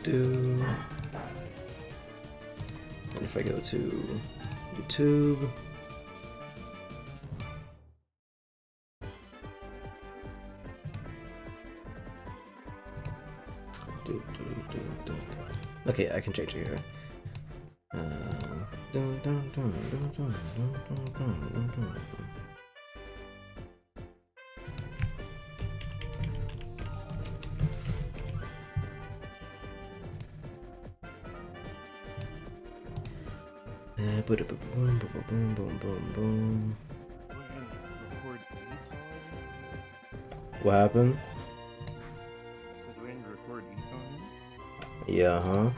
And if I go to YouTube, okay, I can change it here. Boom, boom, boom, boom, boom, boom. What happened? So do we record e-time? Yeah, huh?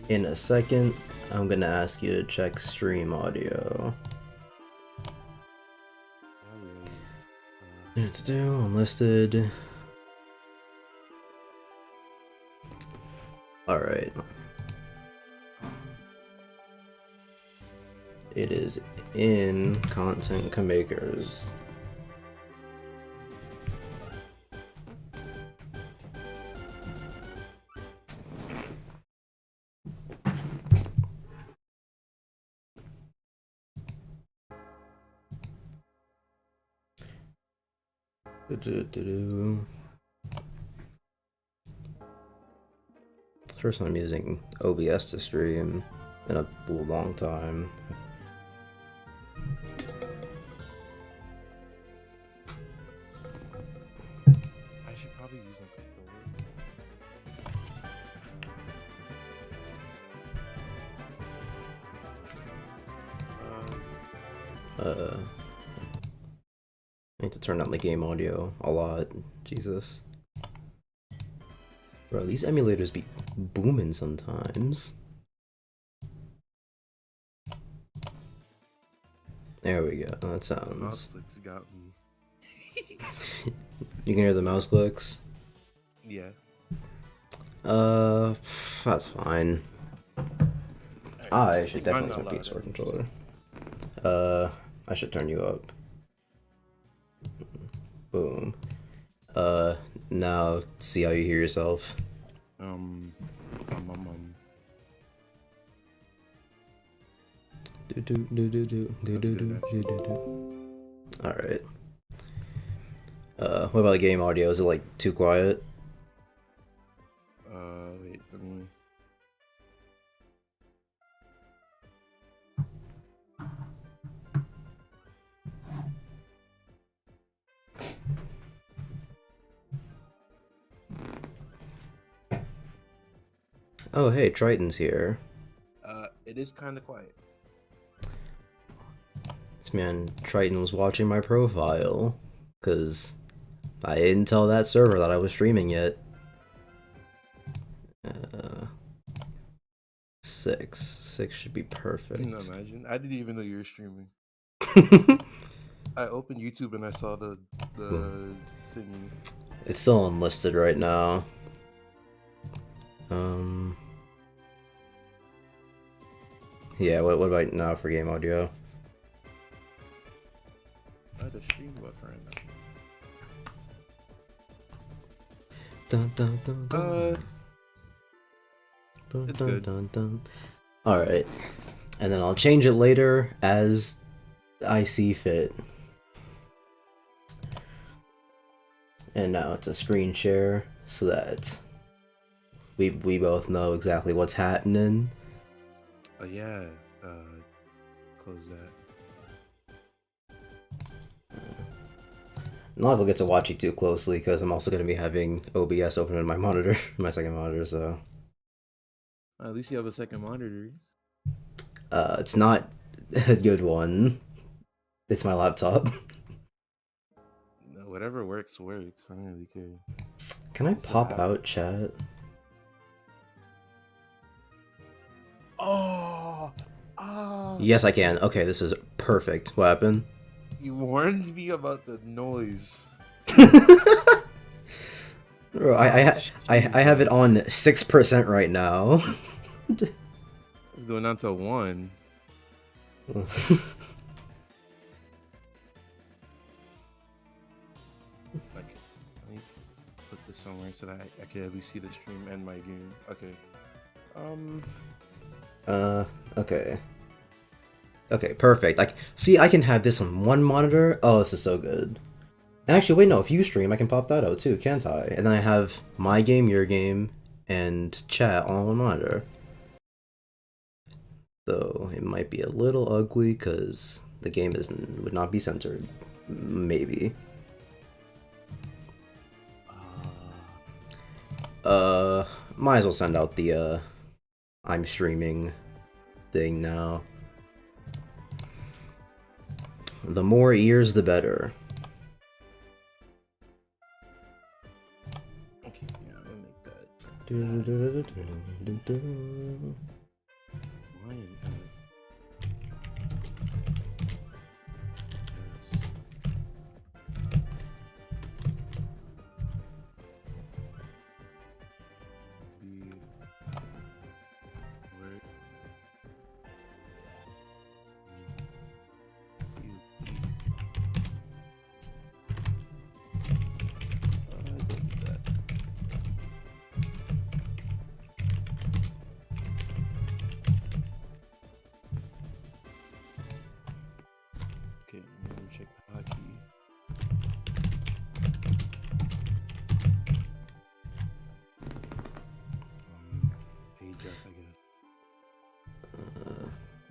In a second, I'm gonna ask you to check stream audio. Unlisted. Alright. It is in Content Makers. First time I'm using OBS to stream in a long time. I should probably use my controller. I need to turn up my game audio a lot. Jesus. Bro, these emulators be booming sometimes. There we go. That sounds. Mouse clicks got me. You can hear the mouse clicks? Yeah. That's fine. I should definitely turn PS4 controller. I should turn you up. Boom. Now see how you hear yourself. Alright. What about the game audio? Is it like too quiet? Wait, let me. Oh, hey, Triton's here. It is kind of quiet. This man, Triton, was watching my profile, because I didn't tell that server that I was streaming yet. 6 should be perfect. Can you imagine? I didn't even know you were streaming. I opened YouTube and I saw the thingy. It's still unlisted right now. Yeah, what about now for game audio? I had a stream button right now. Dun, dun, dun, dun. It's good. Dun, dun. Alright. And then I'll change it later as I see fit. And now it's a screen share so that we both know exactly what's happening. Oh yeah. Close that. I'm not gonna get to watch you too closely because I'm also gonna be having OBS open in my monitor, my second monitor. So At least you have a second monitor. it's not a good one. It's my laptop. No, whatever works. I don't really care. Can I pop out chat? Oh. Yes, I can. Okay, this is perfect. What happened? You warned me about the noise. Bro, I have it on 6% right now. It's going down to 1. Like, let me put this somewhere so that I can at least see the stream and my game. Okay. Okay. Okay, perfect. Like, see, I can have this on one monitor. Oh, this is so good. Actually, wait, no. If you stream, I can pop that out too, can't I? And then I have my game, your game, and chat all on one monitor. Though it might be a little ugly because the game would not be centered. Maybe. Might as well send out the I'm streaming thing now. The more ears, the better. Okay, yeah, I'm gonna make that. Why am I- Yes. Be word. Don't do that. Okay, let me check hockey. Page up, I guess.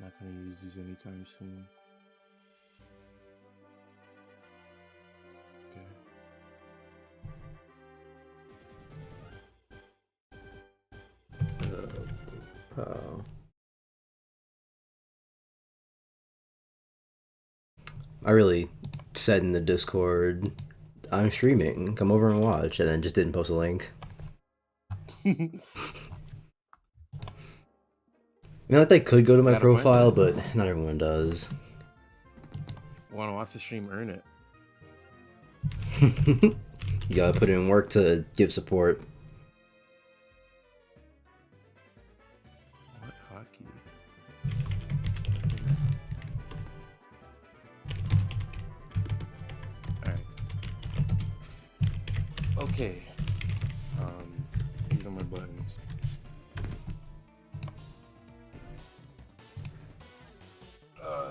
Not gonna use these anytime soon. Okay. Oh. I really said in the Discord, I'm streaming, come over and watch, and then just didn't post a link. I mean, like, they could go to my Gotta find profile, it. but not everyone does. Wanna watch the stream, earn it. You gotta put in work to give support. What hockey? Alright. Okay. These are my buttons.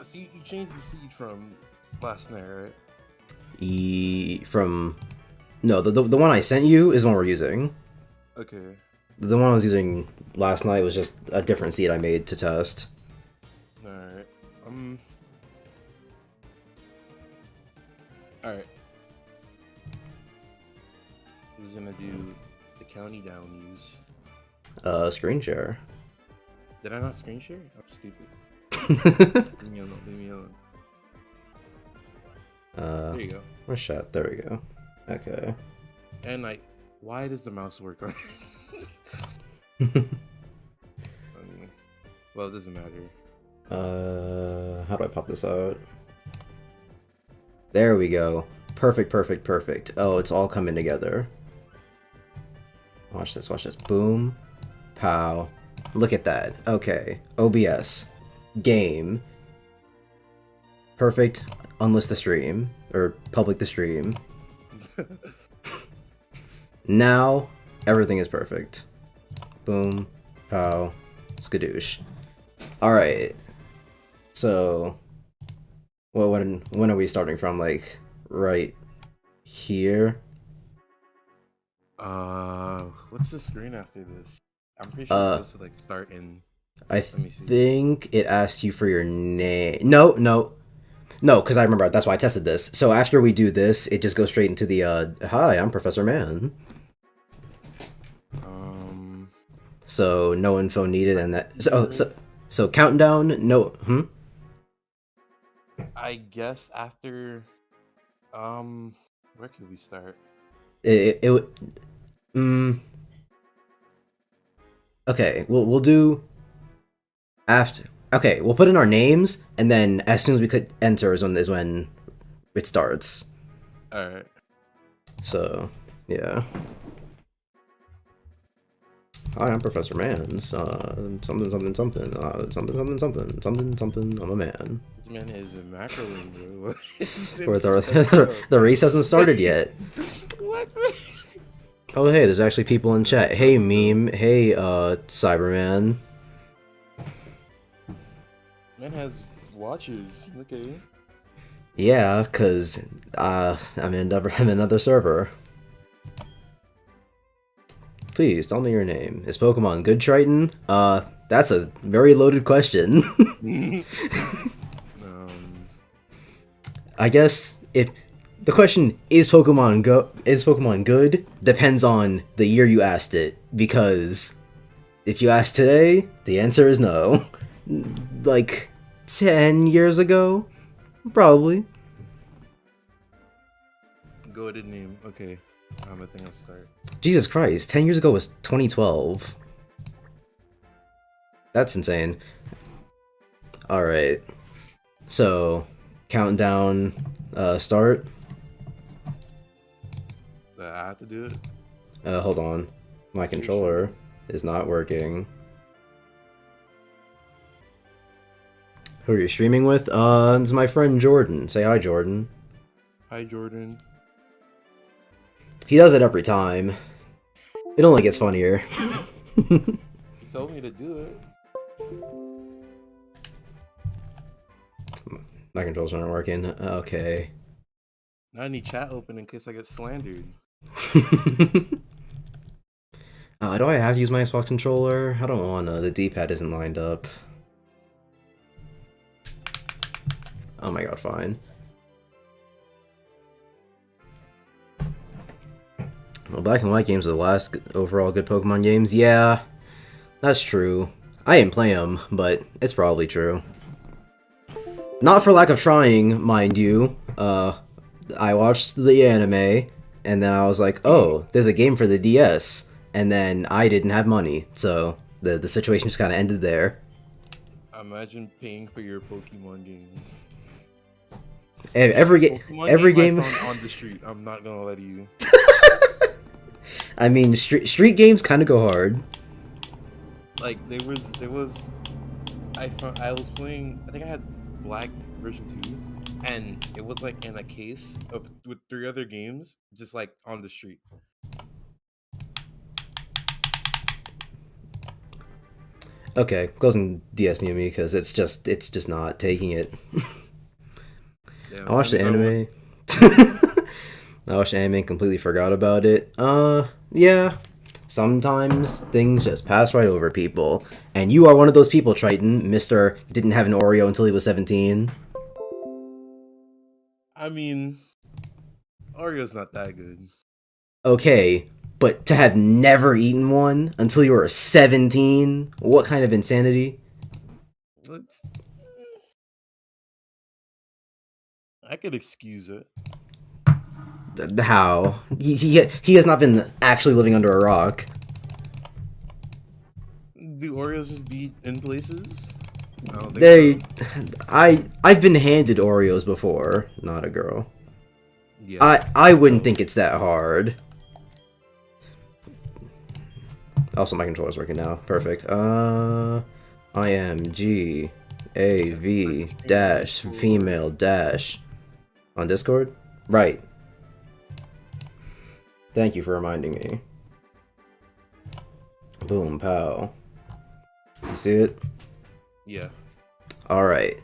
So you changed the seed from last night, right? No, the one I sent you is the one we're using. Okay. The one I was using last night was just a different seed I made to test. Alright. Alright. Who's gonna do the county down use? Screen share. Did I not screen share? I'm stupid. Leave me alone, leave me alone. There you go. Where's chat? There we go. Okay. And like, why does the mouse work on I mean, well, it doesn't matter. How do I pop this out? There we go. Perfect, perfect, perfect. Oh, it's all coming together. Watch this, watch this. Boom. Pow. Look at that. Okay. OBS. Game. Perfect. Unlist the stream. Or public the stream. Now, everything is perfect. Boom. Pow. Skadoosh. Alright. So, well, when are we starting from? Like, right here? What's the screen after this? I'm pretty sure it's supposed to like start in. I think it asked you for your name. No, because I remember that's why I tested this. So after we do this, it just goes straight into the hi, I'm Professor Man. So no info needed, and that so countdown. No, I guess after, where could we start? it okay, we'll do after. Okay, we'll put in our names, and then as soon as we click enter is when it starts. All right. So yeah. Hi, I'm Professor Mans. Something, something, something. Something, something, something. Something, something. I'm a man. This man is a macroing, bro. Or the race hasn't started yet. What? Oh, hey, there's actually people in chat. Hey, Meme. Hey, Cyberman. Man has watchers. Look at you. Yeah, cause I'm in another server. Please tell me your name. Is Pokemon good, Triton? That's a very loaded question. I guess if the question is Pokemon good depends on the year you asked it, because if you ask today, the answer is no. Like 10 years ago, probably. Goated name. Okay. I think I'll start. Jesus Christ, 10 years ago was 2012. That's insane. Alright. So, countdown, start. I have to do it. Hold on. My controller is not working. Who are you streaming with? This is my friend Jordan. Say hi, Jordan. Hi, Jordan. He does it every time. It only gets funnier. He told me to do it. My controls aren't working. Okay. Now I need chat open in case I get slandered. Do I have to use my Xbox controller? I don't want to. The D-pad isn't lined up. Oh my god, fine. Well, Black and White games are the last overall good Pokemon games. Yeah, that's true. I didn't play them, but it's probably true. Not for lack of trying, mind you. I watched the anime, and then I was like, oh, there's a game for the DS. And then I didn't have money, so the situation just kind of ended there. Imagine paying for your Pokemon games. Every game I found on the street. I'm not gonna lie to you. I mean, street games kind of go hard. Like there was, I was playing. I think I had Black version 2, and it was like in a case with 3 other games, just like on the street. Okay, closing DS me because it's just not taking it. Yeah, I watched the anime. I watched the anime and completely forgot about it. Yeah. Sometimes things just pass right over people. And you are one of those people, Triton. Mr. didn't have an Oreo until he was 17. I mean, Oreo's not that good. Okay, but to have never eaten one until you were 17? What kind of insanity? I could excuse it. How? He has not been actually living under a rock. Do Oreos just be in places? I don't think so. I've been handed Oreos before, not a girl. Yeah. I wouldn't think it's that hard. Also, my controller's working now. Perfect. I am G A V dash female dash on Discord. Right. Thank you for reminding me. Boom, pow. You see it? Yeah. Alright.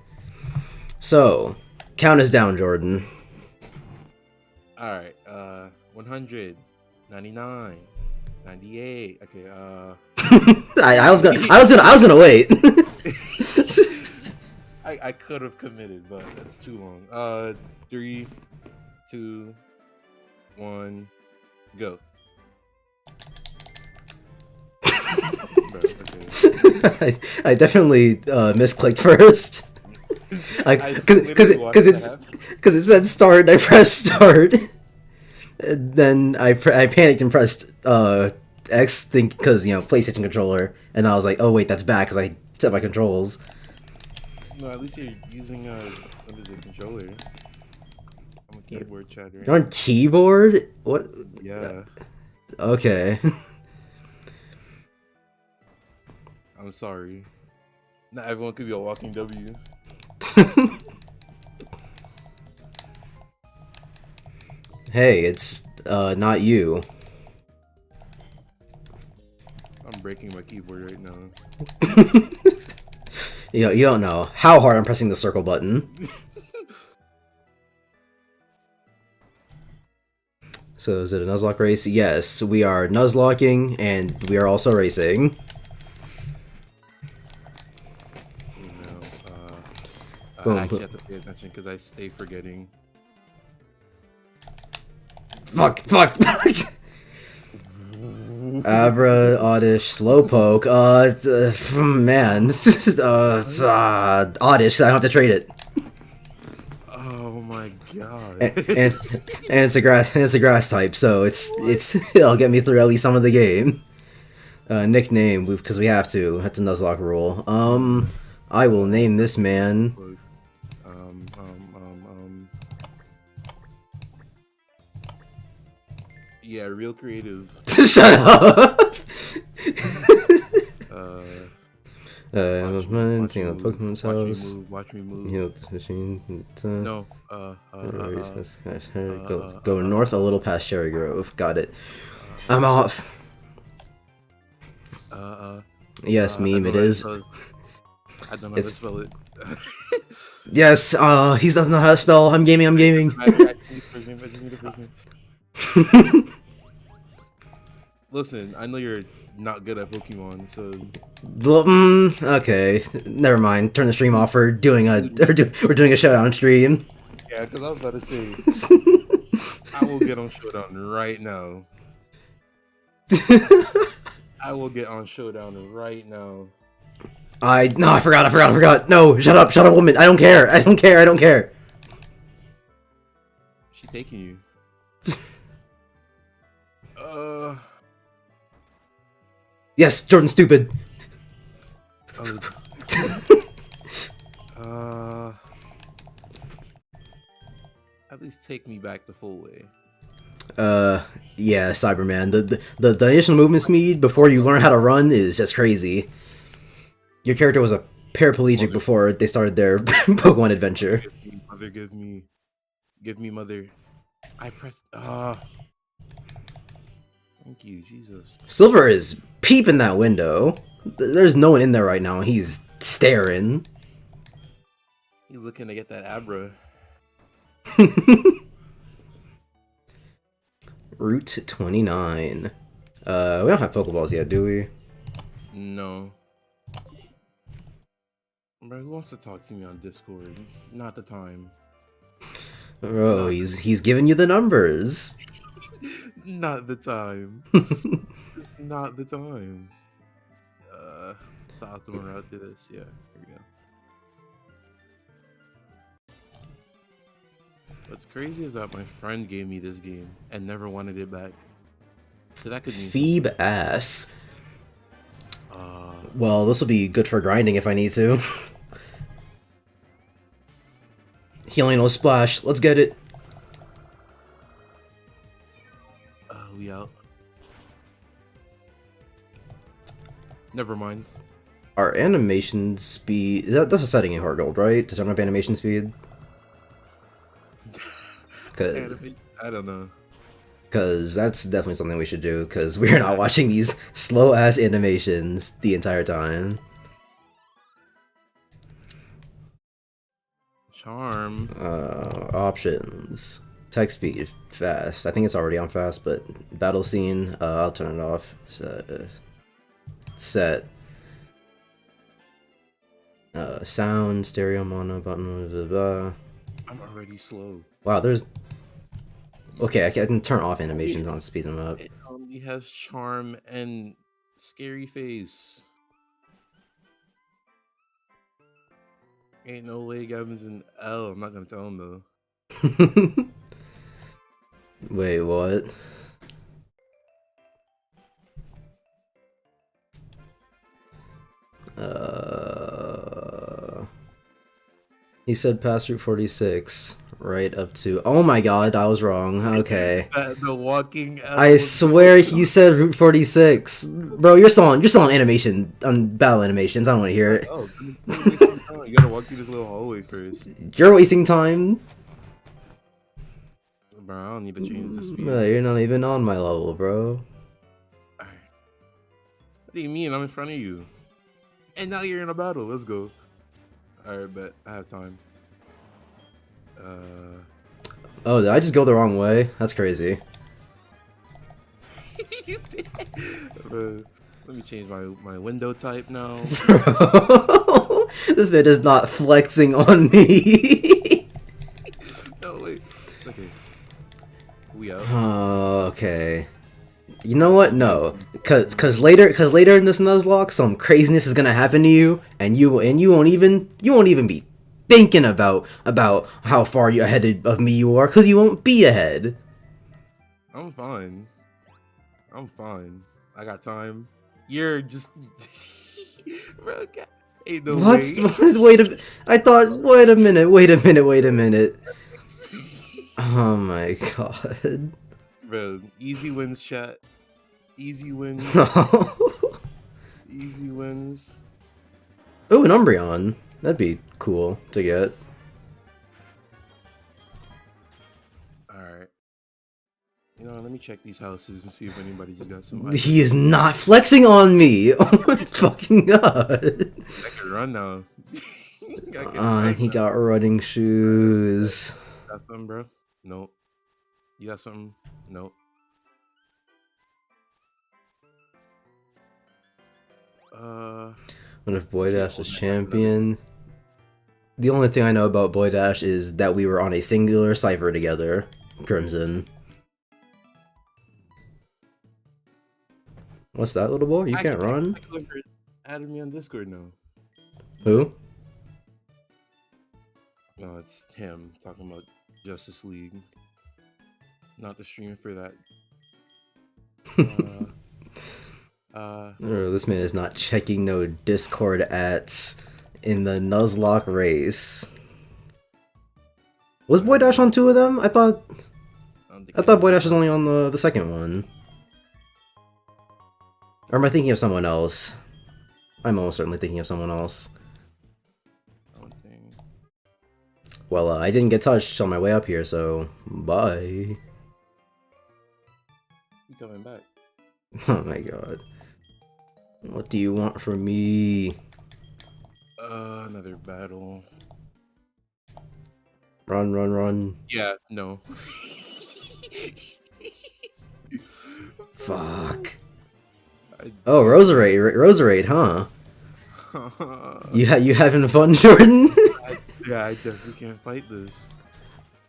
So, count us down, Jordan. Alright, 100, 99, 98. Okay, I was gonna wait. I could have committed, but that's too long. 3, 2, 1, go. I definitely misclicked first. Because it said start, and I pressed start. And then I panicked and pressed X, because PlayStation controller, and I was like, oh wait, that's back because I set my controls. No, at least you're using what is it, controller? I'm a keyboard chatter. You're on keyboard? What? Yeah. Okay. I'm sorry. Not everyone could be a walking W. Hey, it's not you. I'm breaking my keyboard right now. You don't know how hard I'm pressing the circle button. So is it a Nuzlocke race? Yes, we are Nuzlocking, and we are also racing. You know, I Boom. actually have to pay attention because I stay forgetting. Fuck! Abra, Oddish, Slowpoke, man, Oddish, I don't have to trade it. Oh my god. And it's a grass type, so it'll get me through at least some of the game. Nickname, because we have to. That's a Nuzlocke rule. I will name this man. Yeah, real creative. Shut up. Pokemon's house. Watch me move. You know, the machine. No. Go north a little past Cherry Grove. Got it. I'm off. Yes, meme. It is. I don't know how to spell it. Yes. He doesn't know how to spell. I'm gaming. I just need the first name. Listen, I know you're not good at Pokemon, so. Okay, never mind. Turn the stream off. We're doing a showdown stream. Yeah, because I was about to say, I will get on Showdown right now. I will get on Showdown right now. I forgot. No, shut up, woman. I don't care. She taking you. Yes, Jordan's stupid. At least take me back the full way. Yeah, Cyberman. The initial movement speed before you learn how to run is just crazy. Your character was a paraplegic before they started their Pokemon adventure. Give me mother. I pressed. Thank you, Jesus. Silver is peeping that window. There's no one in there right now. He's staring. He's looking to get that Abra. Route 29. We don't have Pokeballs yet, do we? No. Bro, who wants to talk to me on Discord? Not the time. Oh, he's giving you the numbers. Not the time. It's not the time. The optimal route to this. Yeah, here we go. What's crazy is that my friend gave me this game and never wanted it back. So that could mean Phoebe ass. Well, this will be good for grinding if I need to. Healing no splash. Let's get it. We out. Never mind. Our animation speed that's a setting in Heartgold, right? To turn up animation speed. I don't know. Because that's definitely something we should do. Because we're not watching these slow ass animations the entire time. Charm. Options. Text speed, fast. I think it's already on fast, but battle scene, I'll turn it off. Set. Sound, stereo, mono, button, blah, blah, blah. I'm already slow. Wow, there's... Okay, I can turn off animations on speed them up. It only has charm and scary face. Ain't no way Gavin's an L. I'm not gonna tell him though. Wait, what? He said past Route 46. right up to. Oh my god, I was wrong. Okay. The walking. I swear he said Route 46. Bro, you're still on animation, on battle animations. I don't want to hear it. Oh, you gotta walk through this little hallway first. You're wasting time. Bro, I don't need to change the speed. You're not even on my level, bro. Alright. What do you mean? I'm in front of you. And now you're in a battle. Let's go. Alright, bet. I have time. Oh, did I just go the wrong way? That's crazy. You did. Let me change my window type now. Bro, this man is not flexing on me. No, wait. Okay. We out. Okay. You know what? No, cause later in this Nuzlocke, some craziness is gonna happen to you, and you won't even be thinking about how far you ahead of me you are, cause you won't be ahead. I'm fine. I'm fine. I got time. You're just bro, God. Ain't no What? way. Wait a I thought. Wait a minute. Oh my god. Bro, easy wins, chat. Easy wins. Easy wins. Oh, an Umbreon. That'd be cool to get. Alright. You know, let me check these houses and see if anybody just got some items. He is not flexing on me. Oh my fucking god. I can run now. He got running shoes. Got something, bro? Nope. You got something? Nope. What if Boy Dash is champion? The only thing I know about Boy Dash is that we were on a singular cipher together, Crimson. What's that, little boy? You can't run? Added me on Discord now. Who? No, it's him talking about Justice League. Not the stream for that. Oh, this man is not checking no Discord ads in the Nuzlocke race. Was Boy Dash on two of them? I thought Boy Dash was only on the second one. Or am I thinking of someone else? I'm almost certainly thinking of someone else. Well, I didn't get touched on my way up here, so bye. You coming back? Oh my god. What do you want from me? Another battle. Run. Yeah, no. Fuck. Oh, Roserade, huh? You having fun, Jordan? Yeah, I definitely can't fight this.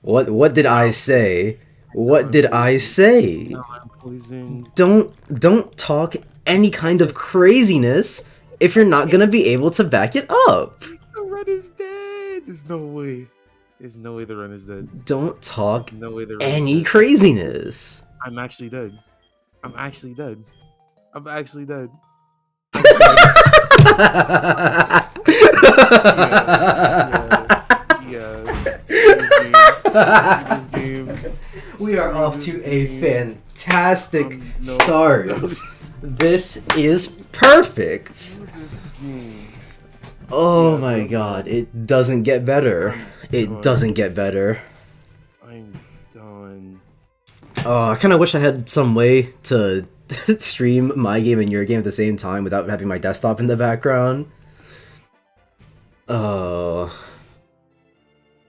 What did I say? What did I say? No, I'm poisoned. Don't talk any kind of craziness if you're not gonna be able to back it up. The run is dead. There's no way. There's no way the run is dead. Don't talk no way the run any craziness. I'm actually dead. I'm actually dead. I'm actually dead. Yeah. This game. We are off to a fantastic start. This is perfect. Oh my god, it doesn't get better. It doesn't get better. I'm done. Oh, I kind of wish I had some way to stream my game and your game at the same time without having my desktop in the background. Oh.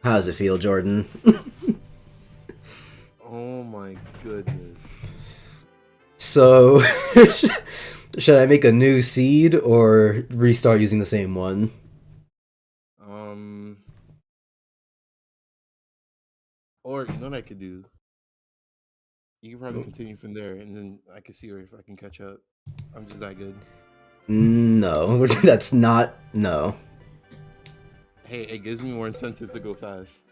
How does it feel, Jordan? Oh my goodness. So, should I make a new seed or restart using the same one? Or you know what I could do? You can probably continue from there, and then I can see if I can catch up. I'm just that good. No, that's not. No. Hey, it gives me more incentive to go fast.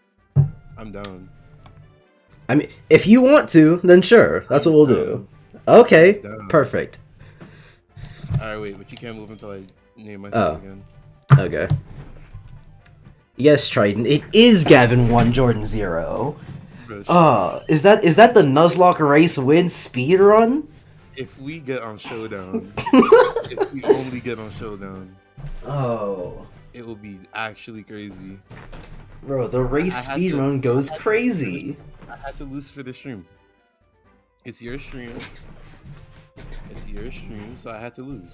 I'm down. I mean, if you want to, then sure. That's what we'll do. Okay, perfect. Alright, wait, but you can't move until I name myself again. Okay. Yes, Triton, it is Gavin 1, Jordan 0. Bro, shut up. Is that the Nuzlocke race win speed run? If we get on Showdown, if we only get on Showdown, Oh, it will be actually crazy. bro, the race I had speed to, run goes I had to lose for the, crazy. I had to lose for the stream. It's your stream. It's your stream, so I had to lose.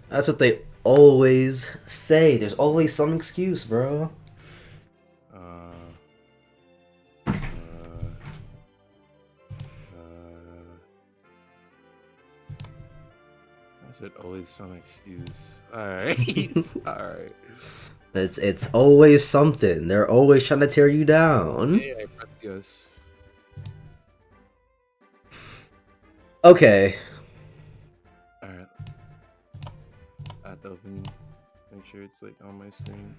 That's what they always say. There's always some excuse, bro. Uh, uh, uh, I said always some excuse. Alright. Alright. It's always something. They're always trying to tear you down. Yeah, I pressed yes. Okay. Alright. I have to open, make sure it's like on my screen.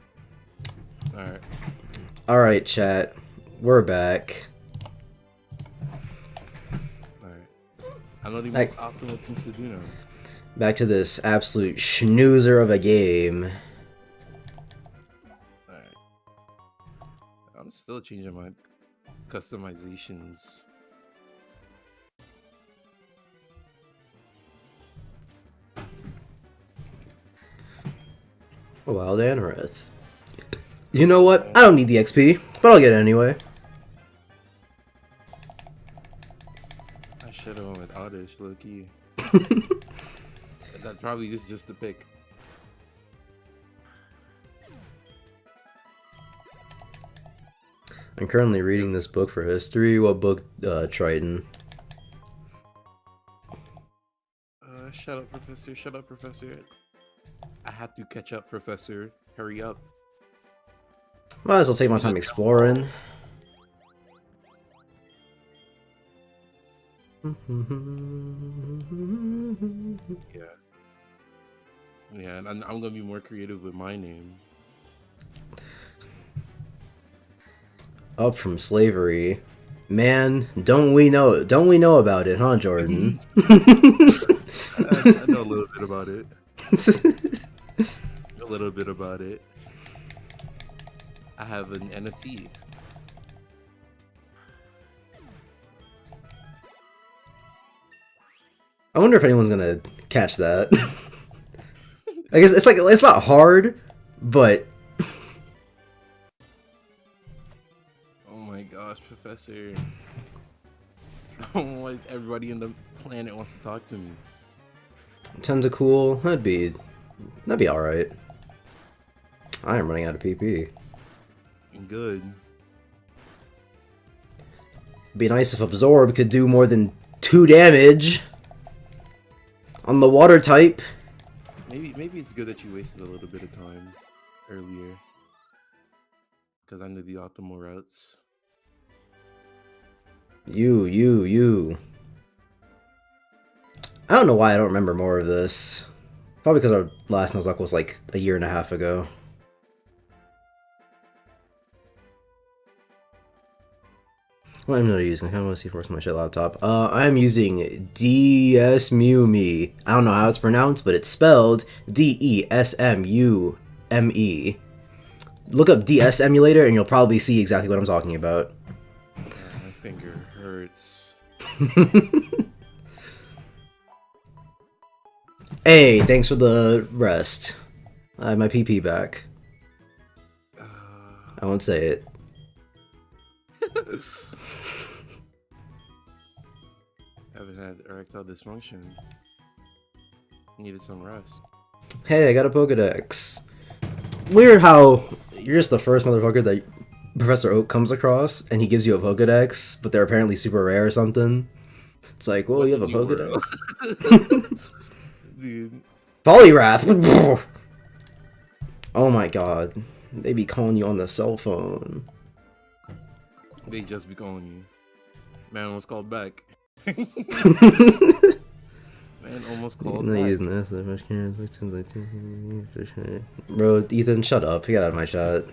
Alright. Alright, chat. We're back. Alright. I know the most optimal things to do now. Back to this absolute schnoozer of a game. Alright. I'm still changing my customizations. Wild Anorith. You know what? I don't need the XP, but I'll get it anyway. I should have went with Oddish, low key. That probably is just the pick. I'm currently reading this book for history. What book, Triton? Shut up, Professor. Shut up, Professor. I have to catch up, Professor. Hurry up. Might as well take my time exploring. Yeah. Yeah, and I'm gonna be more creative with my name. Up from slavery. Man, don't we know about it, huh, Jordan? I know a little bit about it. A little bit about it. I have an NFT. I wonder if anyone's gonna catch that. I guess it's not hard, but Oh my gosh, Professor. Like everybody in the planet wants to talk to me. Tentacool, that'd be alright. I am running out of PP. Good. Be nice if Absorb could do more than 2 damage on the water type. Maybe it's good that you wasted a little bit of time earlier. Because I knew the optimal routes. You. I don't know why I don't remember more of this. Probably because our last Nuzlocke was like a year and a half ago. What I'm not using, I kind of want to see for my shit laptop. I'm using DSMUME. I don't know how it's pronounced, but it's spelled DESMUME. Look up DS Emulator and you'll probably see exactly what I'm talking about. My finger hurts. Hey, thanks for the rest. I have my PP back. I won't say it. Haven't had erectile dysfunction. Needed some rest. Hey, I got a Pokedex. Weird how you're just the first motherfucker that Professor Oak comes across, and he gives you a Pokedex, but they're apparently super rare or something. It's like, well, you have a Pokedex. Dude. Poliwrath! Oh my god. They be calling you on the cell phone. They just be calling you. Man was called back. Man almost called Not back. using this. Bro, Ethan, shut up. Get out of my chat.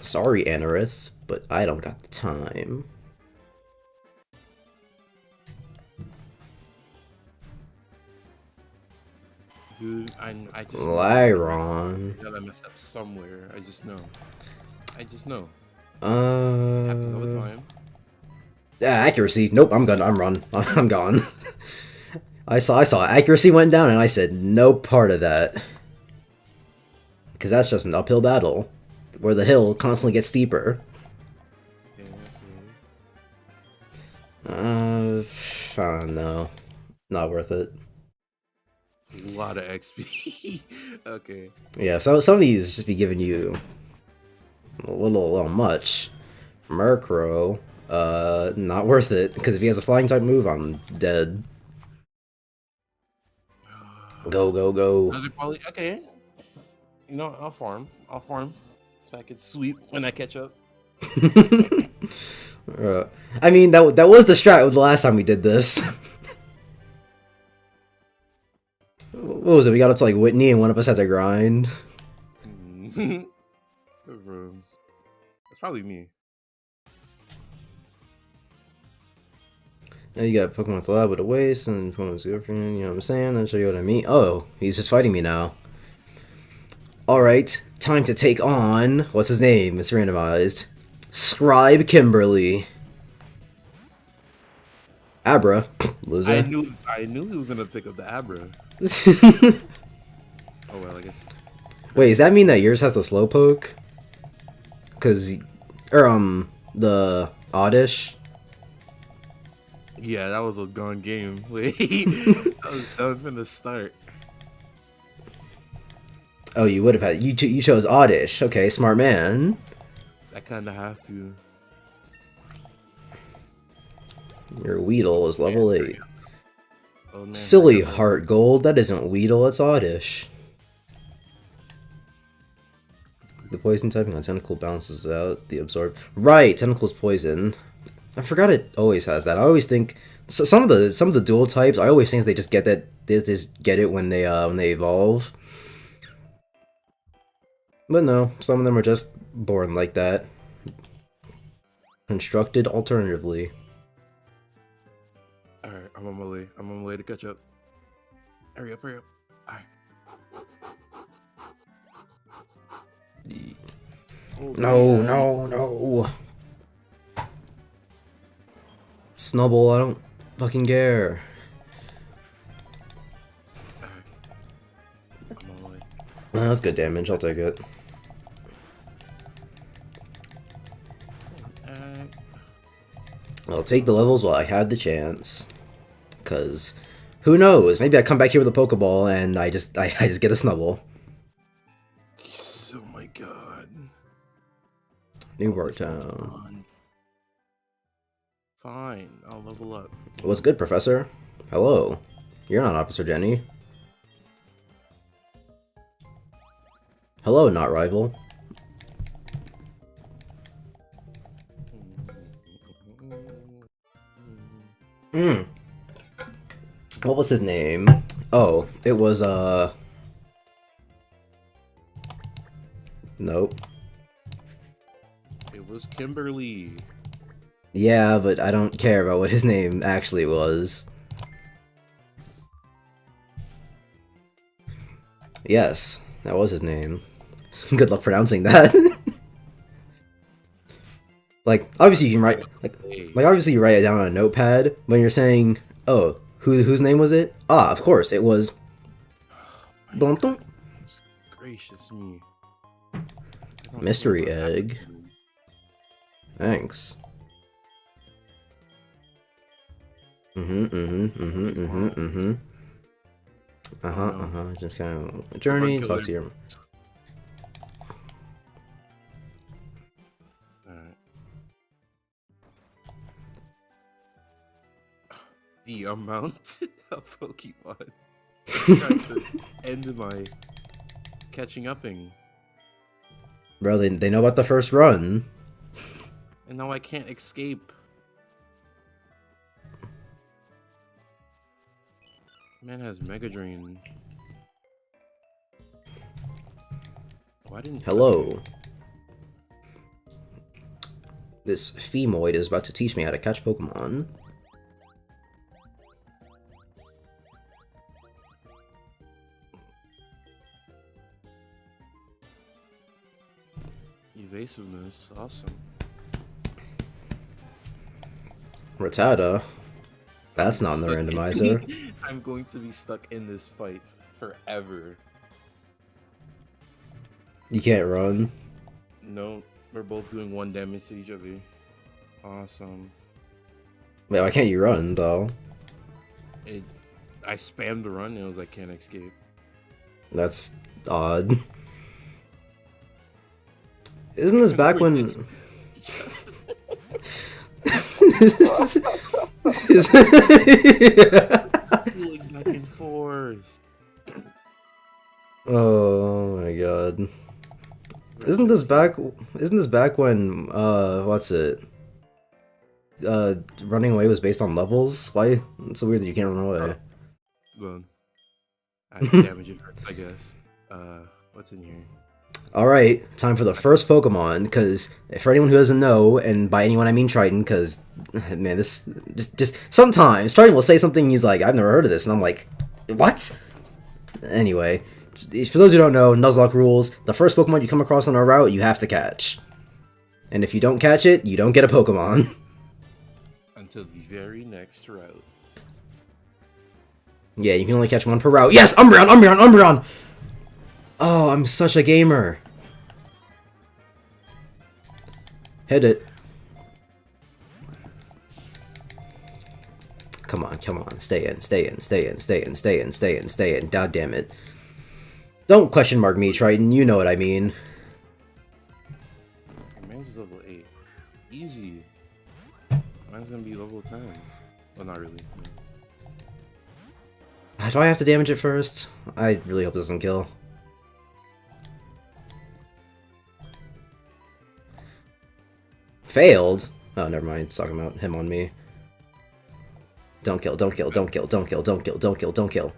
Sorry, Anorith, but I don't got the time. Dude, I just know. Lyron. I messed up somewhere. I just know. I just know. Happens all the time. Yeah, accuracy. Nope, I'm gone. I'm run. I'm gone. I saw accuracy went down, and I said no part of that. Because that's just an uphill battle, where the hill constantly gets steeper. Okay, I don't know. Not worth it. A lot of XP. Okay. Yeah, so some of these just be giving you a little much. Murkrow, not worth it, because if he has a flying type move, I'm dead. Go, go, go. Another quality. Okay. You know, I'll farm. I'll farm, so I can sweep when I catch up. I mean, that was the strat the last time we did this. What was it? We got up to like Whitney, and one of us had to grind. That's probably me. Now you got Pokemon with Lab with a waste, and Pokemon's girlfriend, you know what I'm saying? I'll show you what I mean. Oh, he's just fighting me now. Alright, time to take on, what's his name? It's randomized. Scribe Kimberly. Abra. Loser. I knew he was gonna pick up the Abra. Oh well, I guess. Wait, does that mean that yours has the Slowpoke? Cause, or the Oddish. Yeah, that was a gone game. Wait, that was from the start. Oh, you would have had you chose Oddish. Okay, smart man. I kind of have to. Your Weedle is level 8. Oh, man, Silly Heartgold. That isn't Weedle. It's Oddish. The poison typing on Tentacle balances out the absorb. Right, Tentacle's poison. I forgot it always has that. I always think some of the dual types. I always think they just get that. They just get it when they evolve. But no, some of them are just born like that. Constructed alternatively. Alright, I'm on my way. I'm on my way to catch up. Hurry up, hurry up. Alright. Oh, No, man. no. Snubble, I don't fucking care. Alright. I'm on my way. That's good damage, I'll take it. I'll take the levels while I had the chance. Cause who knows? Maybe I come back here with a Pokeball and I just get a Snubble. Oh my god. Newport Town. Fine, I'll level up. What's good, Professor? Hello. You're not Officer Jenny. Hello, not rival. What was his name? Oh, it was, nope. It was Kimberly. Yeah, but I don't care about what his name actually was. Yes, that was his name. Good luck pronouncing that. Like, obviously you can write, like obviously you write it down on a notepad when you're saying, oh, whose name was it? Ah, of course, it was... Blum, blum. Gracious me. Mystery egg. Thanks. Just kind of a journey, talk to your... Alright. The amount of Pokemon trying to end my catching upping. Bro, they know about the first run. And now I can't escape. Man has Mega Drain. Why didn't... Hello. This Femoid is about to teach me how to catch Pokemon. Evasiveness, awesome. Rattata. That's not in the randomizer. I'm going to be stuck in this fight forever. You can't run. No, we're both doing 1 damage to each other. Awesome. Wait, why can't you run though? I spammed the run and it was like can't escape. That's odd. Isn't this back when? Going back and forth. Oh my god. Isn't this back when what's it? Running away was based on levels? Why? It's so weird that you can't run away. Well, I have to damage it first, I guess. What's in here? Alright, time for the first Pokemon, because for anyone who doesn't know, and by anyone I mean Triton, because, man, this, just sometimes, Triton will say something, he's like, I've never heard of this, and I'm like, what? Anyway, for those who don't know, Nuzlocke rules, the first Pokemon you come across on a route, you have to catch. And if you don't catch it, you don't get a Pokemon. Until the very next route. Yeah, you can only catch one per route. Yes! Umbreon! Umbreon! Umbreon! Oh, I'm such a gamer. Hit it. Come on, come on. Stay in, stay in, stay in, stay in, stay in, stay in, stay in. God damn it. Don't question mark me, Triton. You know what I mean. Mine's level 8. Easy. Mine's gonna be level 10. Well, not really. Do I have to damage it first? I really hope this doesn't kill. Failed? Oh, never mind. It's talking about him on me. Don't kill, don't kill, don't kill, don't kill, don't kill, don't kill, don't kill.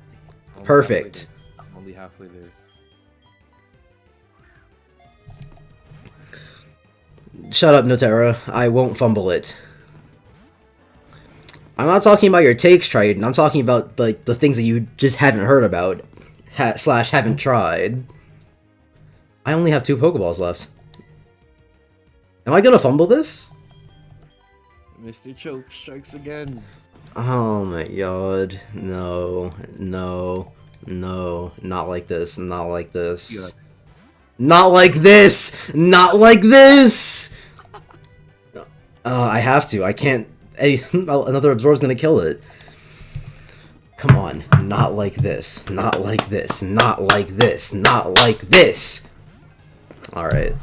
Perfect. I'm only halfway there. Shut up, Notera. I won't fumble it. I'm not talking about your takes, Triton. I'm talking about like the things that you just haven't heard about, slash haven't tried. I only have 2 Pokeballs left. Am I gonna fumble this? Mr. Choke strikes again. Oh my god. No. No. No. Not like this. Not like this. Yeah. Not like this! Not like this! I have to. I can't... Another Absorb's gonna kill it. Come on. Not like this. Not like this. Not like this. Not like this! Alright.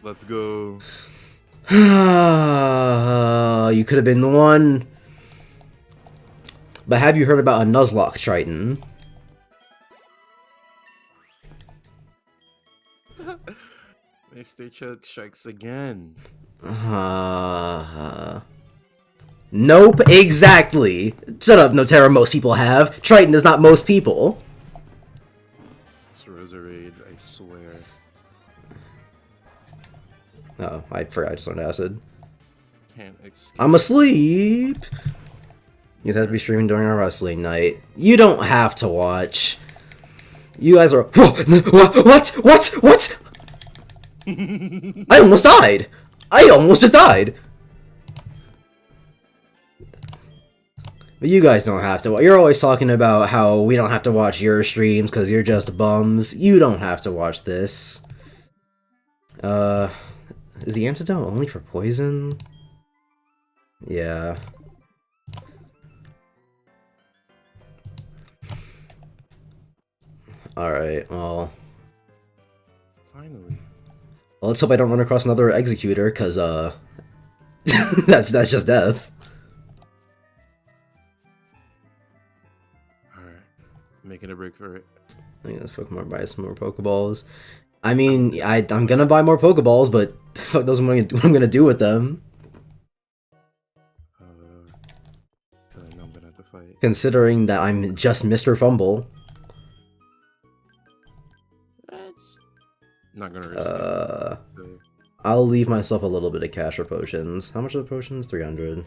Let's go. You could have been the one. But have you heard about a Nuzlocke, Triton? Mr. Choke strikes again. Nope, exactly. Shut up, Notera, most people have. Triton is not most people. It's Roserade, I swear. Oh, I forgot I just learned acid. Can't escape. I'm asleep! You have to be streaming during our wrestling night. You don't have to watch. You guys are... What? What? What? I almost died! I almost just died! But you guys don't have to. You're always talking about how we don't have to watch your streams because you're just bums. You don't have to watch this. Is the antidote only for poison? Yeah. Alright, well... Finally. Well, let's hope I don't run across another Executor, because, that's just death. Alright. Making a break for it. I think this Pokemon buy some more Pokeballs. I mean, I'm gonna buy more Pokeballs, but fuck knows what I'm gonna do with them. I know I'm gonna have to fight. Considering that I'm just Mr. Fumble. That's not gonna risk it. I'll leave myself a little bit of cash for potions. How much are the potions? 300.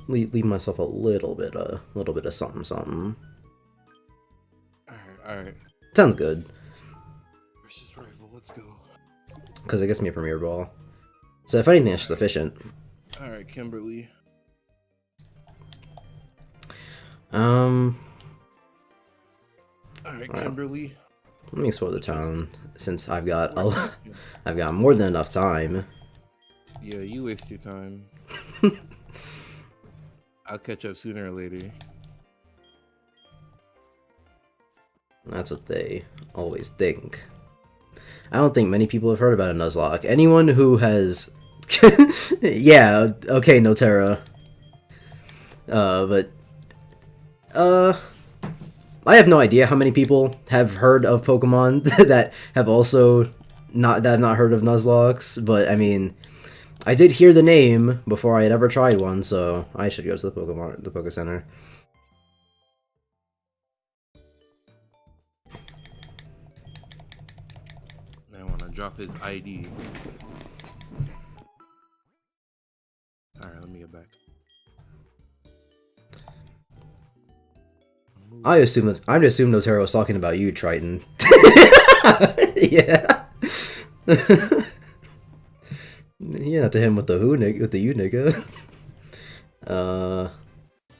Leave myself a little bit of something, something. Alright. Sounds good. Versus rival, let's go. because it gets me a Premier Ball. So if anything, it's just efficient. Alright, Kimberly. Alright, Kimberly. let me explore the town since I've got more than enough time. Yeah, you waste your time. I'll catch up sooner or later. That's what they always think. I don't think many people have heard about a Nuzlocke. Anyone who has... yeah, okay, Notera. I have no idea how many people have heard of Pokemon that have also not heard of Nuzlockes, but I mean, I did hear the name before I had ever tried one, so I should go to the Poke Center. I want to drop his ID. Alright, let me get back. I'm assuming Notero was talking about you, Triton. Yeah. Yeah, not to him with the who nigga, with the you nigga.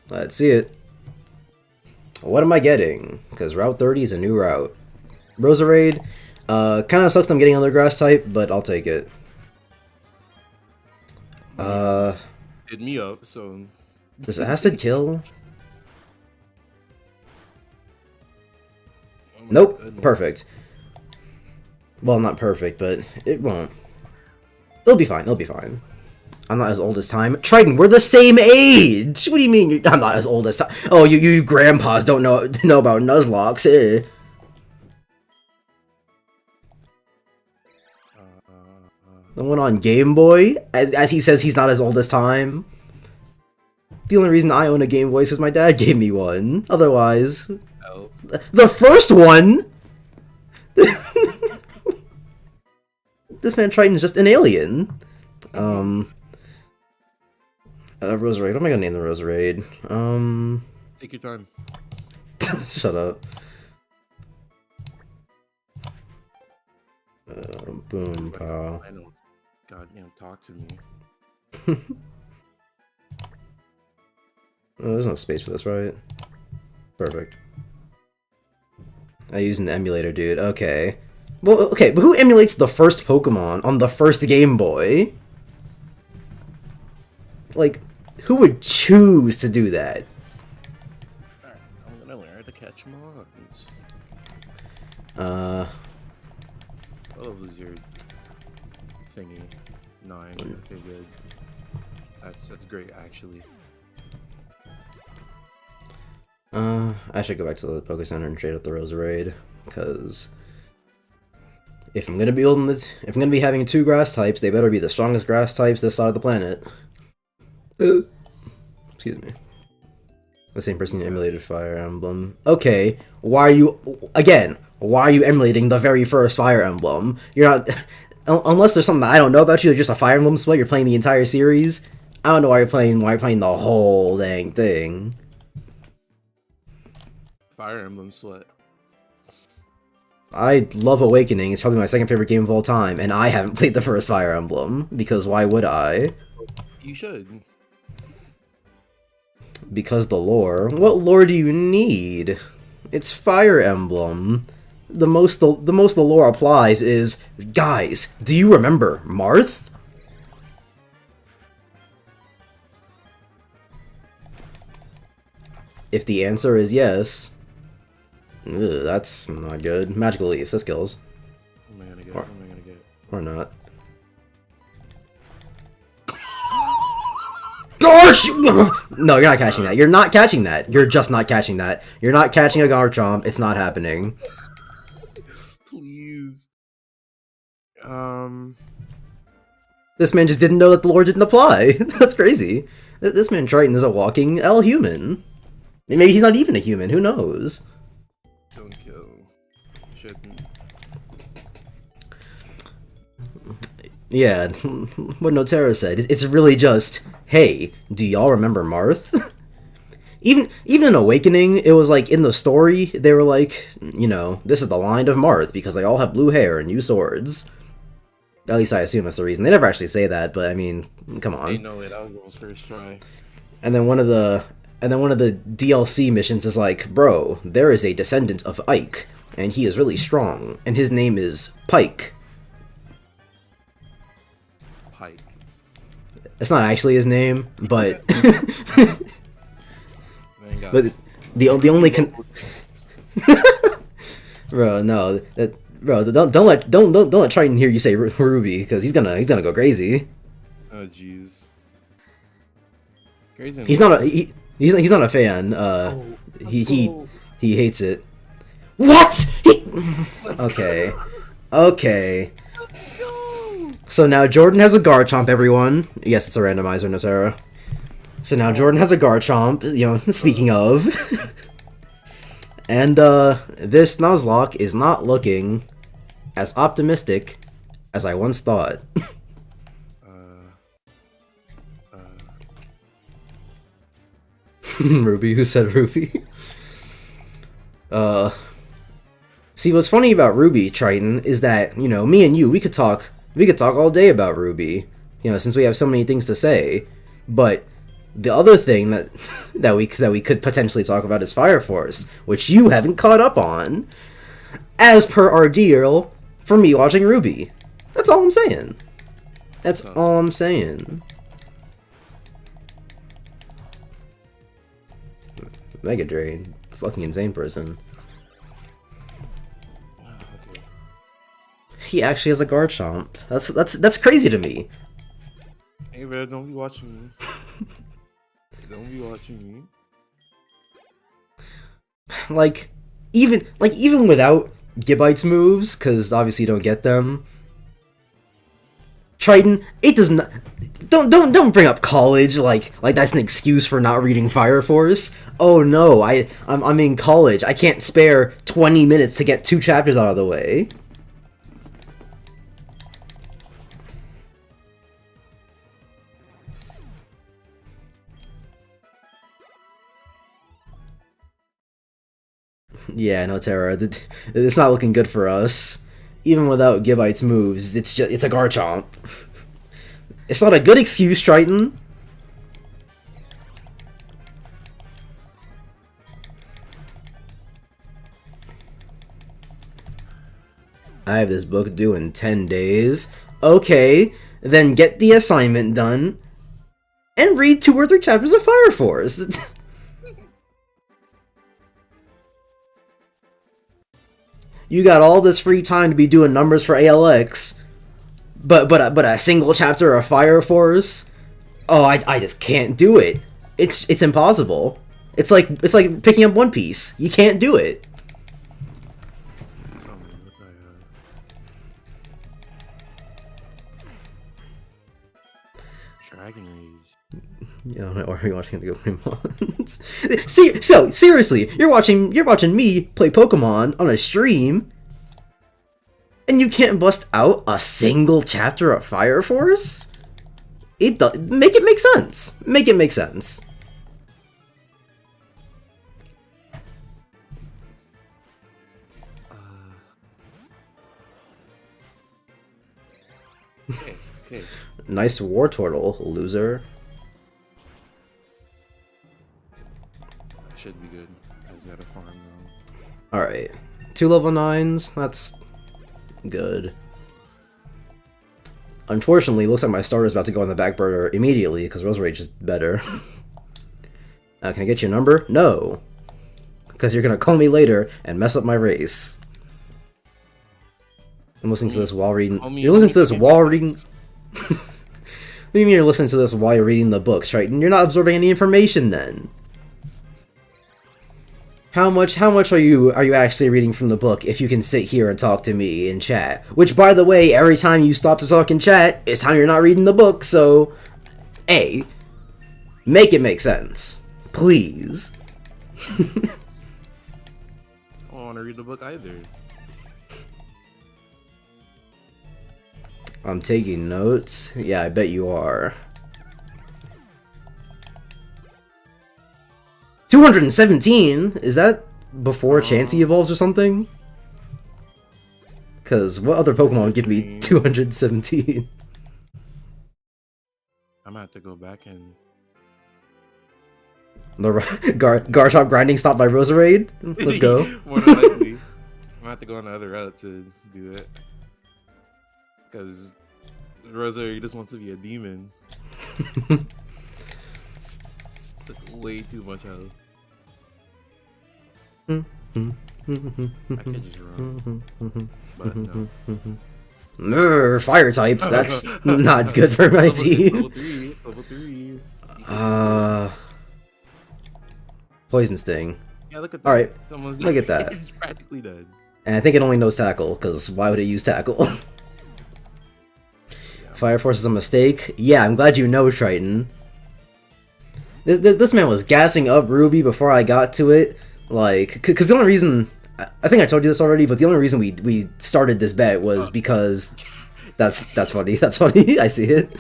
Let's see it. What am I getting? Because Route 30 is a new route. Roserade, kind of sucks I'm getting another grass type, but I'll take it. Hit me up, so... Does acid kill? Oh Nope, goodness. perfect. Well, not perfect, but it won't. It'll be fine, it'll be fine. I'm not as old as time. Triton, we're the same age! What do you mean I'm not as old as time? Oh, you grandpas don't know about Nuzlocke, eh? The one on Game Boy? As he says he's not as old as time? The only reason I own a Game Boy is because my dad gave me one. Otherwise... Oh. The first one? This man Triton's just an alien. Roserade. What am I gonna name the Roserade? Take your time. Shut up. Boom, pow. I know. Goddamn, talk to me. Oh, there's no space for this, right? Perfect. I use an emulator, dude. Okay. Well, okay, but who emulates the first Pokemon on the first Game Boy? Like, who would choose to do that? Alright, I'm gonna learn to catch mods. What was your thingy? 9. Okay, good. That's great, actually. I should go back to the Poke Center and trade up the Roserade, because if I'm gonna be having 2 grass types, they better be the strongest grass types this side of the planet. Excuse me. The same person who emulated Fire Emblem. Okay, why are you emulating the very first Fire Emblem? You're not... Unless there's something that I don't know about you, you're just a Fire Emblem sweat, you're playing the entire series. I don't know why you're playing the whole dang thing. Fire Emblem sweat. I love Awakening, it's probably my second favorite game of all time, and I haven't played the first Fire Emblem, because why would I? You should. Because the lore. What lore do you need? It's Fire Emblem. The most the lore applies is, guys, do you remember Marth? If the answer is yes, that's not good. Magical Leaf, this kills. What am I gonna get? What am I gonna get? Or not. Gosh! No, you're not catching that. You're not catching that. You're just not catching that. You're not catching a Garchomp. It's not happening. Please. This man just didn't know that the lore didn't apply. That's crazy. This man Triton is a walking L-human. Maybe he's not even a human. Who knows? Don't kill. Shouldn't. Yeah, what Notera said. It's really just, hey, do y'all remember Marth? Even in Awakening, it was like, in the story, they were like, you know, this is the line of Marth, because they all have blue hair and use swords. At least I assume that's the reason. They never actually say that, but I mean, come They on. know it. That was almost first try. And then one of the DLC missions is like, bro, there is a descendant of Ike, and he is really strong, and his name is Pike. Pike. It's not actually his name, but Man got but the only bro, no, bro, don't let Triton hear you say Ruby, because he's gonna go crazy. oh jeez. Crazy. He's not he's not a fan. He go. he hates it. What? Let's Okay. go. Okay. Go. So now Jordan has a Garchomp, everyone. Yes, it's a randomizer, Notera. So now Jordan has a Garchomp, you know, speaking of. And, this Nuzlocke is not looking as optimistic as I once thought. Ruby, who said Ruby? See, what's funny about Ruby, Triton, is that, you know, me and you, we could talk all day about Ruby, you know, since we have so many things to say, but the other thing that we could potentially talk about is Fire Force, which you haven't caught up on, as per our deal for me watching Ruby. That's all I'm saying. That's all I'm saying. Mega Drain, fucking insane person. He actually has a Garchomp. That's crazy to me. Hey, Red, don't be watching me. Don't be watching me. Like even without Gibite's moves, because obviously you don't get them. Triton, it does not. Don't bring up college like that's an excuse for not reading Fire Force. Oh no, I'm in college. I can't spare 20 minutes to get 2 chapters out of the way. Yeah, no, Terra. It's not looking good for us. Even without Gibite's moves, it's a Garchomp. It's not a good excuse, Triton. I have this book due in 10 days. Okay, then get the assignment done and read 2 or 3 chapters of Fire Force. You got all this free time to be doing numbers for ALX, but a single chapter of Fire Force? Oh, I just can't do it. It's impossible. It's like picking up One Piece. You can't do it. Dragon Rage. Yeah, or are you watching the Pokemon? See, so seriously, you're watching me play Pokemon on a stream, and you can't bust out a single chapter of Fire Force? Make it make sense. Make it make sense. Okay. Nice War Turtle, loser. Should be good. I just gotta farm though. Alright. 2 level 9s, that's good. Unfortunately, looks like my starter's about to go on the back burner immediately, because Rose Rage is better. Can I get your number? No. Because you're gonna call me later and mess up my race. I'm listening to this while reading... You're listening to this while reading... What do you mean you're listening to this while you're reading the book, Triton? You're not absorbing any information then. How much are you actually reading from the book if you can sit here and talk to me in chat? Which, by the way, every time you stop to talk in chat, it's how you're not reading the book, so... A. Make it make sense. Please. I don't want to read the book either. I'm taking notes. Yeah, I bet you are. 217? Is that before Chansey evolves or something? Because what other Pokemon would give me 217? I'm gonna have to go back and. The Garchomp grinding stopped by Roserade? Let's go. More than likely. I'm gonna have to go on the other route to do it. Because Roserade just wants to be a demon. Took way too much health. I could just run. But no. Fire type. That's not good for my team. Level 3. Poison Sting. Yeah, look at that. Alright, Someone's look at that. It's practically dead. And I think it only knows Tackle, because why would it use Tackle? Fire Force is a mistake? Yeah, I'm glad you know, Triton. This man was gassing up Ruby before I got to it. Like, because the only reason... I think I told you this already, but the only reason we started this bet was because... That's funny, that's funny, I see it.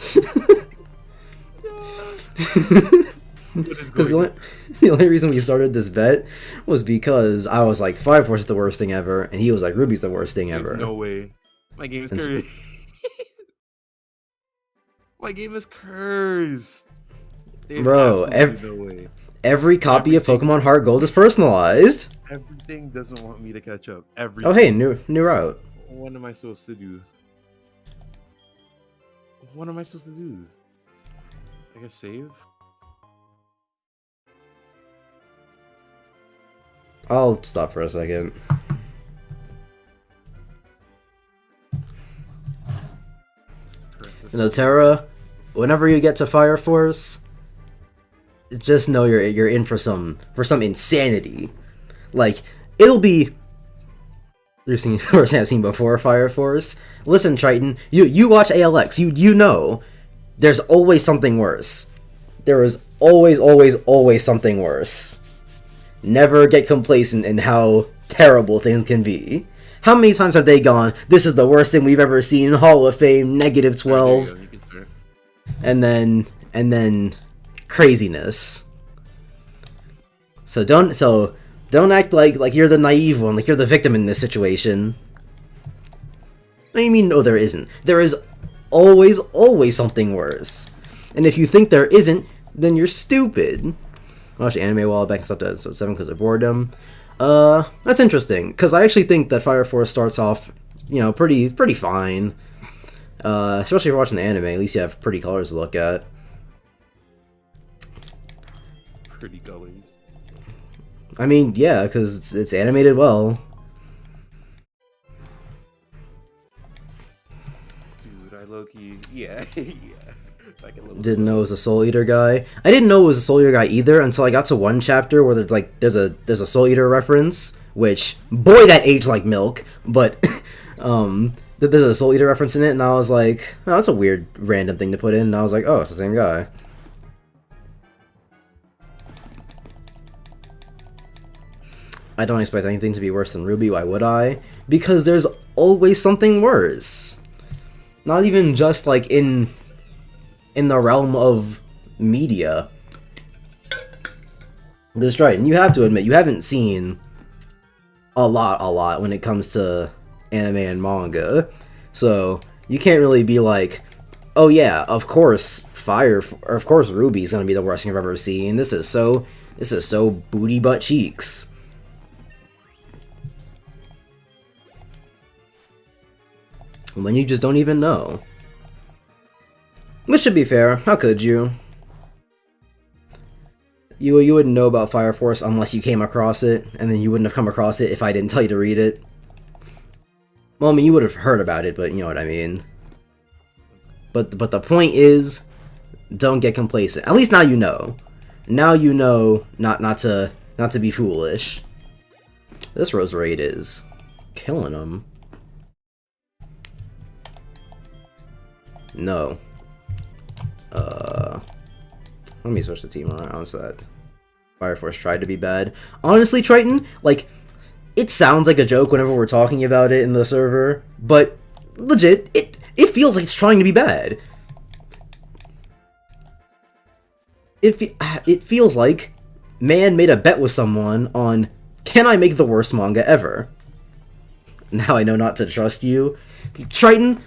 Because the only reason we started this bet was because I was like, Fire Force is the worst thing ever, and he was like, Ruby's the worst thing ever. There's no way. My game is cursed. My game is cursed. Bro, every copy of Pokemon Heartgold is personalized. Everything doesn't want me to catch up. Oh hey, new route. What am I supposed to do? What am I supposed to do? I guess save? I'll stop for a second. Notera, whenever you get to Fire Force, just know you're in for some insanity. Like, it'll be you've seen or I've seen before Fire Force. Listen, Triton, you watch ALX, you know there's always something worse. There is always something worse. Never get complacent in how terrible things can be. How many times have they gone, this is the worst thing we've ever seen, Hall of Fame, -12, and then craziness. So don't act like you're the naive one, like you're the victim in this situation. What do you mean, no there isn't? There is always something worse. And if you think there isn't, then you're stupid. I watched the anime while back and stopped at episode 7 because of boredom. That's interesting, because I actually think that Fire Force starts off, you know, pretty fine. Especially if you're watching the anime, at least you have pretty colors to look at. Pretty colors. I mean, yeah, because it's animated well. Dude, I low-key, yeah, yeah. Didn't know it was a Soul Eater guy. I didn't know it was a Soul Eater guy either until I got to one chapter where there's a Soul Eater reference, which boy that aged like milk. But there's a Soul Eater reference in it, and I was like, oh, that's a weird random thing to put in. And I was like, oh, it's the same guy. I don't expect anything to be worse than Ruby. Why would I? Because there's always something worse. Not even just like in the realm of media. That's right, and you have to admit, you haven't seen a lot when it comes to anime and manga. So, you can't really be like, oh yeah, of course Ruby's gonna be the worst thing I've ever seen. This is so booty butt cheeks. When you just don't even know. Which should be fair, how could you? You wouldn't know about Fire Force unless you came across it, and then you wouldn't have come across it if I didn't tell you to read it. Well, I mean, you would have heard about it, but you know what I mean. But the point is, don't get complacent. At least now you know. Now you know not to be foolish. This Roserade is killing him. No. Let me switch the team around so that Fire Force tried to be bad. Honestly, Triton, like, it sounds like a joke whenever we're talking about it in the server, but legit, it feels like it's trying to be bad. It feels like man made a bet with someone on, can I make the worst manga ever? Now I know not to trust you. Triton,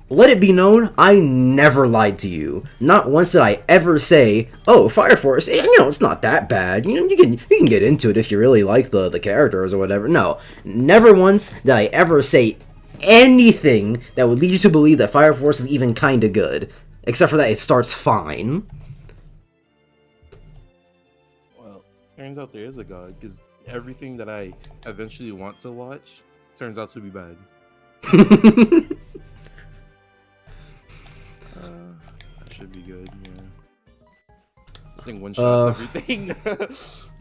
let it be known, I never lied to you. Not once did I ever say, "Oh, Fire Force, it's not that bad. You can get into it if you really like the characters or whatever." No, never once did I ever say anything that would lead you to believe that Fire Force is even kind of good, except for that it starts fine. Well, turns out there is a god, because everything that I eventually want to watch turns out to be bad. That should be good, yeah. This thing one-shots everything.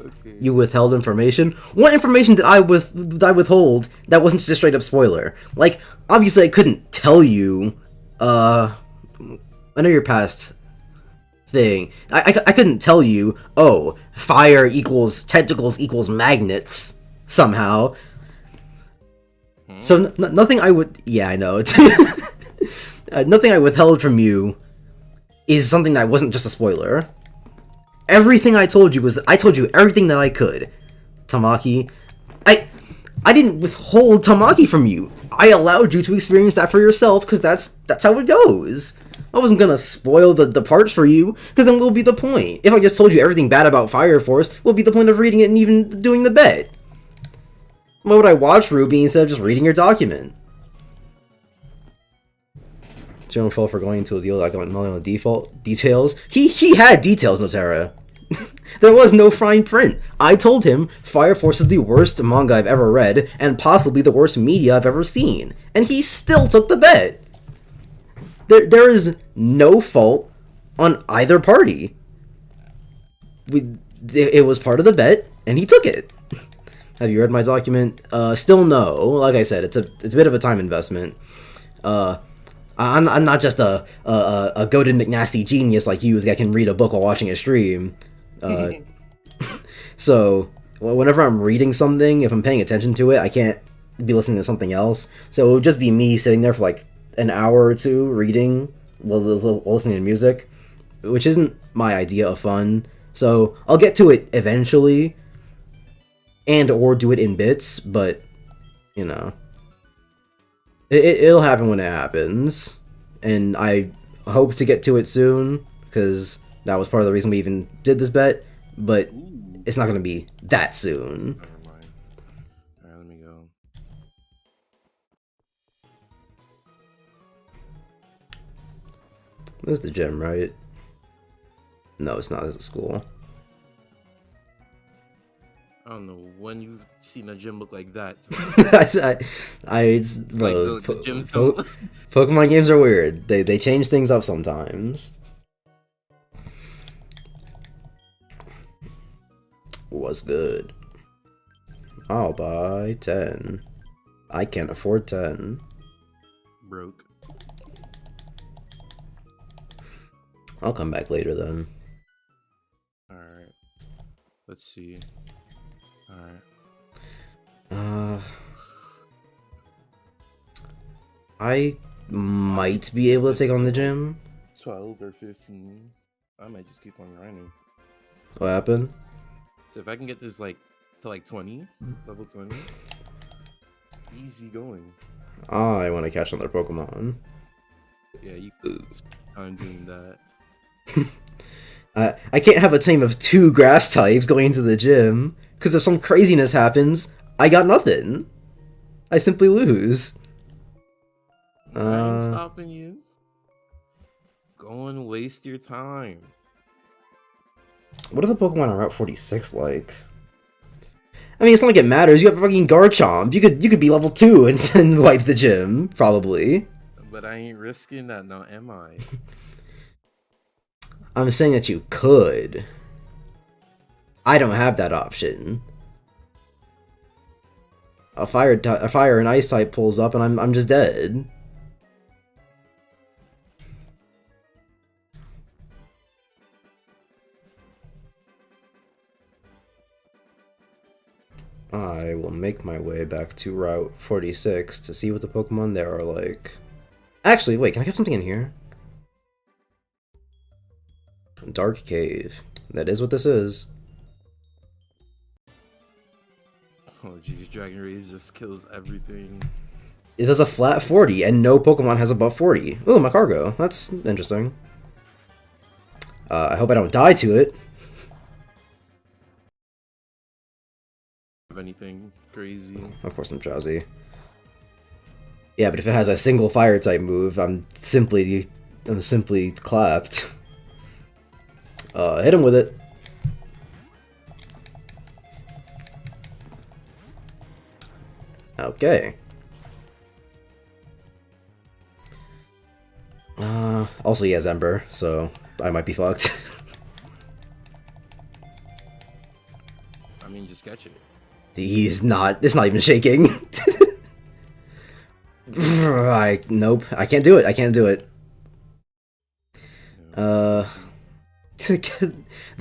Okay. You withheld information? What information did I withhold that wasn't just a straight up spoiler? Like, obviously I couldn't tell you, I know your past thing. I couldn't tell you, oh, fire equals tentacles equals magnets, somehow. So nothing I would... Yeah, I know. Nothing I withheld from you is something that wasn't just a spoiler. Everything I told you was... I told you everything that I could. Tamaki. I didn't withhold Tamaki from you. I allowed you to experience that for yourself, because that's how it goes. I wasn't gonna spoil the parts for you, because then what will be the point? If I just told you everything bad about Fire Force, what would be the point of reading it and even doing the bet? Why would I watch Ruby instead of just reading your document? Joan fell for going into a deal that got not on the default details. He had details, Notera. There was no fine print. I told him Fire Force is the worst manga I've ever read, and possibly the worst media I've ever seen. And he still took the bet. There is no fault on either party. It was part of the bet, and he took it. Have you read my document? Still no. Like I said, it's a bit of a time investment. I'm not just a goated McNasty genius like you that can read a book while watching a stream. So whenever I'm reading something, if I'm paying attention to it, I can't be listening to something else. So it would just be me sitting there for like an hour or two reading while listening to music, which isn't my idea of fun. So I'll get to it eventually, and or do it in bits, but you know, it'll happen when it happens, and I hope to get to it soon, because that was part of the reason we even did this bet, but it's not going to be that soon. Never mind. Alright, let me go. This is the gym, right? No, it's not. This is school. I don't know when you've seen a gym look like that. Bro, the gyms don't. Pokemon games are weird. They change things up sometimes. What's good? I'll buy 10. I can't afford 10. Broke. I'll come back later then. Alright. Let's see. Alright. I might be able to take on the gym. 12 or 15. I might just keep on grinding. What happened? So if I can get this like to like 20, level 20, easy going. I want to catch another Pokemon. Yeah, you could time doing that. I can't have a team of 2 grass types going into the gym, because if some craziness happens, I got nothing. I simply lose. I ain't stopping you. Go and waste your time. What is the Pokemon on Route 46 like? I mean, it's not like it matters. You have fucking Garchomp. You could be level 2 and wipe the gym, probably. But I ain't risking that now, am I? I'm saying that you could. I don't have that option. A fire and ice type pulls up, and I'm just dead. I will make my way back to Route 46 to see what the Pokemon there are like. Actually, wait, can I get something in here? Dark Cave. That is what this is. Oh jeez, Dragon Rage just kills everything. It does a flat 40, and no Pokemon has above 40. Ooh, my cargo. That's interesting. I hope I don't die to it. Of anything crazy. Of course I'm drowsy. Yeah, but if it has a single fire type move, I'm simply clapped. Hit him with it. Okay. Also he has Ember, so I might be fucked. I mean, just catch it. It's not even shaking. Nope, I can't do it, the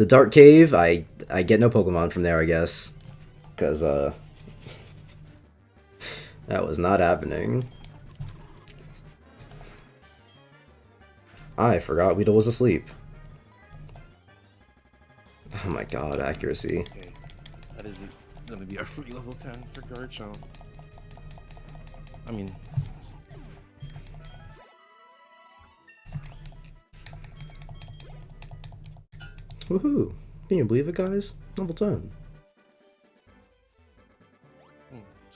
Dark Cave, I get no Pokemon from there, I guess. Because, that was not happening. I forgot Weedle was asleep. Oh my god, accuracy. Okay, that is gonna be our free level 10 for Garchomp. I mean, woohoo! Can you believe it, guys? Level 10.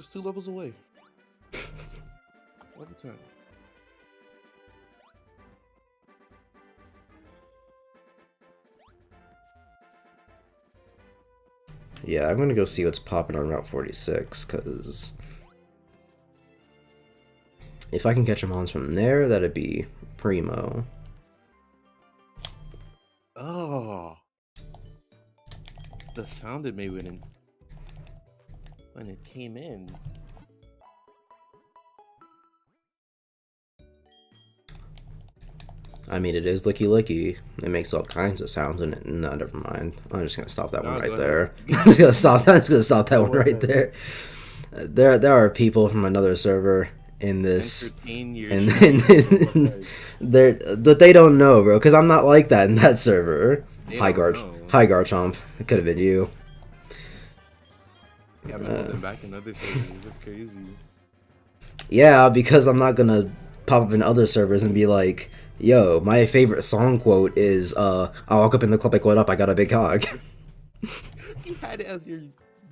just 2 levels away. Level 10. Yeah, I'm gonna go see what's popping on Route 46, because if I can catch Mons from there, that'd be primo. Oh, the sound it made when it came in. I mean, it is licky licky. It makes all kinds of sounds in it. No, never mind. I'm just gonna stop that one right there. I'm just gonna stop that one right there. There are people from another server in this, and they don't know, bro, because I'm not like that in that server. Hi Garchomp. It could have been you. Yeah, I've been holding back in other servers. That's crazy. Yeah, because I'm not gonna pop up in other servers and be like, yo, my favorite song quote is, I walk up in the club like, what up, I got a big hog. You had it as your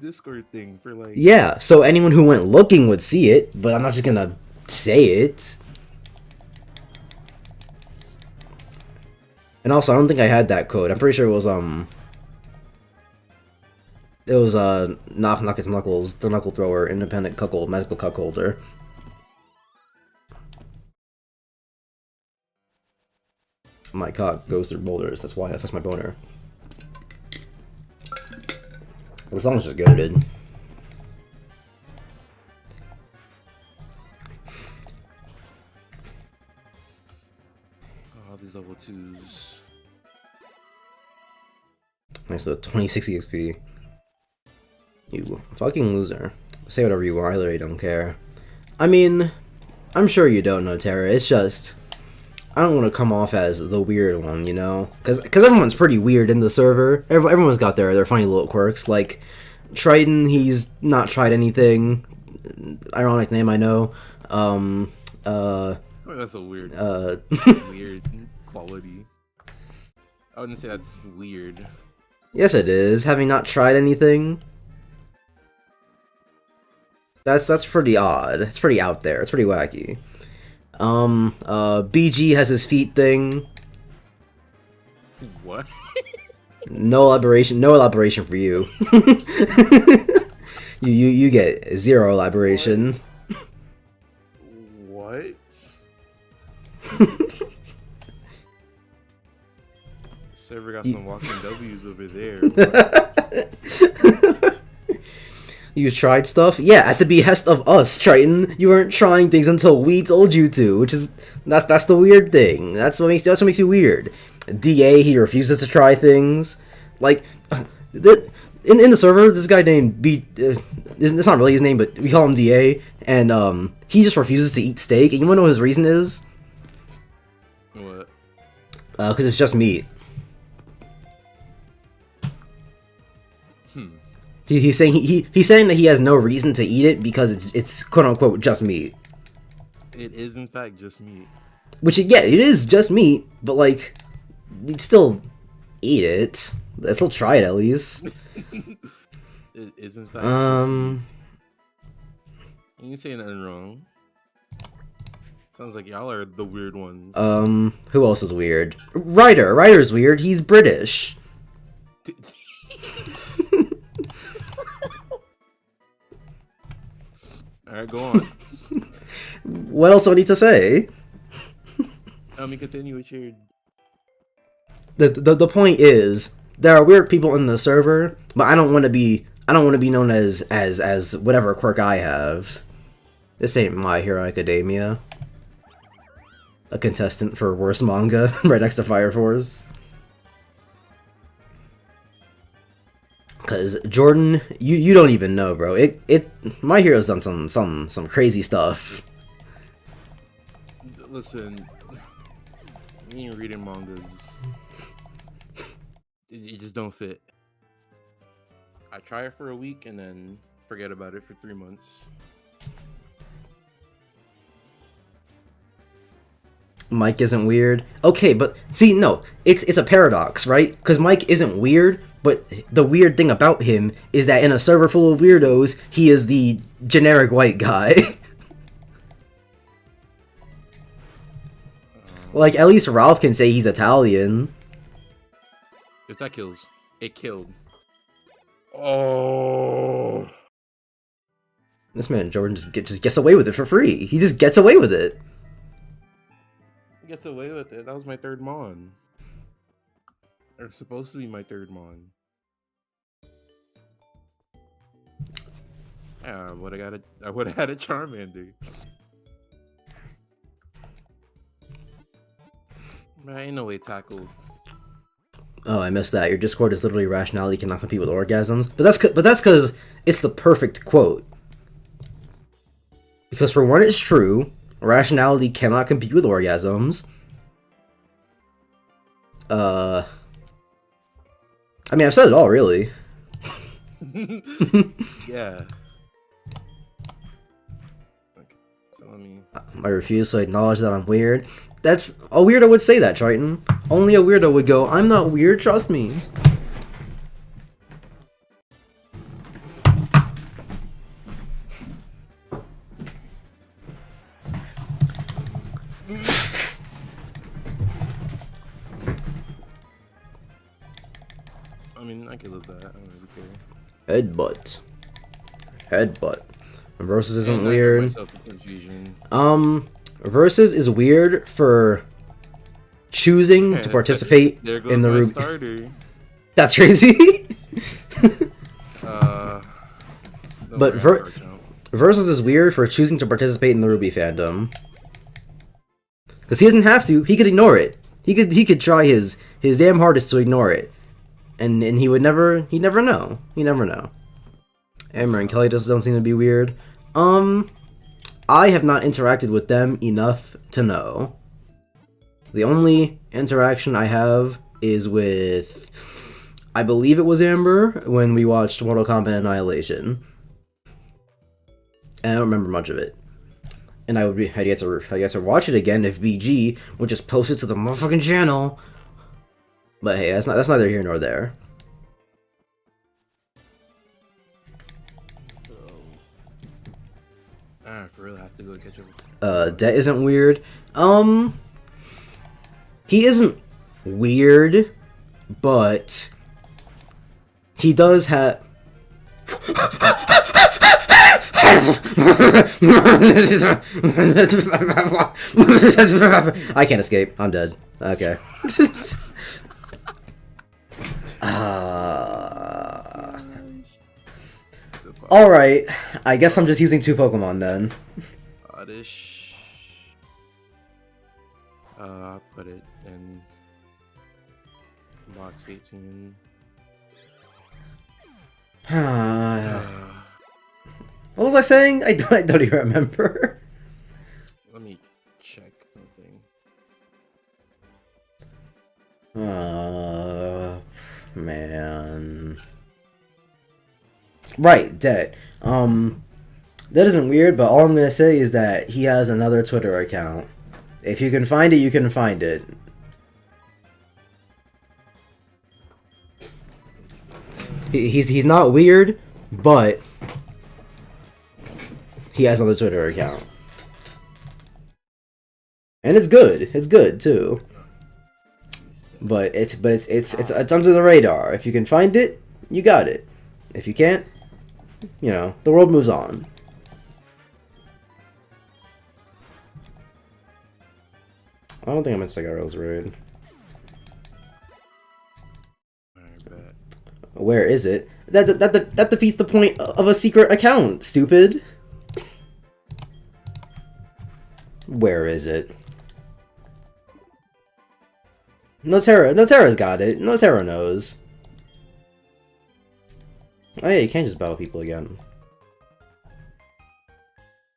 Discord thing for like... Yeah, so anyone who went looking would see it, but I'm not just gonna say it. And also, I don't think I had that code. I'm pretty sure it was, Knock His Knuckles, the Knuckle Thrower, Independent Cuckold, Medical Cuckolder. My cock goes through boulders, that's why I affects my boner. The song's just goated. Oh, these level 2s. Nice, so 2060 XP. You fucking loser. Say whatever you want, I literally don't care. I mean, I'm sure you don't know Terra, it's just... I don't want to come off as the weird one, you know? Because everyone's pretty weird in the server. Everyone's got their funny little quirks. Like, Triton, he's not tried anything. Ironic name, I know. Oh, that's a weird, weird quality. I wouldn't say that's weird. Yes, it is. Having not tried anything. That's pretty odd. It's pretty out there. It's pretty wacky. BG has his feet thing. What? No elaboration for you. you get 0 elaboration. What? Server got some walking W's over there. You tried stuff? Yeah, at the behest of us, Triton. You weren't trying things until we told you to, which is that's the weird thing. That's what makes you weird. DA, he refuses to try things. Like in the server, this guy named B. It's not really his name, but we call him DA, and he just refuses to eat steak. And you wanna know what his reason is? What? Because it's just meat. He's saying he's saying that he has no reason to eat it because it's quote unquote just meat. It is in fact just meat. Which yeah, it is just meat, but like you'd still eat it. Let's still try it at least. It is in fact just meat. You say nothing wrong. Sounds like y'all are the weird ones. Who else is weird? Ryder's weird. He's British. Alright, go on. What else do I need to say? Let me continue with your... The point is, there are weird people in the server, but I don't want to be known as whatever quirk I have. This ain't My Hero Academia. A contestant for worst manga right next to Fire Force. Cause Jordan, you don't even know, bro. My Hero's done some crazy stuff. Listen, me and reading mangas, it just don't fit. I try it for a week and then forget about it for 3 months. Mike isn't weird. Okay, but see, no, it's a paradox, right? Because Mike isn't weird, but the weird thing about him is that in a server full of weirdos, he is the generic white guy. Like, at least Ralph can say he's Italian. If that kills, it killed. Oh, This man Jordan just gets away with it for free. He just gets away with it. he gets away with it. That was my third mon. Or supposed to be my third mon. Yeah, I would have had a Charmander. Man, ain't no way tackled. Oh, I missed that. Your Discord is literally rationality cannot compete with orgasms. But that's because it's the perfect quote. Because for one, it's true. Rationality cannot compete with orgasms. I mean, I've said it all, really. Yeah. Okay, so let me... I refuse to acknowledge that I'm weird. That's... A weirdo would say that, Triton. Only a weirdo would go, I'm not weird, trust me. I mean, I can live that. I don't really care. Headbutt. Versus isn't And I got weird. myself in confusion. Versus is weird for choosing to participate There goes in the my Ruby. starter. That's crazy. But Versus is weird for choosing to participate in the Ruby fandom. Because he doesn't have to. He could ignore it. He could try his damn hardest to ignore it. And he'd never know. He'd never know. Amber and Kelly just don't seem to be weird. I have not interacted with them enough to know. The only interaction I have is with, I believe it was Amber, when we watched Mortal Kombat Annihilation. And I don't remember much of it. And I'd get to watch it again if BG would just post it to the motherfucking channel. But hey, that's neither here nor there. Alright, for real, I have to go catch up. Det isn't weird. He isn't weird, but he does have... I can't escape. I'm dead. Okay. Alright. I guess I'm just using 2 Pokemon then. Oddish. I'll put it in box 18. What was I saying? I don't even remember. Let me check something. Man. Right, dead. That isn't weird, but all I'm gonna say is that he has another Twitter account. If you can find it, you can find it. He's not weird, but he has another Twitter account. And it's good. It's good too. But it's under the radar. If you can find it, you got it. If you can't, you know, the world moves on. I don't think I'm in Cigaro's raid. Where is it? That defeats the point of a secret account, stupid. Where is it? Notera's got it. Notera knows. Oh yeah, you can't just battle people again.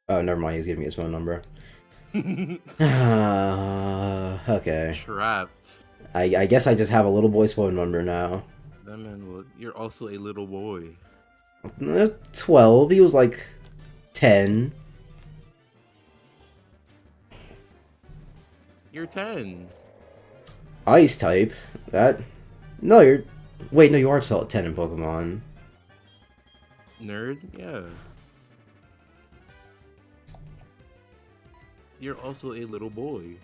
Oh, never mind, he's giving me his phone number. Okay. Trapped. I guess I just have a little boy's phone number now. That man, well, you're also a little boy. 12, he was like 10. You're 10. Ice type. That... No, you're... Wait, no, you are 10 in Pokemon. Nerd? Yeah. You're also a little boy.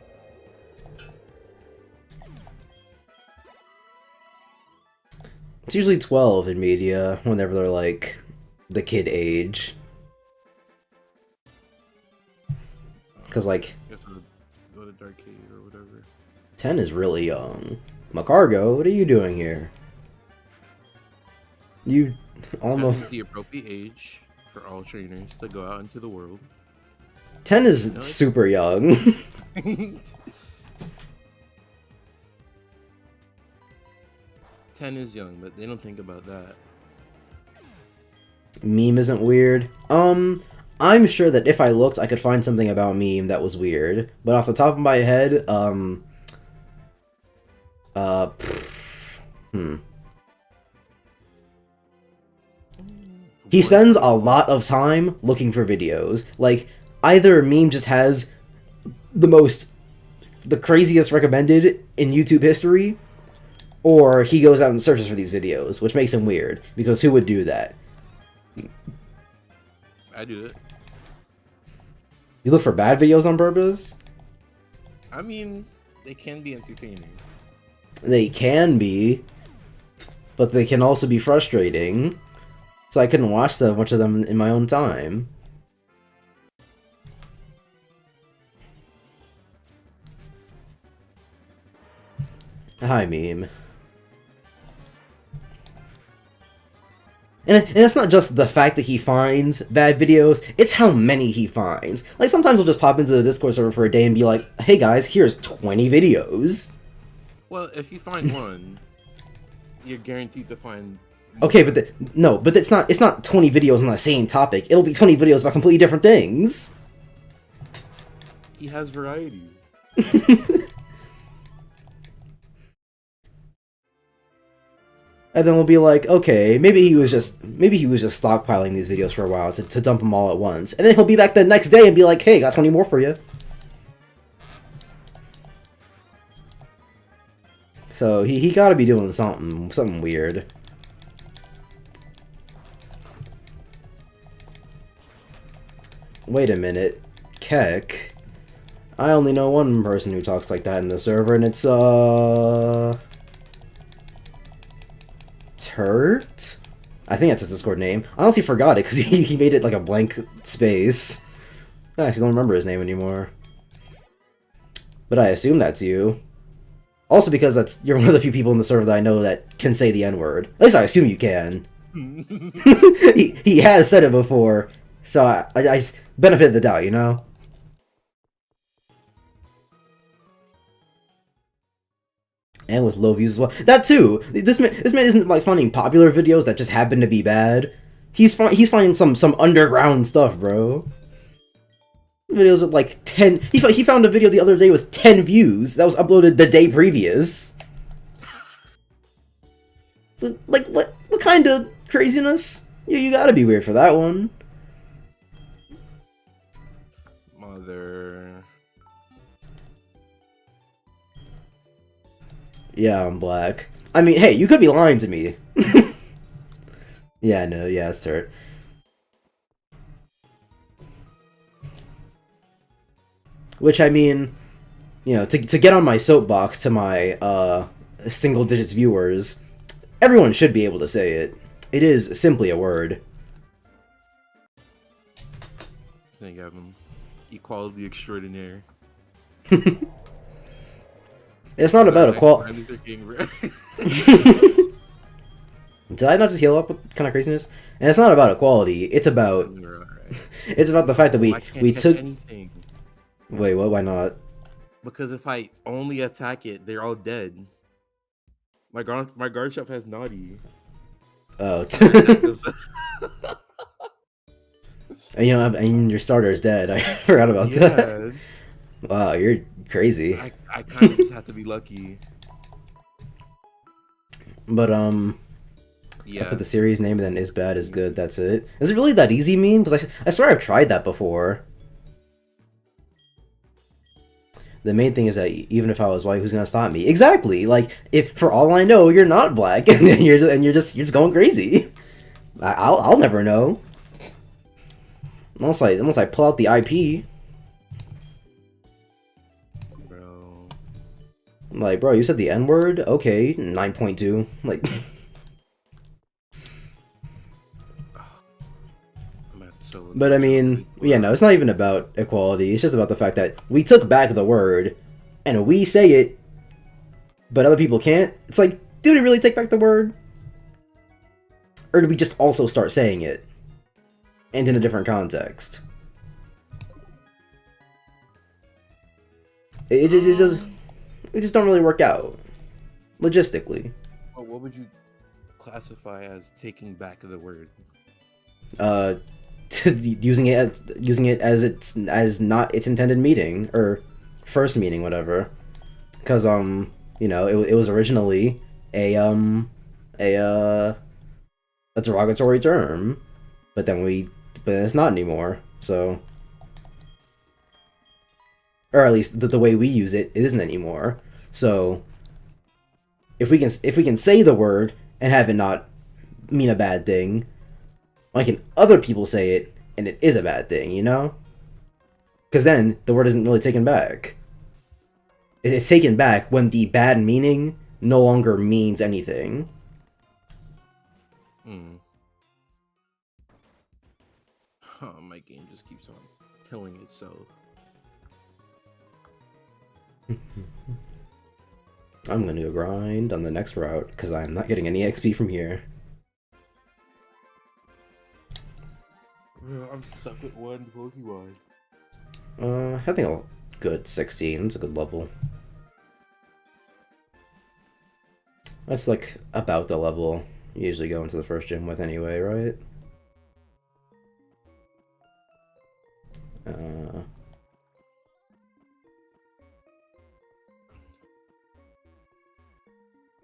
It's usually 12 in media, whenever they're like the kid age. Because like... You have to go to Dark Cave or whatever. 10 is really young. Macargo, what are you doing here? You almost... 10 is the appropriate age for all trainers to go out into the world. 10 is super young. 10 is young, but they don't think about that. Meme isn't weird. I'm sure that if I looked, I could find something about Meme that was weird. But off the top of my head, He spends a lot of time looking for videos. Like, either Meme just has the craziest recommended in YouTube history, or he goes out and searches for these videos, which makes him weird, because who would do that? I do it. You look for bad videos on purpose? I mean, they can be entertaining. They can be, but they can also be frustrating. So I couldn't watch that much of them in my own time. Hi, Meme. And it's not just the fact that he finds bad videos, it's how many he finds. Like, sometimes he'll just pop into the Discord server for a day and be like, hey guys, here's 20 videos. Well, if you find one, you're guaranteed to find... Okay, but it's not 20 videos on the same topic. It'll be 20 videos about completely different things. He has varieties. And then we'll be like, okay, maybe he was just stockpiling these videos for a while to dump them all at once. And then he'll be back the next day and be like, hey, got 20 more for you. So he gotta be doing something weird. Wait a minute. Keck. I only know one person who talks like that in the server, and it's, Turt? I think that's his Discord name. I honestly forgot it, because he made it like a blank space. I actually don't remember his name anymore. But I assume that's you. Also because you're one of the few people in the server that I know that can say the N-word. At least I assume you can. he has said it before, so I benefit of the doubt, you know? And with low views as well. That too! This man isn't like finding popular videos that just happen to be bad. He's finding some underground stuff, bro. Videos with like 10... He found a video the other day with 10 views that was uploaded the day previous. So, like, what kind of craziness? You gotta be weird for that one. Mother. Yeah, I'm black. I mean, hey, you could be lying to me. Yeah, no, yeah, sir. Which, I mean, you know, to get on my soapbox to my single digits viewers, everyone should be able to say it. It is simply a word. Think of him. Equality extraordinaire. It's not about equality. Martin Luther King, bro. Did I not just heal up with kind of craziness? And it's not about equality. It's about it's about the fact that I can't we catch took. anything. Wait, what? Why not? Because if I only attack it, they're all dead. My guard shop has naughty. Oh, So my attack goes- and, you know, and your starter is dead. I forgot about that. yeah, Wow, you're crazy. I kind of just have to be lucky. But I Yeah, put the series name and then is bad is good. That's it. Is it really that easy meme? Because I swear I've tried that before. The main thing is that even if I was white, who's gonna stop me? Exactly. Like, if for all I know, you're not black, and you're just going crazy. I'll never know. Unless I pull out the IP. bro. I'm like, bro, you said the N word. Okay, 9.2. Like. But I mean, yeah, no, it's not even about equality. It's just about the fact that we took back the word, and we say it, but other people can't. It's like, did we really take back the word? Or did we just also start saying it? And in a different context? It just don't really work out. Logistically. What would you classify as taking back the word? Using it as not its intended meaning or first meaning, whatever. Because you know, it was originally a derogatory term, but then it's not anymore. So, or at least the way we use it isn't anymore. So, if we can say the word and have it not mean a bad thing, why can other people say it and it is a bad thing, you know? Because then the word isn't really taken back. It's taken back when the bad meaning no longer means anything. Oh, my game just keeps on killing itself. I'm gonna go grind on the next route because I'm not getting any XP from here. Bro, I'm stuck with one Pokemon. I think I'll go at 16. It's a good level. That's like about the level you usually go into the first gym with anyway, right?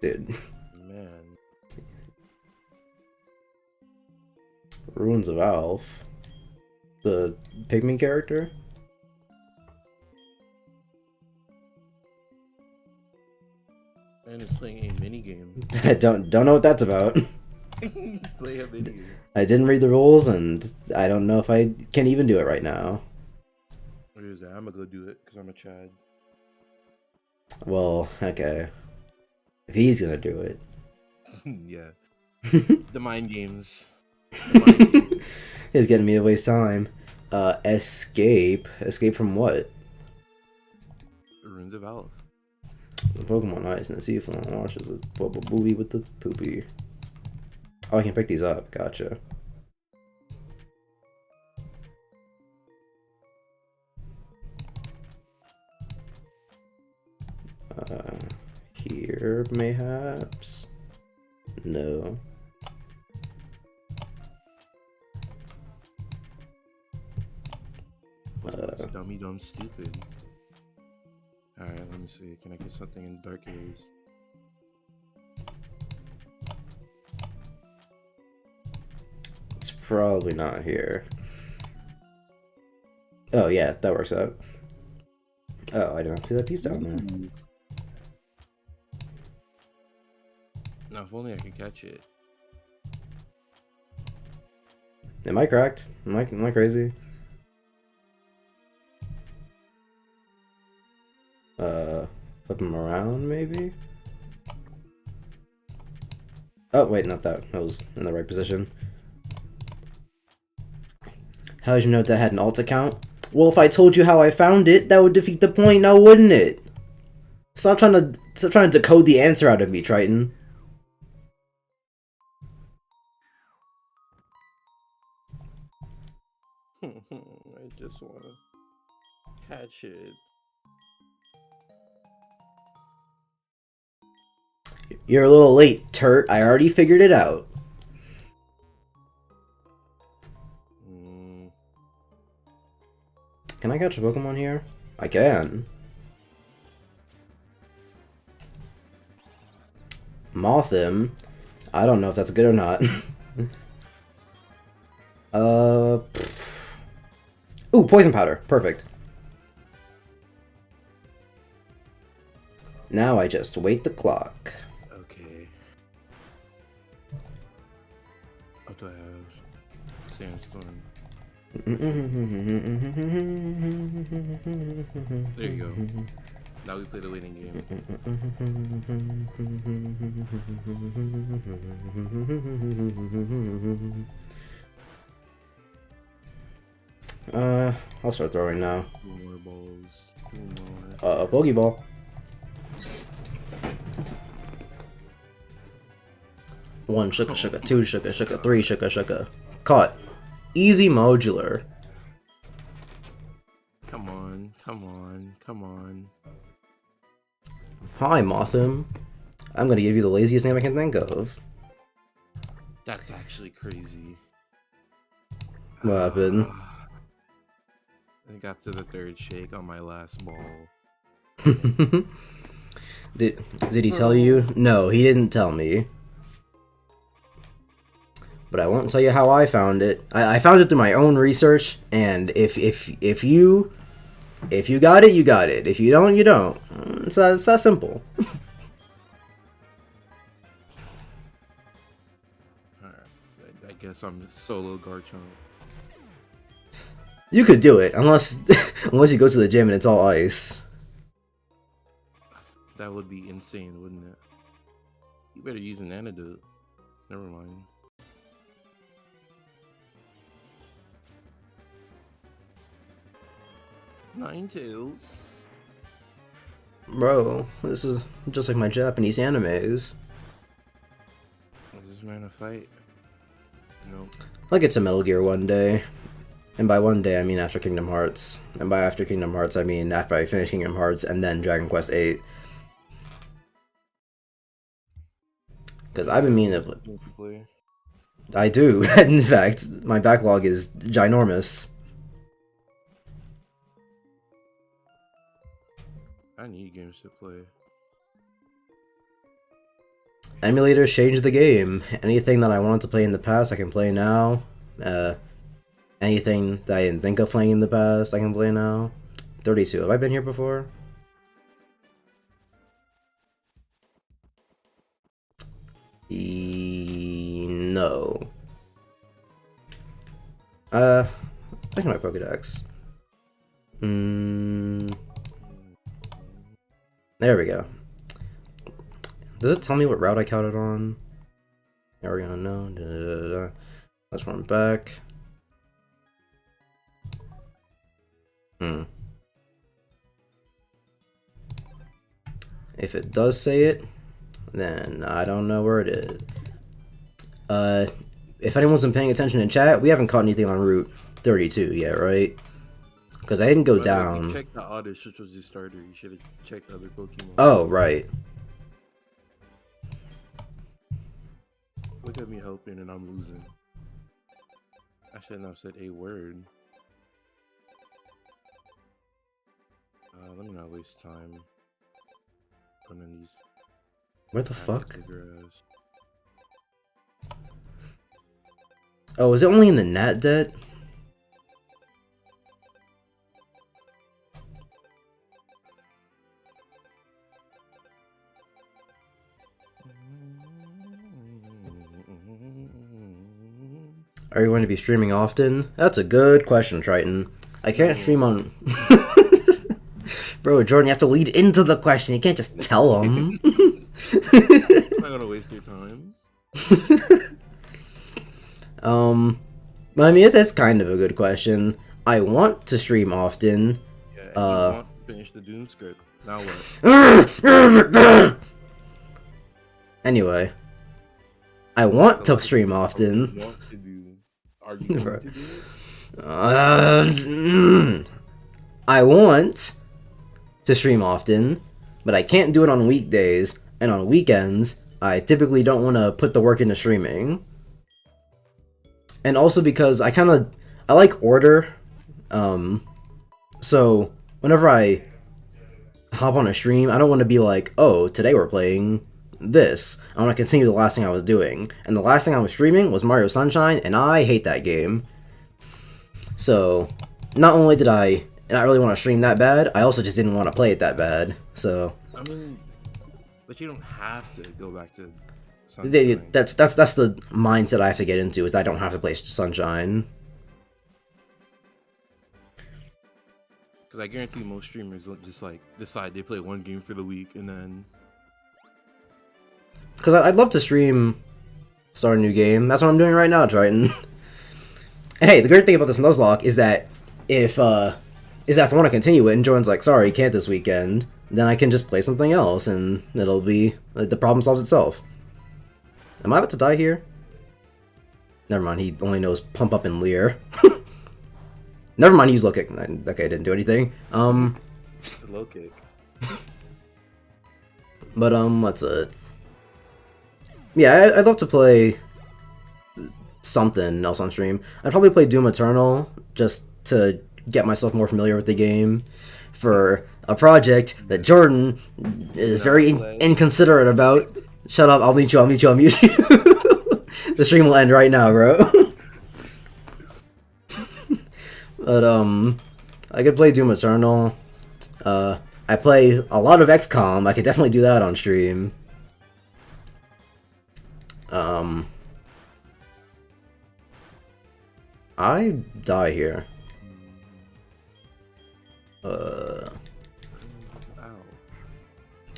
Dude. Man. Ruins of Alf. The Pygmy character? And it's playing a minigame. I don't know what that's about. Play a minigame. I didn't read the rules, and I don't know if I can even do it right now. What is that? I'm gonna go do it because I'm a Chad. Well, okay. If he's gonna do it. Yeah. The mind games. The mind games. He's getting me to waste time. Escape. Escape from what? Runes of Alf. The Pokemon Eyes and the Sea Flame washes a movie with the poopy. Oh, I can pick these up. Gotcha. Here, mayhaps? No. What's dummy dumb stupid? Alright, let me see. Can I get something in Dark Areas? Probably not here. Oh yeah, that works out. Oh, I did not see that piece down there. Ooh. Now, if only I could catch it. Am I cracked? Am I crazy? Flip him around, maybe? Oh, wait, not that. I was in the right position. How did you know that I had an alt account? Well, if I told you how I found it, that would defeat the point now, wouldn't it? Stop trying to decode the answer out of me, Triton. I just want to catch it. You're a little late, Turt. I already figured it out. Can I catch a Pokemon here? I can. Mothim? I don't know if that's good or not. Ooh, poison powder. Perfect. Now I just wait the clock. Okay. What do I have? Sandstorm. There you go. Now we play the waiting game. I'll start throwing now. 2 more balls. 2 more. Pokeball. One shuka shuka, 2 shuka shuka, 3 shuka shuka. Caught. Easy modular. Come on, come on, come on. Hi, Mothim. I'm gonna give you the laziest name I can think of. That's actually crazy. What happened? I got to the 3rd shake on my last ball. Did he tell you? No, he didn't tell me. But I won't tell you how I found it. I found it through my own research, and if you got it, you got it. If you don't, you don't. It's that simple. Alright, I guess I'm solo Garchomp. You could do it, unless you go to the gym and it's all ice. That would be insane, wouldn't it? You better use an antidote. Never mind. Ninetales. Bro, this is just like my Japanese animes. Is this man a fight? Nope. I'll get to Metal Gear one day. And by one day, I mean after Kingdom Hearts. And by after Kingdom Hearts, I mean after I finish Kingdom Hearts and then Dragon Quest VIII. Because I've been meaning to... Multiplayer. I do. In fact, my backlog is ginormous. I need games to play. Emulators changed the game. Anything that I wanted to play in the past, I can play now. Anything that I didn't think of playing in the past, I can play now. 32. Have I been here before? No. Look at my Pokedex. There we go. Does it tell me what route I counted on? There we go, no. Let's run back. If it does say it, then I don't know where it is. If anyone's been paying attention in chat, we haven't caught anything on Route 32 yet, right? Because I didn't go down. Check the Oddish, which was your starter. You should have checked other Pokemon. Oh, right. Look at me helping and I'm losing. I shouldn't have said a word. Let me not waste time running these. Where the fuck? Oh, is it only in the Nat debt? Are you going to be streaming often? That's a good question, Triton. I can't stream on... Bro, Jordan, you have to lead into the question. You can't just tell him. I'm not gonna waste your time. But I mean, that's kind of a good question. I want to stream often. Yeah, and you want to finish the Doom script. Now what? Anyway, I want to stream often. Are you going to do it? I want to stream often, but I can't do it on weekdays, and on weekends, I typically don't want to put the work into streaming. And also because I like order, so whenever I hop on a stream, I don't want to be like, oh, today we're playing this. I want to continue the last thing I was doing. And the last thing I was streaming was Mario Sunshine, and I hate that game. So, not only did I not really want to stream that bad, I also just didn't want to play it that bad. So, I mean, but you don't have to go back to Sunshine. That's the mindset I have to get into, is I don't have to play Sunshine. Because I guarantee most streamers will just like decide they play one game for the week and then... Because I'd love to start a new game. That's what I'm doing right now, Triton. And hey, the great thing about this Nuzlocke is that if I want to continue it and Jordan's like, sorry, you can't this weekend, then I can just play something else and it'll be, like, the problem solves itself. Am I about to die here? Never mind, he only knows Pump Up and Leer. Never mind, use low kick. Okay, I didn't do anything. It's a low kick. But, what's it? Yeah, I'd love to play something else on stream. I'd probably play Doom Eternal, just to get myself more familiar with the game, for a project that Jordan is very inconsiderate about. Shut up, I'll mute you. The stream will end right now, bro. But, I could play Doom Eternal. I play a lot of XCOM. I could definitely do that on stream. I die here.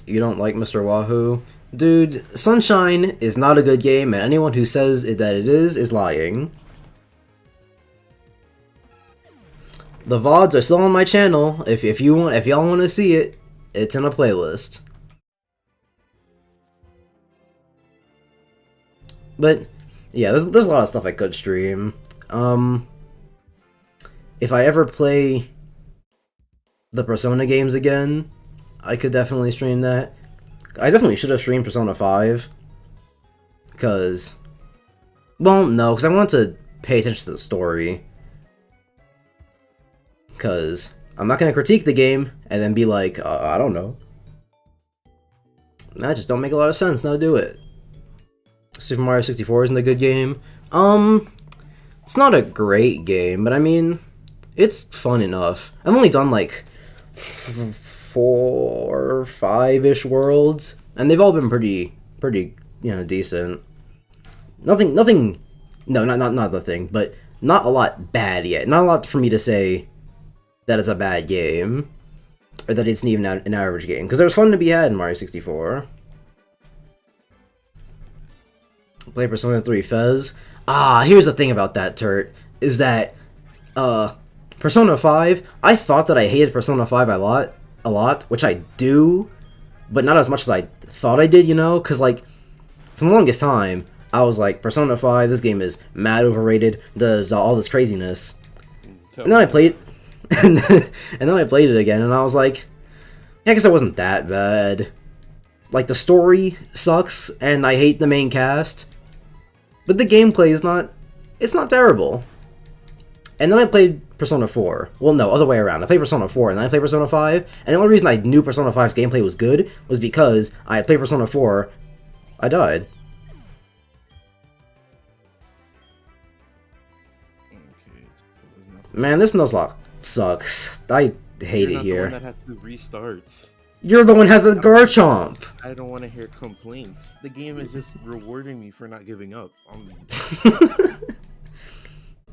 You don't like Mr. Wahoo? Dude, Sunshine is not a good game, and anyone who says that it is lying. The VODs are still on my channel. If y'all want to see it, it's in a playlist. But yeah, there's a lot of stuff I could stream. If I ever play the Persona games again, I could definitely stream that. I definitely should have streamed Persona 5. Because... Well, no, because I want to pay attention to the story. Because I'm not going to critique the game and then be like, I don't know. That just don't make a lot of sense, now do it. Super Mario 64 isn't a good game. It's not a great game, but I mean, it's fun enough. I've only done like 4 or 5-ish worlds, and they've all been pretty, decent. Nothing, no, not the thing, but not a lot bad yet. Not a lot for me to say that it's a bad game, or that it's even an average game, because there's fun to be had in Mario 64. Play Persona 3 Fez. Here's the thing about that, Turt, is that, Persona 5, I thought that I hated Persona 5 a lot, which I do, but not as much as I thought I did, you know? Because, like, for the longest time, I was like, Persona 5, this game is mad overrated, does all this craziness. And then I played, and then I played it again, and I was like, yeah, I guess it wasn't that bad. Like, the story sucks, and I hate the main cast, but the gameplay is not, it's not terrible. And then I played Persona 4. Well, no, other way around. I played Persona 4, and then I played Persona 5, and the only reason I knew Persona 5's gameplay was good was because I played Persona 4, I died. Man, this Nuzlocke sucks. I hate You're it not the one here. that had to restart. You're the one who has a Garchomp! I don't want to hear complaints. The game is just rewarding me for not giving up.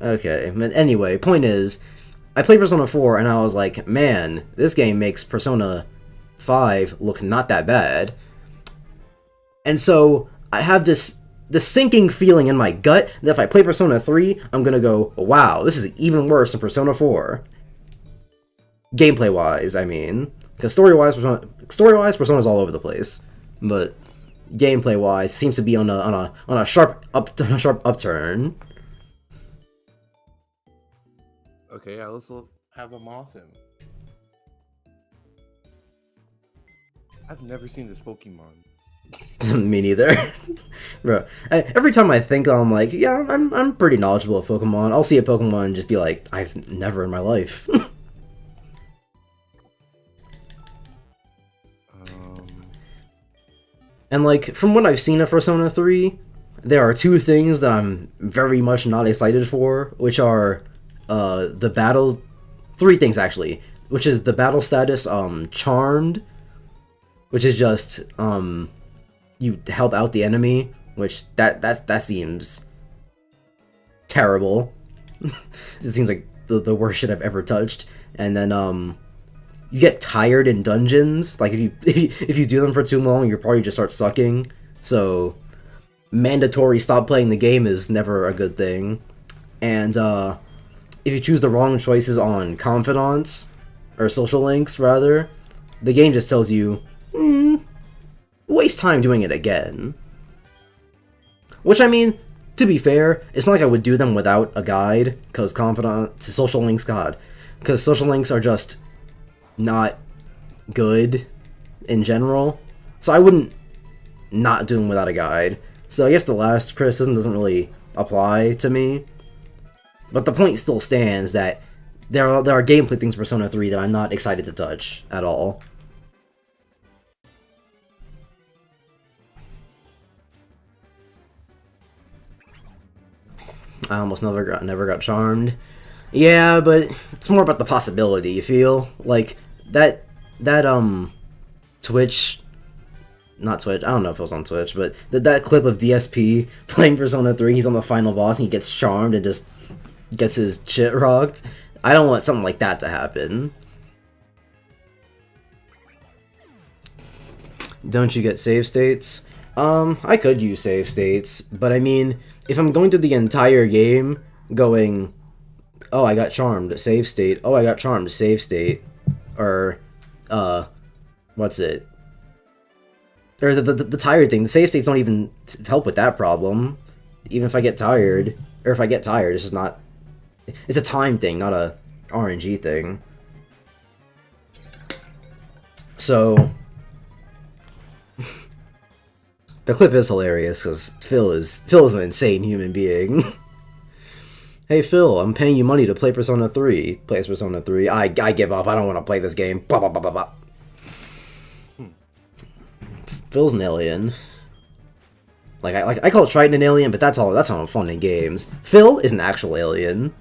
Okay, but anyway, point is, I played Persona 4 and I was like, man, this game makes Persona 5 look not that bad. And so, I have this sinking feeling in my gut that if I play Persona 3, I'm gonna go, wow, this is even worse than Persona 4. Gameplay-wise, I mean. Because story-wise, Persona's all over the place. But gameplay-wise, seems to be on a sharp upturn. Okay, yeah, let's have a Mothim. I've never seen this Pokemon. Me neither. Bro, every time I think, I'm like, yeah, I'm pretty knowledgeable of Pokemon. I'll see a Pokemon and just be like, I've never in my life. And like, from what I've seen of Persona 3, there are two things that I'm very much not excited for, which are the battle... Three things, actually. Which is the battle status, Charmed, which is just, you help out the enemy, which that seems terrible. It seems like the worst shit I've ever touched. And then, you get tired in dungeons. Like, if you do them for too long, your party just starts sucking. So, mandatory stop playing the game is never a good thing. And, if you choose the wrong choices on confidants, or social links, rather, the game just tells you, waste time doing it again. Which, I mean, to be fair, it's not like I would do them without a guide, because social links, because social links are just not good in general, so I wouldn't not do them without a guide. So I guess the last criticism doesn't really apply to me, but the point still stands that there are gameplay things in Persona 3 that I'm not excited to touch at all. I almost never got charmed. Yeah, but it's more about the possibility, you feel? Like, that Twitch... Not Twitch, I don't know if it was on Twitch, but that clip of DSP playing Persona 3, he's on the final boss and he gets charmed and just gets his shit rocked. I don't want something like that to happen. Don't you get save states? I could use save states, but I mean, if I'm going through the entire game going, oh, I got charmed, save state, oh, I got charmed, save state, or, what's it? Or the tired thing, the save states don't even help with that problem. Even if I get tired, or if I get tired, it's just not, it's a time thing, not a RNG thing. So, the clip is hilarious, because Phil is an insane human being. Hey Phil, I'm paying you money to play Persona 3. Plays Persona 3. I give up, I don't want to play this game. Blah, blah, blah, blah, blah. Phil's an alien. Like I call Triton an alien, but that's all fun in games. Phil is an actual alien.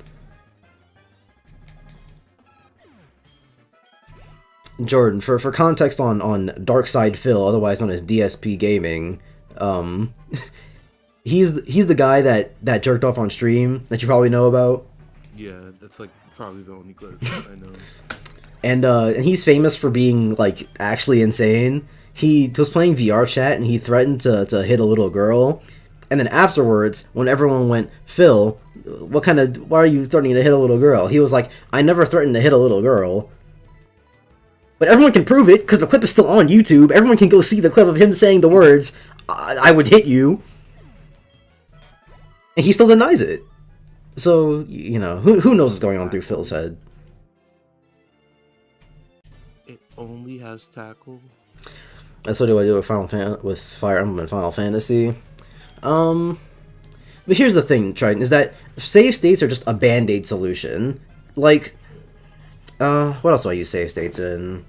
Jordan, for context on Darkside Phil, otherwise known as DSP Gaming, he's the guy that jerked off on stream that you probably know about. Yeah, that's like probably the only clip I know. And he's famous for being like actually insane. He was playing VR chat and he threatened to hit a little girl, and then afterwards, when everyone went, Phil, why are you threatening to hit a little girl? He was like, I never threatened to hit a little girl. But everyone can prove it, because the clip is still on YouTube. Everyone can go see the clip of him saying the words, I would hit you. And he still denies it. So, you know, who knows what's going on through Phil's head. It only has tackle. That's what I do with Fire Emblem and Final Fantasy. But here's the thing, Triton, is that save states are just a band-aid solution. Like, what else do I use save states in?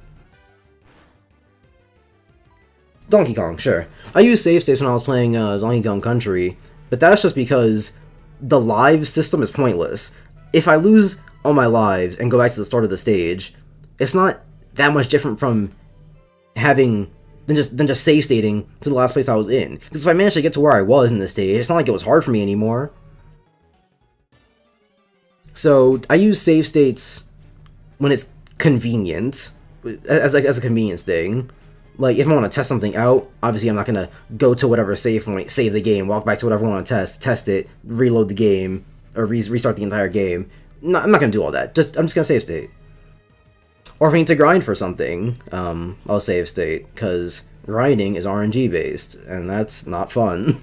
Donkey Kong, sure. I used save states when I was playing Donkey Kong Country, but that's just because the live system is pointless. If I lose all my lives and go back to the start of the stage, it's not that much different from having than just save stating to the last place I was in. Because if I managed to get to where I was in this stage, it's not like it was hard for me anymore. So I use save states when it's convenient, as a convenience thing. Like, if I want to test something out, obviously I'm not going to go to whatever save point, save the game, walk back to whatever I want to test it, reload the game, or restart the entire game. No, I'm not going to do all that. I'm just going to save state. Or if I need to grind for something, I'll save state, because grinding is RNG based, and that's not fun.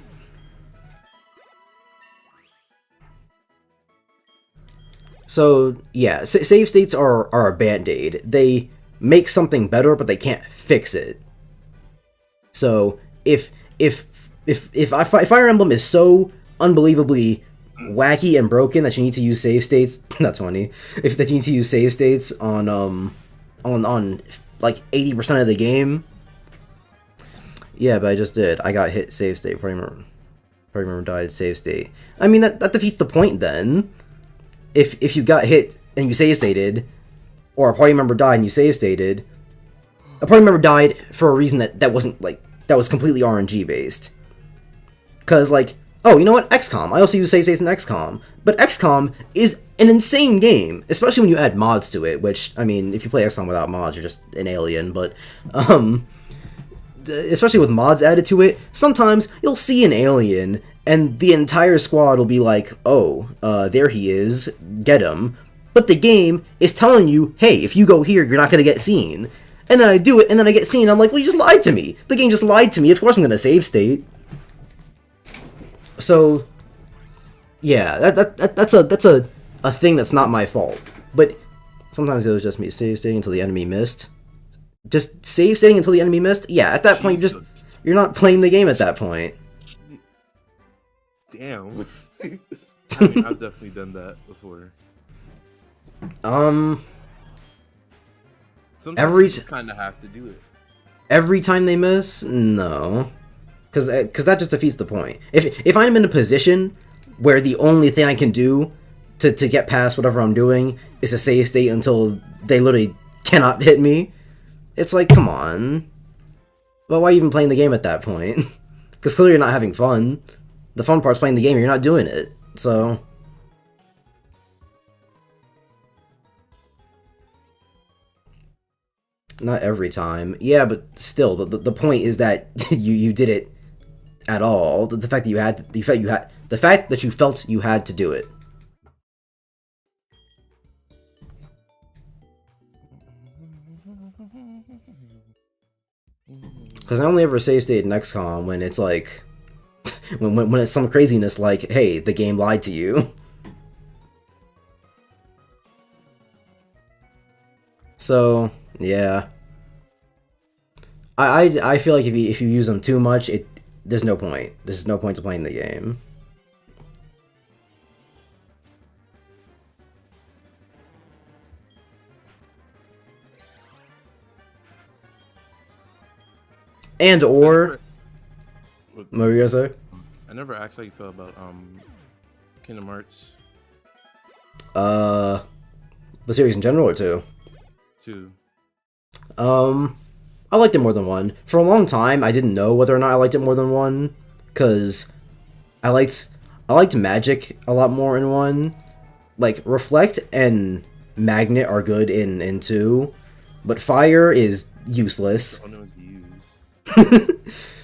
So, yeah, save states are a band-aid. They make something better, but they can't fix it. So, if Fire Emblem is so unbelievably wacky and broken that you need to use save states, that's funny. That you need to use save states on like 80% of the game. Yeah, but I just did. I got hit save state. Probably remember died save state. I mean that defeats the point then. If you got hit and you save stated, or a party member died and you save stated, a party member died for a reason that wasn't that was completely RNG based. Cause like, oh, you know what? XCOM. I also use save states in XCOM, but XCOM is an insane game, especially when you add mods to it. Which, I mean, if you play XCOM without mods, you're just an alien. But especially with mods added to it, sometimes you'll see an alien and the entire squad will be like, oh, there he is, get him. But the game is telling you, hey, if you go here, you're not going to get seen. And then I do it, and then I get seen, I'm like, well, you just lied to me. The game just lied to me, of course I'm going to save state. So, yeah, that's a thing that's not my fault. But sometimes it was just me save stating until the enemy missed. Just save stating until the enemy missed? Yeah, at that point, you're not playing the game at that point. Damn. I mean, I've definitely done that before. Sometimes you kind of have to do it. Every time they miss? No. Because that just defeats the point. If I'm in a position where the only thing I can do to get past whatever I'm doing is to save state until they literally cannot hit me, it's like, come on. Well, why are you even playing the game at that point? Because clearly you're not having fun. The fun part's playing the game, you're not doing it. So... Not every time. Yeah, but still, the point is that you did it at all. The fact that you had the fact that you felt you had to do it. Because I only ever save state in XCOM when it's like when it's some craziness like, hey, the game lied to you. So yeah, I feel like if you use them too much, there's no point. There's no point to playing the game. And or what were you gonna say? I never asked how you felt about Kingdom Hearts. The series in general, or two? Two. I liked it more than one. For a long time, I didn't know whether or not I liked it more than one, because I liked Magic a lot more in one. Like, Reflect and Magnet are good in two, but Fire is useless. Oh, no, it's used.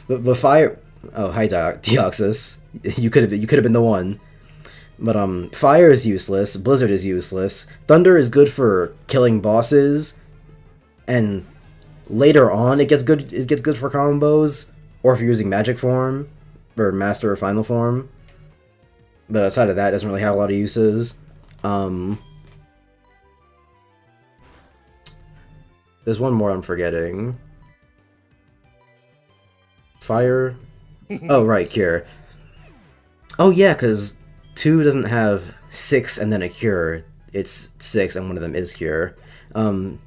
but Fire... Oh, hi, Deoxys. You could have been the one. But, Fire is useless, Blizzard is useless, Thunder is good for killing bosses, and later on it gets good for combos, or if you're using Magic form, or Master or Final form. But outside of that, it doesn't really have a lot of uses. There's one more I'm forgetting. Fire? Oh, right, Cure. Oh, yeah, because 2 doesn't have 6 and then a Cure. It's 6 and one of them is Cure. And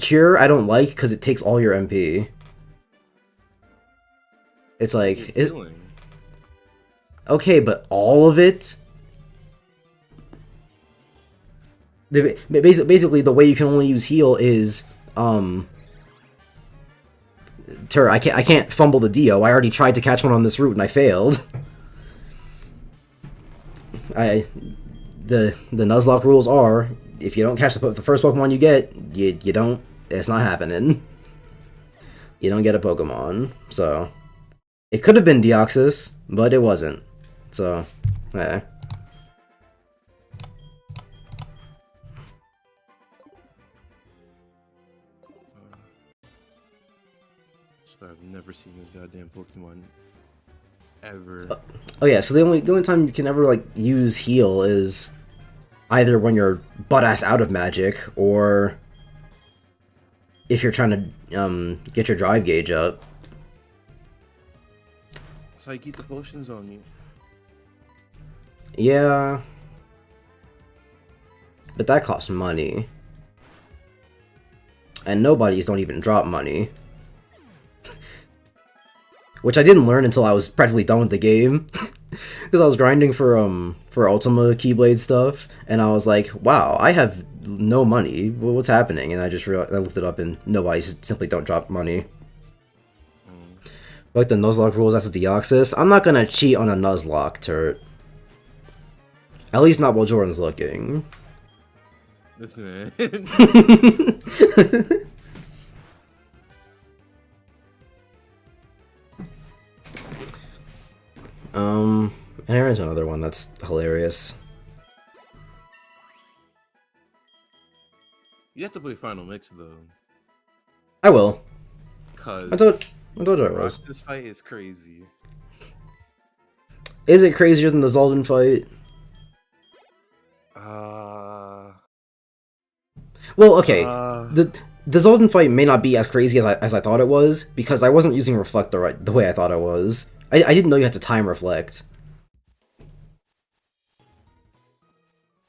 Cure I don't like because it takes all your MP. It's like... Okay, but all of it? Basically, the way you can only use heal is I can't fumble the Dio. I already tried to catch one on this route and I failed. The Nuzlocke rules are, if you don't catch the first Pokemon you get, you don't. It's not happening. You don't get a Pokemon. So it could have been Deoxys, but it wasn't. So, yeah. I've never seen this goddamn Pokemon ever. Oh yeah, so the only time you can ever like use heal is either when you're butt ass out of magic, or if you're trying to get your drive gauge up. So I keep the potions on you. Yeah, but that costs money, and nobodies don't even drop money. Which I didn't learn until I was practically done with the game. Because I was grinding for Ultima Keyblade stuff, and I was like, wow, I have no money. What's happening? And I just realized, I looked it up, and nobody simply don't drop money. Like the Nuzlocke rules, that's Deoxys. I'm not gonna cheat on a Nuzlocke turret. At least not while Jordan's looking. Listen, man. Here's another one that's hilarious. you have to play Final Mix though. I will. Cause I told you I was. this fight is crazy. Is it crazier than the Zolden fight? Well, okay. The Zolden fight may not be as crazy as I thought it was, because I wasn't using Reflect the way I thought I was. I didn't know you had to time Reflect.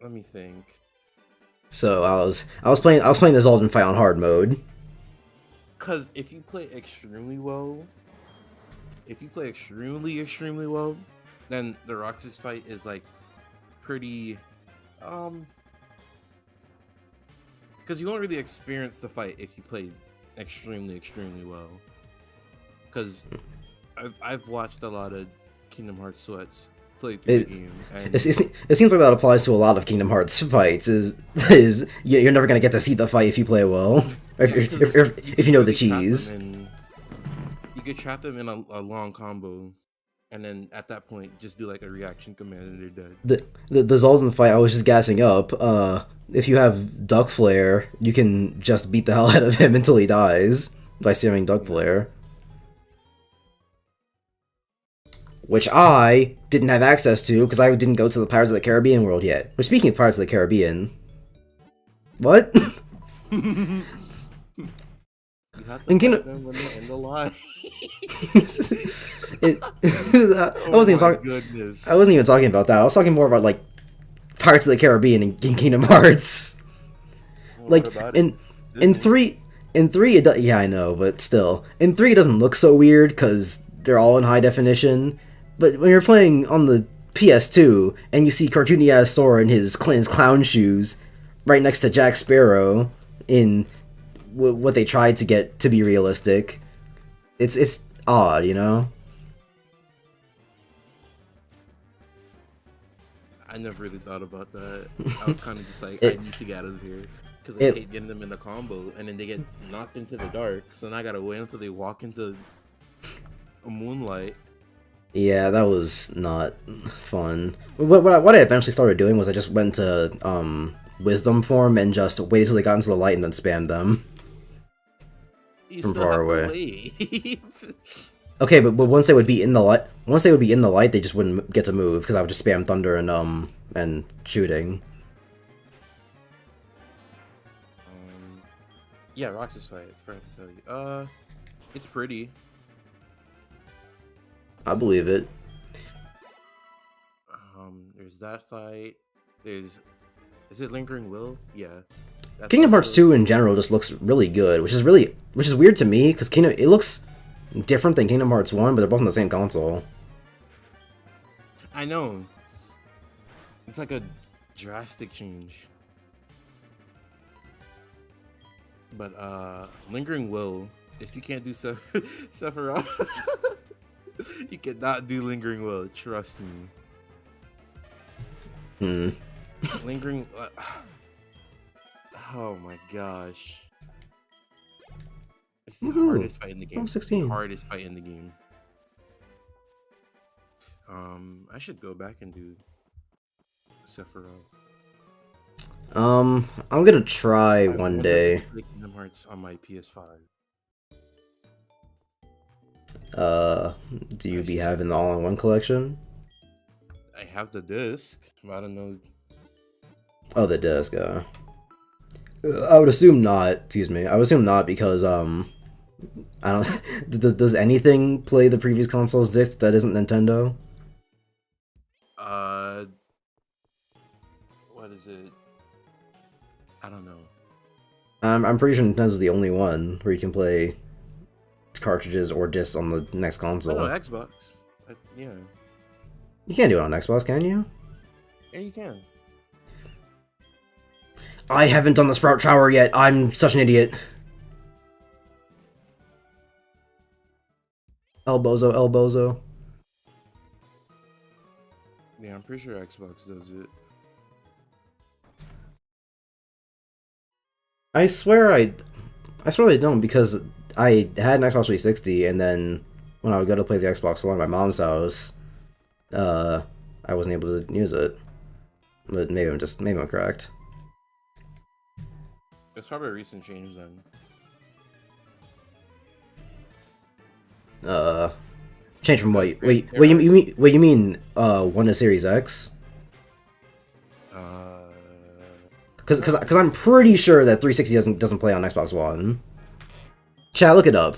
Let me think. So I was playing the Zolden fight on hard mode. Cause if you play extremely well, extremely well, then the Roxas fight is like pretty because you won't really experience the fight if you play extremely well. Because I've watched a lot of Kingdom Hearts sweats play through the game. And it seems like that applies to a lot of Kingdom Hearts fights. Is you're never gonna get to see the fight if you play well, if you know the cheese. You could trap them in a long combo, and then at that point, just do like a reaction command and they're dead. The Zolden fight, I was just gassing up. If you have Duck Flare, you can just beat the hell out of him until he dies by spamming Duck Flare. Which I didn't have access to because I didn't go to the Pirates of the Caribbean world yet. Which, speaking of Pirates of the Caribbean, what? You have to fight them when they're in the line. I wasn't even talking about that. I was talking more about like Pirates of the Caribbean and Kingdom Hearts. Well, like in 3 it does, yeah, I know, but still in 3 it doesn't look so weird because they're all in high definition. But when you're playing on the PS2 and you see cartoony ass Sora in his clown shoes right next to Jack Sparrow in what they tried to get to be realistic, it's odd, you know? I never really thought about that. I was kind of just like, I need to get out of here. Because I hate getting them in a combo, and then they get knocked into the dark, so then I gotta wait until they walk into a moonlight. Yeah, that was not fun. What I eventually started doing was I just went to Wisdom form and just waited till they got into the light and then spammed them. From far away. Okay, but once they would be in the light, they just wouldn't get to move because I would just spam thunder and shooting. Yeah, Roxas fight. I forgot to tell you. It's pretty. I believe it. There's that fight. Is it Lingering Will? Yeah. Kingdom Hearts 2 in general just looks really good, which is weird to me because it looks different than Kingdom Hearts 1, but they're both on the same console. I know. It's like a drastic change. But Lingering Will, if you can't do Sephiroth, you cannot do Lingering Will. Trust me. Hmm. Lingering. Oh my gosh. It's the Woohoo. hardest fight in the game. I'm The 16. hardest fight in the game. I should go back and do Sephiroth. I'm gonna try I one wonder day. if I can play Kingdom Hearts on my PS5. Do you be having the all-in-one collection? I have the disc. I don't know. Oh, the disc. I would assume not. Excuse me. I would assume not because I don't. Does anything play the previous console's disc that isn't Nintendo? What is it? I don't know. I'm pretty sure Nintendo's the only one where you can play cartridges or discs on the next console. Oh, no, Xbox. Yeah. You can't do it on Xbox, can you? Yeah, you can. I haven't done the Sprout Tower yet. I'm such an idiot. Elbozo, elbozo. Yeah, I'm pretty sure Xbox does it. I swear I swear I don't because I had an Xbox 360 and then when I would go to play the Xbox One at my mom's house, I wasn't able to use it. But maybe I'm correct. It's probably a recent change then. Change from what? Wait, you mean one to Series X? Because I'm pretty sure that 360 doesn't play on Xbox One. Chat, look it up.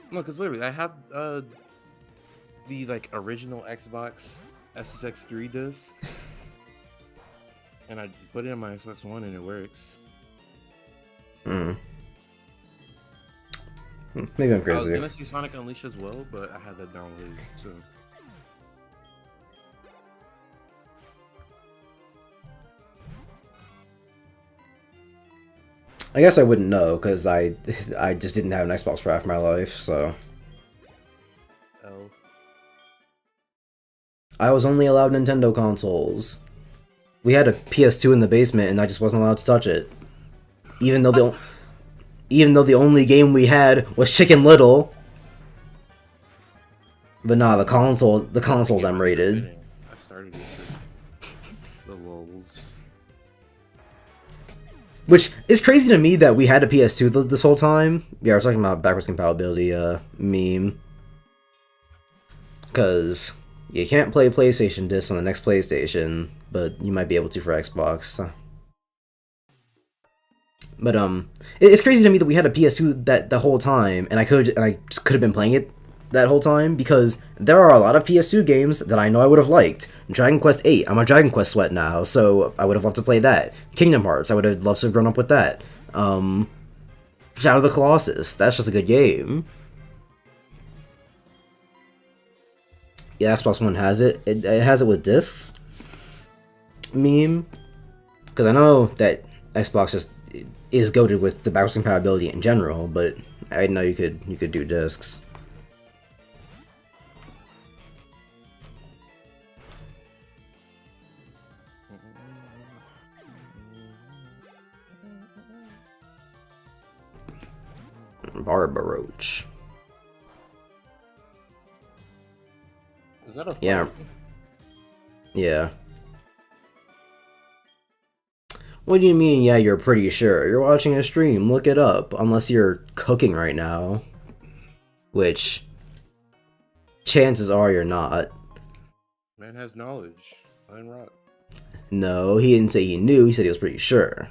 No, because literally, I have the like original Xbox SSX3 disc, and I put it in my Xbox One, and it works. Hmm. Maybe I'm I crazy. was gonna say Sonic Unleashed as well, but I had that downloaded too. I guess I wouldn't know because I just didn't have an Xbox for half my life, so L. I was only allowed Nintendo consoles. We had a PS2 in the basement, and I just wasn't allowed to touch it, even though the only game we had was Chicken Little. But nah, the consoles I'm rated. I started with the lulz. Which is crazy to me that we had a PS2 this whole time. Yeah, I was talking about backwards compatibility meme. Because you can't play PlayStation discs on the next PlayStation, but you might be able to for Xbox. But it's crazy to me that we had a PS2 that the whole time, and I just could have been playing it that whole time because there are a lot of PS2 games that I know I would have liked. Dragon Quest VIII, I'm a Dragon Quest sweat now, so I would have loved to play that. Kingdom Hearts, I would have loved to have grown up with that. Shadow of the Colossus, that's just a good game. Yeah, Xbox One has it. It has it with discs. Meme. Because I know that Xbox just is goated with the backwards compatibility in general, but I didn't know you could do discs. Barbaroach. Is that a fight? Yeah. Yeah. What do you mean, yeah, you're pretty sure? You're watching a stream, look it up. Unless you're cooking right now. Which, chances are you're not. Man has knowledge. Line rock. No, he didn't say he knew, he said he was pretty sure.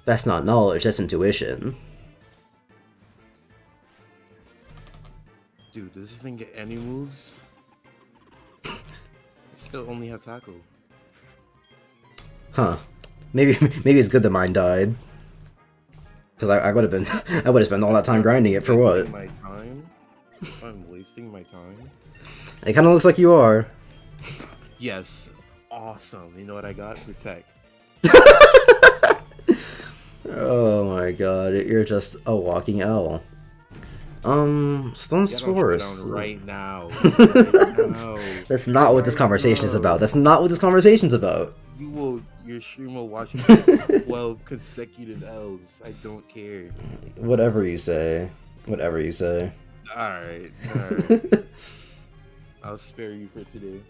That's not knowledge, that's intuition. Dude, does this thing get any moves? Still only have tackle. Huh. Maybe it's good that mine died. Because I would have been I would have spent all that time grinding it for what? My time? I'm wasting my time? It kinda looks like you are. Yes. awesome. You know what I got? Protect. Oh my god, you're just a walking L. Stone Get on Spores. Showdown right now. Right now. That's not what this Right conversation is now. about. That's not what this conversation's about. Your stream will watch 12 consecutive L's. I don't care. Whatever you say. Whatever you say. Alright. I'll spare you for today.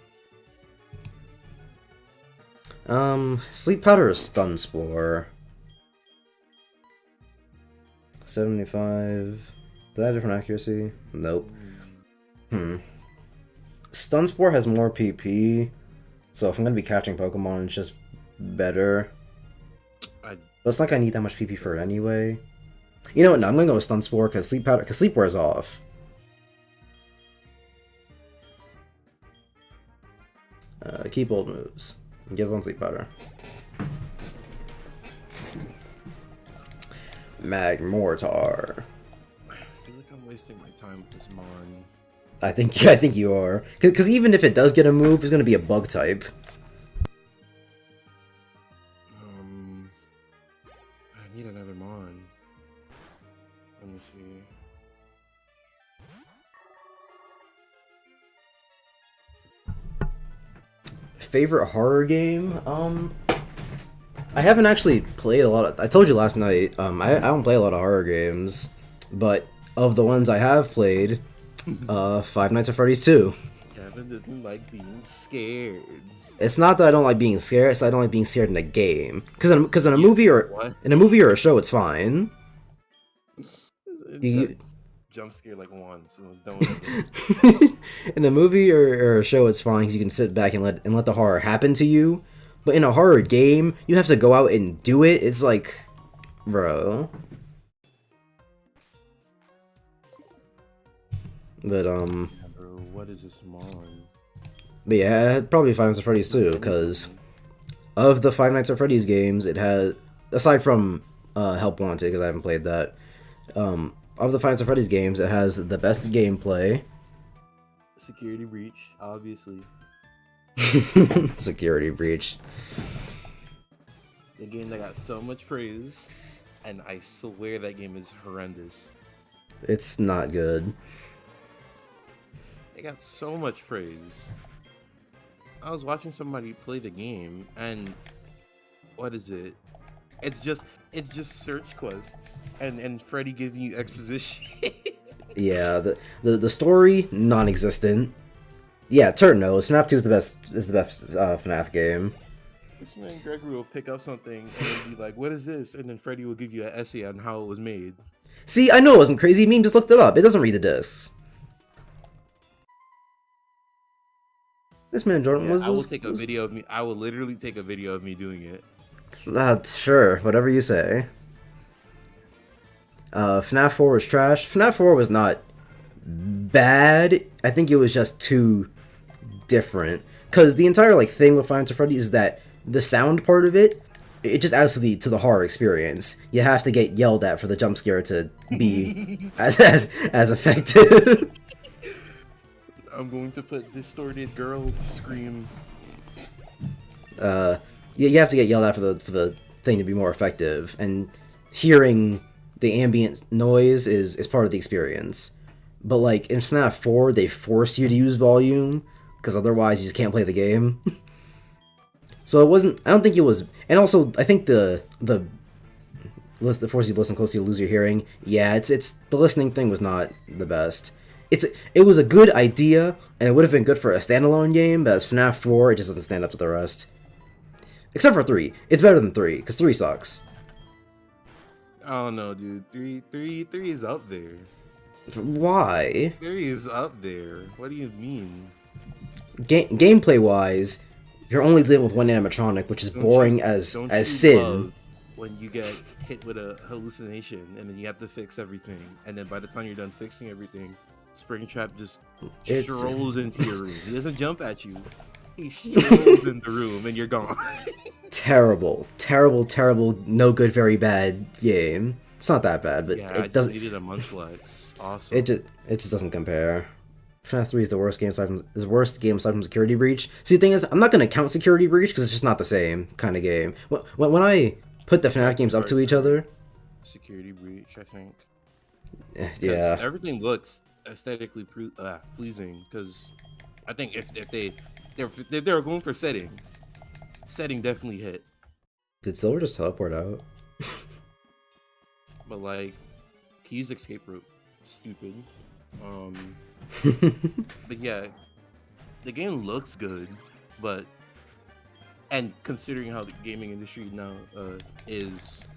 Sleep Powder or Stun Spore? 75. Did I have different accuracy? Nope. Stun Spore has more PP, so if I'm gonna be catching Pokemon, it's just better. But it's not like I need that much PP for it anyway. You know what? No, I'm gonna go with Stun Spore because Sleep wears off. Keep old moves. Give one Sleep Powder. Magmortar. I feel like I'm wasting my time with this Mon. I think you are. Because even if it does get a move, it's gonna be a bug type. I need another Mon. Let me see. Favorite horror game? I haven't actually played a lot of... I told you last night, I don't play a lot of horror games, but of the ones I have played, Five Nights at Freddy's 2. Kevin doesn't like being scared. It's not that I don't like being scared, it's that I don't like being scared in a game. Because in a movie or a show, it's fine. Jump scare like once and was done with it. In a movie or a show, it's fine because you can sit back and let the horror happen to you. But in a horror game, you have to go out and do it. It's like, bro. But Bro, what is this Mon? But yeah, probably Five Nights at Freddy's too, because of the Five Nights at Freddy's games, it has, aside from Help Wanted, because I haven't played that, of the Five Nights at Freddy's games, it has the best gameplay. Security breach, obviously. Security breach. The game that got so much praise, and I swear that game is horrendous. It's not good. It got so much praise. I was watching somebody play the game, and what is it? It's just search quests, and Freddy giving you exposition. Yeah, the story non-existent. Yeah, Turd knows. FNAF 2 is the best FNAF game. This man Gregory will pick up something and then be like, "What is this?" And then Freddy will give you an essay on how it was made. See, I know it wasn't crazy. Meme just looked it up. It doesn't read the discs. This man Jordan was. I will take a video of me. I will literally take a video of me doing it. Sure, whatever you say. FNAF 4 was trash. FNAF 4 was not bad. I think it was just too different. Because the entire thing with Five Nights at Freddy's is that the sound part of it just adds to the horror experience. You have to get yelled at for the jump scare to be as effective. I'm going to put distorted girl scream. You have to get yelled at for the thing to be more effective, and hearing the ambient noise is part of the experience. But in FNAF 4, they force you to use volume, because otherwise you just can't play the game. So it wasn't, I don't think it was, and also I think the force you to listen closely to lose your hearing, yeah, it's the listening thing was not the best. It was a good idea, and it would have been good for a standalone game, but as FNAF 4, it just doesn't stand up to the rest. Except for 3. It's better than 3, because 3 sucks. I don't know, dude. Three is up there. Why? 3 is up there. What do you mean? Gameplay-wise, you're only dealing with one animatronic, which is boring as sin. When you get hit with a hallucination, and then you have to fix everything, and then by the time you're done fixing everything, Springtrap just strolls into your room. He doesn't jump at you. He strolls in the room, and you're gone. Terrible, no good, very bad game. It's not that bad, but yeah, it doesn't. I just needed a Munchlax. Awesome. It just doesn't compare. FNAF 3 is the worst game aside from Security Breach. See, the thing is, I'm not gonna count Security Breach because it's just not the same kind of game. When I put the FNAF games up to each other, Security Breach, I think. Yeah, Everything looks aesthetically pleasing. Because I think if they're going for setting definitely hit. did Silver just teleport out? But like, Key's escape route, stupid. But yeah, the game looks good, and considering how the gaming industry now is,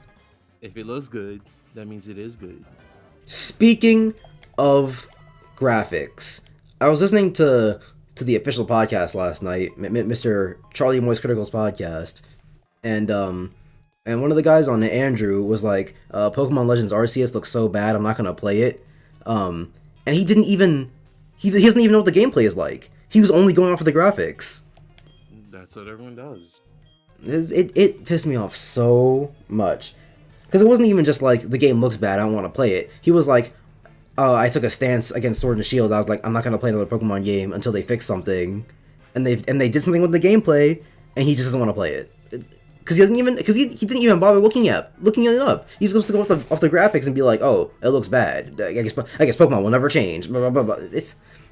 if it looks good, that means it is good. Speaking of graphics, I was listening to the official podcast last night, Mr. Charlie Moist Critical's podcast, and one of the guys on it, Andrew, was like, Pokemon Legends Arceus looks so bad, I'm not gonna play it. And he doesn't even know what the gameplay is like. He was only going off of the graphics. That's what everyone does. It pissed me off so much. Because it wasn't even just like, the game looks bad, I don't want to play it. He was like, I took a stance against Sword and Shield. I was like, I'm not going to play another Pokemon game until they fix something. And they did something with the gameplay, and he just doesn't want to play it. Because he didn't even bother looking it up. He's supposed to go off the graphics and be like, oh, it looks bad. I guess Pokemon will never change. Blah, blah, blah, blah.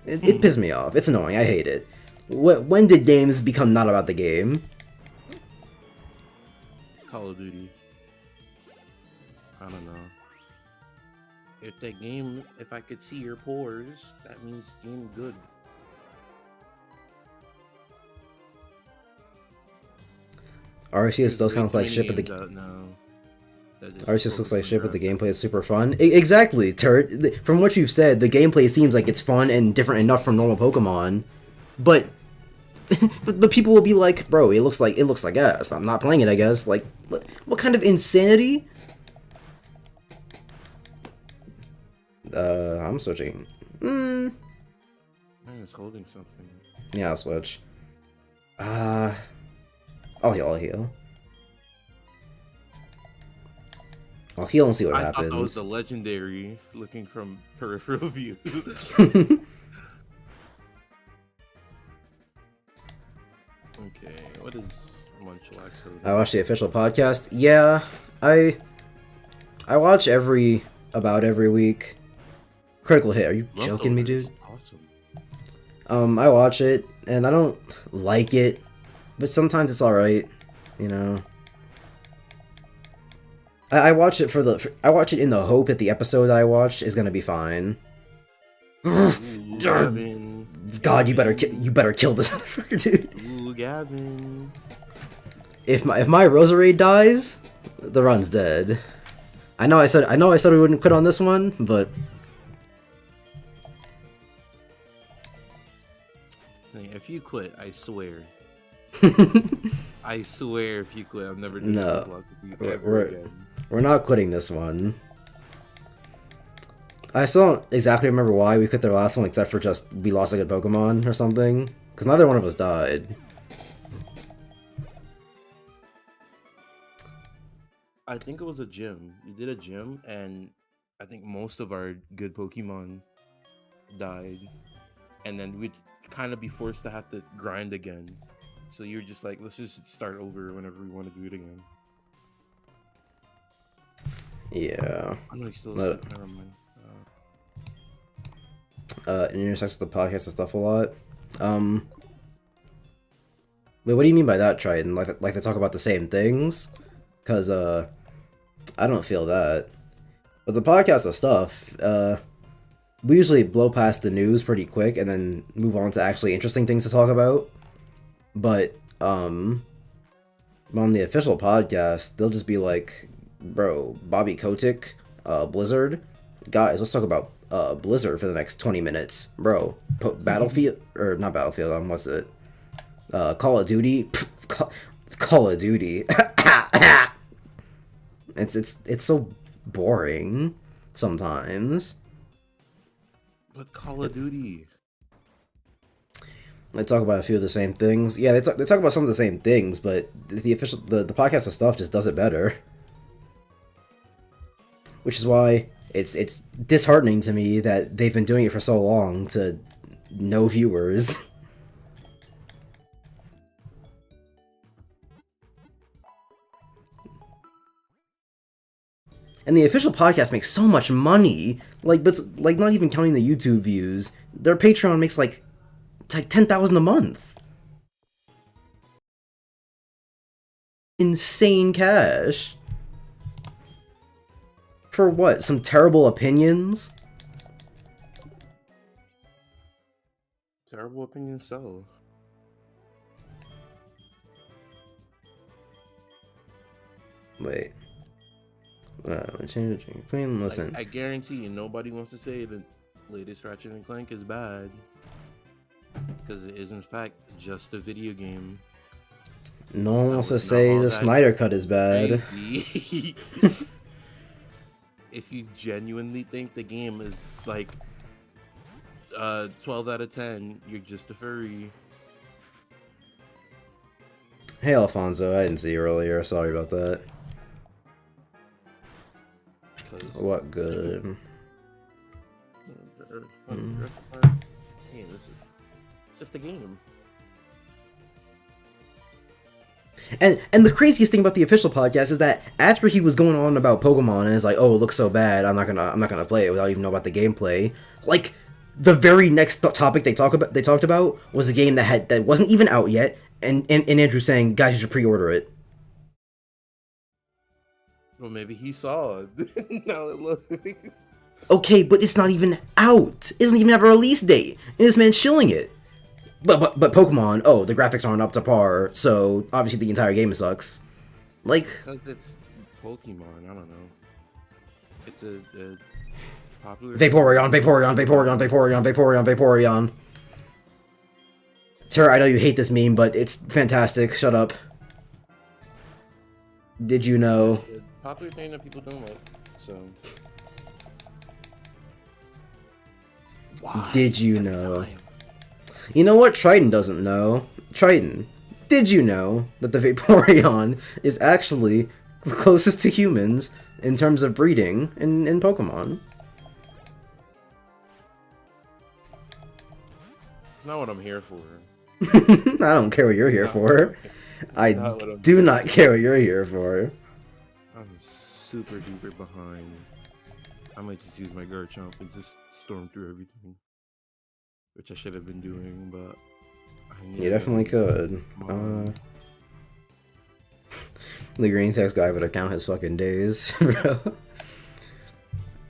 It pissed me off. It's annoying. I hate it. When did games become not about the game? Call of Duty. I don't know. If I could see your pores, that means game good. Arceus does kind of like shit, but Arceus looks like shit, but the gameplay is super fun. Exactly, Turret. From what you've said, the gameplay seems like it's fun and different enough from normal Pokemon, but but people will be like, bro, it looks like ass. I'm not playing it. I guess. Like, what kind of insanity? I'm switching. Man, it's holding something. Yeah, I'll switch. I'll heal. I'll heal and see what happens. I thought that was the legendary looking from peripheral view. Okay, what is Munchlax? I watched the official podcast. Yeah, I watch about every week. Critical Hit. Are you joking me, dude? Awesome. I watch it and I don't like it, but sometimes it's all right, you know. I watch it I watch it in the hope that the episode I watch is gonna be fine. Ooh, Gavin. God, you better kill this motherfucker, dude. Ooh, Gavin. If my Roserade dies, the run's dead. I know I said we wouldn't quit on this one, but if you quit, I swear. I swear, if you quit, I'm never doing no. Nuzlocke with you ever again. We're not quitting this one. I still don't exactly remember why we quit the last one, except for just we lost a good Pokemon or something. Because neither one of us died. I think it was a gym. You did a gym, and I think most of our good Pokemon died. And then we'd kind of be forced to have to grind again. So you're just like, let's just start over whenever we want to do it again. Yeah. I'm like still never mind. It intersects with the podcast and stuff a lot. Wait, what do you mean by that, Triton? Like they talk about the same things? Because, I don't feel that. But the podcast of stuff, we usually blow past the news pretty quick and then move on to actually interesting things to talk about. But, on the official podcast, they'll just be like, bro, Bobby Kotick, Blizzard, guys, let's talk about Blizzard for the next 20 minutes. Bro, Battlefield, or not Battlefield, what's it? Call of Duty? Call of Duty. It's so boring sometimes. But Call of Duty. They talk about a few of the same things. Yeah, they talk about some of the same things, but the podcast of stuff just does it better. Which is why it's disheartening to me that they've been doing it for so long to no viewers. And the official podcast makes so much money. Like, but like not even counting the YouTube views, their Patreon makes like it's like 10,000 a month. Insane cash. For what? Some terrible opinions? Terrible opinions sell. Wait. Changing Queen, listen. I guarantee you, nobody wants to say the latest Ratchet and Clank is bad, because it is in fact just a video game. No one wants to say the Snyder Cut is bad. If you genuinely think the game is like 12 out of 10, you're just a furry. Hey Alfonso, I didn't see you earlier. Sorry about that. What good? Hey, it's just a game. And the craziest thing about the official podcast is that after he was going on about Pokemon and it's like, oh, it looks so bad, I'm not gonna play it without even knowing about the gameplay. Like the very next topic they talked about was a game that wasn't even out yet, and Andrew saying, guys, you should pre-order it. Well, maybe he saw it. Now it looks. Okay, but it's not even out. It doesn't even have a release date, and this man's shilling it. But Pokemon, oh, the graphics aren't up to par, so obviously the entire game sucks. Like, because it's Pokemon, I don't know. It's a popular. Vaporeon. Sir, I know you hate this meme, but it's fantastic. Shut up. Did you know? It's a popular thing that people don't like, so. Why? Did you know? You know what Triton doesn't know? Triton, did you know that the Vaporeon is actually the closest to humans in terms of breeding in Pokemon? It's not what I'm here for. I don't care what you're here for. I do not care what you're here for. I'm super duper behind. I might just use my Garchomp and just storm through everything. Which I should have been doing, but you definitely could. The green text guy would count his fucking days, bro.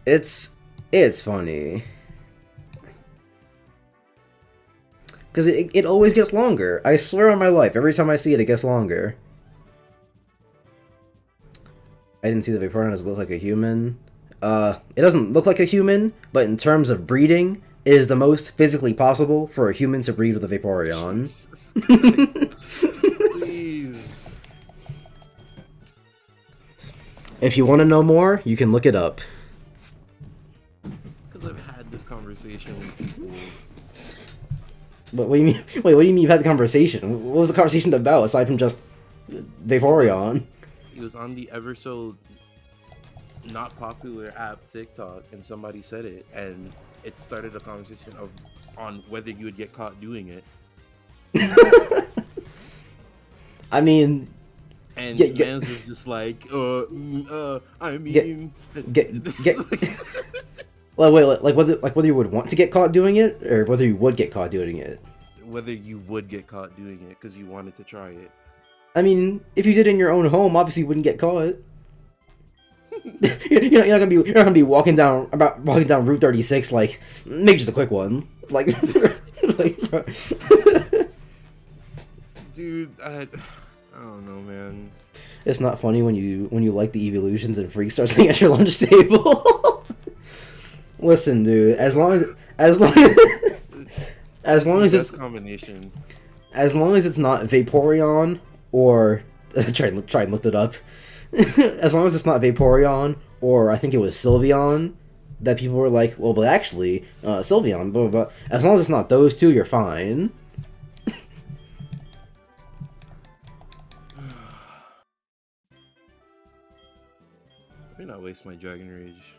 It's funny. Because it always gets longer. I swear on my life, every time I see it, it gets longer. I didn't see the Vaporeon does look like a human. It doesn't look like a human, but in terms of breeding, it is the most physically possible for a human to breed with a Vaporeon. Please. If you want to know more, you can look it up. Because I've had this conversation with people. But what do you mean? Wait, what do you mean you've had the conversation? What was the conversation about aside from just Vaporeon? It was on the ever so not popular app TikTok, and somebody said it, and it started a conversation on whether you would get caught doing it. I mean, and Mans was just like, I mean, well, wait, like whether you would want to get caught doing it, or whether you would get caught doing it. Whether you would get caught doing it because you wanted to try it. I mean, if you did it in your own home, obviously you wouldn't get caught. you're not gonna be walking down Route 36 like maybe just a quick one like, dude. I don't know, man. It's not funny when you like the evolutions and Freak start sitting at your lunch table. Listen, dude. As long as it's combination. As long as it's not Vaporeon or try and look it up. As long as it's not Vaporeon or I think it was Sylveon that people were like, well, but actually, Sylveon, blah, blah, blah. As long as it's not those two, you're fine. Let me not waste my Dragon Rage.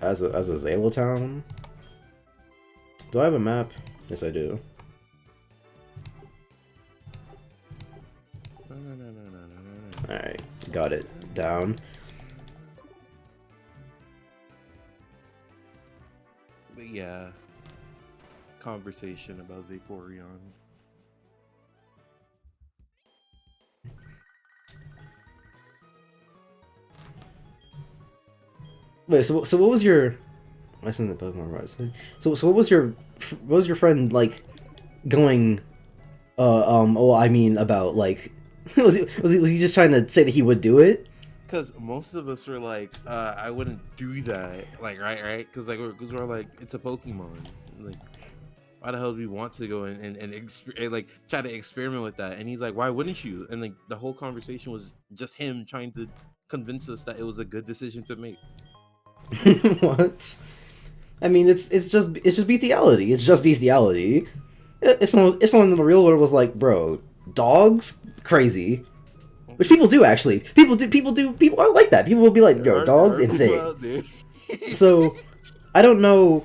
As a Zalotown? Do I have a map? Yes, I do. Alright, got it down. But yeah, conversation about Vaporeon. Wait, so what was your? I sent the Pokemon right. So what was your friend like going? Well, I mean about like, was he just trying to say that he would do it? Because most of us were like, I wouldn't do that. Like, right? Because we're like, it's a Pokemon. Like, why the hell do we want to go and like try to experiment with that? And he's like, why wouldn't you? And like the whole conversation was just him trying to convince us that it was a good decision to make. What? I mean, it's just bestiality. It's just bestiality. If someone in the real world was like, bro, dogs, crazy. Which people do actually. People are like that. People will be like, yo, dogs, insane. So, I don't know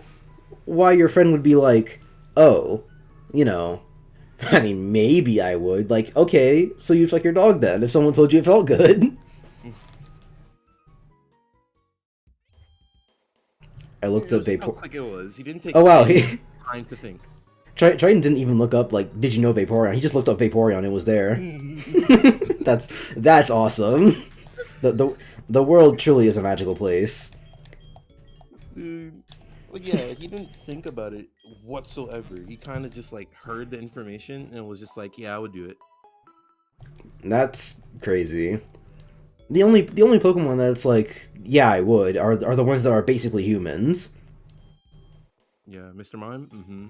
why your friend would be like, oh, you know, I mean, maybe I would. Like, okay, so you'd fuck your dog then, if someone told you it felt good. I looked up Vaporeon. How Vaporeon. quick it was. He didn't take Oh, wow. time to think. Triton didn't even look up, like, did you know Vaporeon? He just looked up Vaporeon, it was there. That's awesome. The world truly is a magical place. Dude. Well, yeah, he didn't think about it whatsoever. He kind of just, like, heard the information and was just like, yeah, I would do it. That's crazy. The only Pokemon that's like, yeah, I would, are the ones that are basically humans. Yeah, Mr. Mime? Mm-hmm.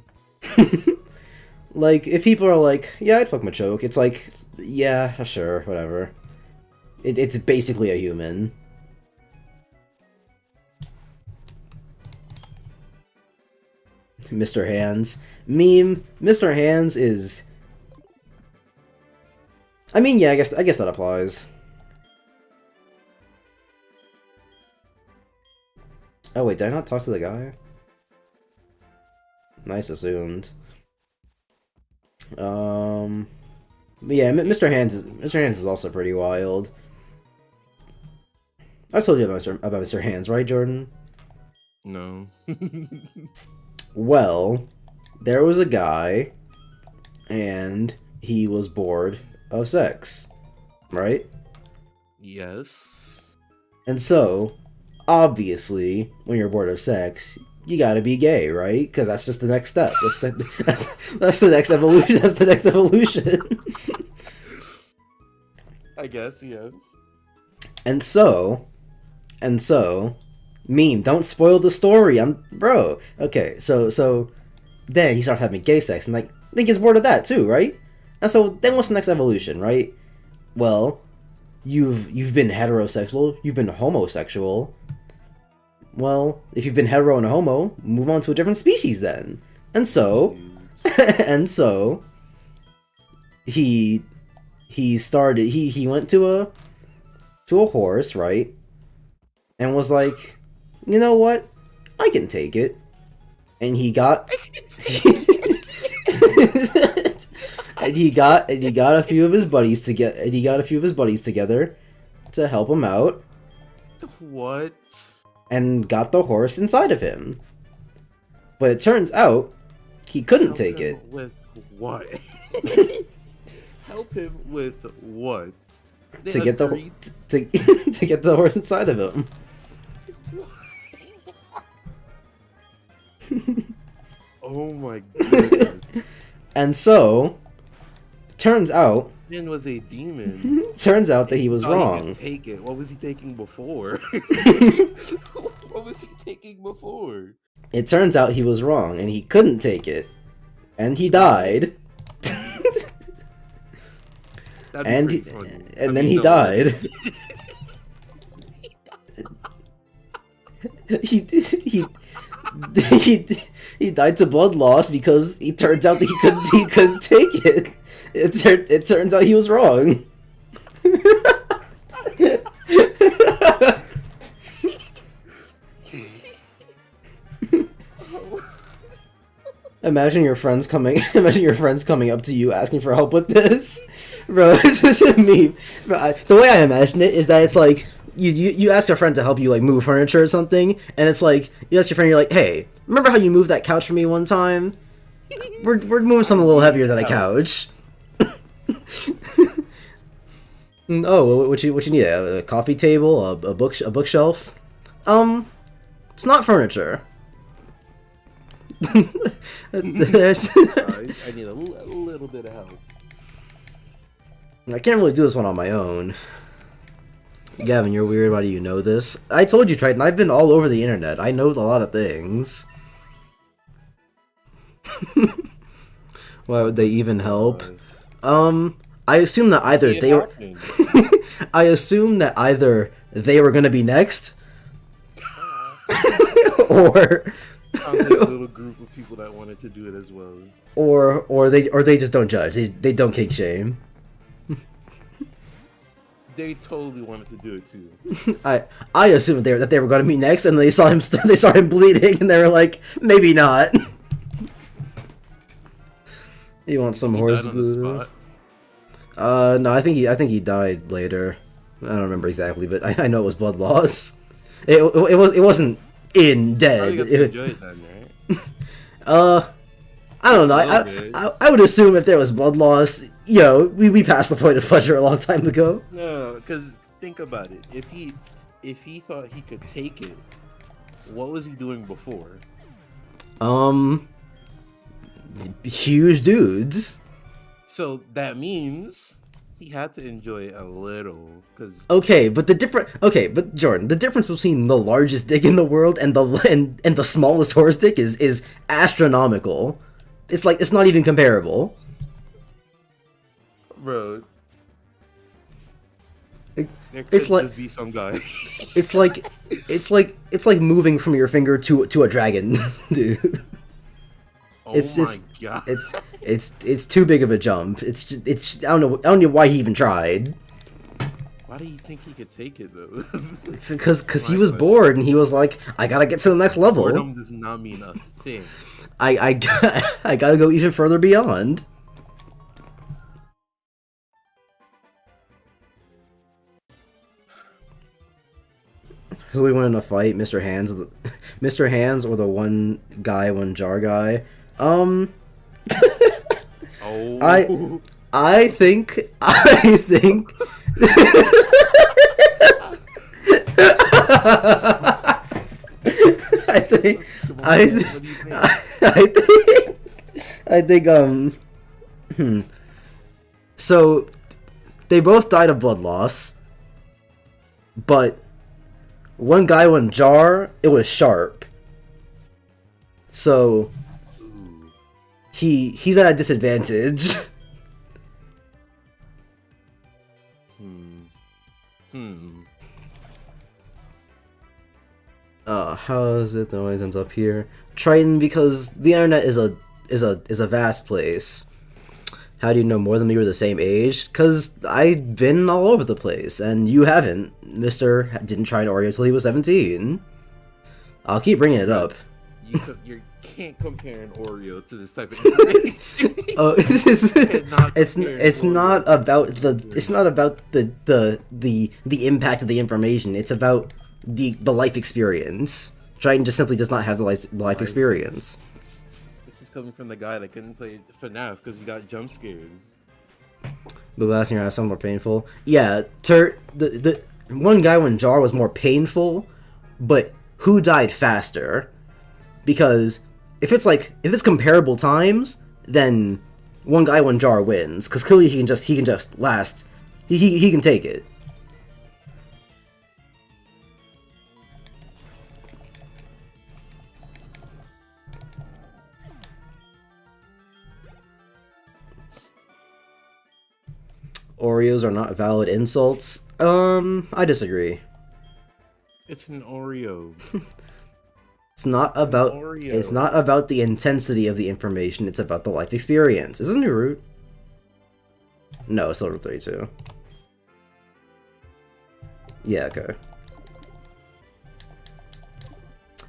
Like, if people are like, yeah, I'd fuck Machoke, it's like, yeah, sure, whatever. It's basically a human. Mr. Hands. Meme, Mr. Hands is... I mean, yeah, I guess that applies. Oh wait, did I not talk to the guy? Nice assumed. But yeah, Mr. Hands is also pretty wild. I've told you about Mr. Hands, right, Jordan? No. Well, there was a guy, and he was bored of sex, right? Yes. And so, obviously, when you're bored of sex, you gotta be gay, right? Because that's just the next step. That's the next evolution. That's the next evolution. I guess, yeah. And so, meme, don't spoil the story. Bro. Okay, so then he starts having gay sex, and like, he gets bored of that too, right? And so then what's the next evolution, right? Well, you've been heterosexual, you've been homosexual. Well, if you've been hetero and a homo, move on to a different species then. And so, he went to a horse, right? And was like, you know what? I can take it. And he got and he got a few of his buddies together to help him out. What? And got the horse inside of him. But it turns out he couldn't take it. With what? Help him with what? To get the horse inside of him. Oh my goodness. And so, turns out Man was a demon. turns out that he was He wrong. could take it. What was he taking before? What was he taking before? It turns out he was wrong, and he couldn't take it. And he died. That'd be pretty funny. And then he died. he died to blood loss because it turns out that he couldn't take it. It turns out he was wrong. Imagine your friends coming. Imagine your friends coming up to you asking for help with this, bro. It's just a meme. The way I imagine it is that it's like you ask a friend to help you like move furniture or something, and it's like you ask your friend, you're like, hey, remember how you moved that couch for me one time? We're moving something a little heavier than a couch. Oh, what you need? A coffee table, a bookshelf? It's not furniture. There's I need a little bit of help. I can't really do this one on my own. Gavin, you're weird. Why do you know this? I told you, Triton, I've been all over the internet. I know a lot of things. Why would they even help? I assume that either they were... I assume that either they were gonna be next, or... There's a little group of people that wanted to do it as well. Or they just don't judge. They don't kink shame. They totally wanted to do it too. I assumed that they were going to be next, and they saw him bleeding, and they were like, maybe not. You want some horse glue? No, I think he died later. I don't remember exactly, but I know it was blood loss. It wasn't in dead. I don't know. I would assume if there was blood loss, we passed the point of pleasure a long time ago. No, because think about it. If he thought he could take it, what was he doing before? Huge dudes. So that means he had to enjoy it a little, because Okay, but Jordan, the difference between the largest dick in the world and the smallest horse dick is astronomical. It's like it's not even comparable. Bro, there could it's like just be some guy. it's like moving from your finger to a dragon, dude. Oh It's my just god! it's too big of a jump. It's I don't know why he even tried. Why do you think he could take it though? Because he was bored and he was like, I gotta get to the next level. Boredom does not mean a thing. I gotta go even further beyond. Who we win in a fight, Mr. Hands, Mr. Hands, or the one jar guy? Oh. I think. So, they both died of blood loss, but one guy, one jar, it was sharp. So, he's at a disadvantage. How is it that always ends up here? Triton, because the internet is a vast place. How do you know more than me were the same age? Because I've been all over the place, and you haven't. Mister didn't try an Oreo till he was 17. I'll keep bringing it up. You can't compare an Oreo to this type of information. Oh, it's not about the impact of the information. It's about the life experience. Triton just simply does not have the life experience. This is coming from the guy that couldn't play FNAF because he got jump scares. The last year I sound more painful. Yeah, the one guy, one jar was more painful, but who died faster? Because if it's comparable times, then one guy, one jar wins. Because clearly he can just last. He can take it. Oreos are not valid insults. I disagree. It's an Oreo. It's not about Oreo. It's not about the intensity of the information, it's about the life experience. Is this a new route? No, it's still Route 32. Yeah, okay.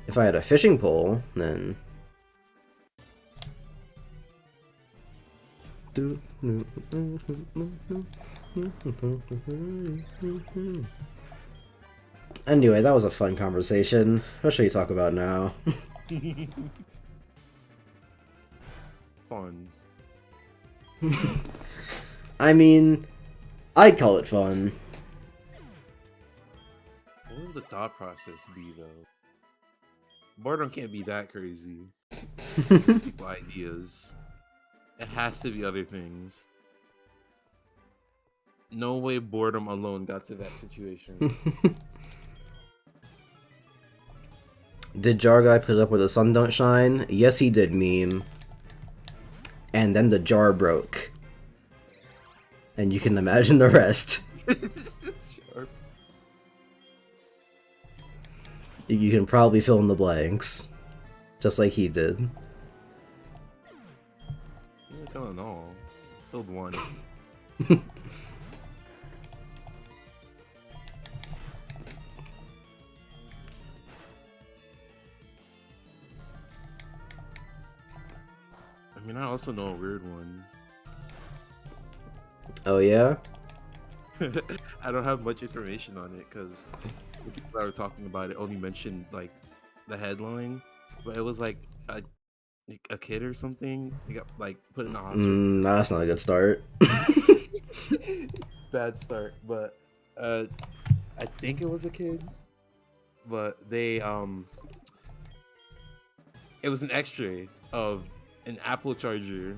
If I had a fishing pole, then Anyway, that was a fun conversation. What should we talk about now? Fun. I mean, I'd call it fun. What would the thought process be, though? Boredom can't be that crazy. People ideas. It has to be other things. No way boredom alone got to that situation. Did Jar Guy put up where the sun don't shine? Yes, he did, meme. And then the jar broke. And you can imagine the rest. Sharp. You can probably fill in the blanks. Just like he did. I don't know. Killed one. I mean, I also know a weird one. Oh yeah? I don't have much information on it because the people that were talking about it only mentioned like the headline, but it was like a kid or something. They got like put in the hospital. That's not a good start. Bad start, but I think it was a kid, but they it was an X-ray of an Apple charger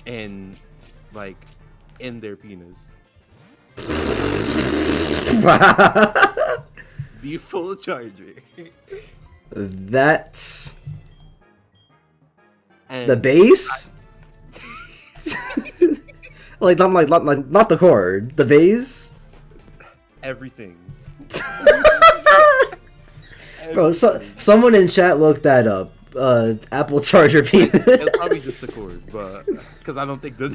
and like in their penis. The full charger. That's And the base? Like not the cord, the base? everything. Bro, someone in chat looked that up. Apple charger penis. It's probably just the cord, but because I don't think that.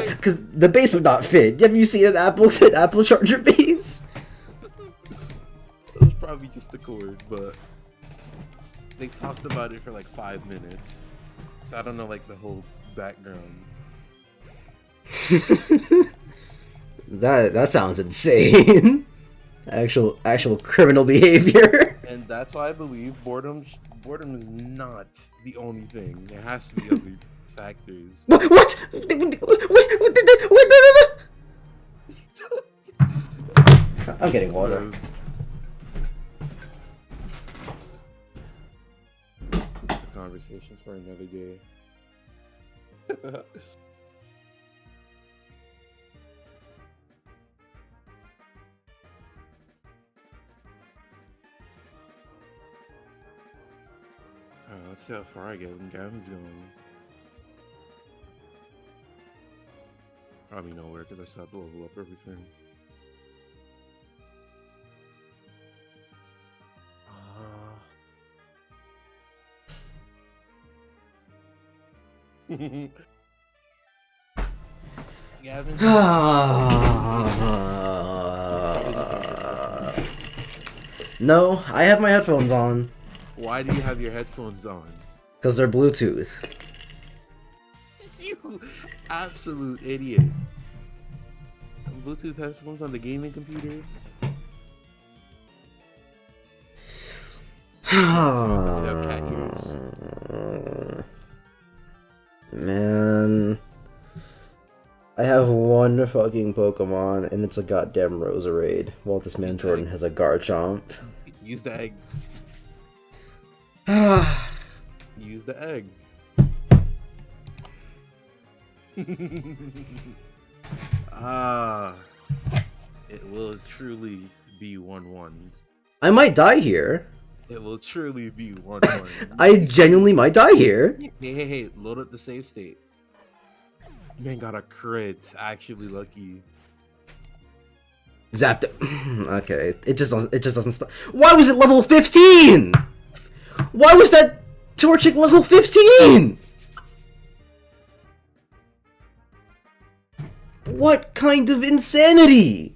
Because the base would not fit. Have you seen an Apple charger base? It was probably just the cord, but they talked about it for like 5 minutes, so I don't know like the whole background. That sounds insane. Actual criminal behavior. And that's why I believe boredom is not the only thing. There has to be other factors. What? I'm getting water. It's a conversation for another day. Let's see how far I get when Gavin's going. Probably nowhere because I still have to level up everything. Gavin? No, I have my headphones on. Why do you have your headphones on? Because they're Bluetooth. You absolute idiot. Bluetooth headphones on the gaming computer? Have cat ears. Man. I have one fucking Pokemon, and it's a goddamn Roserade, while this man Jordan has a Garchomp. Use the egg. Use the egg. It will truly be 1-1. I might die here. It will truly be 1-1. I genuinely might die here. Hey, load up the save state. Man got a crit. Actually lucky. Zapped it. Okay, it just doesn't stop. Why was it level 15? Why was that Torchic level 15? What kind of insanity?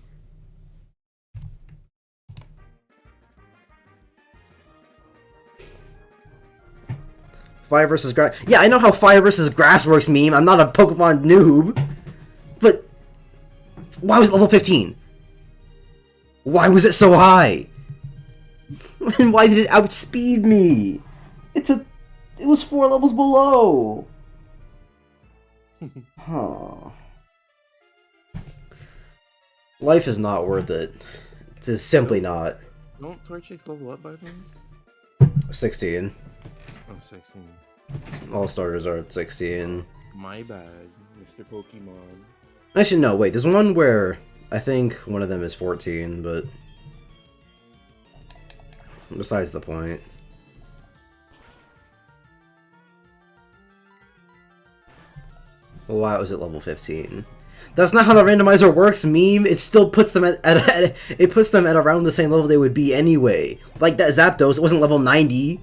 If Fire versus grass. Yeah, I know how fire versus grass works, meme. I'm not a Pokemon noob. But why was it level 15? Why was it so high? And why did it outspeed me? It was 4 levels below. Huh. Life is not worth it. It's simply not. Don't Torchics level up by then? 16. Oh, 16. All starters are at 16. My bad, Mr. Pokemon. Actually, no, wait. There's one where I think one of them is 14, but besides the point. Why was it level 15? That's not how the randomizer works, meme. It still puts them at it puts them at around the same level they would be anyway. Like that Zapdos, it wasn't level 90.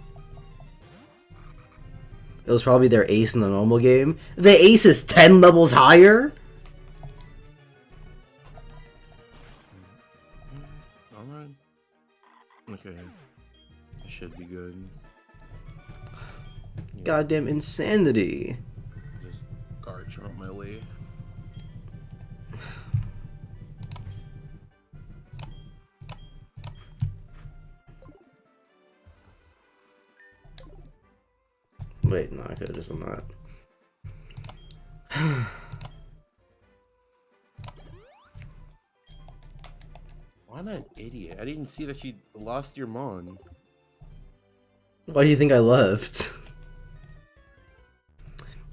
It was probably their ace in the normal game. The ace is 10 levels higher? Alright. Okay. I should be good. Yeah. Goddamn insanity. Just guards on my way. Wait, no, I could have just done that. Why am I an idiot? I didn't see that you lost your Mon. Why do you think I left?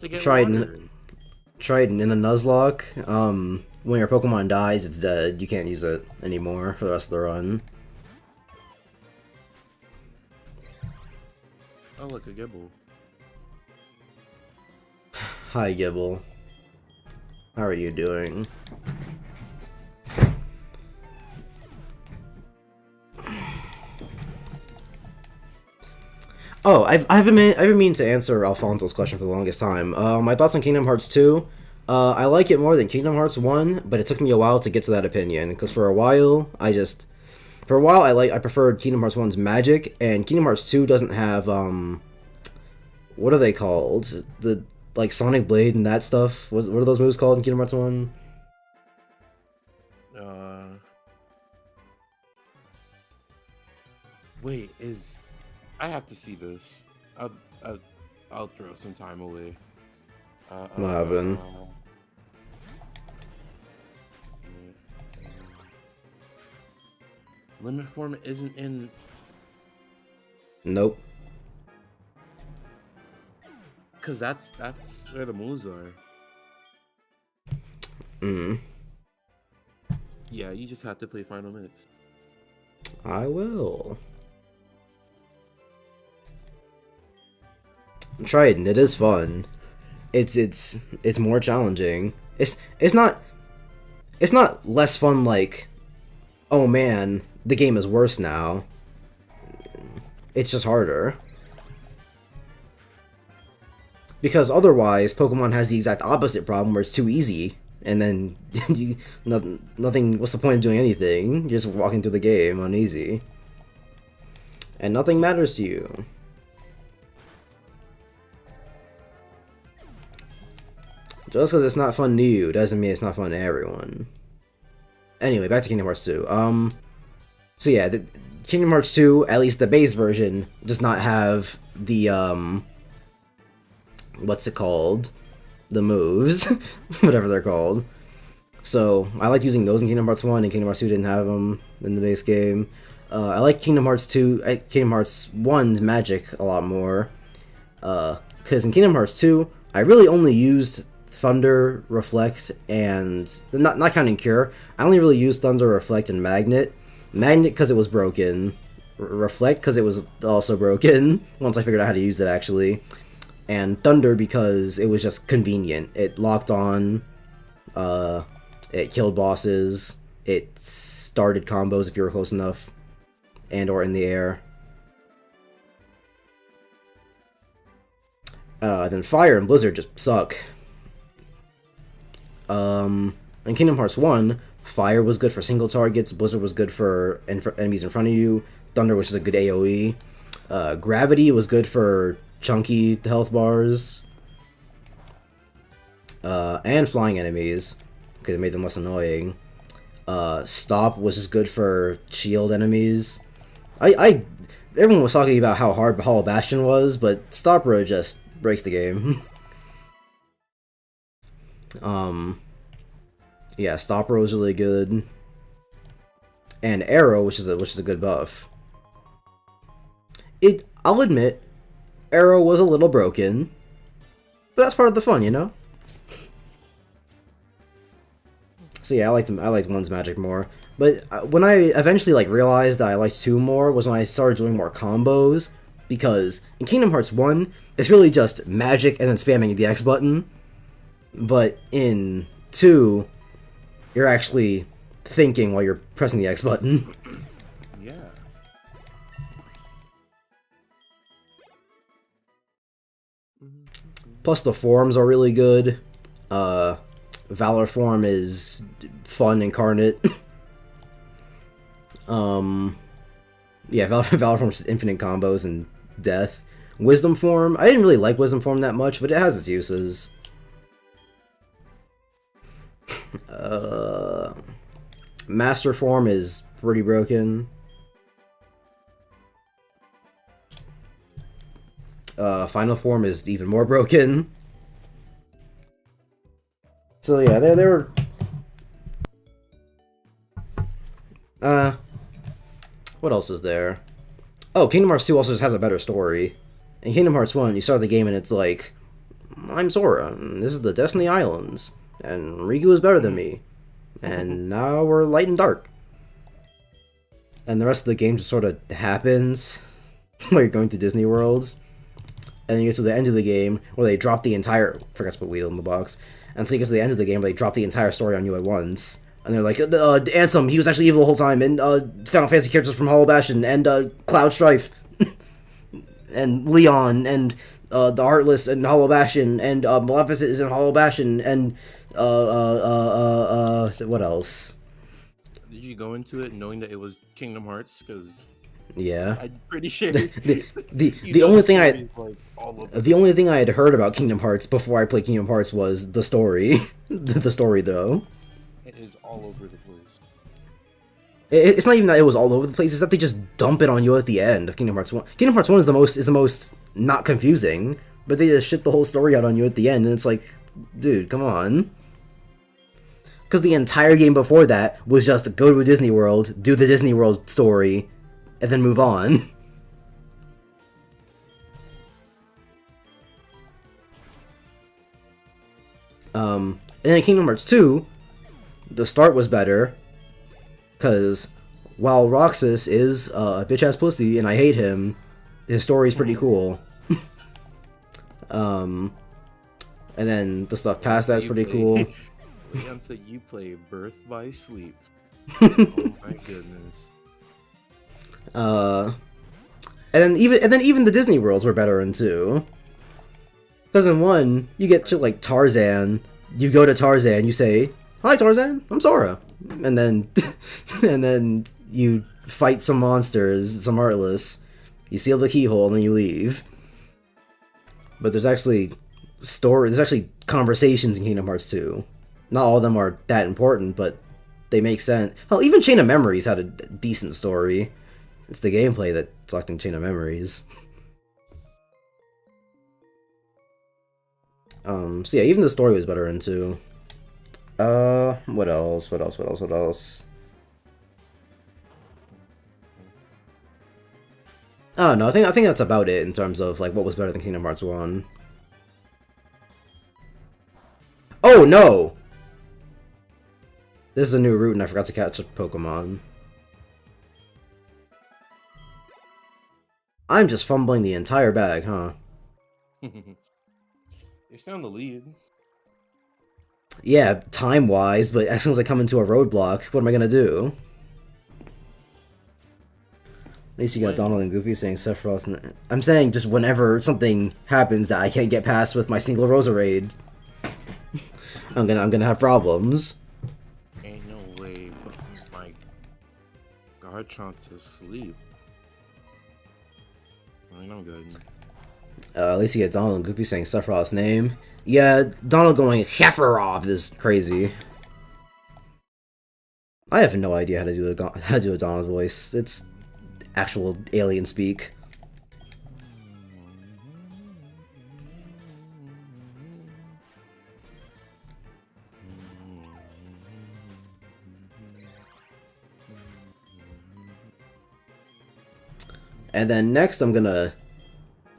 To get Trident. water. Trident in a Nuzlocke. When your Pokemon dies, it's dead. You can't use it anymore for the rest of the run. Oh, look, a Gibble. Hi, Gibble. How are you doing? Oh, I've been meaning to answer Alfonso's question for the longest time. My thoughts on Kingdom Hearts 2. I like it more than Kingdom Hearts 1, but it took me a while to get to that opinion, because for a while, I preferred Kingdom Hearts 1's magic, and Kingdom Hearts 2 doesn't have, what are they called? The, like, Sonic Blade and that stuff? What are those moves called in Kingdom Hearts 1? Wait, I have to see this. I'll throw some time away. What happened? Limit form isn't in. Nope. Cause that's where the moves are. Yeah, you just have to play Final Mix. I will. Trident, it is fun. It's more challenging. It's not less fun like, oh man, the game is worse now. It's just harder. Because otherwise, Pokemon has the exact opposite problem where it's too easy, and then nothing. What's the point of doing anything? You're just walking through the game on easy, and nothing matters to you. Just because it's not fun to you doesn't mean it's not fun to everyone. Anyway, back to Kingdom Hearts 2. So yeah, the Kingdom Hearts 2, at least the base version, does not have the what's it called? The moves, whatever they're called. So I like using those in Kingdom Hearts 1, and Kingdom Hearts 2 didn't have them in the base game. I like Kingdom Hearts 1's magic a lot more, because in Kingdom Hearts 2, I really only used Thunder, Reflect, and not counting Cure. I only really used Thunder, Reflect, and Magnet. Magnet because it was broken. Reflect because it was also broken. Once I figured out how to use it, actually. And Thunder because it was just convenient. It locked on. It killed bosses. It started combos if you were close enough, and or in the air. Then Fire and Blizzard just suck. In Kingdom Hearts 1, Fire was good for single targets, Blizzard was good for enemies in front of you, Thunder was just a good AoE, Gravity was good for chunky health bars. And flying enemies, because it made them less annoying. Stop was just good for shield enemies. Everyone was talking about how hard Hollow Bastion was, but Stop Row just breaks the game. Yeah, Stop Row is really good. And Arrow, which is a good buff. I'll admit, Arrow was a little broken, but that's part of the fun, you know? So yeah, I liked one's magic more. But when I eventually like realized that I liked 2 more was when I started doing more combos, because in Kingdom Hearts 1, it's really just magic and then spamming the X button. But in 2, you're actually thinking while you're pressing the X button. Yeah. Plus the forms are really good. Valor form is fun incarnate. Yeah, Valor form is just infinite combos and death. Wisdom form, I didn't really like Wisdom form that much, but it has its uses. Master form is pretty broken. Final form is even more broken. So yeah, there were... what else is there? Oh, Kingdom Hearts 2 also just has a better story. In Kingdom Hearts 1, you start the game and it's like, I'm Sora, and this is the Destiny Islands, and Riku is better than me, and now we're light and dark. And the rest of the game just sort of happens while you're going to Disney Worlds. And then you get to the end of the game where they drop the entire... forgot to put Weedle in the box. And so you get to the end of the game where they drop the entire story on you at once. And they're like, Ansem, he was actually evil the whole time, and Final Fantasy characters from Hollow Bastion, and Cloud Strife, and Leon, and the Heartless and Hollow Bastion, and Maleficent is in Hollow Bastion, and what else? Did you go into it knowing that it was Kingdom Hearts? Because yeah, I'm pretty sure the only thing the only thing I had heard about Kingdom Hearts before I played Kingdom Hearts was the story. The story though. It is all over the place. It's not even that it was all over the place, it's that they just dump it on you at the end of Kingdom Hearts 1. Kingdom Hearts 1 is the most not confusing, but they just shit the whole story out on you at the end, and it's like, dude, come on. Because the entire game before that was just go to a Disney World, do the Disney World story, and then move on. And then in Kingdom Hearts 2, the start was better, because while Roxas is a bitch-ass pussy and I hate him, his story's pretty cool. And then the stuff past that's pretty cool. Wait until you play Birth by Sleep. Oh my goodness. And then even the Disney worlds were better in 2. Because in 1, you get shit like Tarzan. You go to Tarzan, you say, "Hi Tarzan, I'm Sora," and then and then you fight some monsters, some Heartless. You seal the keyhole and then you leave. But there's actually conversations in Kingdom Hearts 2. Not all of them are that important, but they make sense. Hell, even Chain of Memories had a decent story. It's the gameplay that sucked in Chain of Memories. So yeah, even the story was better in 2. What else? Oh no, I think that's about it in terms of like what was better than Kingdom Hearts 1. Oh no! This is a new route and I forgot to catch a Pokemon. I'm just fumbling the entire bag, huh? You're still in the lead. Yeah, time-wise, but as soon as I come into a roadblock, what am I gonna do? At least you got Donald and Goofy saying Sephiroth. And I'm saying just whenever something happens that I can't get past with my single Rosa raid, I'm gonna have problems. Ain't no way putting my Garchomp to sleep. I mean, I'm good. At least you get Donald and Goofy saying Sephiroth's name. Yeah, Donald going Sephiroth is crazy. I have no idea how to do a Donald voice. It's actual alien speak. And then next I'm gonna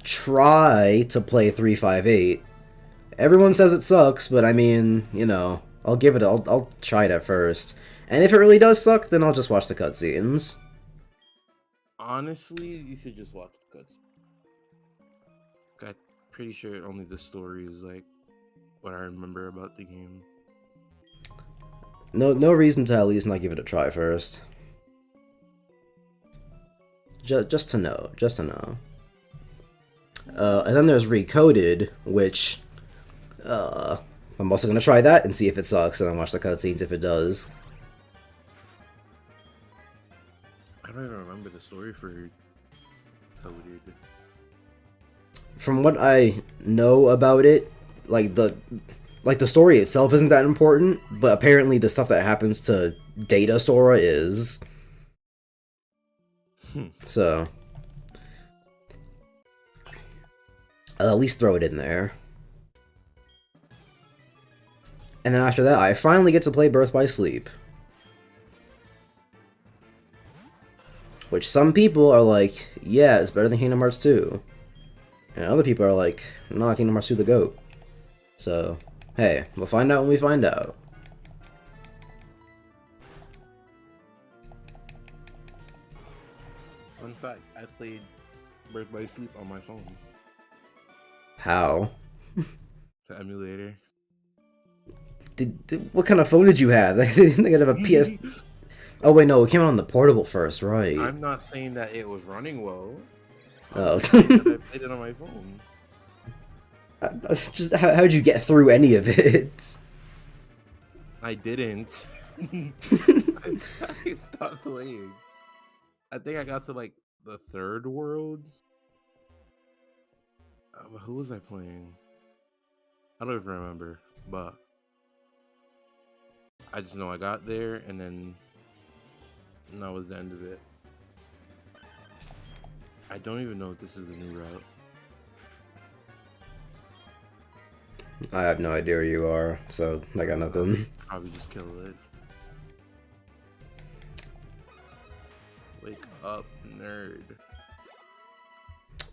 try to play 358. Everyone says it sucks, but I mean, you know, I'll try it at first. And if it really does suck, then I'll just watch the cutscenes. Honestly, you should just watch the cuts. I'm pretty sure only the story is like what I remember about the game. No reason to at least not give it a try first. Just to know. And then there's Recoded, which I'm also gonna try that and see if it sucks, and then watch the cutscenes if it does. I don't even remember the story for Coded. From what I know about it, like the story itself isn't that important, but apparently the stuff that happens to Data Sora is. So I'll at least throw it in there. And then after that, I finally get to play Birth by Sleep. Which some people are like, yeah, it's better than Kingdom Hearts 2. And other people are like, nah, Kingdom Hearts 2 the GOAT. So, hey, we'll find out when we find out. Fun fact, I played Birth by Sleep on my phone. How? The emulator. What kind of phone did you have? They could have a PS... Oh wait, no, it came out on the portable first, right? I'm not saying that it was running well. Oh. I played it on my phone. Just how'd you get through any of it? I didn't. I stopped playing. I think I got to like the third world. Who was I playing? I don't even remember, but I just know I got there and then that was the end of it. I don't even know if this is the new route. I have no idea where you are, so I got nothing. Probably just kill it. Wake up, nerd.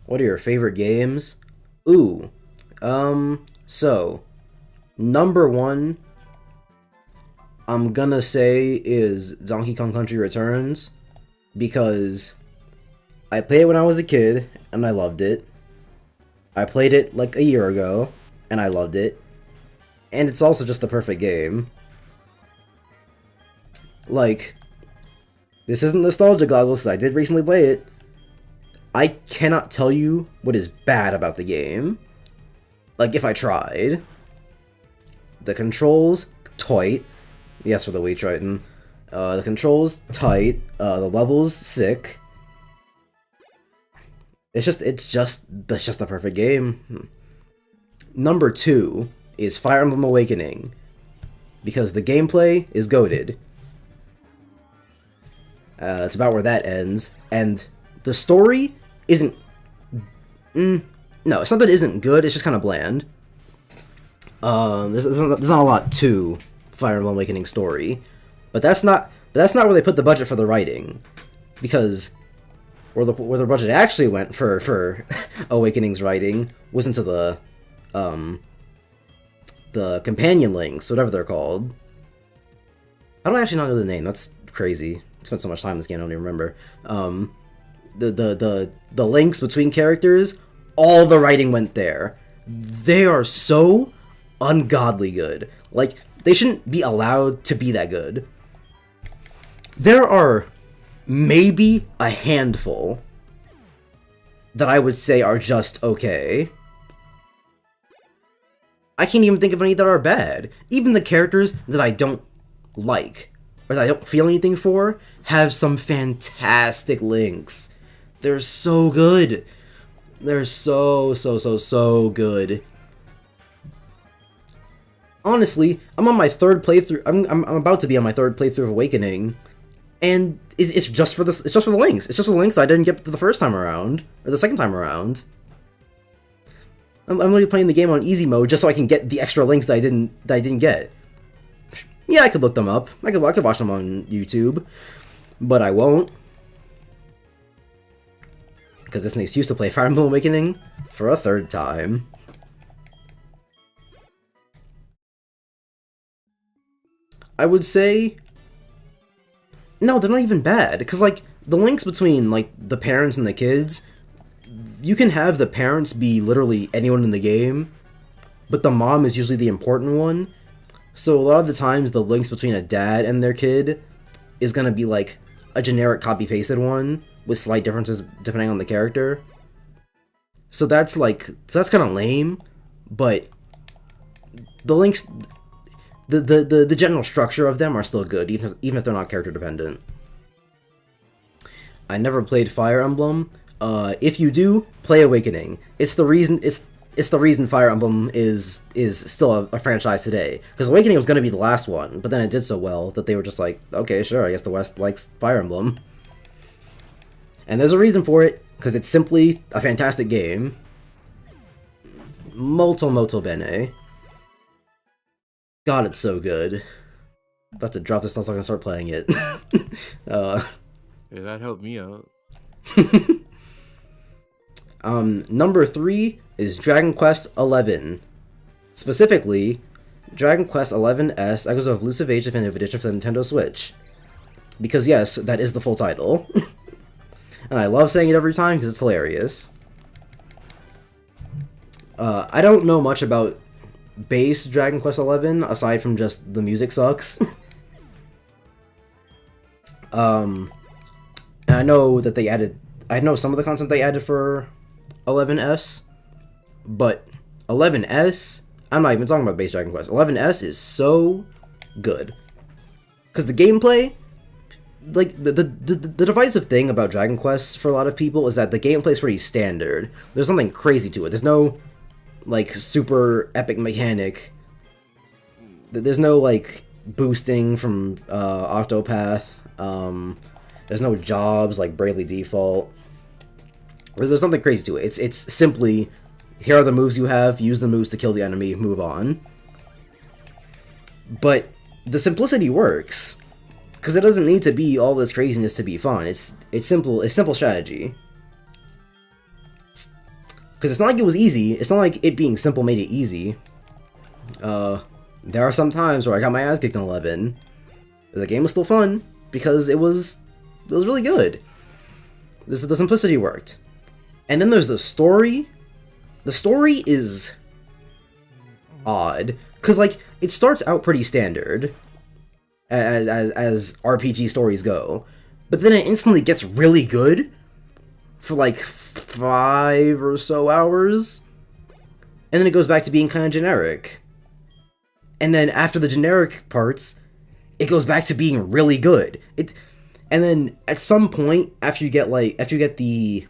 What are your favorite games? Ooh. So, number one, I'm gonna say is Donkey Kong Country Returns, because I played it when I was a kid, and I loved it. I played it like a year ago, and I loved it. And it's also just the perfect game. Like, this isn't nostalgia goggles, I did recently play it. I cannot tell you what is bad about the game. Like, if I tried. The controls, tight. Yes, for the Wii Triton. The controls, tight. The levels, sick. It's just the perfect game. Number two is Fire Emblem Awakening, because the gameplay is goated. It's about where that ends, and the story isn't. No, it's not that it isn't good. It's just kind of bland. There's not a lot to Fire Emblem Awakening story, but that's not where they put the budget for the writing, because where the budget actually went for Awakening's writing was into the companion links, whatever they're called. I don't actually know the name. That's crazy. I spent so much time in this game, I don't even remember. The links between characters, all the writing went there. They are so ungodly good. Like, they shouldn't be allowed to be that good. There are maybe a handful that I would say are just okay. I can't even think of any that are bad. Even the characters that I don't like, or that I don't feel anything for, have some fantastic links. They're so good. They're so good. Honestly, I'm on my third playthrough. I'm about to be on my third playthrough of Awakening, and it's just for this. It's just for the links. It's just for the links that I didn't get the first time around or the second time around. I'm literally playing the game on easy mode just so I can get the extra links that I didn't get. Yeah, I could look them up. I could watch them on YouTube, but I won't. Because it's an excuse to play Fire Emblem Awakening for a third time. I would say... No, they're not even bad. Because, like, the links between, like, the parents and the kids... You can have the parents be literally anyone in the game, but the mom is usually the important one. So a lot of the times, the links between a dad and their kid is gonna be, like, a generic copy-pasted one, with slight differences depending on the character. So that's kind of lame, but the links, the general structure of them are still good, even if they're not character dependent. I never played Fire Emblem. If you do, play Awakening. It's the reason Fire Emblem is still a franchise today. Because Awakening was going to be the last one, but then it did so well that they were just like, okay, sure, I guess the West likes Fire Emblem. And there's a reason for it, because it's simply a fantastic game. Molto bene. God, it's so good. About to drop this so I can start playing it. Yeah, that helped me out. Number 3 is Dragon Quest XI. Specifically, Dragon Quest XI-S Echoes of Elusive Age Definitive Edition for the Nintendo Switch. Because yes, that is the full title. And I love saying it every time because it's hilarious. I don't know much about base Dragon Quest XI, aside from just the music sucks. And I know that they added... I know some of the content they added for XI-S, but XI-S... I'm not even talking about base Dragon Quest. XI-S is so good. Because the gameplay... Like, the divisive thing about Dragon Quest for a lot of people is that the gameplay is pretty standard. There's nothing crazy to it. There's no, like, super epic mechanic. There's no, like, boosting from Octopath. There's no jobs like Bravely Default. There's nothing crazy to it. It's simply, here are the moves you have, use the moves to kill the enemy, move on. But the simplicity works. Because it doesn't need to be all this craziness to be fun. It's simple strategy. Because it's not like it was easy. It's not like it being simple made it easy. There are some times where I got my ass kicked in 11. The game was still fun because it was really good. The simplicity worked. And then there's the story. The story is odd because, like, it starts out pretty standard as RPG stories go, but then it instantly gets really good for like 5 or so hours, and then it goes back to being kind of generic. And then after the generic parts, it goes back to being really good. And then at some point, after you get the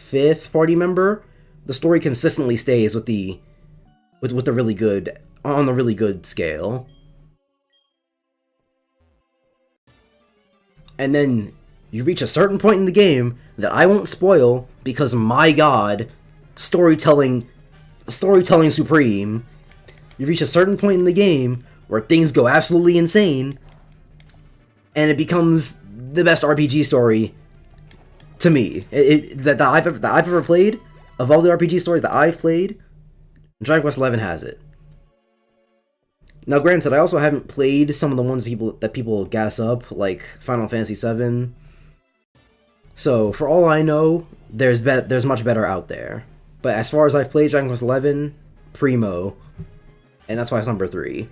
5th party member, the story consistently stays with the really good, on the really good scale. And then you reach a certain point in the game that I won't spoil because, my god, storytelling supreme. You reach a certain point in the game where things go absolutely insane, and it becomes the best RPG story to me that I've ever played. Of all the RPG stories that I've played, Dragon Quest XI has it. Now, granted, I also haven't played some of the ones that people gas up, like Final Fantasy VII. So, for all I know, there's much better out there. But as far as I've played Dragon Quest XI, primo, and that's why it's number 3.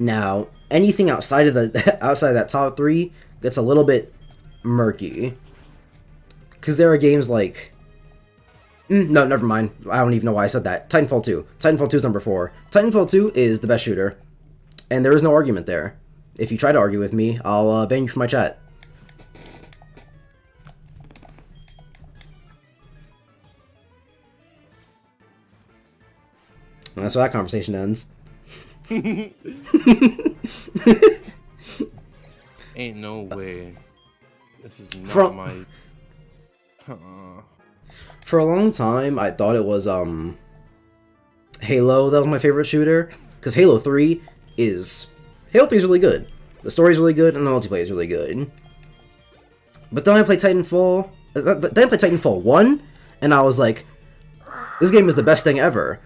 Now, anything outside of that top 3 gets a little bit murky, because there are games like... no, never mind. I don't even know why I said that. Titanfall 2. Titanfall 2 is number 4. Titanfall 2 is the best shooter. And there is no argument there. If you try to argue with me, I'll ban you from my chat. And that's where that conversation ends. Ain't no way. This is not From- my. For a long time, I thought it was Halo that was my favorite shooter, because Halo 3 is really good. The story's really good, and the multiplayer is really good. But then I played Titanfall. Then I played Titanfall 1, and I was like, this game is the best thing ever.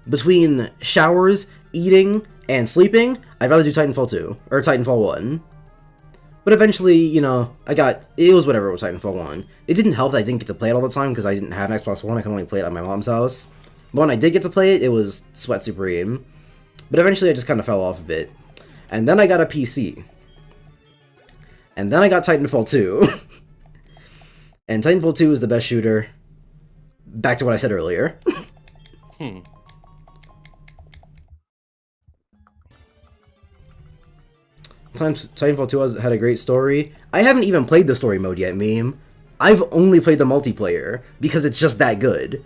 Between showers, eating, and sleeping, I'd rather do Titanfall 2 or Titanfall 1. But eventually, you know, it was whatever with Titanfall 1. It didn't help that I didn't get to play it all the time because I didn't have an Xbox One. I could only play it at my mom's house. But when I did get to play it, it was Sweat Supreme. But eventually I just kind of fell off of it. And then I got a PC. And then I got Titanfall 2. And Titanfall 2 is the best shooter. Back to what I said earlier. Titanfall 2 had a great story. I haven't even played the story mode yet, meme. I've only played the multiplayer, because it's just that good.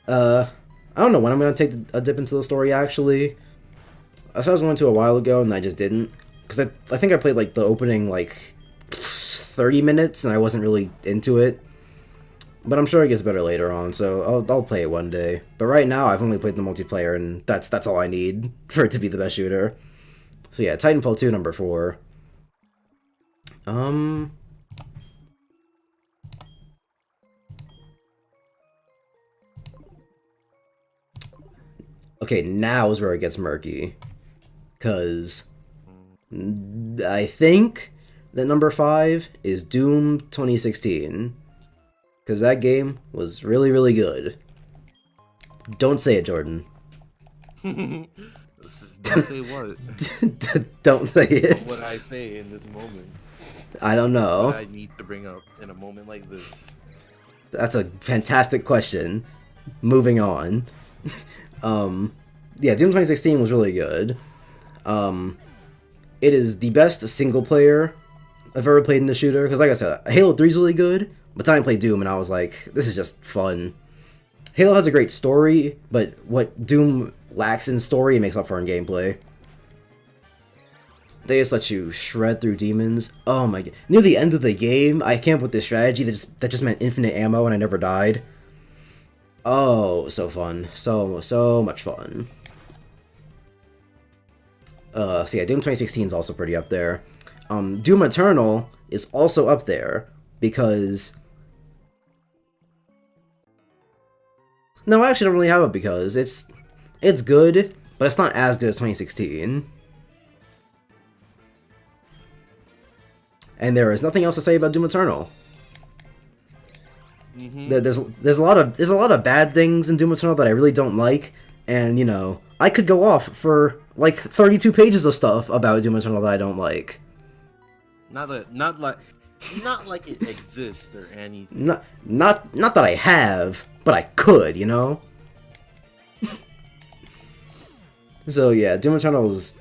I don't know when I'm gonna take a dip into the story, actually. I said I was going to a while ago, and I just didn't. Because I think I played, like, the opening, like, 30 minutes, and I wasn't really into it. But I'm sure it gets better later on, so I'll play it one day. But right now, I've only played the multiplayer, and that's all I need for it to be the best shooter. So yeah, Titanfall 2, number 4. Okay, now is where it gets murky. Because I think that number 5 is Doom 2016. Because that game was really, really good. Don't say it, Jordan. Don't say what? Don't say it. What would I say in this moment? I don't know. What I need to bring up in a moment like this. That's a fantastic question. Moving on. Yeah, Doom 2016 was really good. It is the best single player I've ever played in the shooter. Because like I said, Halo 3 is really good. But then I played Doom and I was like, this is just fun. Halo has a great story, but what Doom lacks in story, it makes up for in gameplay. They just let you shred through demons. Oh my god. Near the end of the game, I came up with this strategy that just meant infinite ammo and I never died. Oh, so fun. So much fun. So yeah, Doom 2016 is also pretty up there. Doom Eternal is also up there, because... No, I actually don't really have it because it's good, but it's not as good as 2016. And there is nothing else to say about Doom Eternal. There's a lot of bad things in Doom Eternal that I really don't like, and you know, I could go off for like 32 pages of stuff about Doom Eternal that I don't like. Not like it exists or anything. Not that I have, but I could, you know? So yeah, Doom Eternal was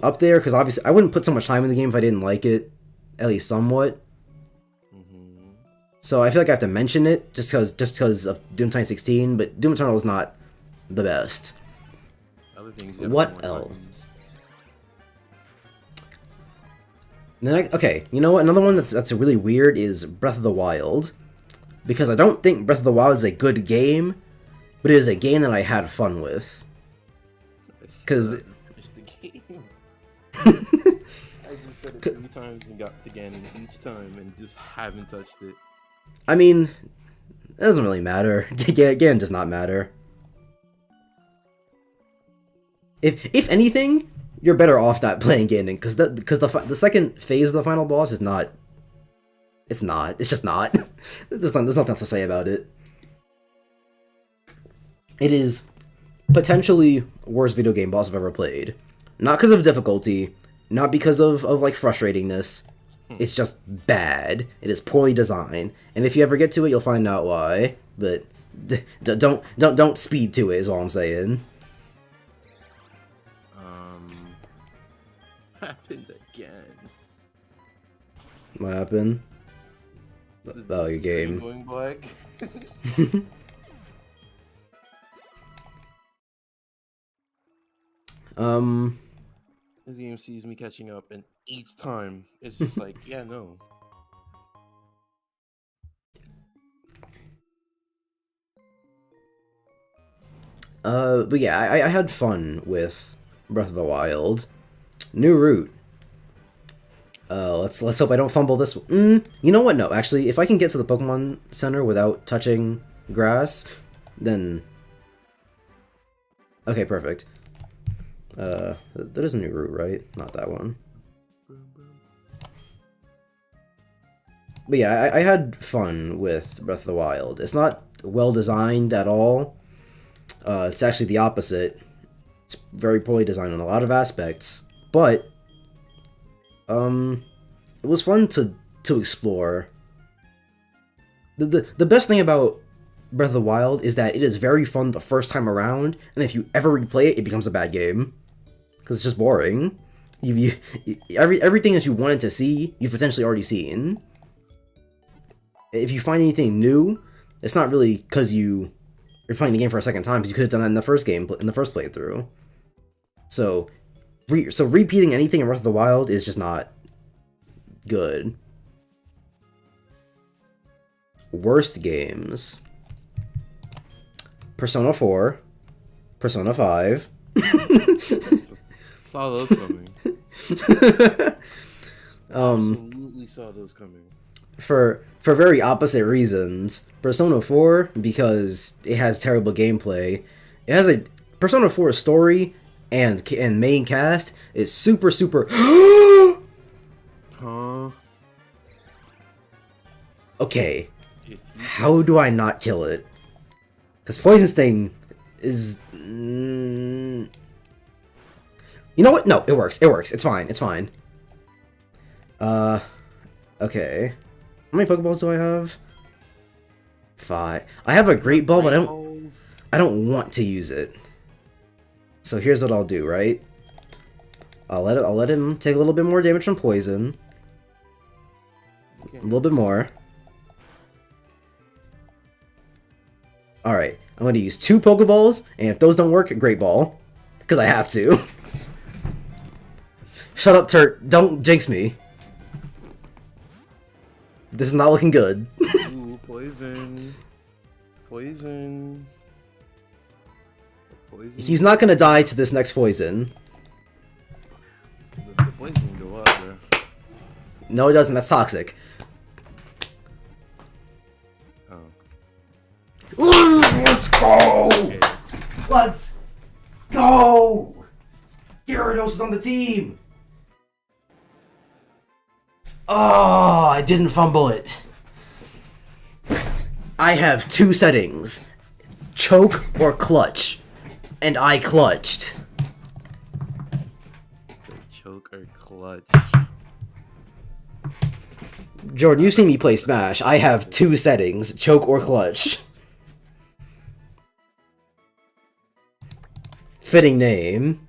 up there, because obviously I wouldn't put so much time in the game if I didn't like it, at least somewhat. So I feel like I have to mention it, just because of Doom 2016, but Doom Eternal is not the best. Other things What else? Okay, you know what? Another one that's really weird is Breath of the Wild. Because I don't think Breath of the Wild is a good game, but it is a game that I had fun with. Because... It's the game. I just said it 3 times and got to Ganon each time and just haven't touched it. I mean, it doesn't really matter. Ganon does not matter. If anything, you're better off not playing Ganon, because the second phase of the final boss is not. It's not. It's just not. There's nothing else to say about it. It is potentially worst video game boss I've ever played. Not because of difficulty, not because of like frustratingness. It's just bad. It is poorly designed, and if you ever get to it, you'll find out why. But don't speed to it. Is all I'm saying. Happened again. What happened? Oh, your game. Going black. This game sees me catching up, and each time it's just like, yeah, no. But yeah, I had fun with Breath of the Wild. New route. Let's hope I don't fumble this one. You know what? No, actually, if I can get to the Pokemon Center without touching grass, then... Okay, perfect. That is a new route, right? Not that one. But yeah, I had fun with Breath of the Wild. It's not well designed at all. It's actually the opposite. It's very poorly designed in a lot of aspects, but it was fun to explore. The best thing about Breath of the Wild is that it is very fun the first time around, and if you ever replay it, it becomes a bad game because it's just boring. Everything that you wanted to see, you've potentially already seen. If you find anything new, it's not really because you're playing the game for a second time, because you could have done that in the first game, in the first playthrough. So repeating anything in Breath of the Wild is just not good. Worst games: Persona 4, Persona 5. Saw those coming. Absolutely saw those coming. For very opposite reasons. Persona 4, because it has terrible gameplay. It has a Persona 4 story and main cast is super. Huh? Okay. How do I not kill it? Because Poison Sting is... You know what? No, it works. It works. It's fine. It's fine. Okay. How many Pokeballs do I have? 5. I have a Great Ball, but I don't want to use it. So here's what I'll do, right? I'll let him take a little bit more damage from poison. Okay. A little bit more. Alright, I'm gonna use 2 Pokeballs, and if those don't work, Great Ball. Because I have to. Shut up, Turt. Don't jinx me. This is not looking good. Ooh, poison. Poison. Poison. He's not gonna die to this next poison. The poison can go up, bro. No, it doesn't. That's toxic. Oh. Let's go! Okay. Let's go! Gyarados is on the team! Oh, I didn't fumble it. I have 2 settings. Choke or clutch. And I clutched. So choke or clutch. Jordan, you've seen me play Smash. I have 2 settings. Choke or clutch. Fitting name.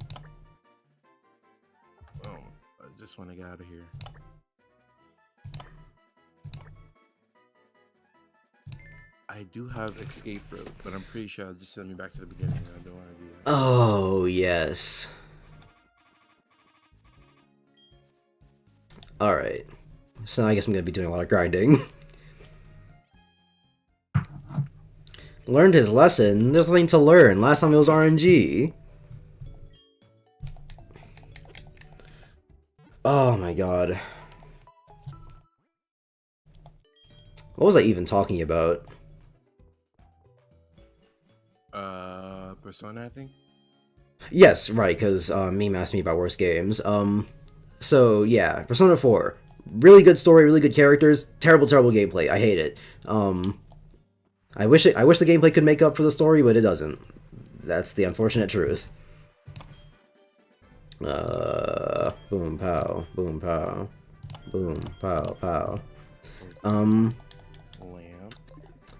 Oh, I just want to get out of here. I do have escape rope, but I'm pretty sure I'll just send me back to the beginning. I don't want to do that. Oh, yes. Alright. So I guess I'm gonna be doing a lot of grinding. Learned his lesson. There's nothing to learn. Last time it was RNG. Oh my god. What was I even talking about? Persona, I think. Yes, right, because Meme asked me about worst games. So yeah, Persona 4. Really good story, really good characters, terrible gameplay. I hate it. I wish the gameplay could make up for the story, but it doesn't. That's the unfortunate truth. Boom pow, boom pow, boom pow pow. Lamp.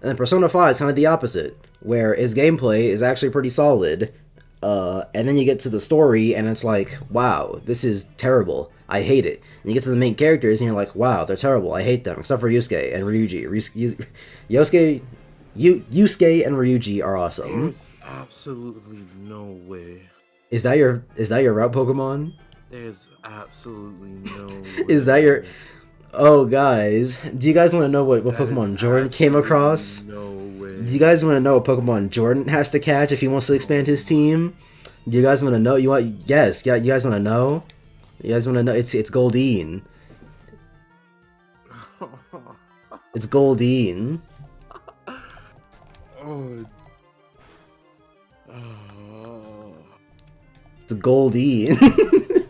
And then Persona 5 is kind of the opposite, where its gameplay is actually pretty solid. And then you get to the story, and it's like, wow, this is terrible. I hate it. And you get to the main characters, and you're like, wow, they're terrible. I hate them, except for Yusuke and Ryuji. Yusuke and Ryuji are awesome. There's absolutely no way is that your route Pokemon? There's absolutely no Is that your way. Oh guys, do you guys want to know what That is Pokemon Jordan came absolutely across? no Do you way. guys want to know what Pokemon Jordan has to catch if he wants to expand his team? Do you guys want to know? You want? Yes, yeah. You guys want to know? You guys want to know? It's Goldeen. It's Goldeen. Oh. Oh. It's Goldeen.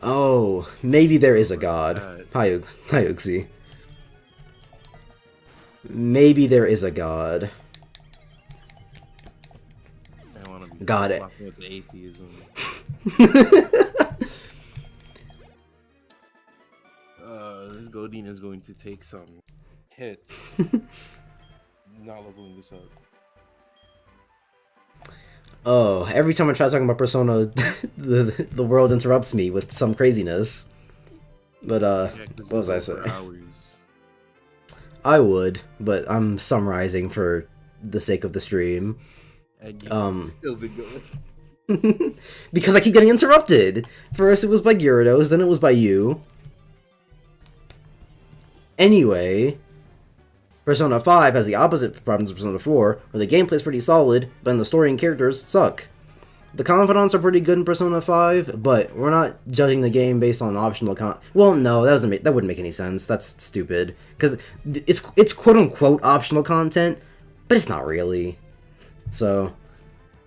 Oh, maybe there is a god. That. Hyuxi. Maybe there is a god. I want to be Got it. fucking with the atheism. This Godin is going to take some hits. Not leveling this up. Oh, every time I try talking about Persona, the world interrupts me with some craziness. But Yeah, 'cause what was you I go for saying? hours. I would, but I'm summarizing for the sake of the stream. And you Um, still been going. Because I keep getting interrupted. First it was by Gyarados, then it was by you. Anyway, Persona 5 has the opposite problems of Persona 4, where the gameplay is pretty solid, but then the story and characters suck. The confidants are pretty good in Persona 5, but we're not judging the game based on optional Well, no, that wouldn't make any sense. That's stupid. Because it's quote-unquote optional content, but it's not really. So,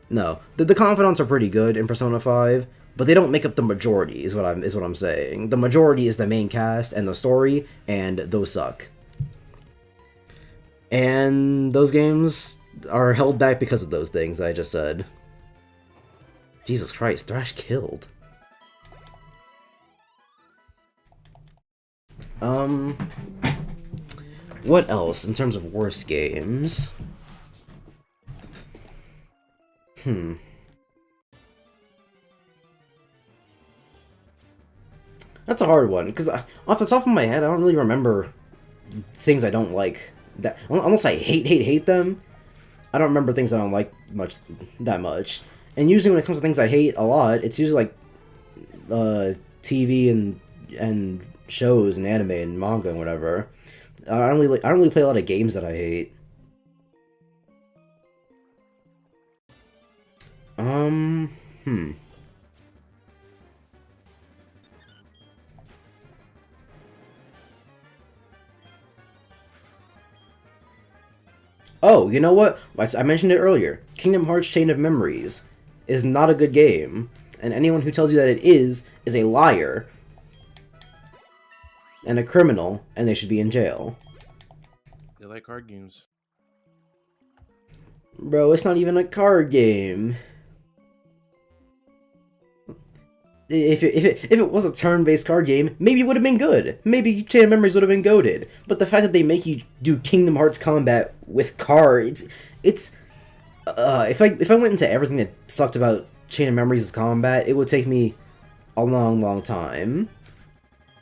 no. The confidants are pretty good in Persona 5, but they don't make up the majority, is what I'm saying. The majority is the main cast and the story, and those suck. And those games are held back because of those things I just said. Jesus Christ, Thrash killed. What else in terms of worst games? That's a hard one, because off the top of my head, I don't really remember things I don't like. That unless I hate them, I don't remember things I don't like that much. And usually when it comes to things I hate a lot, it's usually like TV and shows and anime and manga and whatever. I don't really play a lot of games that I hate. Hmm. Oh, you know what? I mentioned it earlier. Kingdom Hearts Chain of Memories is not a good game, and anyone who tells you that it is a liar and a criminal, and they should be in jail. They like card games. Bro, it's not even a card game. If it was a turn-based card game, maybe it would have been good. Maybe Chain of Memories would have been goated. But the fact that they make you do Kingdom Hearts combat with cards, if I went into everything that sucked about Chain of Memories' combat, it would take me a long time.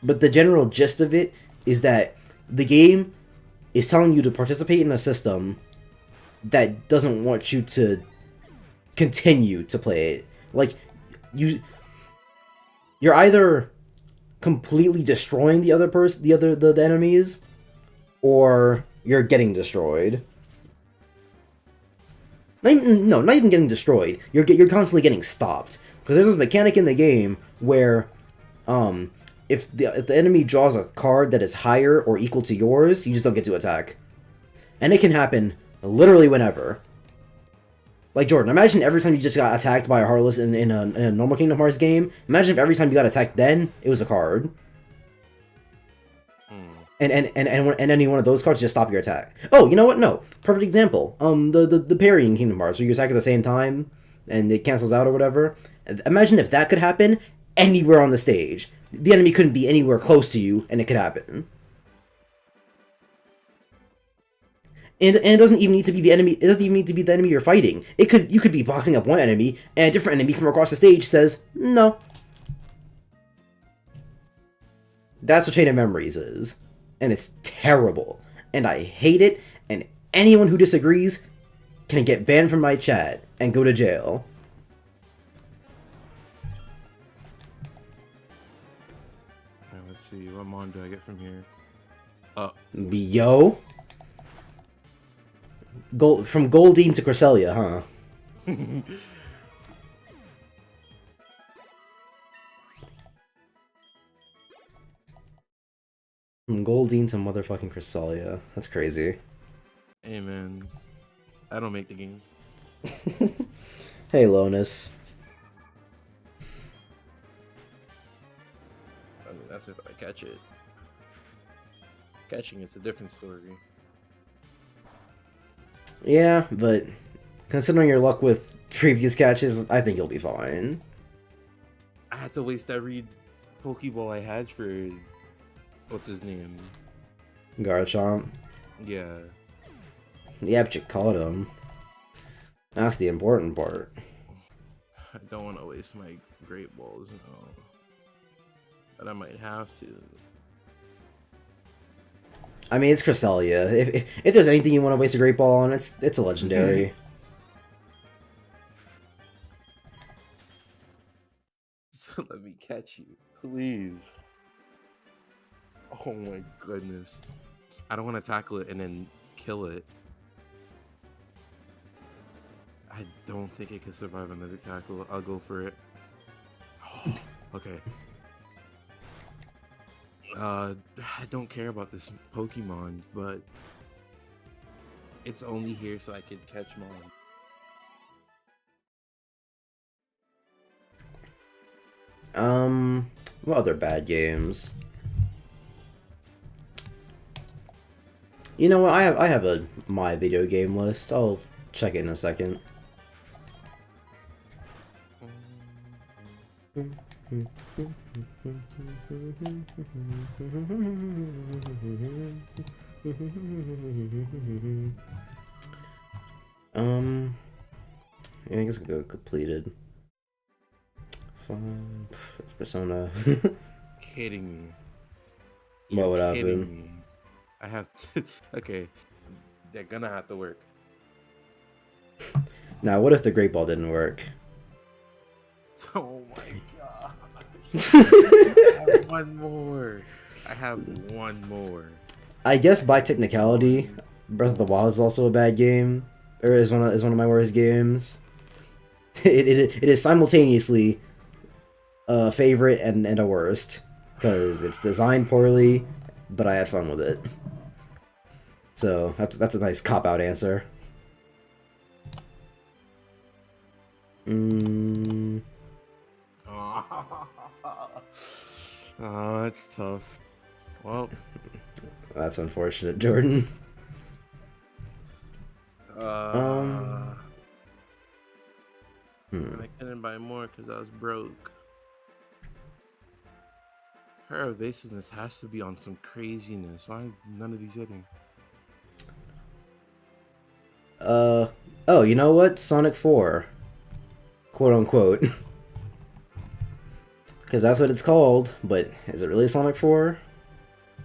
But the general gist of it is that the game is telling you to participate in a system that doesn't want you to continue to play it. Like, you're either completely destroying the other person, the enemies, or you're getting destroyed. Not even getting destroyed. You're constantly getting stopped, because there's this mechanic in the game where, if the enemy draws a card that is higher or equal to yours, you just don't get to attack, and it can happen literally whenever. Like, Jordan, imagine every time you just got attacked by a Heartless in a normal Kingdom Hearts game. Imagine if every time you got attacked then, it was a card. And any one of those cards just stop your attack. Oh, you know what? No. Perfect example. The parry in Kingdom Hearts, where you attack at the same time, and it cancels out or whatever. Imagine if that could happen anywhere on the stage. The enemy couldn't be anywhere close to you, and it could happen. And it doesn't even need to be the enemy. It doesn't even need to be the enemy you're fighting. You could be boxing up one enemy, and a different enemy from across the stage says no. That's what Chain of Memories is, and it's terrible, and I hate it. And anyone who disagrees can get banned from my chat and go to jail. Alright, let's see. What mon do I get from here? Yo. From Goldine to Cresselia, huh? From Goldine to motherfucking Cresselia. That's crazy. Hey man, I don't make the games. Hey, Lonus. I mean, that's if I catch it. Catching it's a different story. Yeah, but considering your luck with previous catches, I think you'll be fine. I had to waste every Pokeball I had for what's his name? Garchomp. Yeah. Yeah, but you caught him. That's the important part. I don't want to waste my Great Balls, no. But I might have to. I mean, it's Cresselia. If there's anything you want to waste a Great Ball on, it's a legendary. So let me catch you, please. Oh my goodness. I don't want to tackle it and then kill it. I don't think it can survive another tackle. I'll go for it. Okay. I don't care about this Pokemon, but it's only here so I can catch Mon. What other bad games? You know what? I have a my video game list. I'll check it in a second. Yeah, I guess I can go completed. It's Persona. Kidding me. What would Kidding happen? me. I have to. Okay, they're gonna have to work. Now, what if the Great Ball didn't work? Oh my god! I have one more. I have one more. I guess by technicality, Breath of the Wild is also a bad game, or is one of my worst games. It is simultaneously a favorite and a worst because it's designed poorly, but I had fun with it. So that's a nice cop-out answer. Oh, it's tough. Well, That's unfortunate, Jordan. and I couldn't buy more because I was broke. Her evasiveness has to be on some craziness. Why none of these hitting? Oh, you know what? Sonic 4. Quote unquote. Because that's what it's called, but is it really Sonic 4?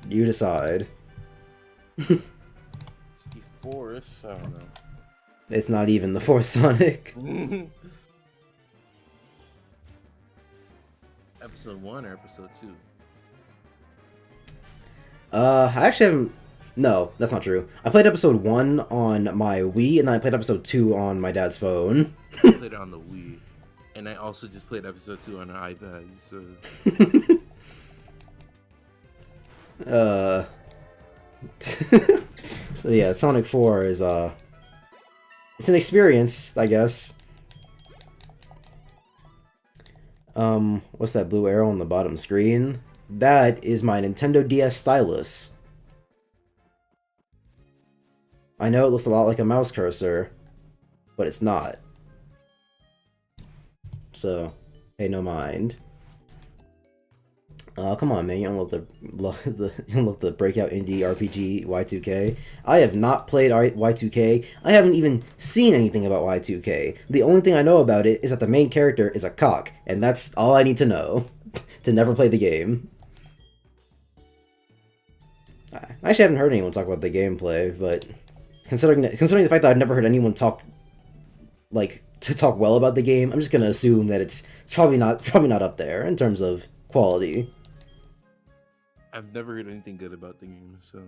You decide. It's the fourth. I don't know. It's not even the fourth Sonic. Episode 1 or episode 2? I actually haven't... No, that's not true. I played episode 1 on my Wii, and then I played episode 2 on my dad's phone. I played it on the Wii. And I also just played episode 2 on an iPad, so... Yeah, Sonic 4 is, it's an experience, I guess. What's that blue arrow on the bottom screen? That is my Nintendo DS stylus. I know it looks a lot like a mouse cursor, but it's not. So, pay no mind. Come on, man! You don't love the breakout indie RPG Y2K. I have not played Y2K. I haven't even seen anything about Y2K. The only thing I know about it is that the main character is a cock, and that's all I need to know to never play the game. I actually haven't heard anyone talk about the gameplay, but considering the fact that I've never heard anyone talk like to talk well about the game, I'm just gonna assume that it's probably not up there in terms of quality. I've never heard anything good about the game, so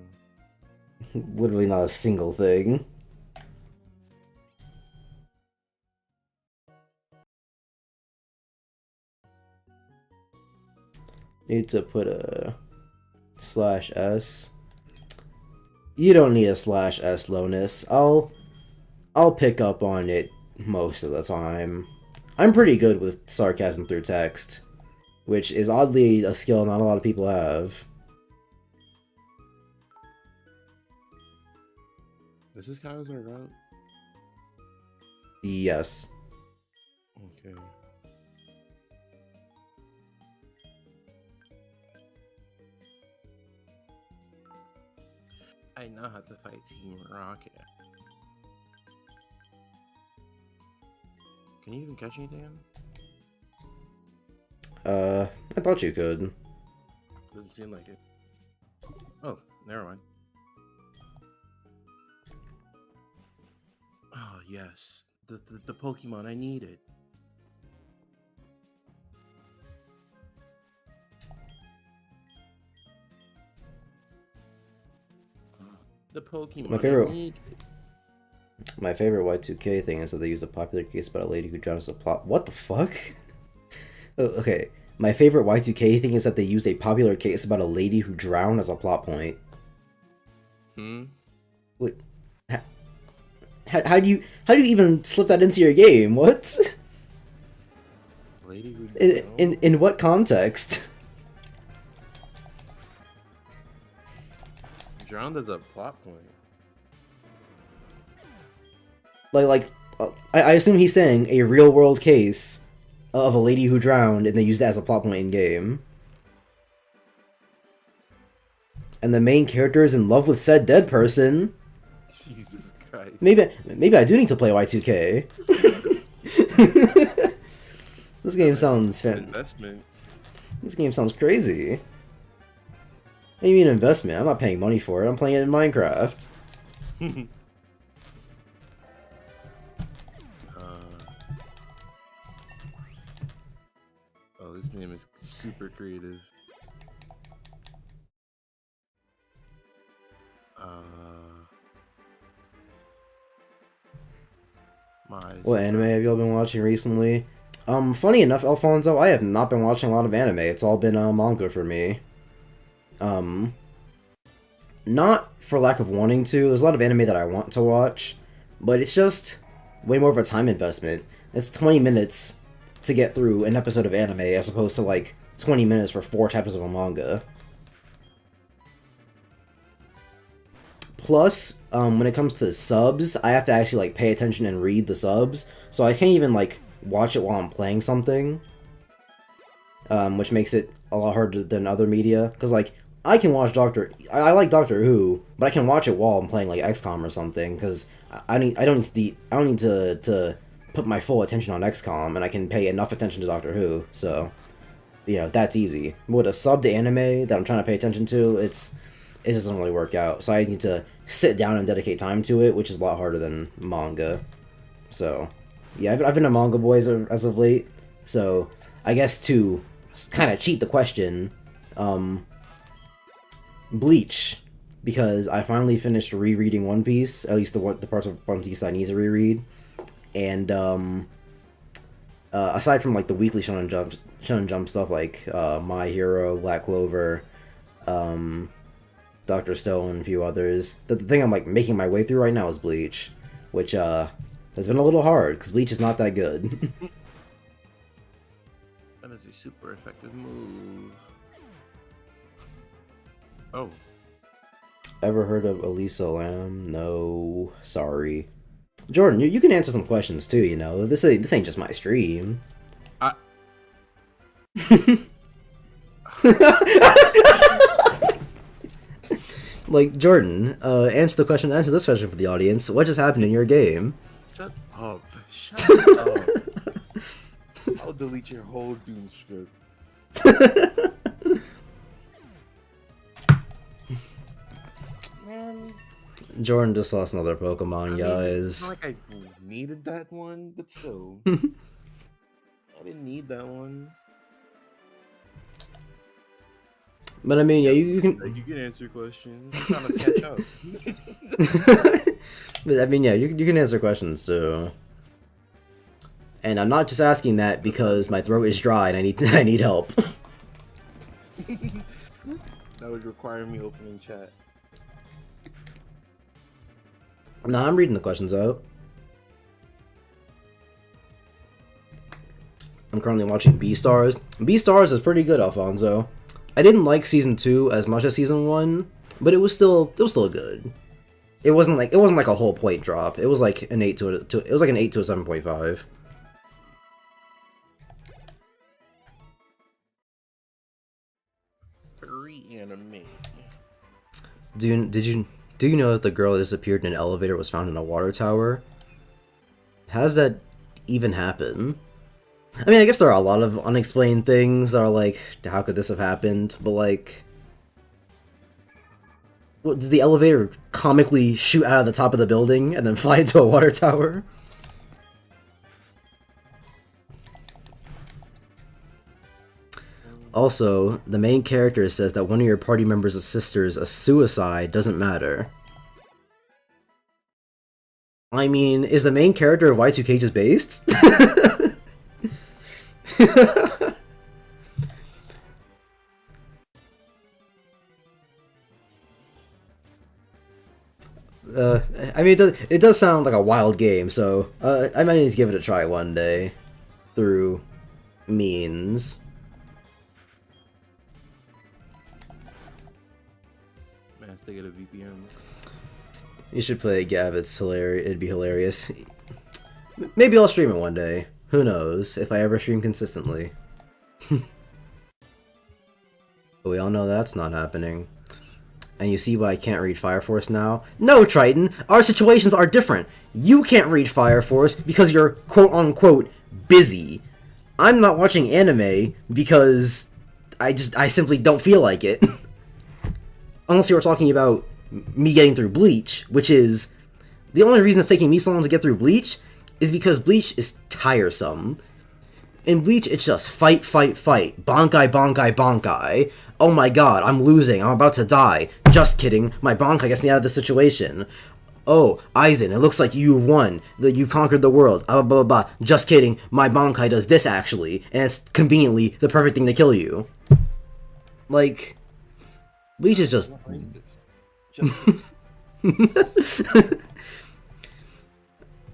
Literally not a single thing. Need to put a /S. You don't need a /S, Lonus. I'll pick up on it most of the time. I'm pretty good with sarcasm through text, which is oddly a skill not a lot of people have. this is Kaiser route. Yes. Okay. I know how to fight Team Rocket. Can you even catch anything? I thought you could. Doesn't seem like it. Oh, never mind. Oh yes, the Pokemon I needed. The Pokemon My favorite- I needed. My favorite Y2K thing is that they use a popular case about a lady who drowned as a plot. What the fuck? Oh, okay. My favorite Y2K thing is that they use a popular case about a lady who drowned as a plot point. Wait, how do you even slip that into your game? What? Lady who In what context? drowned as a plot point. I assume he's saying a real world case of a lady who drowned and they used that as a plot point in game. And the main character is in love with said dead person. Jesus Christ. Maybe I do need to play Y2K. This game sounds investment. This game sounds crazy. What do you mean investment? I'm not paying money for it. I'm playing it in Minecraft. Oh, this name is super creative. What anime have y'all been watching recently? Funny enough, Alfonso, I have not been watching a lot of anime. It's all been manga for me. Not for lack of wanting to. There's a lot of anime that I want to watch, but it's just way more of a time investment. It's 20 minutes to get through an episode of anime as opposed to like 20 minutes for 4 chapters of a manga. Plus, when it comes to subs, I have to actually like pay attention and read the subs, so I can't even like watch it while I'm playing something, which makes it a lot harder than other media. Because like I can watch I like Doctor Who, but I can watch it while I'm playing like XCOM or something. Because I don't need to put my full attention on XCOM, and I can pay enough attention to Doctor Who. So, you know, that's easy. But with a sub to anime that I'm trying to pay attention to, it doesn't really work out. So I need to sit down and dedicate time to it, which is a lot harder than manga. So, yeah, I've been a manga boy as of late. So, I guess to kind of cheat the question, Bleach, because I finally finished rereading One Piece, at least the parts of One Piece I need to reread. And aside from like the weekly Shonen Jump stuff like My Hero, Black Clover, Dr. Stone, and a few others, the thing I'm like making my way through right now is Bleach, which has been a little hard because Bleach is not that good. That is a super effective move. Oh. Ever heard of Elisa Lam? No, sorry. Jordan, you can answer some questions too. You know, this ain't just my stream. Like, Jordan, answer this question for the audience. What just happened in your game? Shut up. Shut up. I'll delete your whole Doom script. Man. Jordan just lost another Pokemon, I mean, it's guys. not like I needed that one, but still, I didn't need that one. But I mean, yeah, Yeah, you can. like, you can answer questions. I'm trying to catch up. But I mean, yeah, you can answer questions too. And I'm not just asking that because my throat is dry and I need help. That would require me opening chat. Nah, I'm reading the questions out. I'm currently watching Beastars. Beastars is pretty good, Alfonso. I didn't like season 2 as much as season 1, but it was still good. It wasn't like a whole point drop. It was like an 8 to it was like an 8 to a 7.5. Furry anime. Do you know that the girl that disappeared in an elevator was found in a water tower? How does that even happen? I mean, I guess there are a lot of unexplained things that are like, how could this have happened? But like, what, did the elevator comically shoot out of the top of the building and then fly into a water tower? Also, the main character says that one of your party members' sisters a suicide doesn't matter. I mean, is the main character of Y2K just based? I mean, it does sound like a wild game, so I might need to give it a try one day through means. Man, let's take it a VPN. You should play Gav. It's hilarious. It'd be hilarious. Maybe I'll stream it one day. Who knows? If I ever stream consistently. But we all know that's not happening. And you see why I can't read Fire Force now? No, Triton! Our situations are different! You can't read Fire Force because you're quote-unquote busy. I'm not watching anime because I simply don't feel like it. Unless you were talking about me getting through Bleach, which is... The only reason it's taking me so long to get through Bleach is because Bleach is tiresome. In Bleach, it's just fight, fight, fight. Bankai, bankai, bankai. Oh my god, I'm losing. I'm about to die. Just kidding. My bankai gets me out of the situation. Oh, Aizen, it looks like you won. You've conquered the world. Blah, blah, blah, blah. Just kidding. My bankai does this, actually. And it's conveniently the perfect thing to kill you. Like... Bleach is just...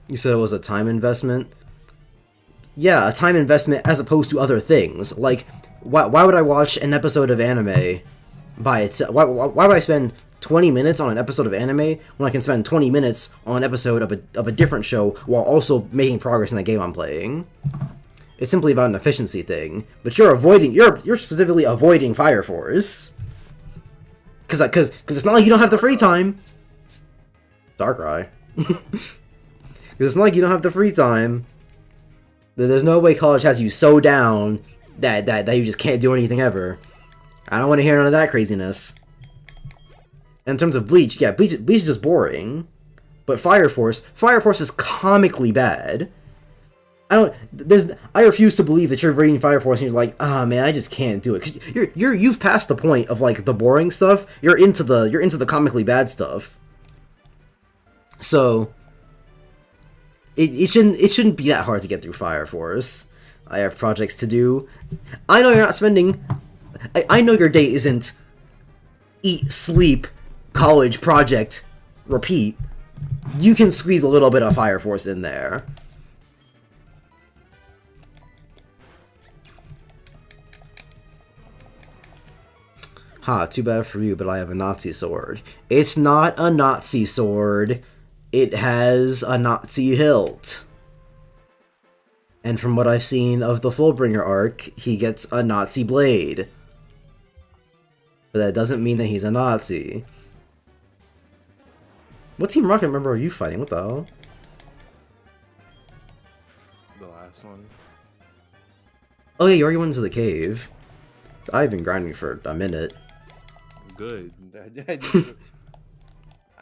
You said it was a time investment? Yeah, a time investment as opposed to other things. Like, why would I watch an episode of anime by itself? Why would I spend 20 minutes on an episode of anime when I can spend 20 minutes on an episode of a different show while also making progress in the game I'm playing? It's simply about an efficiency thing. But you're specifically avoiding Fire Force. Cause it's not like you don't have the free time. Darkrai. Cause it's not like you don't have the free time. There's no way college has you so down that you just can't do anything ever. I don't want to hear none of that craziness. In terms of Bleach, yeah, Bleach is just boring. But Fire Force is comically bad. I refuse to believe that you're reading Fire Force and you're like, ah, man, I just can't do it. 'Cause you've passed the point of like the boring stuff. You're into the comically bad stuff. So it shouldn't be that hard to get through Fire Force. I have projects to do. I know you're not spending. I know your day isn't eat, sleep, college, project, repeat. You can squeeze a little bit of Fire Force in there. Ha, too bad for you, but I have a Nazi sword. It's not a Nazi sword. It has a Nazi hilt. And from what I've seen of the Fullbringer arc, he gets a Nazi blade. But that doesn't mean that he's a Nazi. What Team Rocket member are you fighting? What the hell? The last one. Oh yeah, you already went into the cave. I've been grinding for a minute. Good.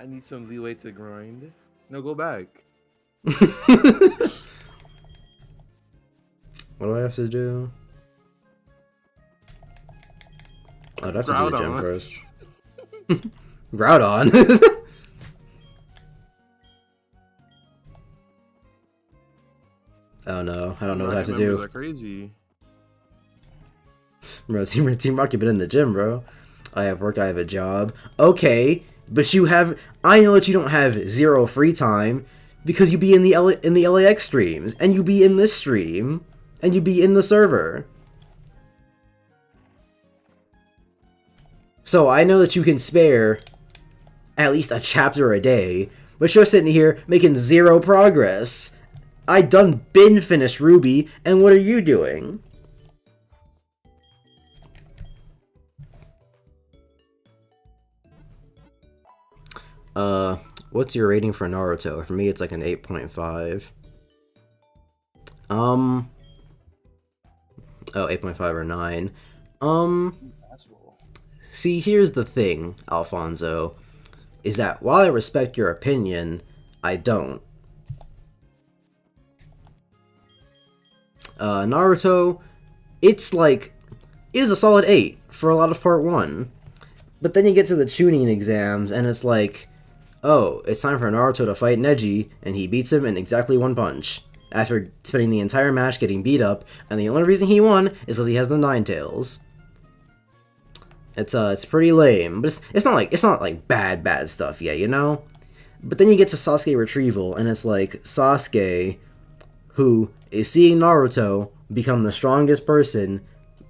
I need some leeway to grind. No, go back. What do I have to do? I'd have to do the gym Groudon. first. Groudon. Oh no, I don't know what I have to do. Are crazy. Bro, Team Rocket been in the gym, bro. I have work, I have a job. Okay, but you have. I know that you don't have zero free time because you be in the LAX streams, and you be in this stream, and you be in the server. So I know that you can spare at least a chapter a day, but you're sitting here making zero progress. I done been finished Ruby, and what are you doing? What's your rating for Naruto? For me, it's like an 8.5. Oh, 8.5 or 9. See, here's the thing, Alfonso, is that while I respect your opinion, I don't. Naruto, it's like, it is a solid 8 for a lot of part 1. But then you get to the tuning exams, and it's like, oh, it's time for Naruto to fight Neji, and he beats him in exactly one punch. After spending the entire match getting beat up, and the only reason he won is because he has the Nine Tails. It's pretty lame, but it's not like bad stuff yet, you know? But then you get to Sasuke Retrieval, and it's like Sasuke, who is seeing Naruto become the strongest person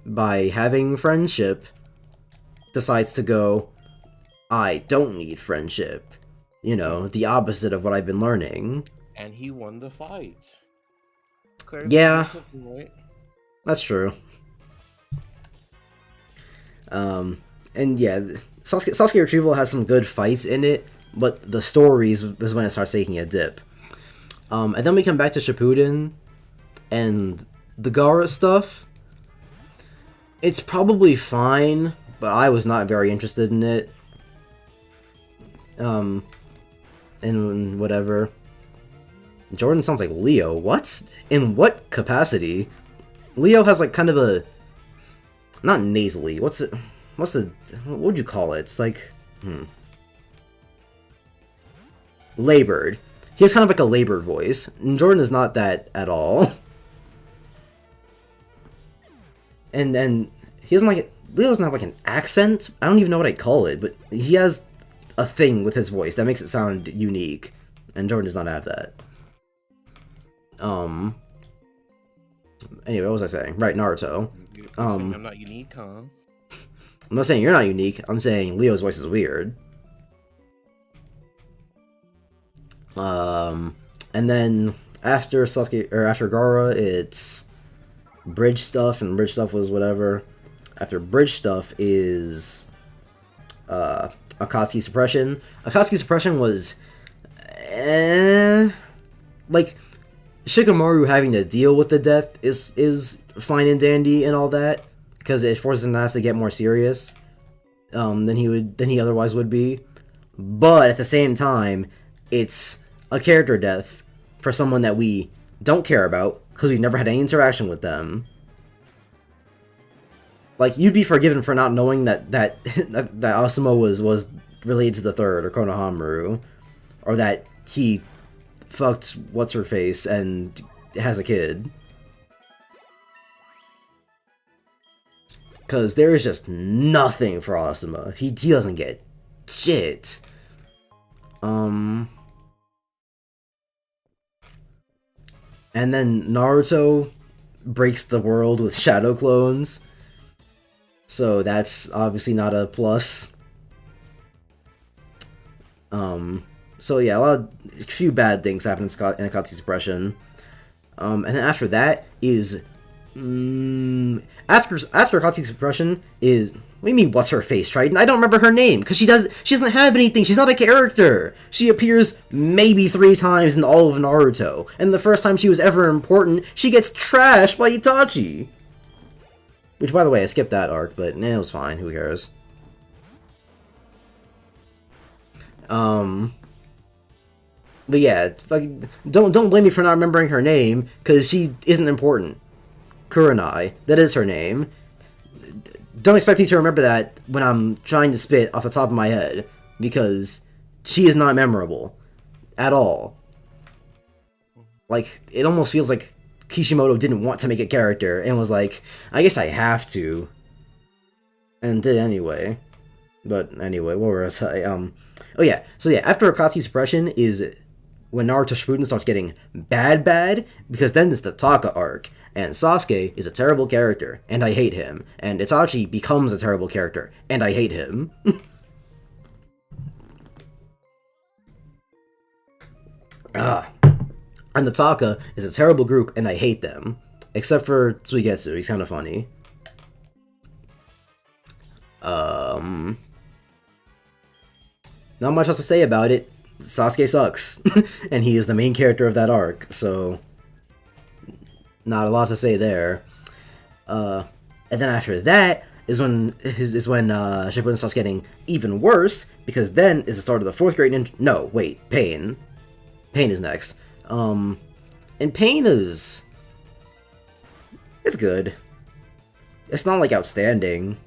by having friendship, decides to go, I don't need friendship. You know, the opposite of what I've been learning. And he won the fight. Yeah, that's true. And yeah, Sasuke Retrieval has some good fights in it, but the stories is when it starts taking a dip. And then we come back to Shippuden, and the Gaara stuff. It's probably fine, but I was not very interested in it. And whatever. Jordan sounds like Leo. What? In what capacity? Leo has like kind of a... Not nasally. What would you call it? It's like... Labored. He has kind of like a labored voice. And Jordan is not that at all. And he doesn't like... Leo doesn't have like an accent. I don't even know what I'd call it, but he has a thing with his voice that makes it sound unique. And Jordan does not have that. Anyway, what was I saying? Right, Naruto. I'm not unique, huh? I'm not saying you're not unique. I'm saying Leo's voice is weird. And then after Sasuke or after Gaara, it's bridge stuff, and bridge stuff was whatever. After bridge stuff is Akatsuki Suppression. Akatsuki Suppression was like Shikamaru having to deal with the death is fine and dandy and all that, because it forces him to have to get more serious than he otherwise would be. But at the same time, it's a character death for someone that we don't care about because we've never had any interaction with them. Like, you'd be forgiven for not knowing that Asuma was related to the third, or Konohamaru, or that he fucked what's-her-face and has a kid. Because there is just nothing for Asuma. He doesn't get shit. And then Naruto breaks the world with shadow clones. So that's obviously not a plus. So yeah, a few bad things happen in Akatsuki Suppression. And then after that is... After Akatsuki Suppression is... What do you mean, what's her face, Triton? I don't remember her name, because she doesn't have anything. She's not a character. She appears maybe 3 times in all of Naruto. And the first time she was ever important, she gets trashed by Itachi. Which, by the way, I skipped that arc, but it was fine. Who cares? But yeah, fucking, don't blame me for not remembering her name, because she isn't important. Kurenai, that is her name. Don't expect me to remember that when I'm trying to spit off the top of my head, because she is not memorable at all. Like, it almost feels like Kishimoto didn't want to make a character and was like, I guess I have to, and did anyway. But anyway, what was I? Oh yeah, so yeah, after Akatsuki suppression is when Naruto Shippuden starts getting bad, because then it's the Taka arc, and Sasuke is a terrible character, and I hate him, and Itachi becomes a terrible character, and I hate him. And the Taka is a terrible group, and I hate them. Except for Tsuigetsu, he's kind of funny. Not much else to say about it. Sasuke sucks, and he is the main character of that arc, so not a lot to say there. And then after that is when Shippuden starts getting even worse, because then is the start of the fourth grade ninja. No, wait, Pain. Pain is next. And Pain is, it's good. It's not like outstanding,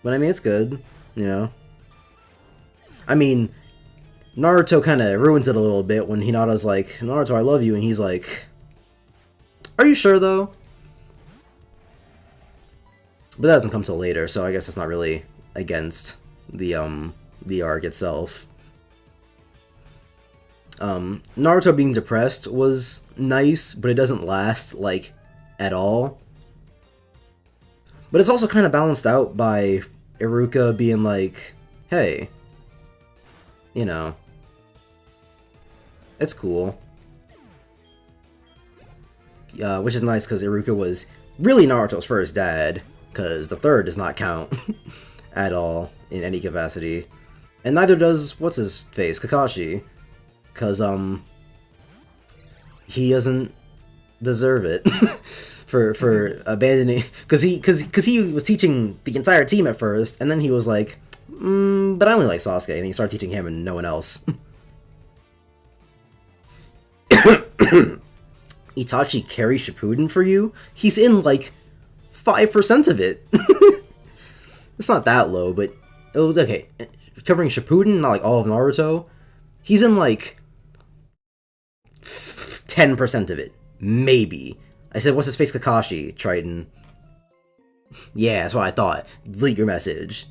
but I mean it's good, you know. I mean, Naruto kind of ruins it a little bit when Hinata's like, Naruto, I love you, and he's like, are you sure, though? But that doesn't come till later, so I guess that's not really against the arc itself. Naruto being depressed was nice, but it doesn't last, like, at all. But it's also kind of balanced out by Iruka being like, hey, you know, it's cool. Which is nice, because Iruka was really Naruto's first dad, because the third does not count at all in any capacity. And neither does, what's-his-face, Kakashi, because, he doesn't deserve it for abandoning, because he was teaching the entire team at first, and then he was like, but I only like Sasuke, and he started teaching him and no one else. Itachi carries Shippuden for you? He's in, like, 5% of it. It's not that low, but, okay, covering Shippuden, not, like, all of Naruto, he's in, like, 10% of it. Maybe. I said, what's his face, Kakashi, Triton? Yeah, that's what I thought. Delete your message.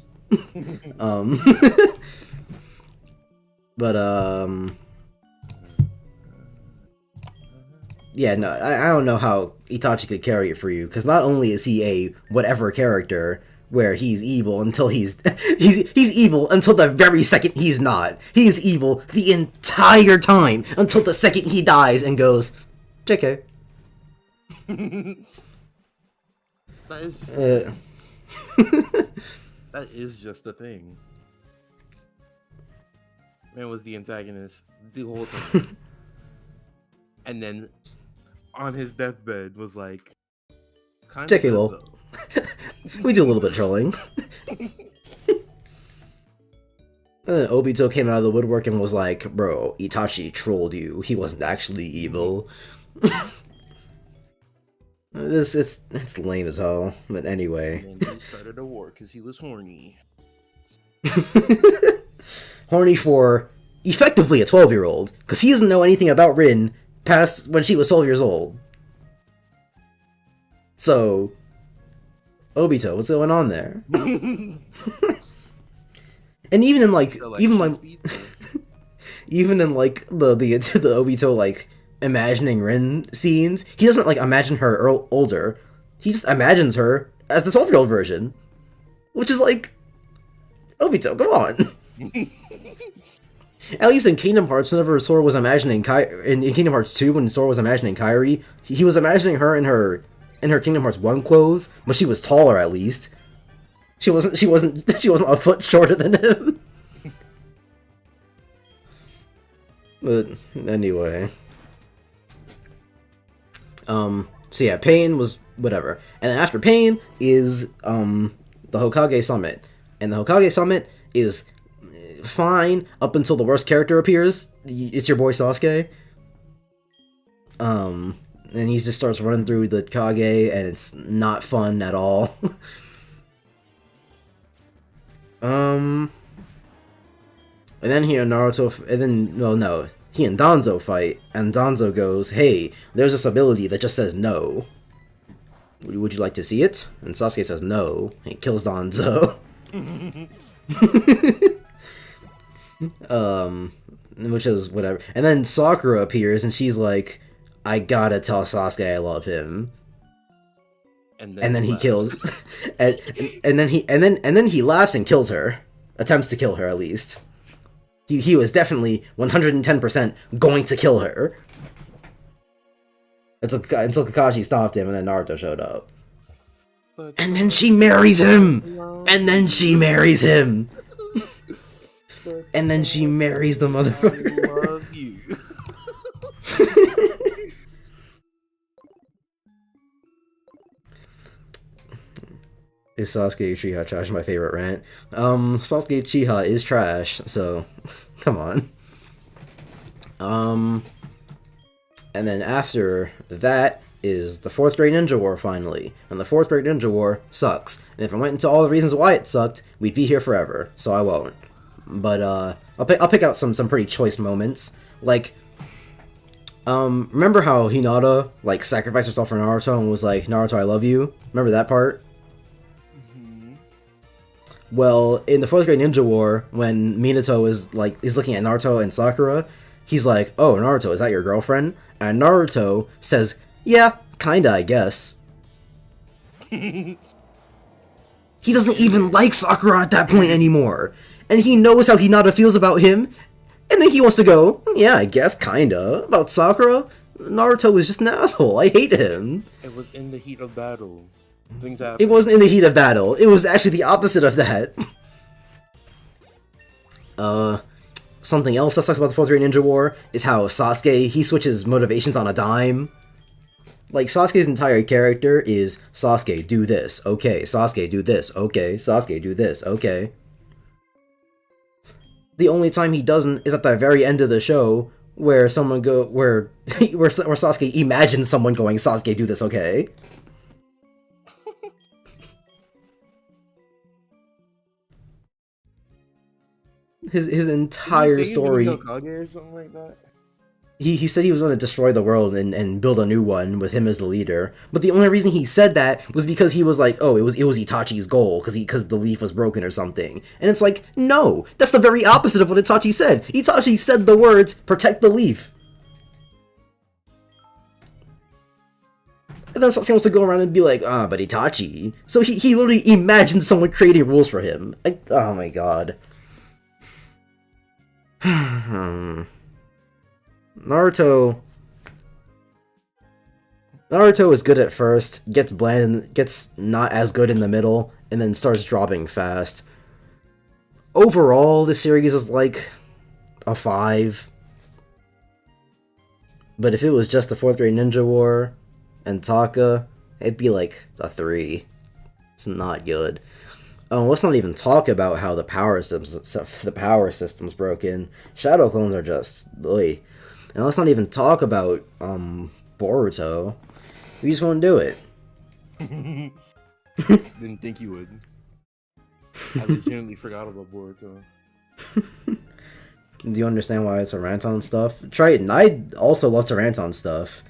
But, yeah, no, I don't know how Itachi could carry it for you, because not only is he a whatever character, where he's evil until he's evil until the very second he's not. He's evil the entire time, until the second he dies and goes, JK. That is just that is just the thing. Man was the antagonist the whole time. And then on his deathbed was like, JK lol. We do a little bit of trolling. Obito came out of the woodwork and was like, bro, Itachi trolled you. He wasn't actually evil. It's lame as hell, but anyway. And then he started a war because he was horny. Horny for effectively a 12-year-old, because he doesn't know anything about Rin past when she was 12 years old. So, Obito, what's going on there? And even in like, even in like the Obito like imagining Rin scenes, he doesn't like imagine her older. He just imagines her as the 12-year-old version, which is like, Obito, come on. At least in Kingdom Hearts, whenever Sora was imagining in Kingdom Hearts 2, when Sora was imagining Kairi, he was imagining her in her Kingdom Hearts 1 clothes, but she was taller at least. She wasn't a foot shorter than him. But anyway. So yeah, Pain was whatever. And then after Pain is the Hokage Summit. And the Hokage Summit is fine up until the worst character appears. It's your boy Sasuke. And he just starts running through the Kage, and it's not fun at all. And then he and Naruto, and then, well, no, he and Danzo fight, and Danzo goes, hey, there's this ability that just says no. Would you like to see it? And Sasuke says no. He kills Danzo. Which is whatever. And then Sakura appears, and she's like, I gotta tell Sasuke I love him. And then he kills, and then he laughs and kills her. Attempts to kill her, at least. He was definitely 110% going to kill her. Until Kakashi stopped him, and then Naruto showed up. And then she marries him! And then she marries him! And then she marries the motherfucker. I love you. Is Sasuke Uchiha trash my favorite rant? Sasuke Uchiha is trash, so come on. And then after that is the 4th Great Ninja War finally. And the 4th Great Ninja War sucks. And if I went into all the reasons why it sucked, we'd be here forever, so I won't. But I'll pick out some pretty choice moments. Like, remember how Hinata like sacrificed herself for Naruto and was like, Naruto, I love you? Remember that part? Well, in the 4th Great Ninja War, when Minato is looking at Naruto and Sakura, he's like, "Oh, Naruto, is that your girlfriend?" And Naruto says, "Yeah, kinda, I guess." He doesn't even like Sakura at that point anymore, and he knows how Hinata feels about him, and then he wants to go, "Yeah, I guess kinda about Sakura." Naruto is just an asshole. I hate him. It was in the heat of battle. Things happen. It wasn't in the heat of battle. It was actually the opposite of that. Something else that sucks about the 4th Great Ninja War is how Sasuke, he switches motivations on a dime. Like, Sasuke's entire character is, Sasuke, do this, okay, Sasuke, do this, okay, Sasuke, do this, okay. The only time he doesn't is at the very end of the show, where where Sasuke imagines someone going, Sasuke, do this, okay. His entire story. Or something like that? He said he was going to destroy the world and build a new one with him as the leader. But the only reason he said that was because he was like, oh, it was Itachi's goal because the leaf was broken or something. And it's like, no, that's the very opposite of what Itachi said. Itachi said the words, protect the leaf. And then Sasuke wants to go around and be like, but Itachi. So he literally imagined someone creating rules for him. Oh my god. Naruto is good at first, gets bland, gets not as good in the middle, and then starts dropping fast. Overall, the series is like a 5. But if it was just the 4th Great Ninja War and Taka, it'd be like a 3. It's not good. Oh, let's not even talk about how the power system's broken. Shadow clones are just ugh. And let's not even talk about Boruto. We just won't do it. Didn't think you would. I legitimately forgot about Boruto. Do you understand why it's a rant on stuff? Triton, I also love to rant on stuff.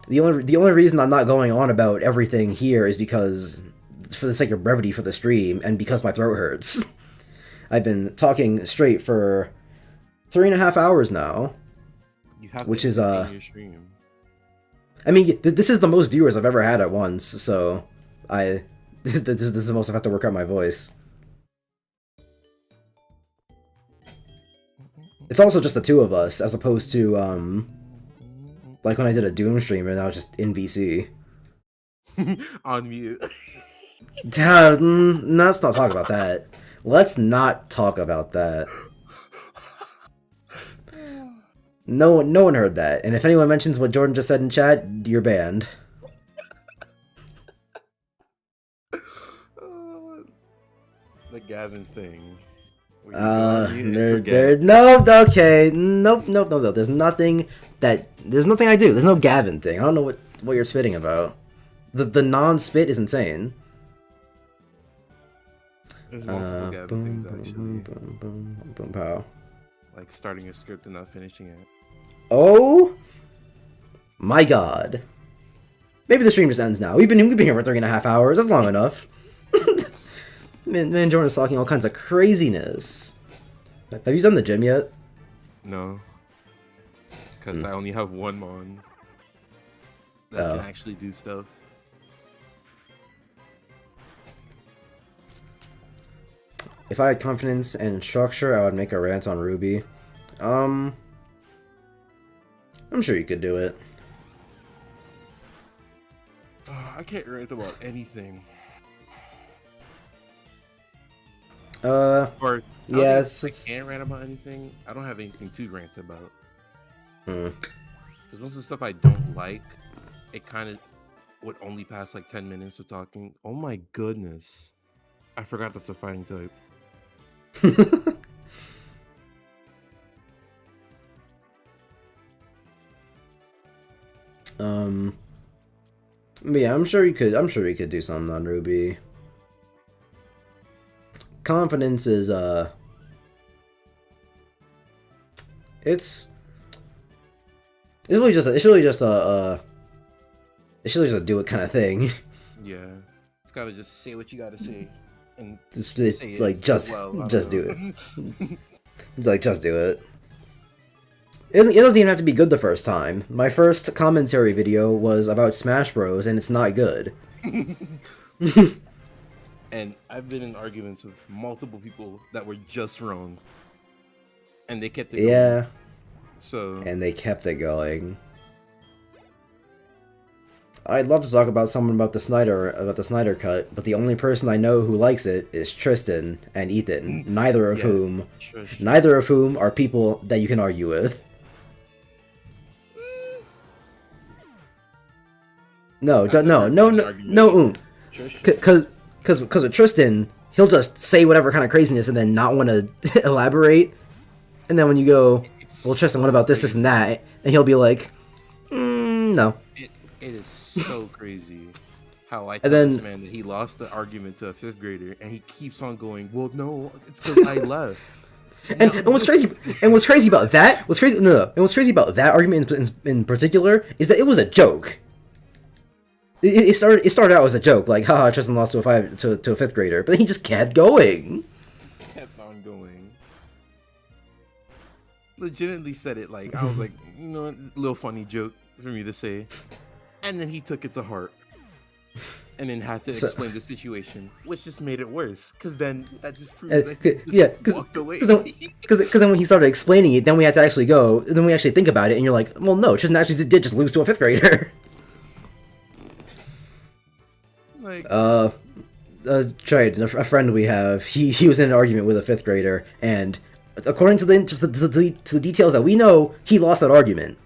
The only reason I'm not going on about everything here is because, for the sake of brevity for the stream, and because my throat hurts. I've been talking straight for 3.5 hours now, which is your stream. I mean, this is the most viewers I've ever had at once, so this is the most I've had to work out my voice. It's also just the two of us, as opposed to like when I did a Doom stream and I was just in VC. On mute. Let's not talk about that. Let's not talk about that. No one heard that. And if anyone mentions what Jordan just said in chat, you're banned. Oh the Gavin thing. Where you go on mute and there, forget. no, okay, nope. There's nothing I do. There's no Gavin thing. I don't know what you're spitting about. The non-spit is insane. There's multiple Gavin things actually. Boom, pow. Like starting a script and not finishing it. Oh my god. Maybe the stream just ends now. We've been here for 3.5 hours. That's long enough. Man, Jordan's talking all kinds of craziness. Have you done the gym yet? No. Because I only have one mon that can actually do stuff. If I had confidence and structure, I would make a rant on Ruby. I'm sure you could do it. I can't rant about anything. Or yes. I can't rant about anything. I don't have anything to rant about. Because most of the stuff I don't like, it kind of would only pass like 10 minutes of talking. Oh my goodness. I forgot that's a fighting type. But yeah, I'm sure you could do something on Ruby. Confidence is it's really just a do it kind of thing. Yeah, it's gotta just say what you gotta say, and just say like it just well, do it. Like just do it. It doesn't even have to be good the first time. My first commentary video was about Smash Bros, and it's not good. And I've been in arguments with multiple people that were just wrong, and they kept it going. Yeah. So. And they kept it going. I'd love to talk about the Snyder cut, but the only person I know who likes it is Tristan and Ethan. Neither of whom are people that you can argue with. No. Because with Tristan, he'll just say whatever kind of craziness and then not want to elaborate. And then when you go, well, Tristan, what about this, and that? And he'll be like, no. It is so crazy how I tell this man that he lost the argument to a 5th grader, and he keeps on going, well, no, it's because I left. And what's crazy about that? And what's crazy about that argument in particular is that it was a joke. It started out as a joke, like, haha, Tristan lost to a 5th grader, but then he just kept going. Kept on going. Legitimately said it like, I was like, you know, a little funny joke for me to say. And then he took it to heart. And then had to explain the situation, which just made it worse. Because then that just proved that he just walked away. Because then when he started explaining it, then we had to actually go, then we actually think about it, and you're like, well, no, Tristan actually did just lose to a 5th grader. Like, tried a friend we have. He was in an argument with a 5th grader, and according to the details that we know, he lost that argument.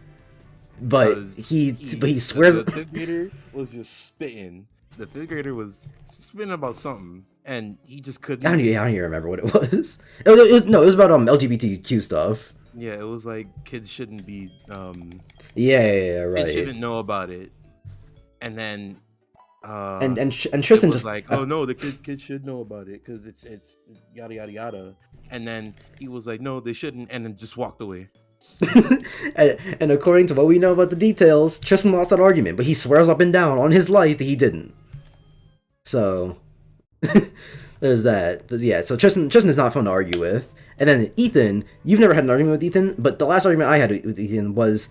But he swears the 5th grader was just spitting. The 5th grader was spitting about something, and he just couldn't. I don't even remember what it was. It was about LGBTQ stuff. Yeah, it was like kids shouldn't be. Yeah, right. Kids shouldn't know about it, and then. And Tristan was just like, oh no, the kids should know about it because it's yada yada yada, and then he was like, no, they shouldn't, and then just walked away. and according to what we know about the details, Tristan lost that argument, but he swears up and down on his life that he didn't. So there's that. But yeah, so Tristan is not fun to argue with. And then Ethan, you've never had an argument with Ethan, but the last argument I had with Ethan was.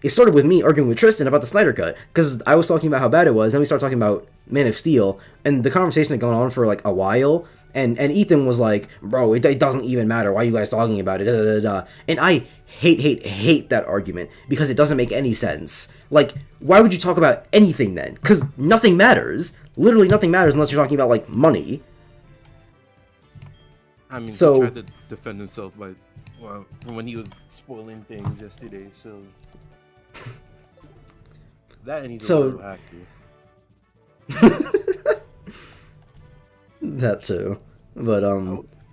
It started with me arguing with Tristan about the Snyder Cut, because I was talking about how bad it was, and then we started talking about Man of Steel, and the conversation had gone on for like a while, and Ethan was like, bro, it doesn't even matter, why are you guys talking about it, da, da, da, da. And I hate that argument, because it doesn't make any sense. Like, why would you talk about anything then? Because nothing matters. Literally nothing matters unless you're talking about, like, money. I mean, so, he tried to defend himself by... Well, from when he was spoiling things yesterday, so that and he's a little actor. That too. But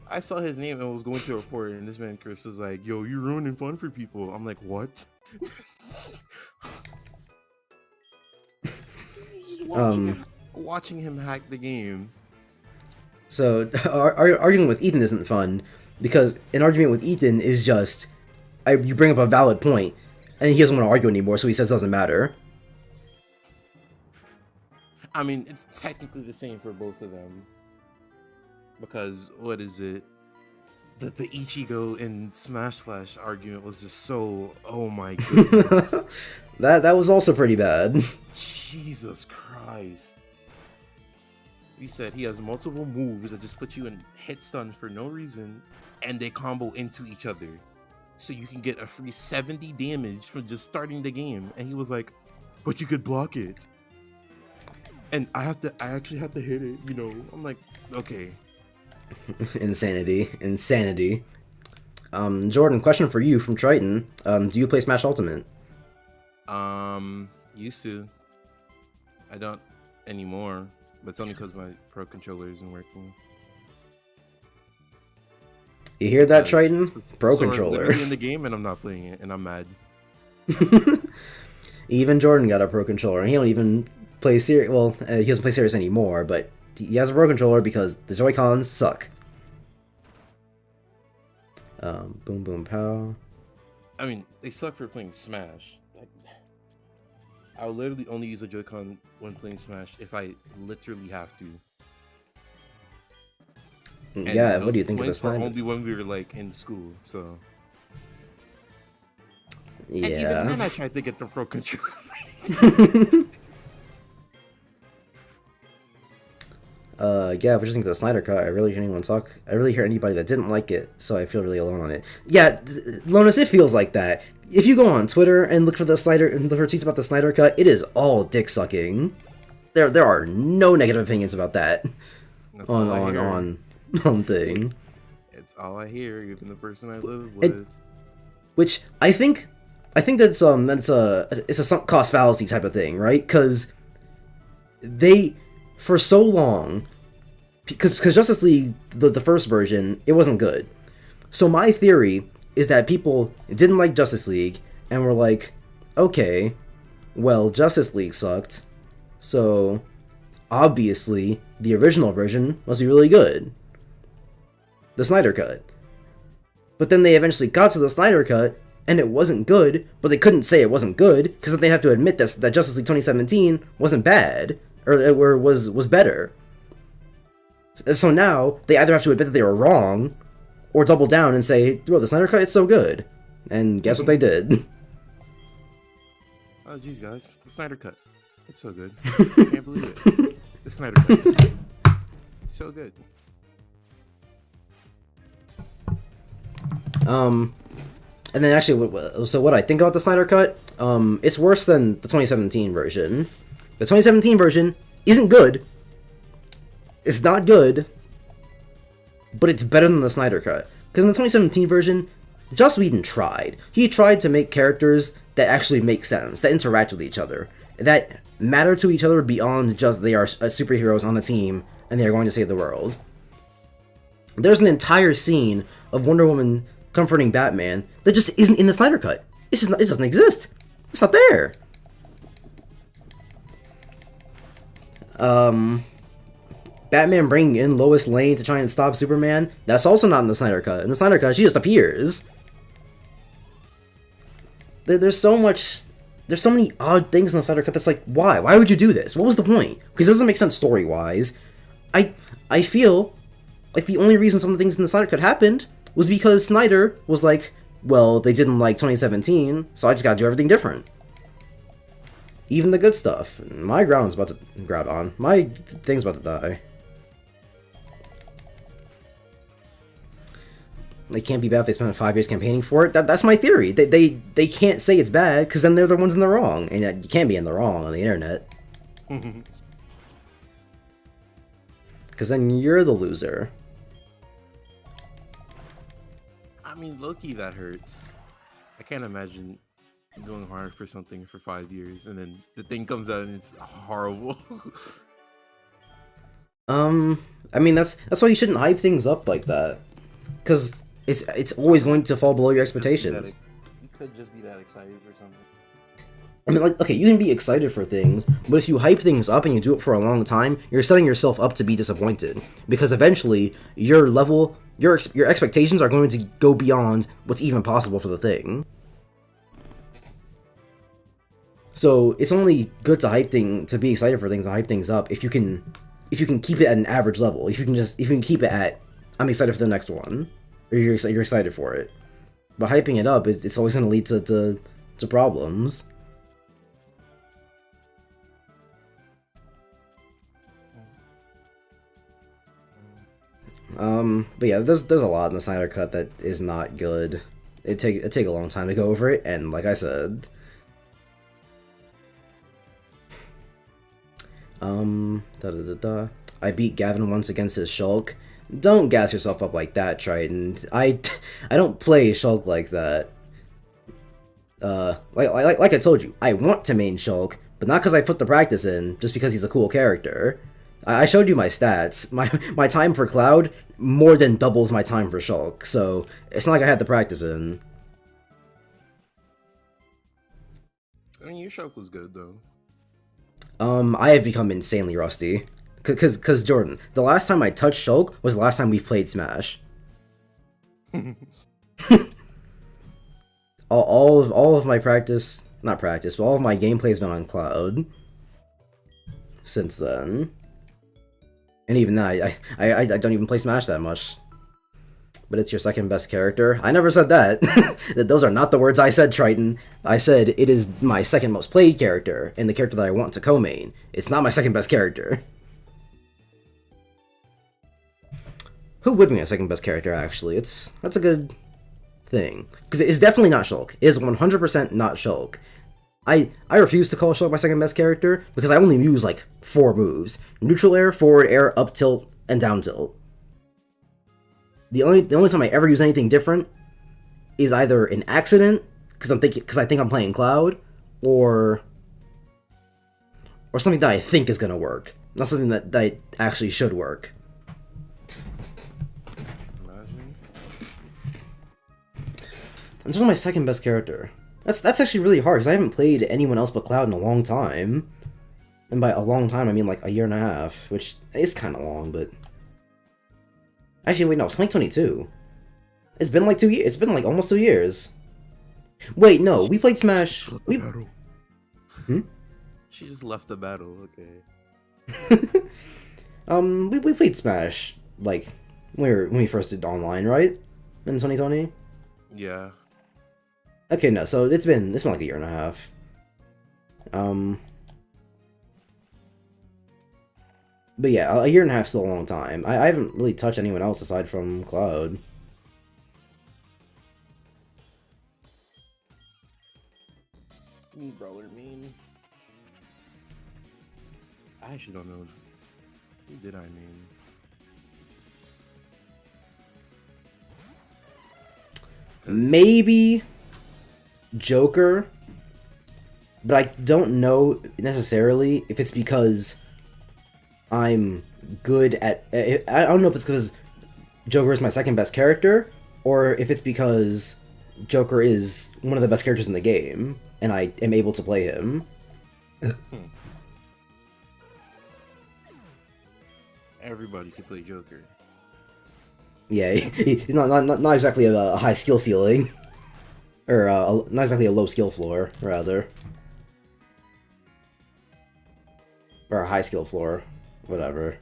I saw his name and was going to report, and this man Chris was like, "Yo, you ruining fun for people." I'm like, "What?" Just watching him hack the game. so arguing with Ethan isn't fun because an argument with Ethan is just you bring up a valid point, and he doesn't want to argue anymore, so he says it doesn't matter. I mean, it's technically the same for both of them. Because what is it? The Ichigo and Smash Flash argument was just so, oh my goodness. that was also pretty bad. Jesus Christ. He said he has multiple moves that just put you in hit stun for no reason, and they combo into each other. So you can get a free 70 damage from just starting the game. And he was like, but you could block it. And I actually have to hit it, you know. I'm like, okay. Insanity. Jordan, question for you from Triton. Do you play Smash Ultimate? Used to. I don't anymore, but it's only because my Pro Controller isn't working. You hear that, Triton? Pro Controller. Literally in the game, and I'm not playing it, and I'm mad. Even Jordan got a Pro Controller, and he don't even play serious. Well, he doesn't play serious anymore, but he has a Pro Controller because the Joy-Cons suck. Boom boom pow. I mean, they suck for playing Smash. I'll literally only use a Joy-Con when playing Smash if I literally have to. And yeah, what do you think of the Snyder? Only when we were like in school, so. Yeah. And even then, I tried to get the Pro Controller. Yeah, what do you think of the Snyder Cut? I really didn't even talk. I really hear anybody that didn't like it, so I feel really alone on it. Yeah, Lonus, it feels like that. If you go on Twitter and look for the Snyder and look for tweets about the Snyder Cut, it is all dick sucking. There are no negative opinions about that. That's on thing. It's all I hear, even the person I live with. Which I think that's it's a sunk cost fallacy type of thing, right? Because they, for so long, because Justice League, the first version, it wasn't good. So my theory is that people didn't like Justice League and were like, okay, well, Justice League sucked, so obviously the original version must be really good. The Snyder Cut. But then they eventually got to the Snyder Cut, and it wasn't good, but they couldn't say it wasn't good, because then they have to admit that Justice League 2017 wasn't bad, or was better. So now, they either have to admit that they were wrong, or double down and say, well, the Snyder Cut, it's so good. And guess what they did? Oh, geez, guys. The Snyder Cut. It's so good. I can't believe it. The Snyder Cut. It's so good. And then actually, so what I think about the Snyder Cut, it's worse than the 2017 version. The 2017 version isn't good. It's not good, but it's better than the Snyder Cut. Because in the 2017 version, Joss Whedon tried. He tried to make characters that actually make sense, that interact with each other, that matter to each other beyond just they are superheroes on a team and they are going to save the world. There's an entire scene of Wonder Woman comforting Batman that just isn't in the Snyder Cut. It's just not, it doesn't exist. It's not there. Batman bringing in Lois Lane to try and stop Superman, that's also not in the Snyder Cut. In the Snyder Cut, she just appears. There's so many odd things in the Snyder Cut that's like, why? Why would you do this? What was the point? Because it doesn't make sense story-wise. I feel like the only reason some of the things in the Snyder Cut happened was because Snyder was like, well, they didn't like 2017, so I just gotta do everything different. Even the good stuff. My ground's about to ground on. My thing's about to die. They can't be bad if they spent 5 years campaigning for it. That's my theory. They can't say it's bad, because then they're the ones in the wrong. And you can't be in the wrong on the internet. Because then you're the loser. I mean, low-key, that hurts. I can't imagine going hard for something for 5 years and then the thing comes out and it's horrible. I mean that's why you shouldn't hype things up like that, because it's always going to fall below your Just be that. expectations. You could just be that excited or something. I mean, like, okay, you can be excited for things, but if you hype things up and you do it for a long time, you're setting yourself up to be disappointed, because eventually your level, your expectations are going to go beyond what's even possible for the thing. So it's only good to be excited for things and hype things up if you can keep it at an average level. If you can keep it at I'm excited for the next one, or you're excited for it. But hyping it up, it's always going to lead to problems. But yeah, there's a lot in the Snyder Cut that is not good. It take a long time to go over it, and like I said, da da da da. I beat Gavin once against his Shulk. Don't gas yourself up like that, Triton. I don't play Shulk like that. Like I told you, I want to main Shulk, but not because I put the practice in, just because he's a cool character. I showed you my stats. My time for Cloud more than doubles my time for Shulk, so it's not like I had the practice in. I mean, your Shulk was good though. I have become insanely rusty. Cause Jordan, the last time I touched Shulk was the last time we played Smash. all of my practice, not practice, but all of my gameplay has been on Cloud since then. And even that, I don't even play Smash that much. But it's your second best character. I never said that. Those are not the words I said, Triton. I said it is my second most played character, and the character that I want to co-main. It's not my second best character. Who would be my second best character, actually? That's a good thing. Because it's definitely not Shulk. It is 100% not Shulk. I refuse to call Shulk my second best character because I only use like 4 moves. Neutral air, forward air, up tilt, and down tilt. The only time I ever use anything different is either an accident, because I think I'm playing Cloud, or something that I think is gonna work. Not something that actually should work. Imagine. That's one of my second best character. That's actually really hard, because I haven't played anyone else but Cloud in a long time. And by a long time, I mean like a year and a half, which is kind of long, but... Actually, wait, no, it's 2022. It's been like 2 years. It's been like almost 2 years. Wait, no, we played Smash. She just left the battle, okay. We played Smash, like, when we first did online, right? In 2020? Yeah. Okay, no, so it's been like a year and a half. But yeah, a year and a half is still a long time. I haven't really touched anyone else aside from Cloud. Brawler mean. I actually don't know. Who did I mean? Maybe Joker, but I don't know necessarily if it's because I'm good at... I don't know if it's because Joker is my second best character, or if it's because Joker is one of the best characters in the game, and I am able to play him. Everybody can play Joker. Yeah, he's not exactly a high skill ceiling. Or not exactly a low skill floor, rather. Or a high skill floor. Whatever.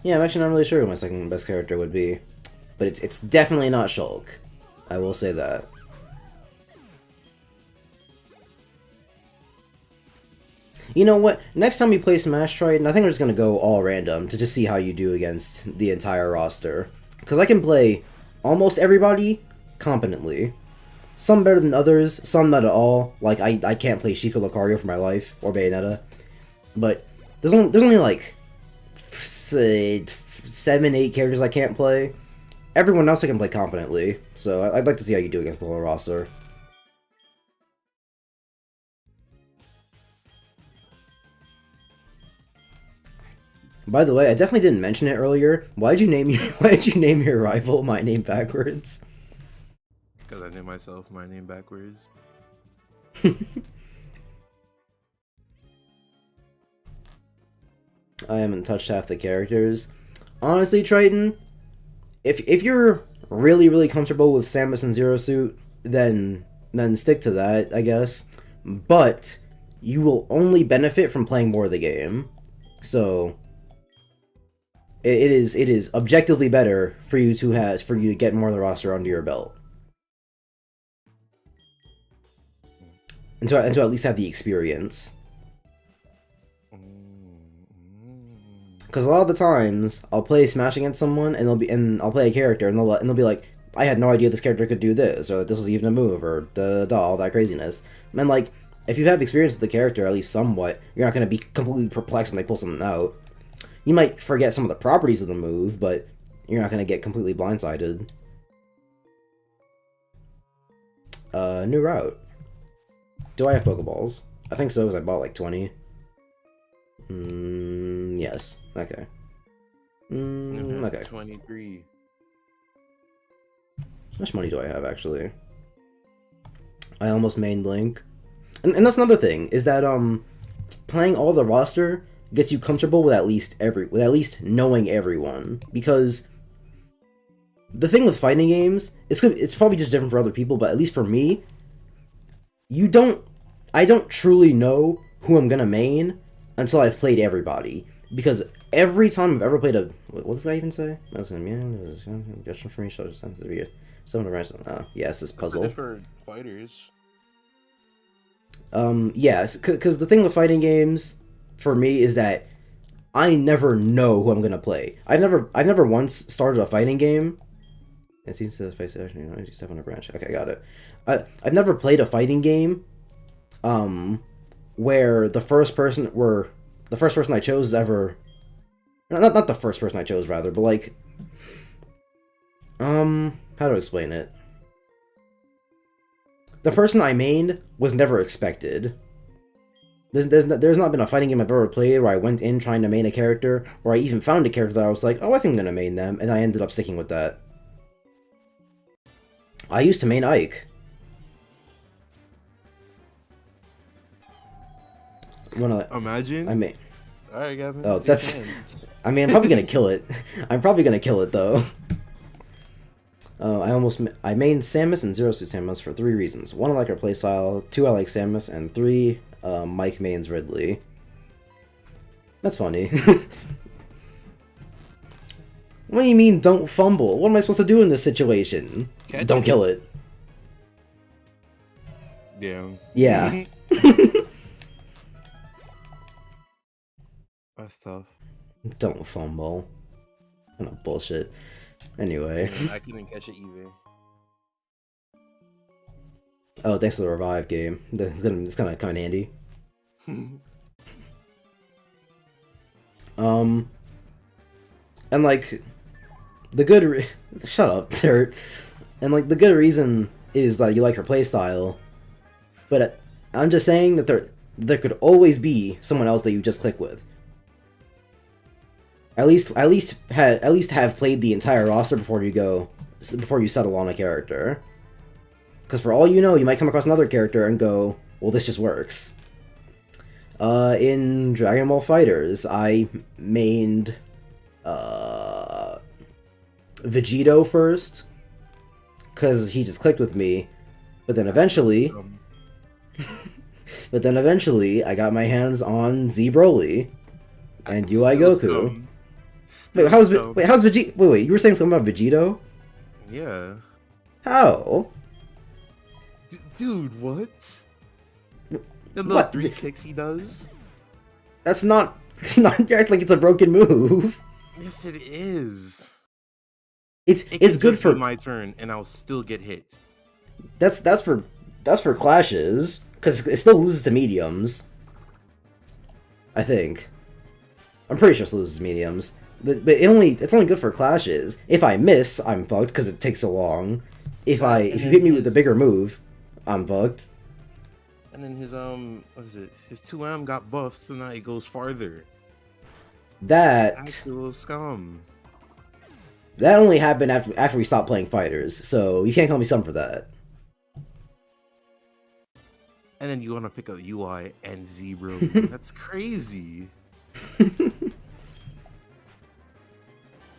Yeah, I'm actually not really sure who my second best character would be. But it's definitely not Shulk. I will say that. You know what? Next time we play Smash Triton, I think we're just gonna go all random to just see how you do against the entire roster. Because I can play almost everybody competently. Some better than others, some not at all. Like, I can't play Chico Lucario for my life, or Bayonetta. But there's only like, say, 7, 8 characters I can't play. Everyone else I can play competently. So I'd like to see how you do against the whole roster. By the way, I definitely didn't mention it earlier. Why did you name your rival my name backwards? Because I named myself my name backwards. I haven't touched half the characters. Honestly, Triton, if you're really comfortable with Samus and Zero Suit, then stick to that, I guess. But you will only benefit from playing more of the game. So it is objectively better for you to get more of the roster under your belt. And to at least have the experience. Because a lot of the times I'll play Smash against someone and I'll play a character and they'll be like, I had no idea this character could do this, or that this was even a move, or all that craziness. And like, if you have experience with the character at least somewhat, you're not gonna be completely perplexed when they pull something out. You might forget some of the properties of the move, but you're not gonna get completely blindsided. New route. Do I have Pokeballs? I think so, because I bought like 20. Yes. Okay. Okay. 23. How much money do I have, actually? I almost mained Link. And that's another thing, is that, playing all the roster gets you comfortable with at least knowing everyone. Because the thing with fighting games, it's probably just different for other people, but at least for me, I don't truly know who I'm gonna main until I've played everybody. Because every time I've ever played what does that even say? Yes, this puzzle. For fighters. Yes, because the thing with fighting games, for me, is that I never know who I'm gonna play. I've never once started a fighting game. It seems to face action. I step on a branch. Okay, got it. I've never played a fighting game, where the first person I chose ever, not the first person I chose rather, but like, how do I explain it? The person I mained was never expected. There's not been a fighting game I've ever played where I went in trying to main a character, or I even found a character that I was like, oh, I think I'm gonna main them, and I ended up sticking with that. I used to main Ike. Imagine. I mean, alright, Gavin. oh, that's. I mean, I'm probably gonna kill it. I'm probably gonna kill it though. I main Samus and Zero Suit Samus for 3 reasons. 1, I like her playstyle. 2, I like Samus, and 3, Mike mains Ridley. That's funny. What do you mean, don't fumble? What am I supposed to do in this situation? Don't kill it. Yeah. Yeah. That's tough. Don't fumble. Kind of bullshit. Anyway. I couldn't catch it either. Oh, thanks for the revive game. It's kind of come in handy. And like, shut up, Turt. And like, the good reason is that you like her playstyle, but I'm just saying that there could always be someone else that you just click with. At least have played the entire roster before you settle on a character. Because for all you know, you might come across another character and go, well, this just works. In Dragon Ball FighterZ, I mained Vegito first, because he just clicked with me. But then eventually, I got my hands on Z Broly and UI Goku. Wait, how's Vegito? Wait, you were saying something about Vegito? Yeah. How? Dude, what? The little What? 3 kicks he does? That's not. It's not. You act like it's a broken move. Yes, it is. It's good for my turn, and I'll still get hit. That's for clashes, because it still loses to mediums. I think. I'm pretty sure it loses to mediums, but it's only good for clashes. If I miss, I'm fucked because it takes so long. If you hit me with a bigger move, I'm fucked. And then his what is it? His 2M got buffed, so now he goes farther. That Actual scum. that only happened after we stopped playing fighters, so you can't call me scum for that. And then you want to pick up UI and Zebra. That's crazy. Man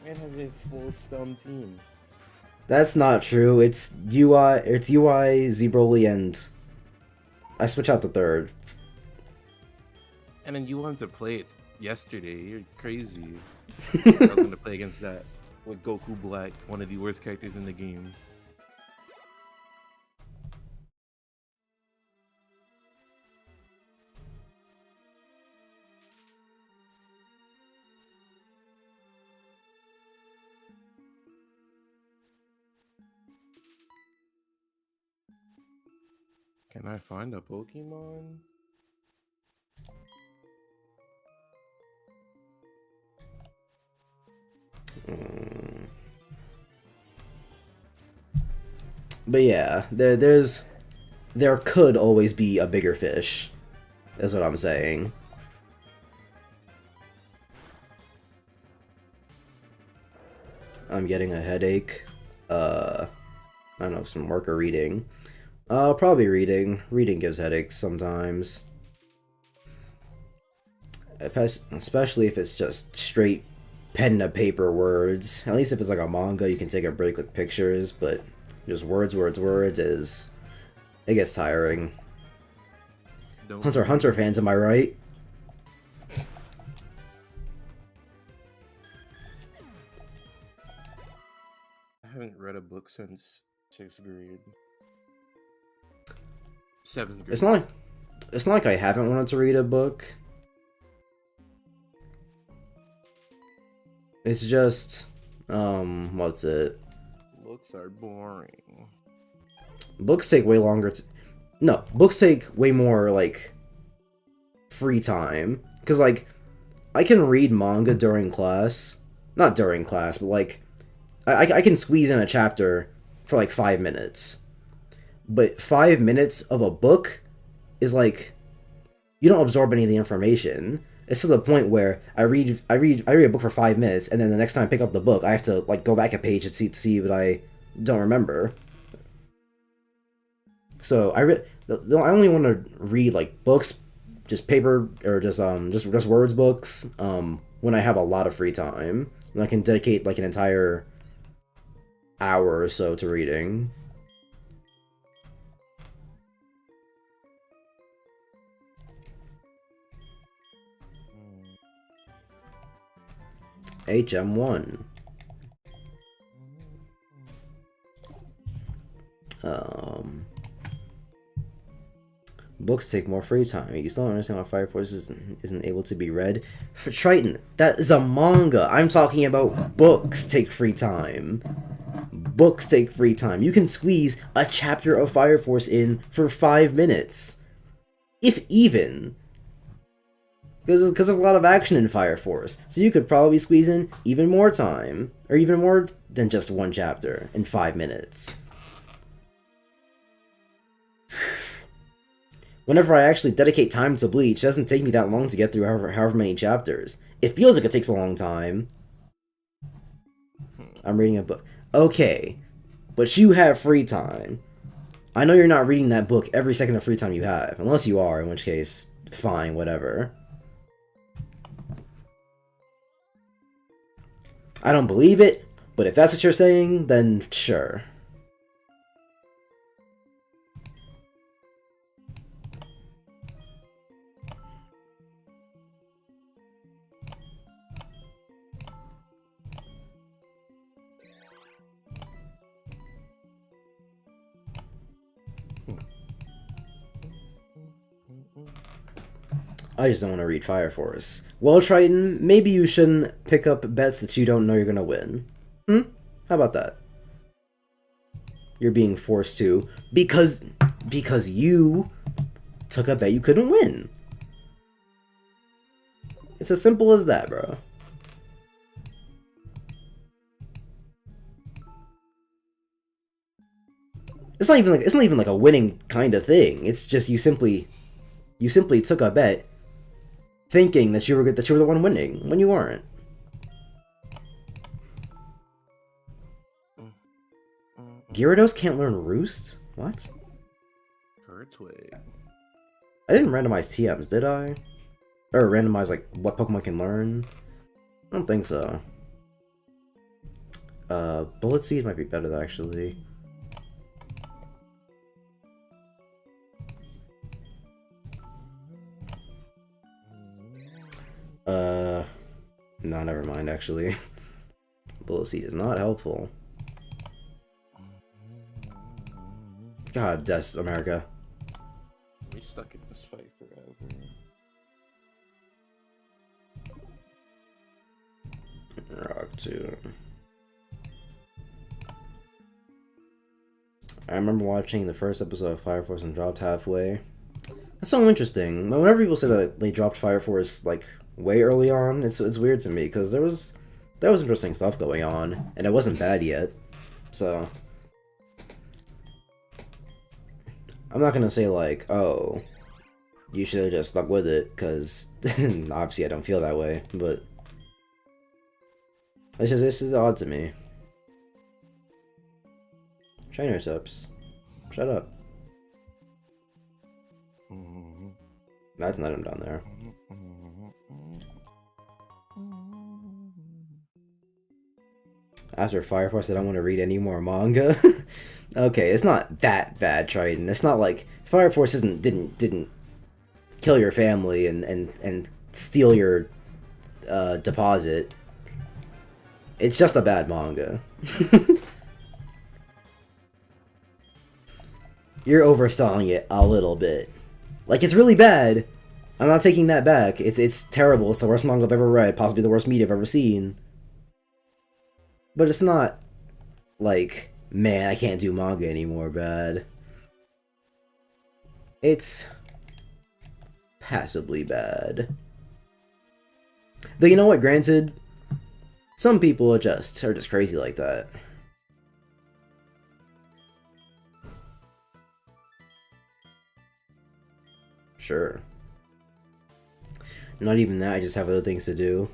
has a full scum team. That's not true. It's UI, Zebroli, and I switch out the third. And then you wanted to play it yesterday. You're crazy. I was gonna play against that with Goku Black, one of the worst characters in the game. Can I find a Pokemon? But yeah, there could always be a bigger fish. That's what I'm saying. I'm getting a headache. I don't know, some work or reading. Probably reading. Reading gives headaches sometimes. Especially if it's just straight pen to paper words. At least if it's like a manga, you can take a break with pictures, but just words is... It gets tiring. Hunter fans, am I right? I haven't read a book since 6th grade. 7th grade. It's not like I haven't wanted to read a book. It's just, what's it? Books are boring. Books take way longer to... No, books take way more, like, free time. Because, like, I can read manga during class. Not during class, but, like, I can squeeze in a chapter for, like, 5 minutes. But 5 minutes of a book is, like, you don't absorb any of the information. It's to the point where I read a book for 5 minutes, and then the next time I pick up the book, I have to, like, go back a page and see what I don't remember. So I only want to read like books, just paper or just words books. When I have a lot of free time, and I can dedicate like an entire hour or so to reading. HM1. Books take more free time. You still don't understand why Fire Force isn't able to be read? For Triton, that is a manga. I'm talking about books take free time. Books take free time. You can squeeze a chapter of Fire Force in for 5 minutes. If even. Because there's a lot of action in Fire Force. So you could probably squeeze in even more time. Or even more than just one chapter in 5 minutes. Whenever I actually dedicate time to Bleach, it doesn't take me that long to get through however many chapters. It feels like it takes a long time. I'm reading a book. Okay, but you have free time. I know you're not reading that book every second of free time you have. Unless you are, in which case, fine, whatever. I don't believe it, but if that's what you're saying, then sure. I just don't want to read Fire Force. Well, Triton, maybe you shouldn't pick up bets that you don't know you're gonna win. How about that? You're being forced to because you took a bet you couldn't win. It's as simple as that, bro. It's not even like a winning kind of thing. It's just you simply took a bet thinking that you were good, that you were the one winning when you weren't. Gyarados can't learn Roost? What? Turtwig. I didn't randomize TMs, did I? Or randomize, like, what Pokemon can learn? I don't think so. Bullet Seed might be better, actually. No, never mind, actually. Bullet Seed is not helpful. God, that's America. We stuck in this fight forever. Rock 2. I remember watching the first episode of Fire Force and dropped halfway. That's so interesting. Whenever people say that they dropped Fire Force like way early on, it's weird to me because there was interesting stuff going on and it wasn't bad yet. So I'm not gonna say like, oh, you should have just stuck with it because obviously I don't feel that way, but this is odd to me. Trainer tips. Shut up. That's not him down there. After Fire Force, I don't want to read any more manga. Okay, it's not that bad, Triton. It's not like Fire Force didn't kill your family and steal your deposit. It's just a bad manga. You're overselling it a little bit. Like, it's really bad. I'm not taking that back. It's terrible. It's the worst manga I've ever read. Possibly the worst media I've ever seen. But it's not like, man, I can't do manga anymore bad. It's passably bad. But you know what, granted, some people are just crazy like that. Sure. Not even that, I just have other things to do.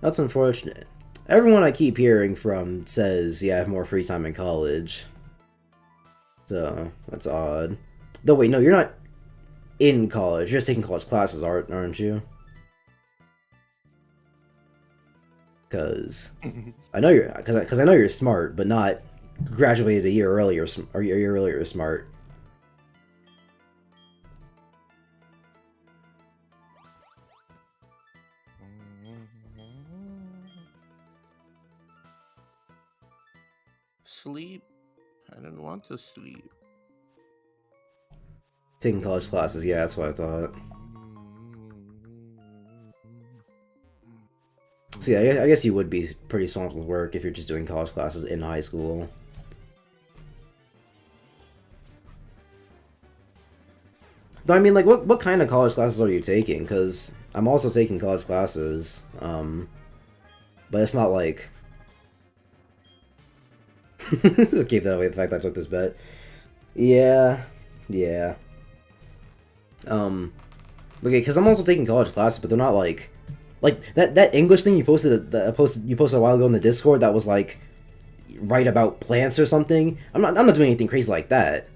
That's unfortunate. Everyone I keep hearing from says, yeah, I have more free time in college. So, that's odd. Though, wait, no, you're not in college. You're just taking college classes, aren't you? Because I know you're, because I know you're smart, but not graduated a year earlier, or a year earlier smart. Sleep? I didn't want to sleep. Taking college classes, yeah, that's what I thought. So yeah, I guess you would be pretty swamped with work if you're just doing college classes in high school. But I mean, like, what kind of college classes are you taking? Because I'm also taking college classes, but it's not like... Keep that away, the fact that I took this bet. Yeah. Okay, because I'm also taking college classes, but they're not like that English thing you posted a while ago in the Discord that was like write about plants or something. I'm not doing anything crazy like that.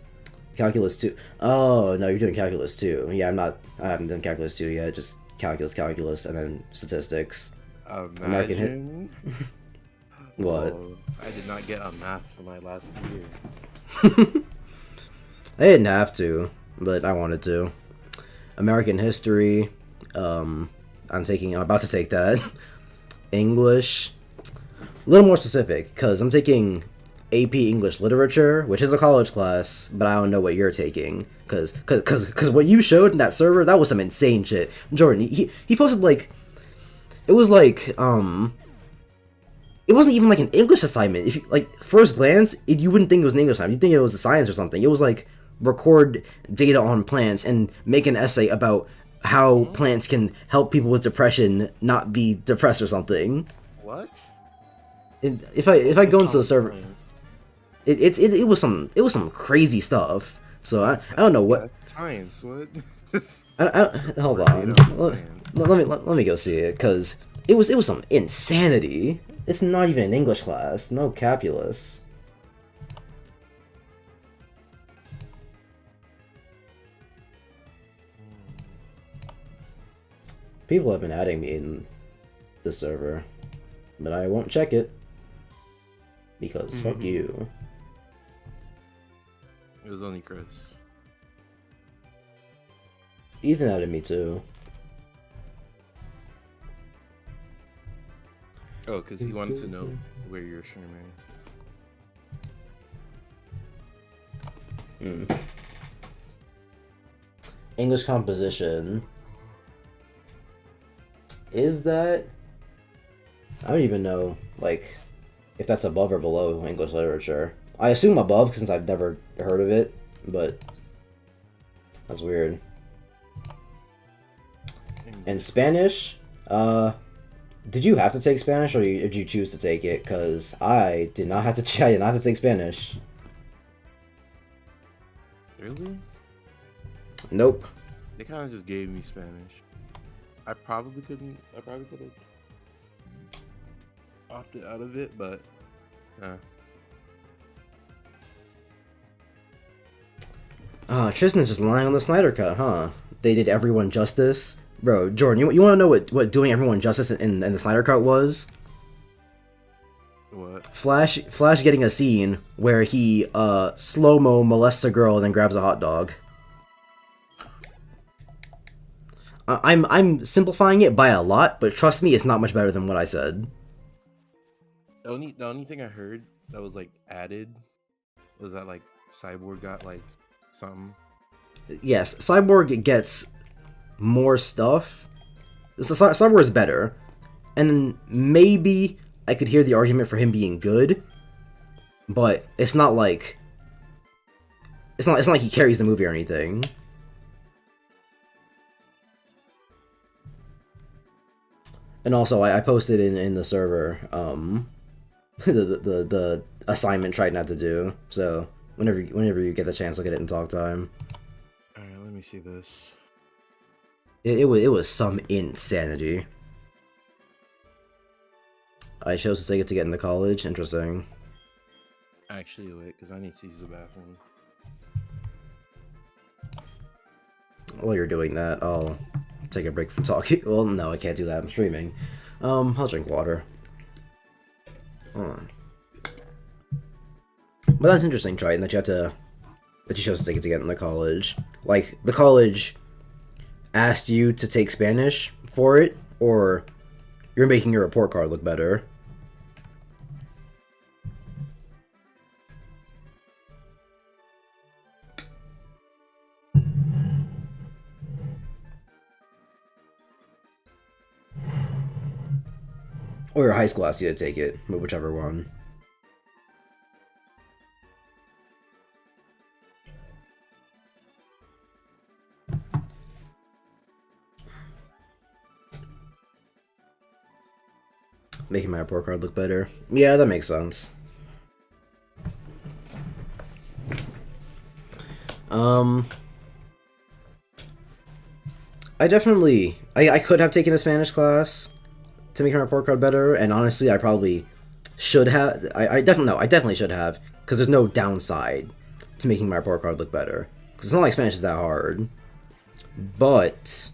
Calculus 2. Oh no, you're doing calculus 2. Yeah, I haven't done calculus 2 yet. Just calculus, and then statistics. Imagine. What? Oh, I did not get a math for my last year. I didn't have to, but I wanted to. American history. I'm about to take that. English. A little more specific, because I'm taking AP English Literature, which is a college class, but I don't know what you're taking. Because what you showed in that server, that was some insane shit. Jordan, he posted like... It was like, it wasn't even like an English assignment. If you, like, first glance, you wouldn't think it was an English assignment. You'd think it was a science or something. It was like, record data on plants and make an essay about how plants can help people with depression not be depressed or something. What? And if I go into the server, it was some crazy stuff. So I don't know what science. What? Hold Right on. on the land. Let me go see it, cause it was some insanity. It's not even an English class. No calculus. People have been adding me in the server, but I won't check it because fuck you. It was only Chris. Ethan added me too. Oh, because he wanted to know where you're streaming. English composition. Is that? I don't even know, like, if that's above or below English literature. I assume above since I've never heard of it, but that's weird. And Spanish, did you have to take Spanish, or did you choose to take it? Because I did not have to. I did not have to take Spanish. Really? Nope. They kind of just gave me Spanish. I probably could have opted out of it, but Tristan's just lying on the Snyder Cut, huh? They did everyone justice. Bro, Jordan, you want to know what doing everyone justice in the Snyder Cut was? what? Flash getting a scene where he slow-mo molests a girl and then grabs a hot dog. I'm simplifying it by a lot, but trust me, it's not much better than what I said. The only thing I heard that was like added was that like Cyborg got like something. Yes, Cyborg gets more stuff. So Cyborg is better, and maybe I could hear the argument for him being good, but it's not like it's not like he carries the movie or anything. And also, I posted in the server the assignment tried not to do. So whenever you get the chance, look at it in talk time. All right, let me see this. It was some insanity. I chose to take it to get into college. Interesting. Actually, wait, because I need to use the bathroom. While you're doing that, I'll take a break from talking. Well, no, I can't do that. I'm streaming. I'll drink water. Hold on. But that's interesting, Triton, that you chose to take it to get into college. Like, the college asked you to take Spanish for it, or you're making your report card look better. Or your high school asked you to take it, but whichever one. Making my report card look better. Yeah, that makes sense. I could have taken a Spanish class to make my report card better, and honestly, I probably should have. I definitely should have, because there's no downside to making my report card look better. Because it's not like Spanish is that hard. But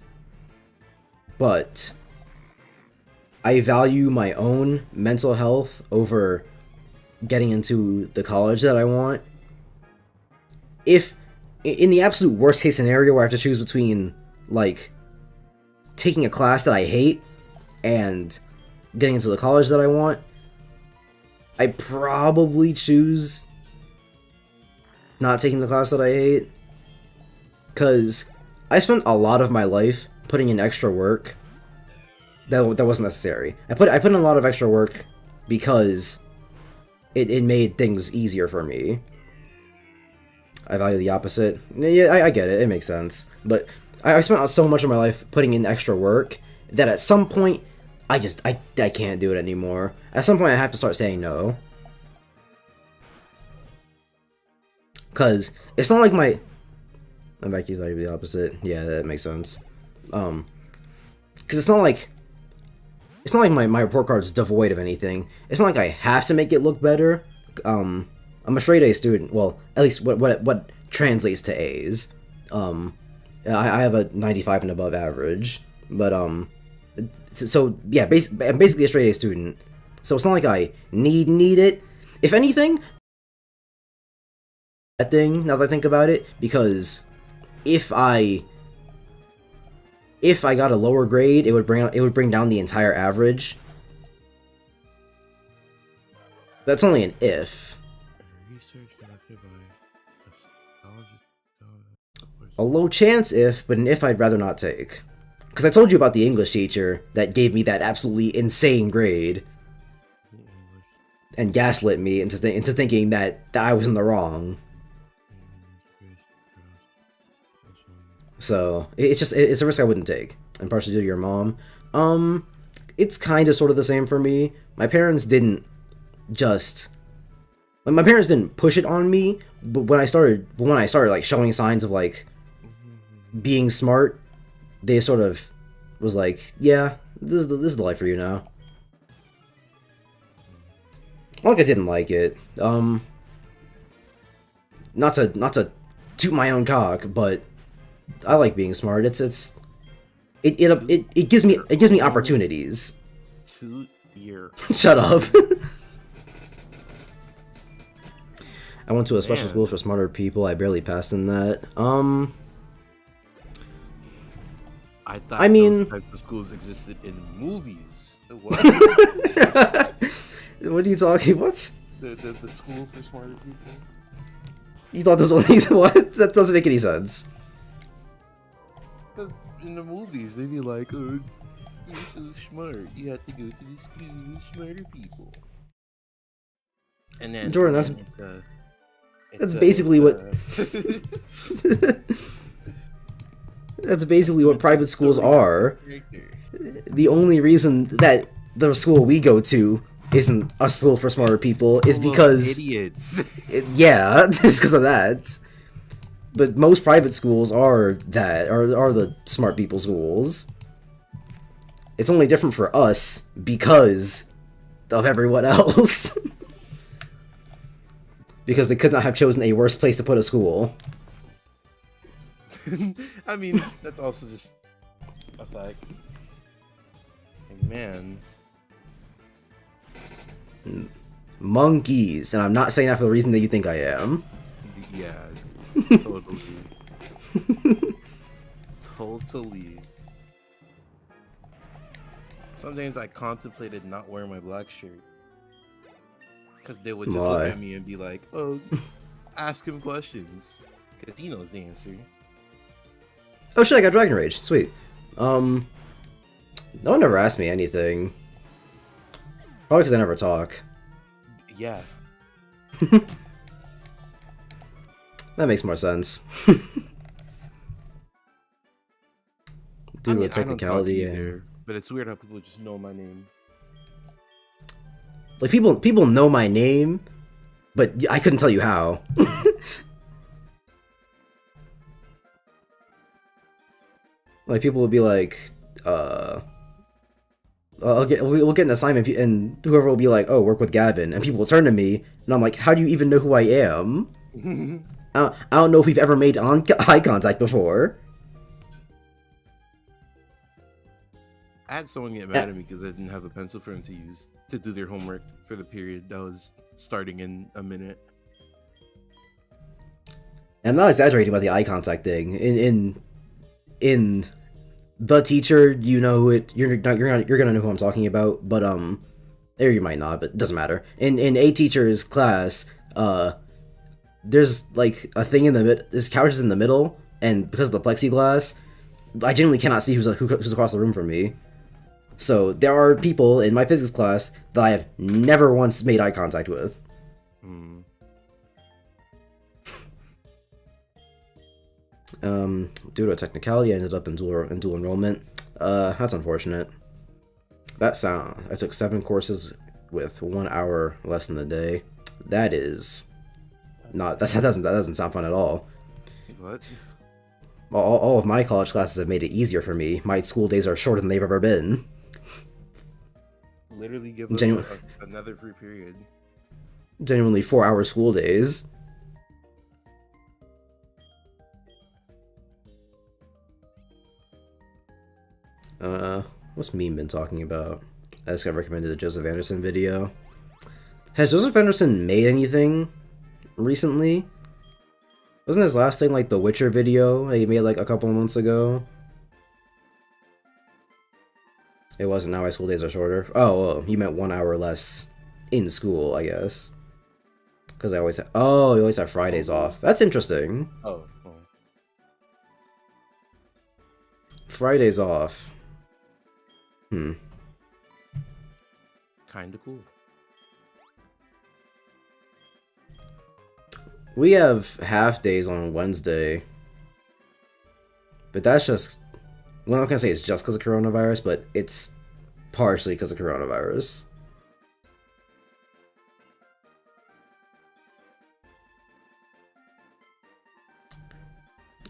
I value my own mental health over getting into the college that I want. If, in the absolute worst case scenario where I have to choose between, like, taking a class that I hate and getting into the college that I want, I probably choose not taking the class that I hate. Because I spent a lot of my life putting in extra work that wasn't necessary. I put in a lot of extra work because it made things easier for me. I value the opposite. Yeah, I get it. It makes sense. But I spent so much of my life putting in extra work that at some point, I can't do it anymore. At some point, I have to start saying no. Because it's not like I'm actually like the opposite. Yeah, that makes sense. Because it's not like my report card's devoid of anything. It's not like I have to make it look better. I'm a straight A student. Well, at least what translates to A's. I have a 95 and above average, but so yeah, I'm basically a straight A student. So it's not like I need it. If anything, that thing. Now that I think about it, because if I got a lower grade, it would bring down the entire average. That's only an if. A low chance if, but an if I'd rather not take. Because I told you about the English teacher that gave me that absolutely insane grade and gaslit me into thinking that I was in the wrong. So it's a risk I wouldn't take, and partially due to your mom. It's kind of sort of the same for me. My parents didn't push it on me, but when I started like showing signs of like being smart, they sort of was like, yeah, this is the life for you now. Not like I didn't like it. Not to toot my own cock, but I like being smart. It gives me opportunities. Toot your. Shut up. I went to a special school for smarter people. I barely passed in that. I mean, those types of schools existed in movies. What? What are you talking? What? The school for smarter people. You thought those only what? That doesn't make any sense. Because in the movies, they'd be like, "Oh, you're so smart. You have to go to the school with smarter people." And then Jordan, that's basically what. That's basically what private schools are. The only reason that the school we go to isn't a school for smarter people is because idiots. Yeah, it's because of that. But most private schools are the smart people schools. It's only different for us because of everyone else. Because they could not have chosen a worse place to put a school. I mean, that's also just a fact. Like, man. Monkeys, and I'm not saying that for the reason that you think I am. Yeah, totally. Totally. Some days I contemplated not wearing my black shirt. Because they would just look at me and be like, oh, ask him questions. Because he knows the answer. Oh shit, I got Dragon Rage. Sweet. No one ever asked me anything. Probably because I never talk. Yeah. That makes more sense. Due to a technicality. Either, but it's weird how people just know my name. Like, people know my name, but I couldn't tell you how. Like, people will be like, we'll get an assignment, and whoever will be like, oh, work with Gavin, and people will turn to me, and I'm like, how do you even know who I am? I don't know if we've ever made eye contact before. I had someone get mad at me because I didn't have a pencil for them to use to do their homework for the period that was starting in a minute. I'm not exaggerating about the eye contact thing. In the teacher, you know it. You're gonna know who I'm talking about, but or you might not, but it doesn't matter. In a teacher's class, there's like a thing in the mid. There's couches in the middle, and because of the plexiglass, I genuinely cannot see who's across the room from me. So there are people in my physics class that I have never once made eye contact with. Due to a technicality, I ended up in dual enrollment. That's unfortunate. I took 7 courses with 1 hour less than a day. That is not. That doesn't sound fun at all. What? All of my college classes have made it easier for me. My school days are shorter than they've ever been. Literally give us another free period. Genuinely 4-hour school days. What's Meme been talking about? I just got recommended a Joseph Anderson video. Has Joseph Anderson made anything recently? Wasn't his last thing like the Witcher video that he made like a couple months ago? It wasn't. Now my school days are shorter. Oh, well, you meant 1 hour less in school, I guess. Because I always have... Oh, you always have Fridays off. That's interesting. Oh. Fridays off. Kinda cool. We have half days on Wednesday. But that's just... Well, I'm not gonna say it's just because of coronavirus, but it's partially because of coronavirus.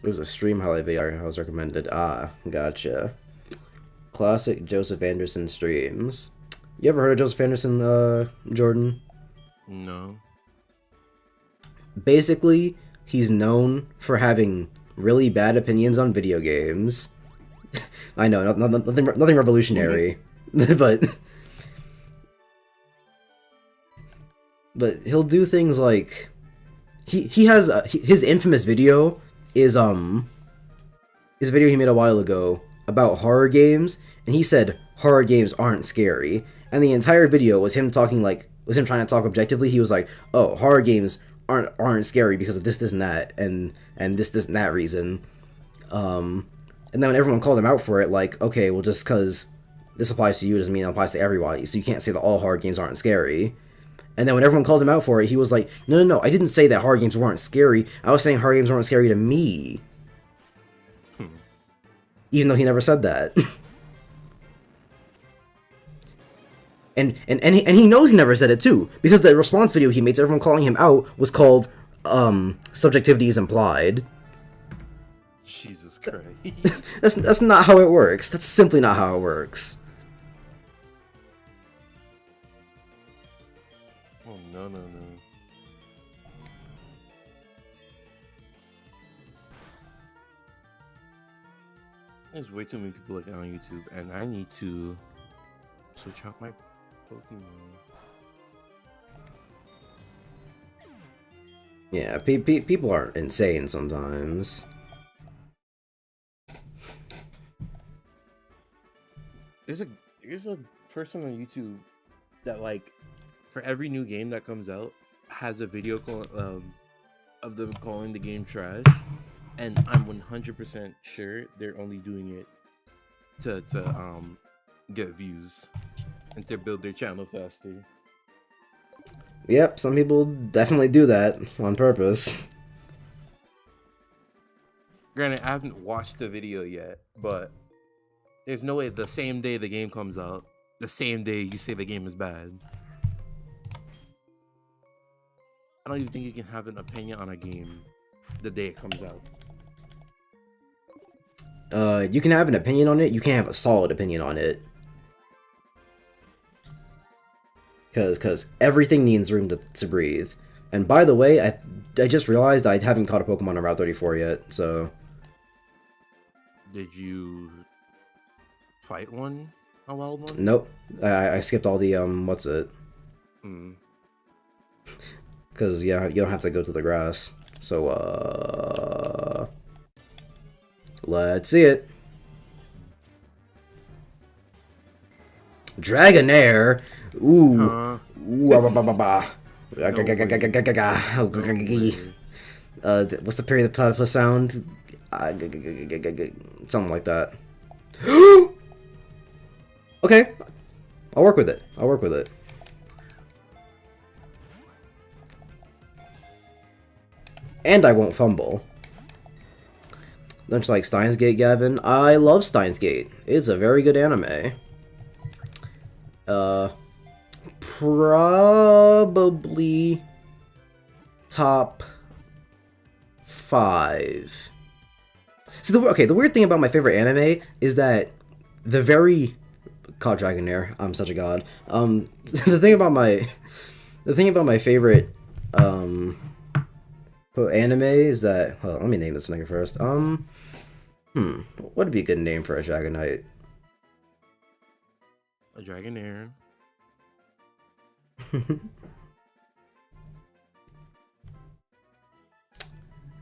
It was a stream highlight video I was recommended. Ah, gotcha. Classic Joseph Anderson streams. You ever heard of Joseph Anderson, Jordan? No. Basically, he's known for having really bad opinions on video games. I know, nothing revolutionary, but he'll do things like he has his infamous video is a video he made a while ago about horror games, and he said horror games aren't scary, and the entire video was him trying to talk objectively. He was like, oh, horror games aren't scary because of this and that and this and that reason. And then when everyone called him out for it, like, okay, well, just because this applies to you doesn't mean it applies to everybody, so you can't say that all horror games aren't scary. And then when everyone called him out for it, he was like, no, I didn't say that horror games weren't scary. I was saying horror games weren't scary to me. Even though he never said that. and he knows he never said it too, because the response video he made to everyone calling him out was called, Subjectivity is Implied. Jesus Christ. That's not how it works. That's simply not how it works. Oh, no. There's way too many people like that on YouTube, and I need to switch out my Pokemon. Yeah, people are insane sometimes. There's a person on YouTube that, like, for every new game that comes out, has a video of them calling the game trash, and I'm 100% sure they're only doing it to get views and to build their channel faster. Yep, some people definitely do that on purpose. Granted, I haven't watched the video yet, but there's no way the same day the game comes out, the same day you say the game is bad. I don't even think you can have an opinion on a game the day it comes out. You can have an opinion on it, you can't have a solid opinion on it. Because everything needs room to breathe. And by the way, I just realized I haven't caught a Pokemon on Route 34 yet, so... Did you fight one? A wild one? Nope. I skipped all the, what's it? Because, yeah, you don't have to go to the grass. So, let's see it. Dragonair! Ooh. What's the period of the platypus sound? Something like that. Okay. I'll work with it. And I won't fumble. Don't you like Steins Gate, Gavin? I love Steins Gate. It's a very good anime. Probably top 5. See, the weird thing about my favorite anime is that the very called Dragonair. I'm such a god. The thing about my favorite anime is that. Hold on, let me name this nigga first. What would be a good name for a Dragonite? A Dragonair.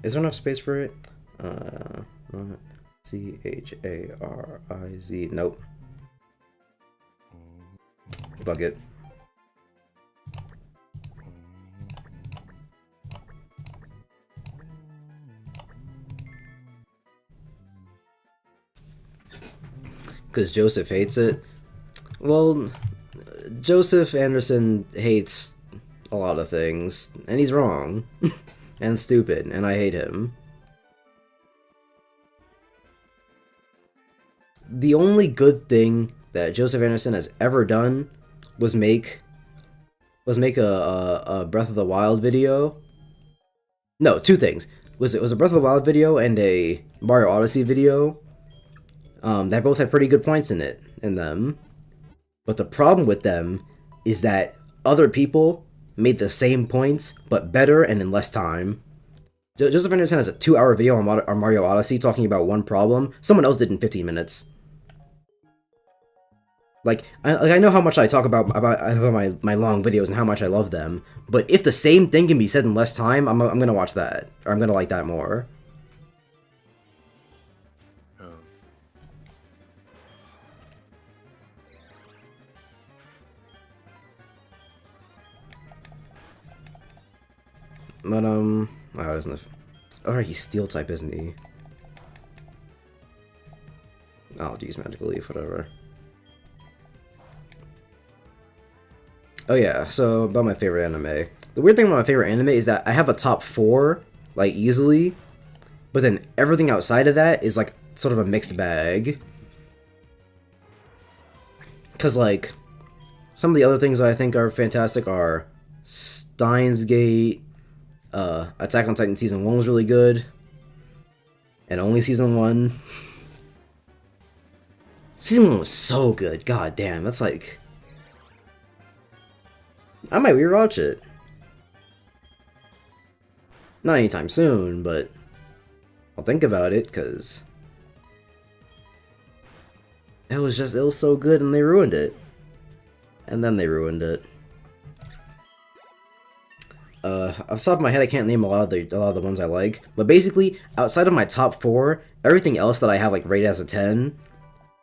Is there enough space for it? Chariz. Nope. Fuck it. Because Joseph hates it. Well, Joseph Anderson hates a lot of things, and he's wrong. And stupid, and I hate him. The only good thing that Joseph Anderson has ever done was make a Breath of the Wild video. No, two things. It was a Breath of the Wild video and a Mario Odyssey video. That both had pretty good points in them. But the problem with them is that other people made the same points, but better and in less time. Joseph Anderson has a 2-hour video on Mario Odyssey talking about one problem. Someone else did in 15 minutes. I know how much I talk about my long videos and how much I love them, but if the same thing can be said in less time, I'm gonna watch that, or I'm gonna like that more. But, oh, isn't it? Oh, he's steel type, isn't he? I'll use magical leaf, whatever. Oh yeah, so about my favorite anime. The weird thing about my favorite anime is that I have a top 4, like, easily, but then everything outside of that is, like, sort of a mixed bag. Because, like, some of the other things that I think are fantastic are Steins Gate. Attack on Titan Season 1 was really good. And only Season 1. Season 1 was so good. God damn, that's like... I might rewatch it. Not anytime soon, but... I'll think about it, because... It was so good and they ruined it. And then they ruined it. Off the top of my head, I can't name a lot of the ones I like, but basically, outside of my top 4, everything else that I have like rated as a 10,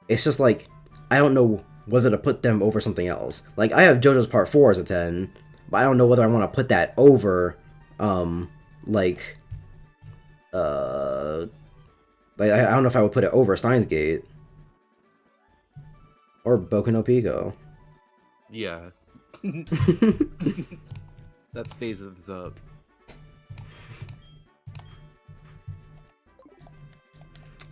it's just like I don't know whether to put them over something else. Like I have JoJo's Part 4 as a 10, but I don't know whether I want to put that over, I don't know if I would put it over Steins Gate or Boku no Pico. Yeah. That stays at the top.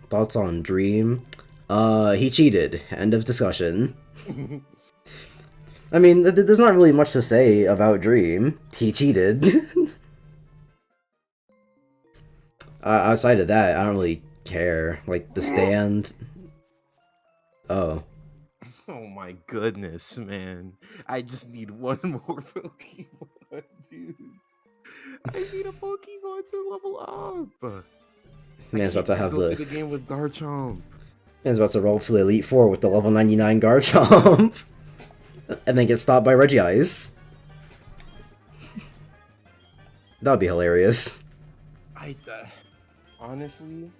Thoughts on Dream? He cheated. End of discussion. I mean, there's not really much to say about Dream. He cheated. Outside of that, I don't really care. Like, the stand... Oh. Oh my goodness, man. I just need one more Pokemon. Dude, I need a Pokemon to level up. Man's about to have the game with Garchomp. Man's about to roll to the Elite Four with the level 99 Garchomp, and then get stopped by Regice. That'd be hilarious. Honestly.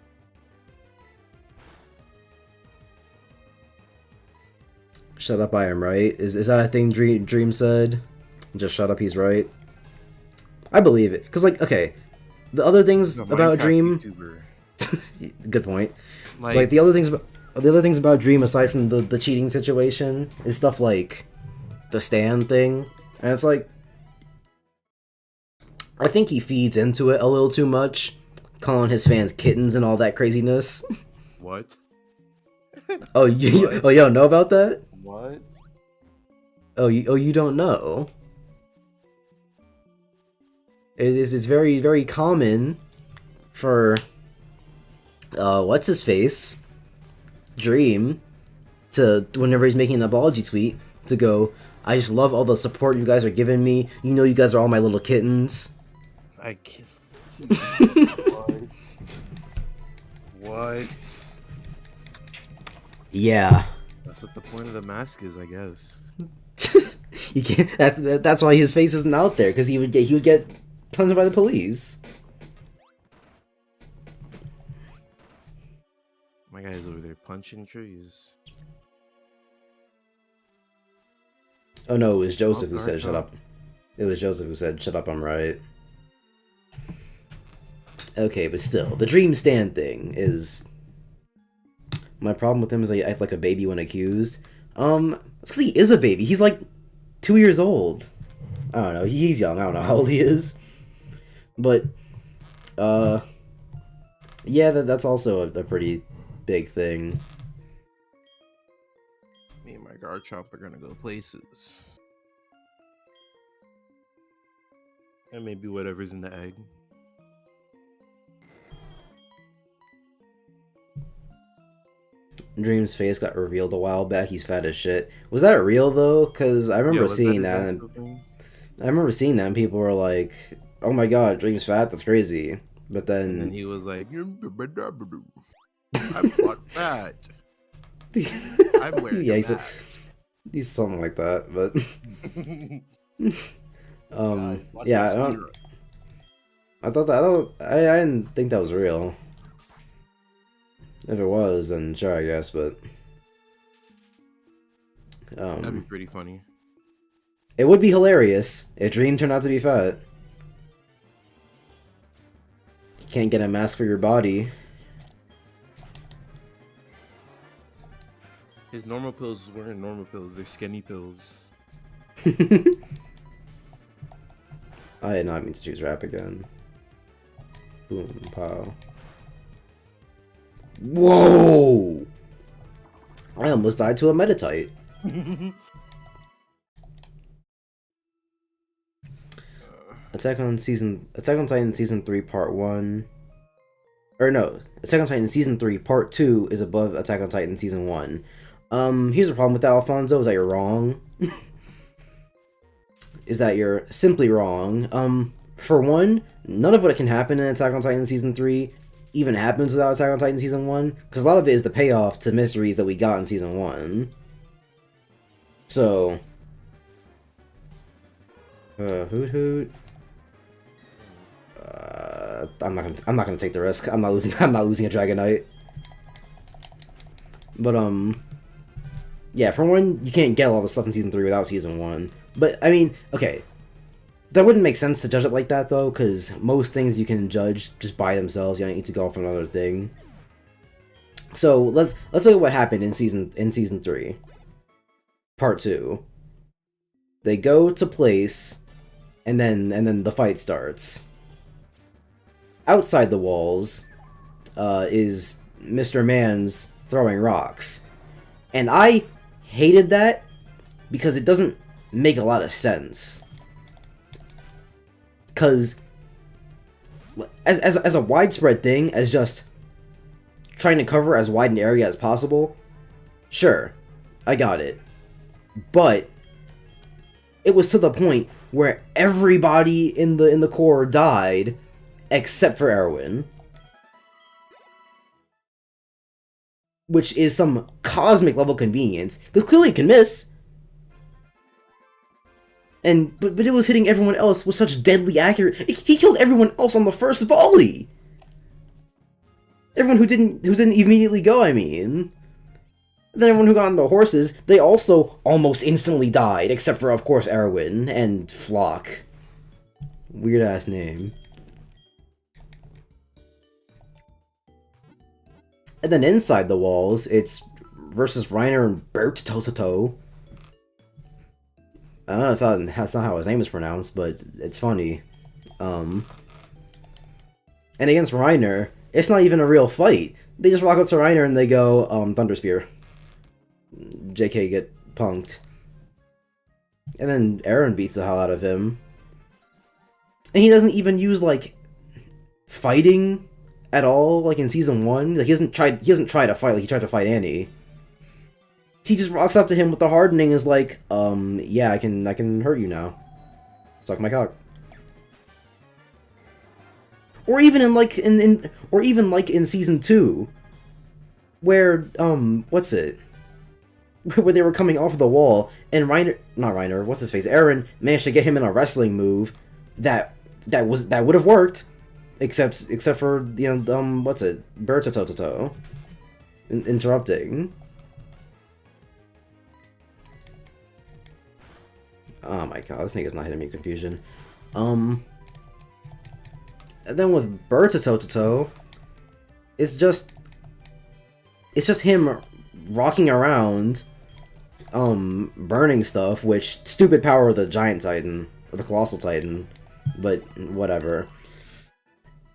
Shut up, I am right. Is that a thing Dream said? Just shut up, he's right. I believe it. Because, like, okay. The other things about Dream... Good point. Like, the other things about Dream, aside from the cheating situation, is stuff like the stand thing. And it's like... I think he feeds into it a little too much, calling his fans kittens and all that craziness. What? Oh, you don't know about that? What? Oh, you don't know? It's very, very common for what's his face? Dream, to whenever he's making an apology tweet, to go, I just love all the support you guys are giving me. You know you guys are all my little kittens. I can't. What? Yeah. That's what the point of the mask is, I guess. You can't. That's why his face isn't out there, because he would get punched by the police. My guy's over there punching trees. Oh no, it was Joseph who Oh, said shut up. It was Joseph who said shut up, I'm right. Okay, but still, the dream stand thing is... My problem with him is I act like a baby when accused. It's because he is a baby. He's like 2 years old. I don't know. He's young. I don't know how old he is. But, yeah, that's also a pretty big thing. Me and my Garchomp are gonna go places. And maybe whatever's in the egg. Dream's face got revealed a while back. He's fat as shit. Was that real though? Because I remember seeing that. And I remember seeing that, and people were like, "Oh my god, Dream's fat. That's crazy." But then, and then he was like, "I'm not fat. I'm wearing yeah, a mask." he's something like that. But Guys, yeah, I didn't think that was real. If it was, then sure, I guess, but... that'd be pretty funny. It would be hilarious if Dream turned out to be fat. You can't get a mask for your body. His normal pills weren't normal pills, they're skinny pills. I did not mean to choose rap again. Boom, pow. Whoa! I almost died to a Meditite. Attack on Titan Season 3 Part 1. Or no, Attack on Titan Season 3 Part 2 is above Attack on Titan Season 1. Here's the problem with that, Alfonso, is that you're wrong. Is that you're simply wrong. For one, none of what can happen in Attack on Titan Season 3 even happens without Attack on Titan Season 1, because a lot of it is the payoff to mysteries that we got in Season 1. So... hoot hoot. I'm not gonna take the risk. I'm not losing a Dragonite. But, yeah, for one, you can't get all the stuff in Season 3 without Season 1. But, I mean, okay. That wouldn't make sense to judge it like that, though, because most things you can judge just by themselves. You don't need to go off another thing. So, let's look at what happened in Season 3. Part 2. They go to place, and then the fight starts. Outside the walls, is Mr. Man's throwing rocks. And I hated that, because it doesn't make a lot of sense. Because as a widespread thing, as just trying to cover as wide an area as possible, sure, I got it. But it was to the point where everybody in the core died except for Erwin, which is some cosmic level convenience, because clearly it can miss. But it was hitting everyone else with such deadly accuracy. He killed everyone else on the first volley. Everyone who didn't immediately go, I mean. Then everyone who got on the horses, they also almost instantly died, except for, of course, Erwin and Flock. Weird ass name. And then inside the walls, it's versus Reiner and Bert toe-to-toe. I don't know, that's not how his name is pronounced, but it's funny. And against Reiner, it's not even a real fight. They just walk up to Reiner and they go, Thunder Spear. JK get punked. And then Aaron beats the hell out of him. And he doesn't even use, like, fighting at all. Like in season 1, like he doesn't try to fight like he tried to fight Annie. He just walks up to him with the hardening, and is like, yeah, I can hurt you now. Suck my cock. Or even in season 2, where what's it? Where they were coming off the wall, and what's his face? Aaron managed to get him in a wrestling move that would have worked, except for what's it? Bertotototo interrupting. Oh my god, this nigga's not hitting me with confusion. And then with Bertotototo, it's just him rocking around, burning stuff, which stupid power of the giant titan, or the colossal titan, but whatever.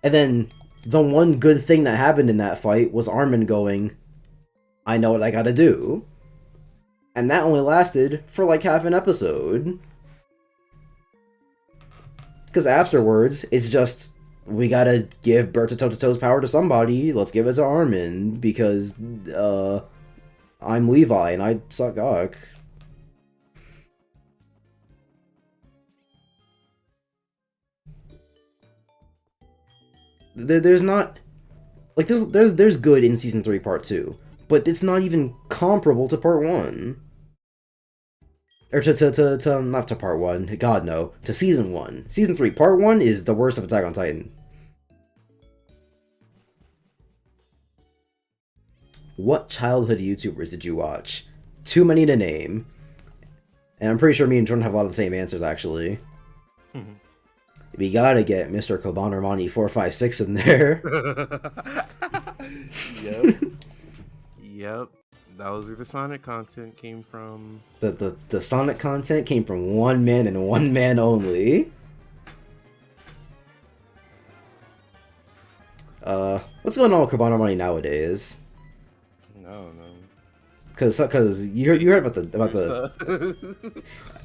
And then the one good thing that happened in that fight was Armin going, I know what I gotta do. And that only lasted for like half an episode. Because afterwards, it's just, we gotta give Bertototo's power to somebody, let's give it to Armin, because, I'm Levi and I suck cock. There's not, like, there's good in Season 3 Part 2, but it's not even comparable to Part 1. Or not to Part 1, god no, to Season 1. Season 3 Part 1 is the worst of Attack on Titan. What childhood YouTubers did you watch? Too many to name. And I'm pretty sure me and Jordan have a lot of the same answers, actually. We gotta get Mr. Kobanermani 456 in there. Yep. That was where the Sonic content came from. The Sonic content came from one man and one man only. What's going on with Kobanermani nowadays? No. Cause you heard about the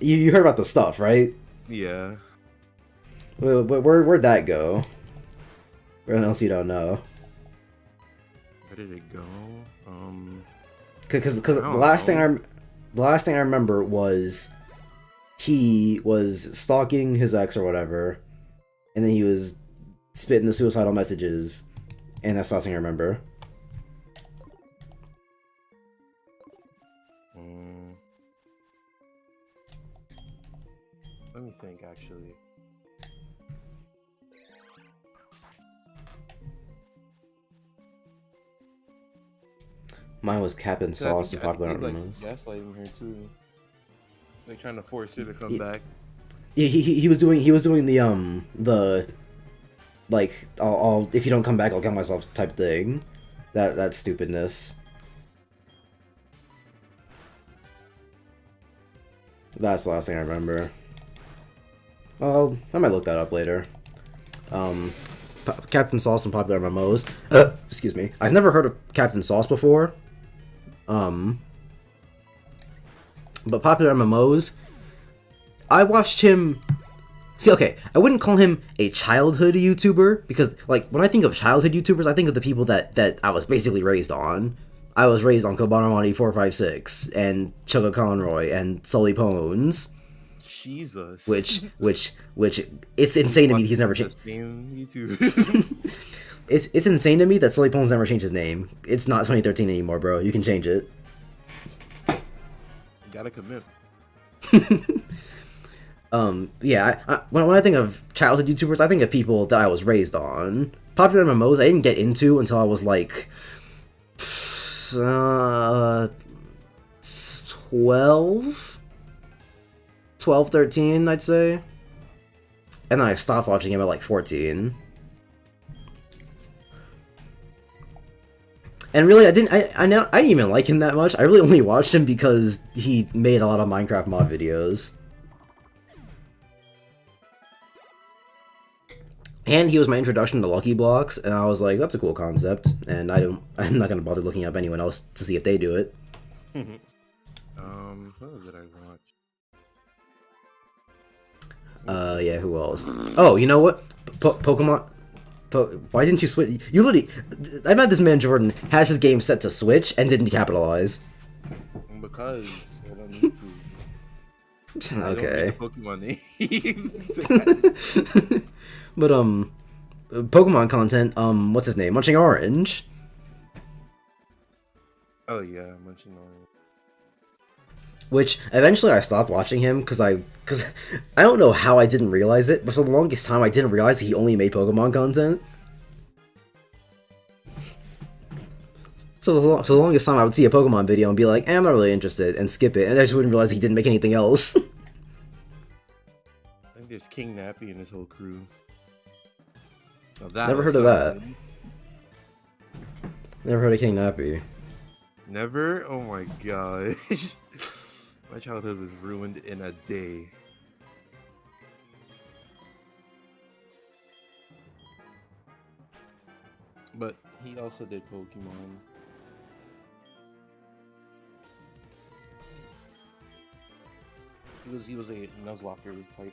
you heard about the stuff, right? Yeah. Where'd that go? Where else you don't know? Where did it go? Because the last thing I remember was he was stalking his ex or whatever, and then he was spitting the suicidal messages, and that's the last thing I remember. Let me think, actually. Mine was Captain Sauce and Popular Animals. Gaslighting her too. Like trying to force her to come back. Yeah, he was doing the like I'll if you don't come back I'll kill myself type thing. That stupidness. That's the last thing I remember. Well, I might look that up later. Captain Sauce and Popular MMOs. Excuse me. I've never heard of Captain Sauce before. But Popular MMOs, I watched him. See, okay, I wouldn't call him a childhood YouTuber because, like, when I think of childhood YouTubers, I think of the people that I was basically raised on. I was raised on Kobanermani 456 and Chugga Conroy and Sully Pones. Jesus. Which it's insane to me he's never changed. It's insane to me that Sully Pones never changed his name. It's not 2013 anymore, bro. You can change it. Gotta commit. Yeah. When I think of childhood YouTubers, I think of people that I was raised on. Popular MMOs, I didn't get into until I was like 12, 13, I'd say. And then I stopped watching him at like 14. And really, I didn't even like him that much. I really only watched him because he made a lot of Minecraft mod videos. And he was my introduction to Lucky Blocks, and I was like, that's a cool concept, and I'm not gonna bother looking up anyone else to see if they do it. What was it I watched? Yeah, who else? Oh, you know what? Pokemon But why didn't you switch? You literally, I bet this man Jordan has his game set to Switch and didn't capitalize. Because I don't need to. Okay. I don't read the Pokemon names. But Pokemon content. What's his name? Munching Orange. Oh yeah, Munching Orange. Which eventually I stopped watching him because I don't know how I didn't realize it, but for the longest time I didn't realize he only made Pokemon content. So for the longest time I would see a Pokemon video and be like, I'm not really interested, and skip it, and I just wouldn't realize he didn't make anything else. I think there's King Nappy and his whole crew. Never heard of that. Never heard of King Nappy. Never? Oh my gosh. My childhood was ruined in a day. But he also did Pokemon. He was a Nuzlocke type.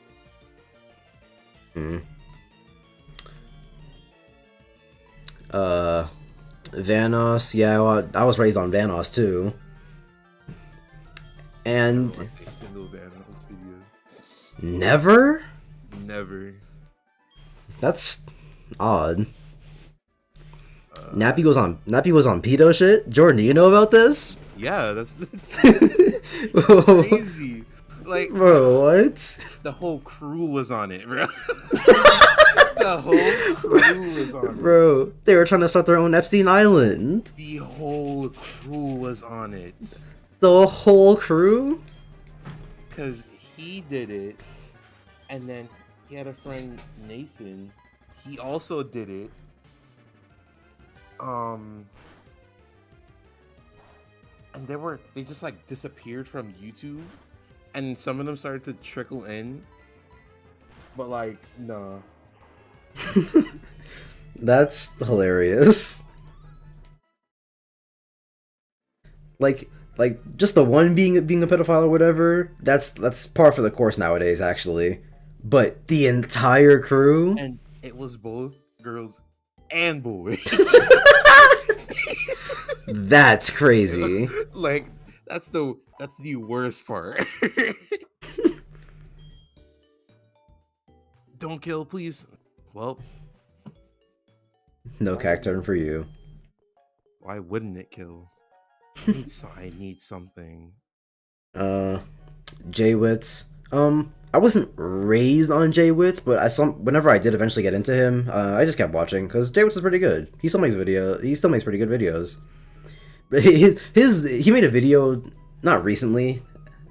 Vanos, yeah, well, I was raised on Vanos too. And I don't like a single Vanos video. never? Never. That's odd. Nappy was on pedo shit? Jordan, do you know about this? Yeah, that's crazy. Like, bro, what? The whole crew was on it, bro. The whole crew was on it. Bro, they were trying to start their own Epstein Island. The whole crew was on it. The whole crew? Because he did it, and then he had a friend, Nathan. He also did it. And they just like disappeared from YouTube, and some of them started to trickle in, but like, nah. That's hilarious. Like just the one being a pedophile or whatever, that's par for the course nowadays, actually. But the entire crew, And it was both girls and boys. that's crazy. Like, that's the worst part. Don't kill, please. Well, No cacturn for you. why wouldn't it kill? I need something. J-Wits. I wasn't raised on J-Wits, but whenever I did eventually get into him, I just kept watching because J-Wits is pretty good. He still makes pretty good videos. But he made a video not recently.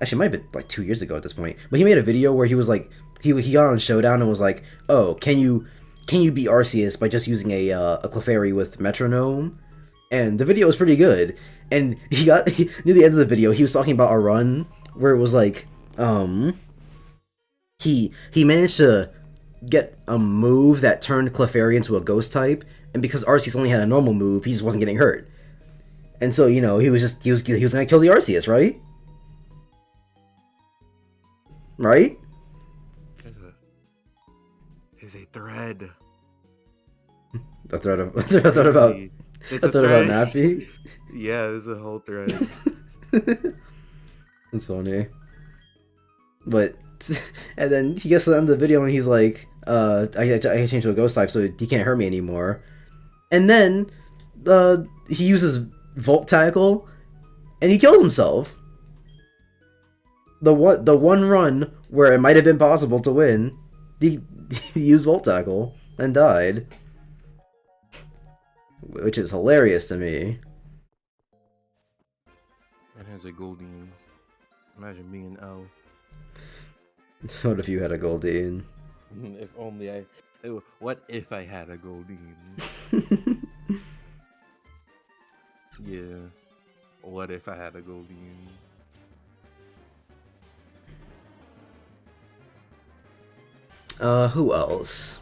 Actually, it might have been like 2 years ago at this point. But he made a video where he was like, he got on Showdown and was like, "Oh, can you beat Arceus by just using a Clefairy with Metronome?" And the video was pretty good. And near the end of the video, he was talking about a run where it was like, he managed to get a move that turned Clefairy into a ghost type, and because Arceus only had a normal move, he just wasn't getting hurt. And so, you know, he was gonna kill the Arceus, right? Right? There's a thread. A thread about Nappy. Yeah, there's a whole thread. That's funny. But and then he gets to the end of the video and he's like, I changed to a ghost type so he can't hurt me anymore. And then he uses Volt Tackle and he kills himself. The one run where it might have been possible to win, he used Volt Tackle and died. Which is hilarious to me. And has a Goldeen. Imagine being L. What if you had a Goldeen? If only what if I had a Goldeen? Yeah. What if I had a Goldeen? Who else?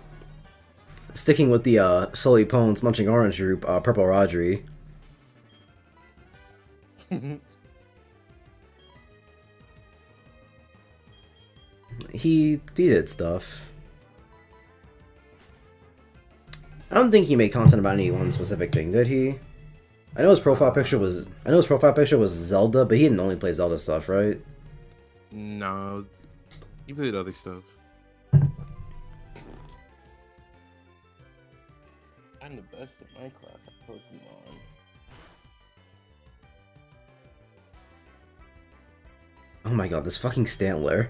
Sticking with the Sully Pones Munching Orange group, Purple Rodri. He did stuff. I don't think he made content about any one specific thing, did he? I know his profile picture was Zelda, but he didn't only play Zelda stuff, right? No, he played other stuff. I'm the best at Minecraft at Pokemon. Oh my god, this fucking Stantler.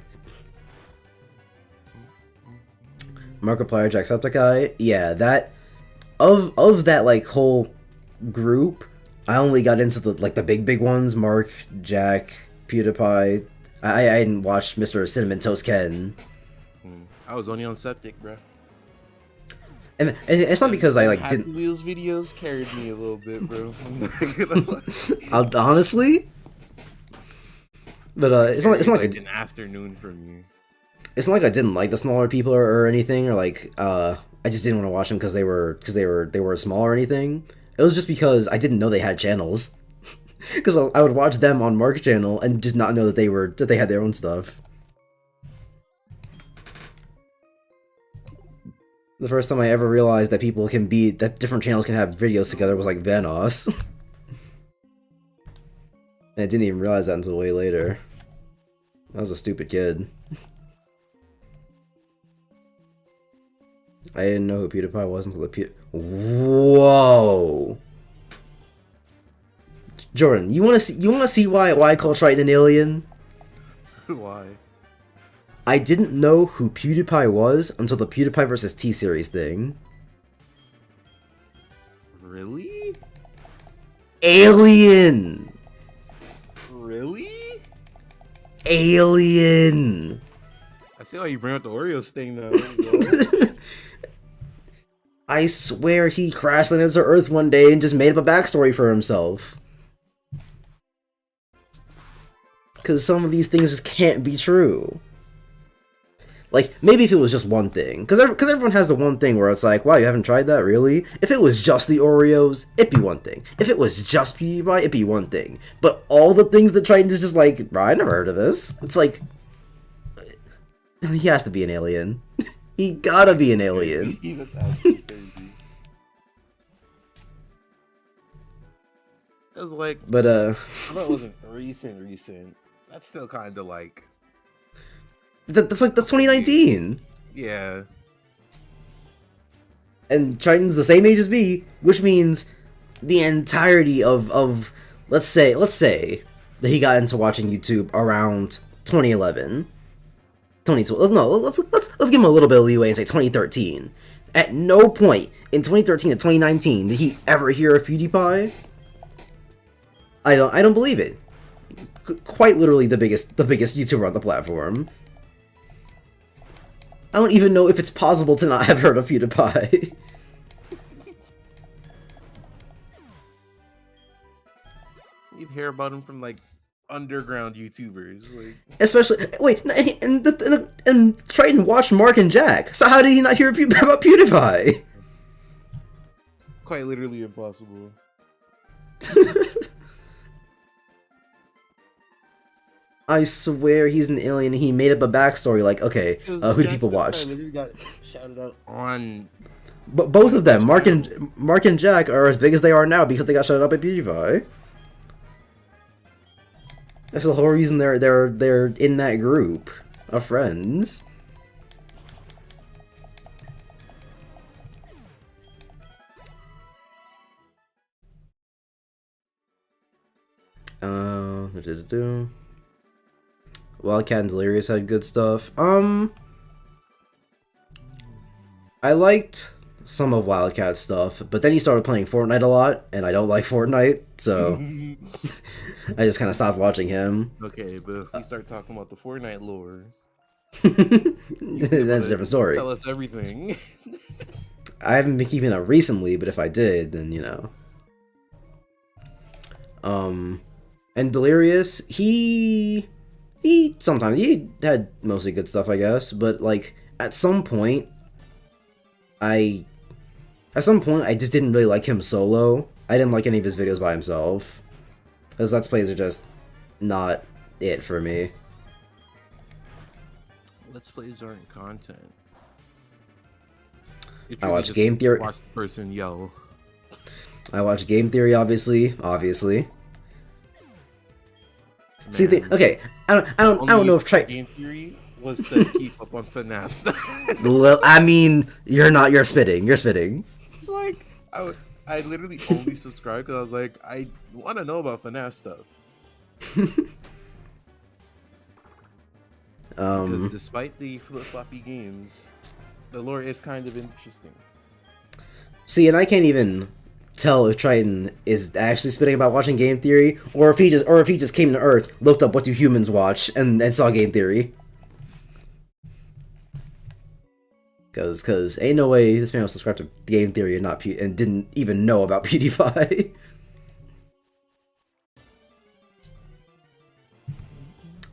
Markiplier, Jacksepticeye, yeah, that of that like whole group, I only got into the big ones, Mark, Jack, PewDiePie. I hadn't watched Mr. Cinnamon Toast Ken. I was only on Septic, bro. And it's not because I like Happy didn't. Wheels videos carried me a little bit, bro. Honestly, but it's not like an afternoon for me. It's not like I didn't like the smaller people or anything, or like I just didn't want to watch them because they were small or anything. It was just because I didn't know they had channels. Because I would watch them on Mark's channel and just not know that they had their own stuff. The first time I ever realized that that different channels can have videos together was like Vanoss. And I didn't even realize that until way later. I was a stupid kid. I didn't know who PewDiePie was until Whoa! Jordan, you wanna see why I call Triton an alien? Why? I didn't know who PewDiePie was until the PewDiePie versus T-Series thing. Really? Alien! Really? Alien! I see why you bring up the Oreos thing though. I swear he crashed landed to Earth one day and just made up a backstory for himself. Because some of these things just can't be true. Like, maybe if it was just one thing. Because everyone has the one thing where it's like, wow, you haven't tried that, really? If it was just the Oreos, it'd be one thing. If it was just PewDiePie, it'd be one thing. But all the things that Triton is just like, I never heard of this. It's like, he has to be an alien. He gotta be an alien. That's actually crazy. Cause like, But that wasn't recent. That's still kind of like. That's 2019. Yeah. And Triton's the same age as me, which means the entirety of let's say that he got into watching YouTube around 2011. 2012. No, let's give him a little bit of leeway and say 2013. At no point in 2013 to 2019 did he ever hear of PewDiePie. I don't believe it. Quite literally the biggest YouTuber on the platform. I don't even know if it's possible to not have heard of PewDiePie. You'd hear about him from like underground YouTubers, like Especially wait, and Triton watched Mark and Jack. So how did he not hear about PewDiePie? quite literally impossible. I swear he's an alien. He made up a backstory. Like, okay, who do people watch? Literally got shouted out on. But both of them, Mark and Jack, are as big as they are now because they got shut up at PewDiePie. That's the whole reason they're in that group of friends. Wildcat and Delirious had good stuff. I liked some of Wildcat's stuff, but then he started playing Fortnite a lot, and I don't like Fortnite, so I just kind of stopped watching him. Okay, but if we start talking about the Fortnite lore, that's a different story. Tell us everything. I haven't been keeping up recently, but if I did, then you know. And Delirious, he sometimes he had mostly good stuff, I guess, but like at some point I just didn't really like him solo. I didn't like any of his videos by himself. His Let's Plays are just not it for me. Let's Plays aren't content. It I truly watch just Game Theory. watch the person yell. I watch Game Theory, obviously. See, Man, okay, I only don't know use if try. Game Theory was to keep up on FNAF stuff. I mean, you're spitting. You're spitting. Like I literally only subscribed because I was like, I want to know about FNAF stuff. Because despite the flip floppy games, the lore is kind of interesting. See, and I can't even tell if Triton is actually spitting about watching Game Theory, or if he just came to Earth, looked up what do humans watch, and saw Game Theory. Cause ain't no way this man was subscribed to Game Theory and and didn't even know about PewDiePie.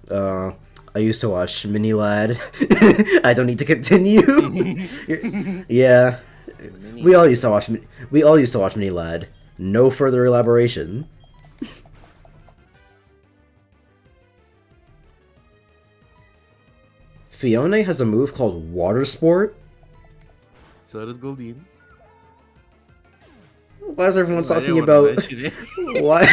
I used to watch Mini Lad. I don't need to continue. Yeah, we all used to watch Mini Lad. No further elaboration. Fiona has a move called Water Sport. So does Goldine. Why is everyone talking about why?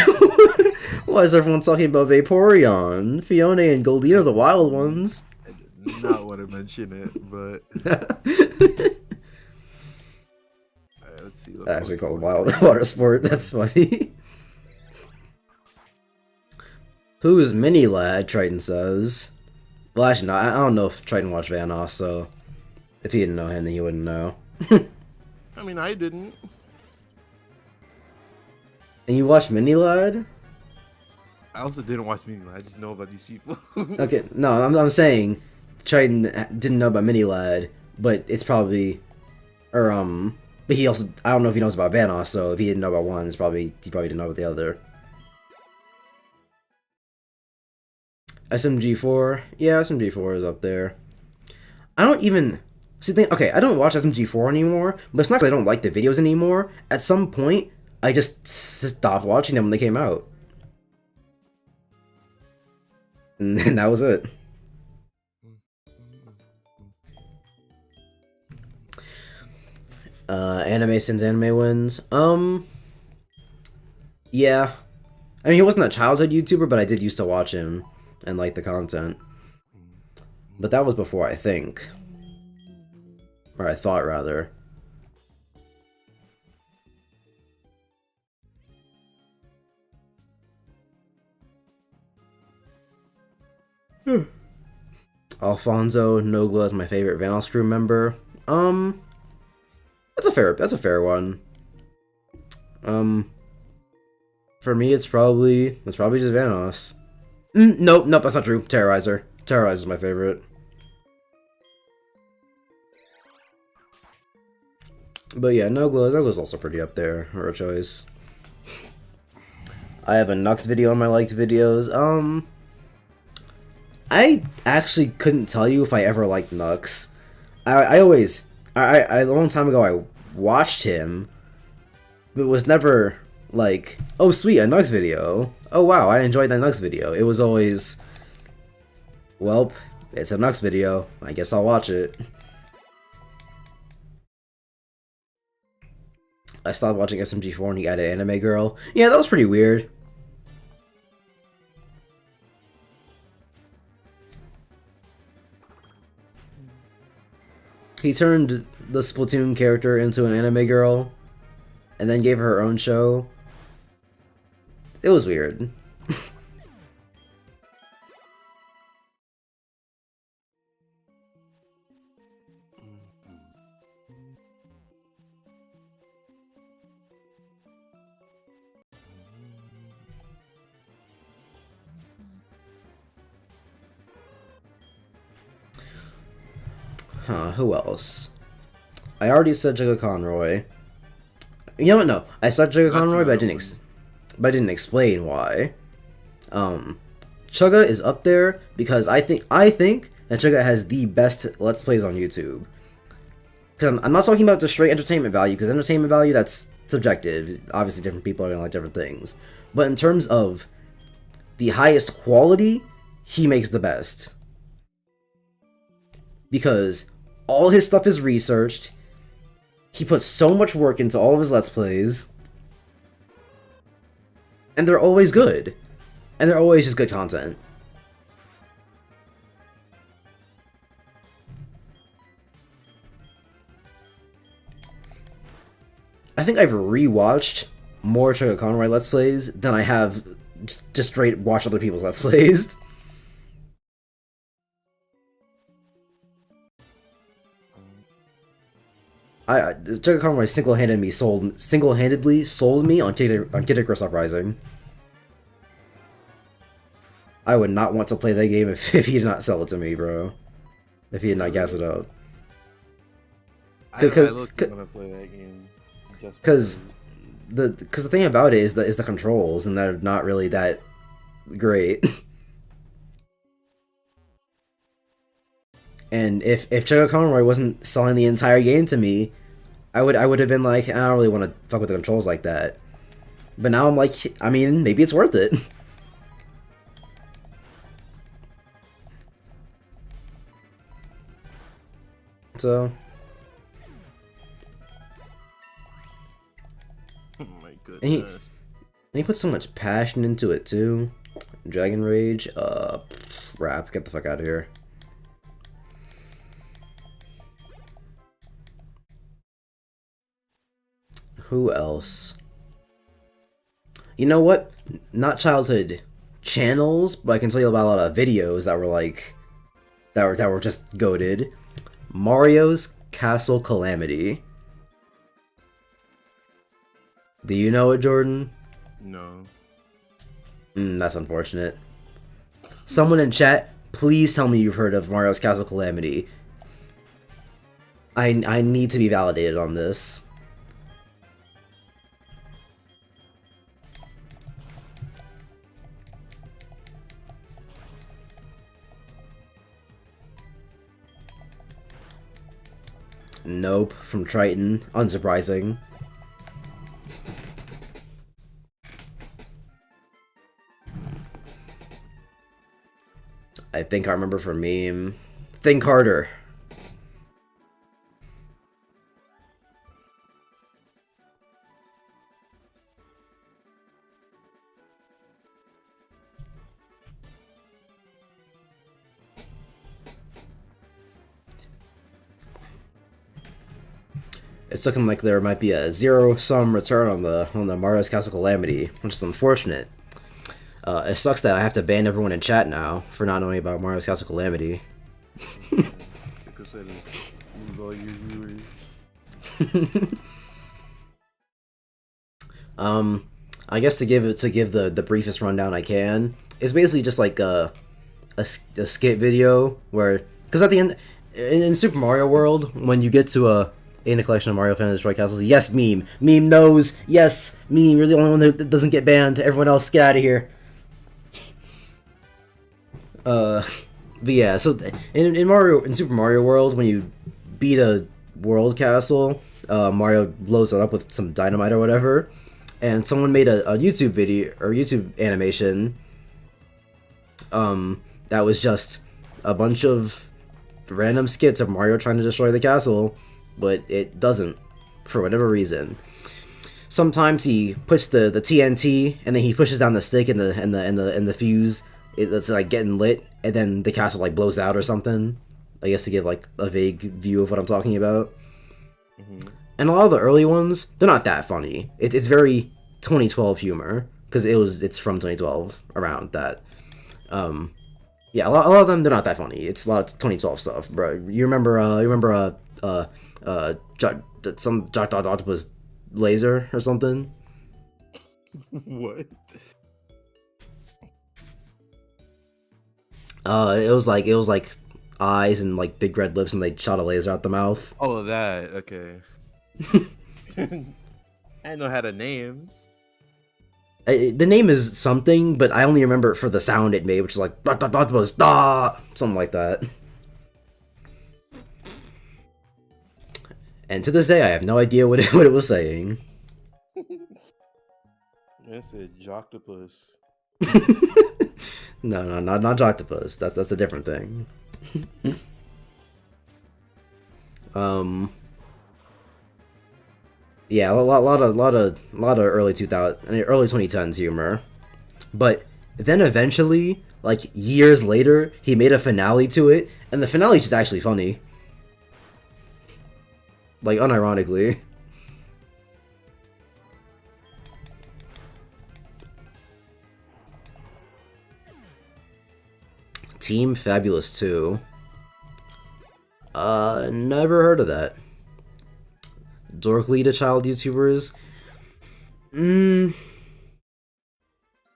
Why is everyone talking about Vaporeon? Fiona and Goldine are the wild ones. I did not want to mention it, but let's see. Actually, called Wild Water Sport. That's funny. Who is Mini Lad? Triton says. Well, actually, no. I don't know if Triton watched Vanoss, so if he didn't know him, then he wouldn't know. I mean, I didn't. And you watched Mini Lad? I also didn't watch Mini Lad. I just know about these people. Okay, no, I'm saying Triton didn't know about Mini Lad, but it's probably, but he also, I don't know if he knows about Vanoss, so if he didn't know about one, he probably didn't know about the other. SMG4, yeah, SMG4 is up there. I don't even see. Okay, I don't watch SMG4 anymore, but it's not that I don't like the videos anymore. At some point, I just stopped watching them when they came out, and that was it. Anime since anime wins. Yeah. I mean, he wasn't a childhood YouTuber, but I did used to watch him and like the content. But that was before, I think. Or I thought, rather. Alfonso Nogla is my favorite Vanoss crew member. That's a fair one. For me, it's probably just Vanoss. Nope, that's not true. Terrorizer is my favorite. But yeah, Nogla's also pretty up there. Her choice. I have a Nux video on my liked videos. I actually couldn't tell you if I ever liked Nux. A long time ago I watched him, but was never like, oh sweet, a Nux video. Oh wow, I enjoyed that Nux video. It was always, well, it's a Nux video. I guess I'll watch it. I stopped watching SMG4 and he added Anime Girl. Yeah, that was pretty weird. He turned the Splatoon character into an anime girl, and then gave her own show. It was weird. Who else? I already said Jugga Conroy. You know what? No, I said Jugga Conroy, but I didn't explain why. Chugga is up there because I think that Chugga has the best Let's Plays on YouTube. Because I'm not talking about the straight entertainment value, because entertainment value, that's subjective. Obviously, different people are gonna like different things. But in terms of the highest quality, he makes the best. Because all his stuff is researched. He puts so much work into all of his Let's Plays, and they're always good. And they're always just good content. I think I've rewatched more Chuck Conroy Let's Plays than I have just straight watch other people's Let's Plays. Chuck Conroy single-handedly sold me on Kid Icarus Uprising. I would not want to play that game if he did not sell it to me, bro. If he did not gas it out. I look want to play that game. Because the thing about it is the controls, and they're not really that great. And if Chuck Conroy wasn't selling the entire game to me, I would have been like, I don't really want to fuck with the controls like that. But now I'm like, I mean, maybe it's worth it. So. Oh my goodness. And he put so much passion into it too. Dragon Rage, rap, get the fuck out of here. Who else? You know what? Not childhood channels, but I can tell you about a lot of videos that were like that were just goated. Mario's Castle Calamity. Do you know it, Jordan? No. That's unfortunate. Someone in chat, please tell me you've heard of Mario's Castle Calamity. I need to be validated on this. Nope, from Triton. Unsurprising. I think I remember from meme. Think harder. It's looking like there might be a zero-sum return on the Mario's Castle Calamity, which is unfortunate. It sucks that I have to ban everyone in chat now for not knowing about Mario's Castle Calamity. Because I lose all your viewers. I guess to give the briefest rundown I can, it's basically just like a skit video where, because at the end in Super Mario World, when you get to in a collection of Mario Fan Destroy Castles, yes, meme knows, yes, meme, you're the only one that doesn't get banned. Everyone else, get out of here. But yeah, so in Super Mario World, when you beat a world castle, Mario blows it up with some dynamite or whatever, and someone made a YouTube video or YouTube animation that was just a bunch of random skits of Mario trying to destroy the castle, but it doesn't, for whatever reason. Sometimes he puts the TNT and then he pushes down the stick and the fuse. It's like getting lit, and then the castle like blows out or something. I guess to give like a vague view of what I'm talking about. Mm-hmm. And a lot of the early ones, they're not that funny. It's very 2012 humor because it's from 2012 around that. Yeah, a lot of them, they're not that funny. It's a lot of 2012 stuff, bro. You remember some Jack Octopus laser or something? What? It was like eyes and like big red lips, and they shot a laser out the mouth. Oh, that, okay. I didn't know how to name. The name is something, but I only remember it for the sound it made, which is like something like that. And to this day, I have no idea what it was saying. I said Joctopus. No, not Joctopus. That's a different thing. Yeah, a lot of early 2000, early 2010s humor. But then eventually, like years later, he made a finale to it, and the finale is just actually funny. Like unironically. Team Fabulous 2. Never heard of that. Dorkly to child YouTubers.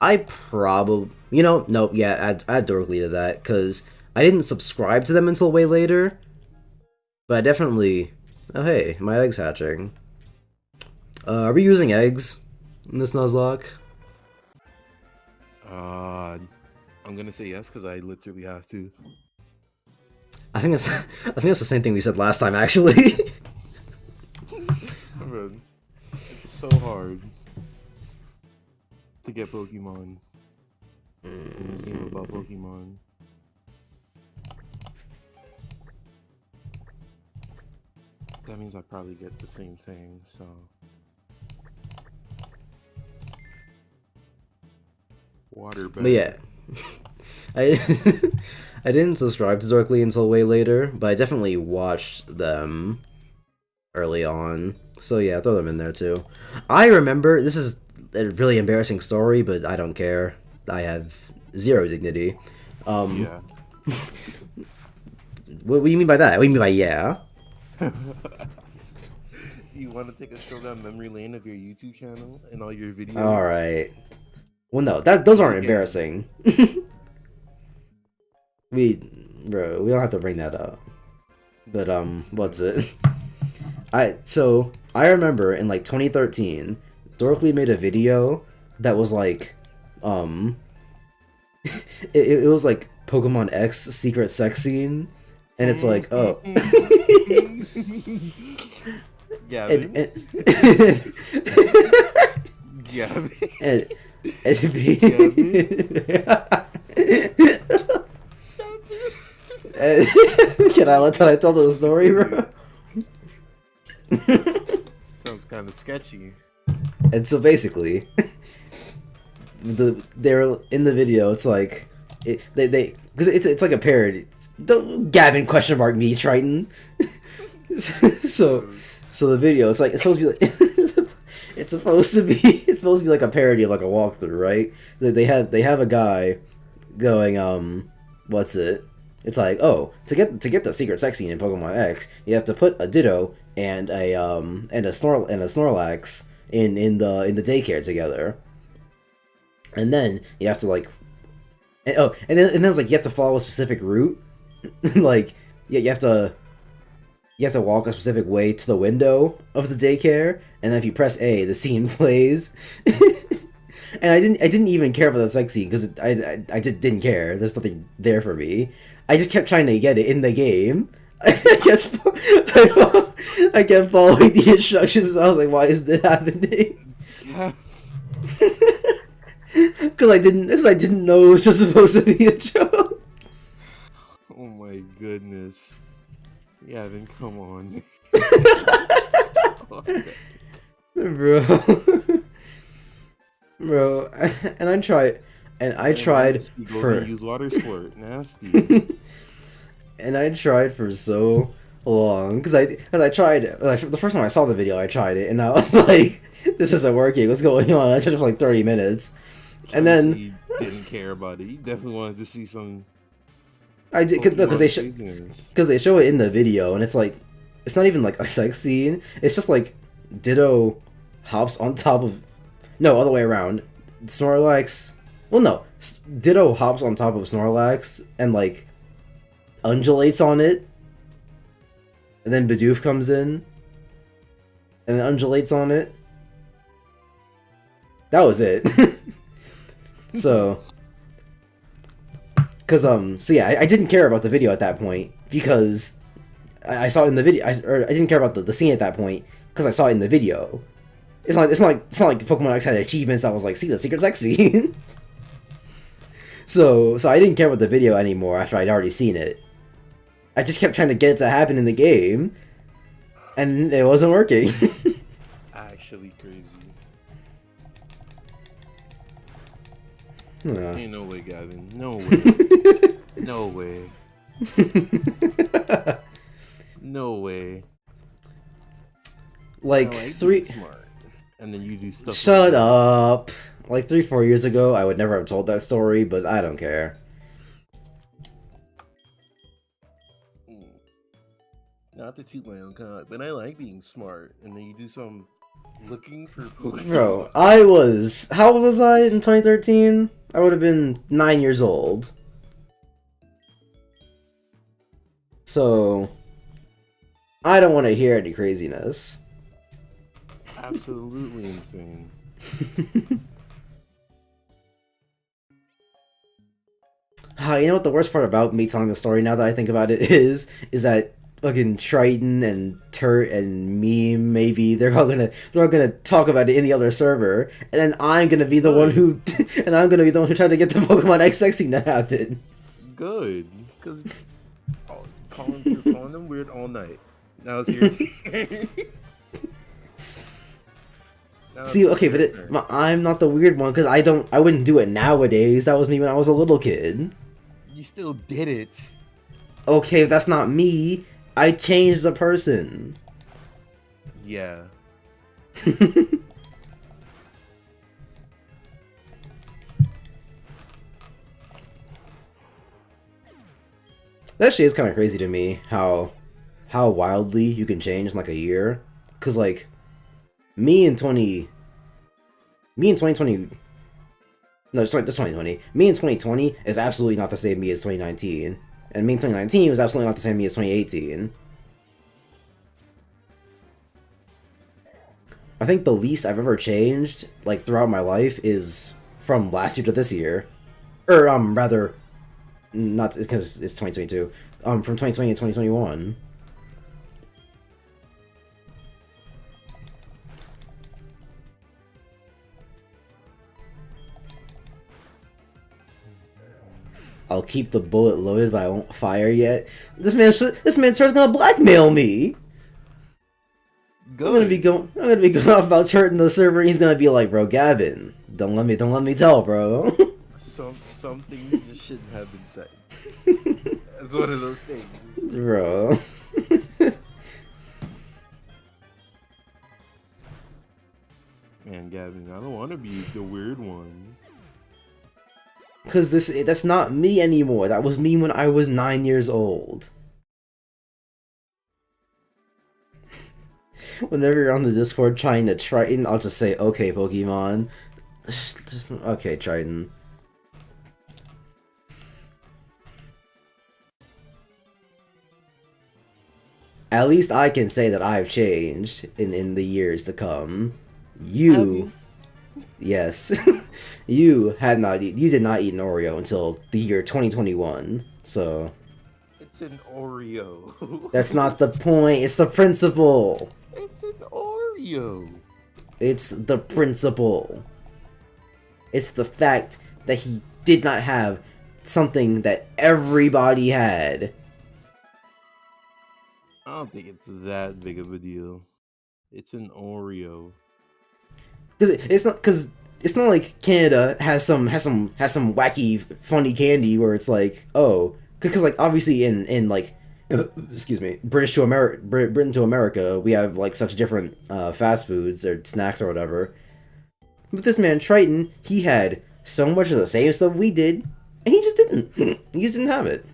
I probably, nope, yeah, add Dorkly to that, because I didn't subscribe to them until way later, but I definitely, oh hey, my egg's hatching. Are we using eggs in this Nuzlocke? I'm gonna say yes, because I literally have to. I think that's the same thing we said last time, actually. Man, it's so hard to get Pokemon in this game about Pokemon. That means I probably get the same thing, so. Water bed. But yeah, I I didn't subscribe to Dorkly until way later, but I definitely watched them early on. So yeah, throw them in there too. I remember, this is a really embarrassing story, but I don't care. I have zero dignity. Yeah. What do you mean by that? What do you mean by yeah? You want to take a stroll down memory lane of your YouTube channel and all your videos? All right. Well, no, those aren't embarrassing. we don't have to bring that up. But what's it? I remember in like 2013, Dorkly made a video that was like, it was like Pokemon X secret sex scene, and it's like, oh. Yeah. Yeah. Can I tell the story, bro? Sounds kind of sketchy. And so basically, they're in the video. It's like because it's like a parody. Don't Gavin question mark me Triton. so the video, it's supposed to be like it's supposed to be like a parody of like a walkthrough, right? They have a guy going what's it? It's like, oh, to get the secret sex scene in Pokemon X, you have to put a Ditto and a Snorlax in the daycare together, and then you have to like, and then it's like you have to follow a specific route, like yeah, you have to walk a specific way to the window of the daycare, and then if you press A, the scene plays. And I didn't even care about the sex scene because I just didn't care. There's nothing there for me. I just kept trying to get it in the game. I kept following the instructions. I was like, why is this happening? Because I didn't know it was just supposed to be a joke. Oh my goodness. Yeah, then come on. Bro, and I tried for use water sport, nasty. And I tried for so long because I tried like, the first time I saw the video, I tried it and I was like, this isn't working. What's going on? I tried it for like 30 minutes, and then he didn't care about it. He definitely wanted to see some. I did because they show it in the video, and it's like it's not even like a sex scene. It's just like Ditto hops on top of. No, other way around. Snorlax. Well, no. Ditto hops on top of Snorlax and, like, undulates on it. And then Bidoof comes in. And then undulates on it. That was it. So. So yeah, I didn't care about the video at that point. Because I saw it in the video. I didn't care about the scene at that point. Because I saw it in the video. It's not like Pokemon X had achievements that was like, see the secret sex scene. so I didn't care about the video anymore after I'd already seen it. I just kept trying to get it to happen in the game, and it wasn't working. I actually crazy. Yeah. Ain't no way, Gavin. No way. No way. No way. Like I like three. being smart, and then you do stuff. Shut like that. up. Like 3-4 years ago, I would never have told that story, but I don't care. Not to toot my own cock, but I like being smart, and then you do some looking for Pokemon. Bro, how old was I in 2013? I would have been 9 years old. So, I don't want to hear any craziness. Absolutely insane. You know what the worst part about me telling the story now that I think about it is that fucking Triton and Turt and Meme, maybe they're all gonna talk about it in the other server, and then I'm gonna be the one who tried to get the Pokemon XX thing to happen. Good, because you're calling them weird all night. Now it's your turn. See, okay, but I'm not the weird one because I wouldn't do it nowadays. That was me when I was a little kid. You still did it. Okay, if that's not me, I changed the person. Yeah. That shit is kind of crazy to me, how wildly you can change in like a year. Cause like, me in 2020, no, sorry, that's 2020. Me in 2020 is absolutely not the same me as 2019. And me in 2019 was absolutely not the same me as 2018. I think the least I've ever changed, like, throughout my life is from last year to this year. Or, rather, not, because it's 2022. From 2020 to 2021. I'll keep the bullet loaded, but I won't fire yet. This man's gonna blackmail me. Good. I'm gonna be going off about hurting the server. And he's gonna be like, bro, Gavin, don't let me tell, bro. Some things just shouldn't have been said. It's one of those things, bro. Man, Gavin, I don't want to be the weird one. Cause that's not me anymore. That was me when I was 9 years old. Whenever you're on the Discord trying to Triton, I'll just say, okay, Pokemon. Okay, Triton. At least I can say that I've changed in the years to come. You... Yes. You did not eat an Oreo until the year 2021, so... It's an Oreo. That's not the point, it's the principle! It's an Oreo. It's the principle. It's the fact that he did not have something that everybody had. I don't think it's that big of a deal. It's an Oreo. Because it's not like Canada has some wacky funny candy where it's like, oh, because like obviously in like excuse me, Britain to America, we have like such different fast foods or snacks or whatever. But this man Triton, he had so much of the same stuff we did, and he just didn't. He just didn't have it.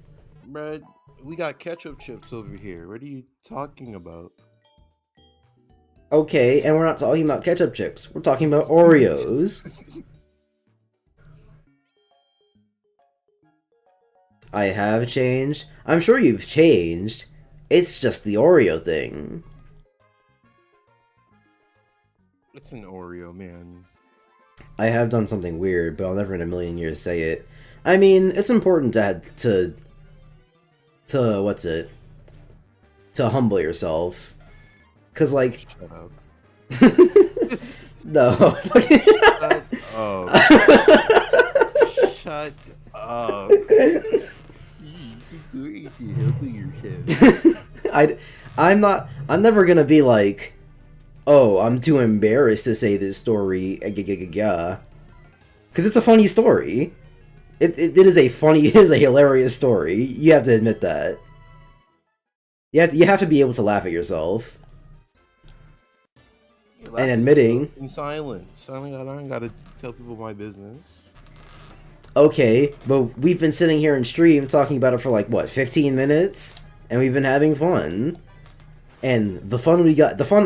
Brad, we got ketchup chips over here. What are you talking about? Okay, and we're not talking about ketchup chips. We're talking about Oreos. I have changed. I'm sure you've changed. It's just the Oreo thing. It's an Oreo, man. I have done something weird, but I'll never in a million years say it. I mean, it's important to what's it? To humble yourself. Cause like... Shut up. No. Shut up. Shut up. You're helping yourself. I'm never gonna be like, oh, I'm too embarrassed to say this story, because it's a funny story. It is a funny, it is a hilarious story. You have to admit that. You have to be able to laugh at yourself. And admitting... In silence. Silent, I don't gotta tell people my business. Okay, but we've been sitting here in stream talking about it for like, what, 15 minutes? And we've been having fun. And the fun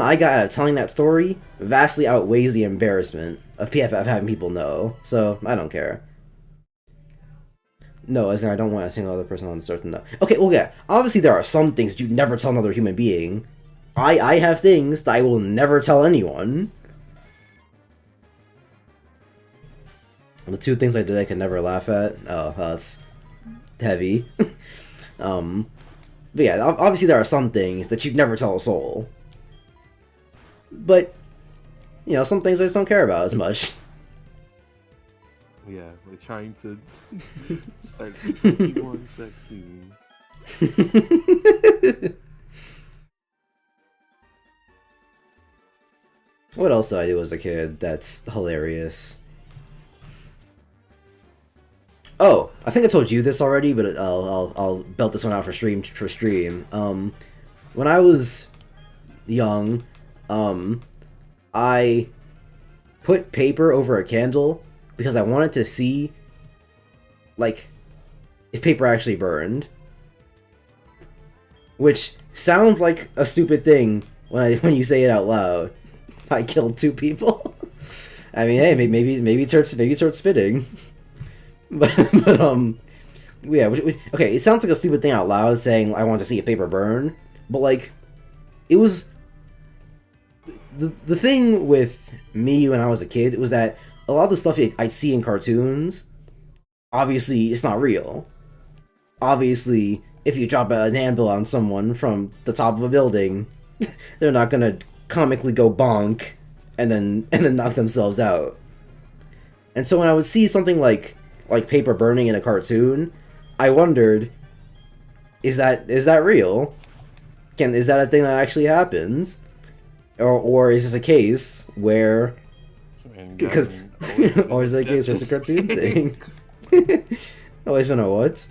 I got out of telling that story vastly outweighs the embarrassment of having people know. So, I don't care. No, as in I don't want a single other person on this earth to know. Okay, well, yeah, obviously there are some things you never tell another human being. I have things that I will never tell anyone. The two things I did I could never laugh at. Oh, that's heavy. But yeah, obviously there are some things that you'd never tell a soul. But, you know, some things I just don't care about as much. Yeah, we're trying to start the one sex scene. What else did I do as a kid that's hilarious? Oh, I think I told you this already, but I'll belt this one out for stream. When I was young, I put paper over a candle because I wanted to see, like, if paper actually burned. Which sounds like a stupid thing when you say it out loud. I killed 2 people. I mean, hey, maybe it starts spitting. but yeah. Okay, it sounds like a stupid thing out loud saying I want to see a paper burn, but like, it was the thing with me when I was a kid was that a lot of the stuff I see in cartoons, obviously, it's not real. Obviously, if you drop an anvil on someone from the top of a building, they're not gonna comically go bonk and then knock themselves out. And so when I would see something like paper burning in a cartoon, I wondered, is that real? Is that a thing that actually happens? Or is this a case where... Because... or is it a case where it's a cartoon thing? Always been a what?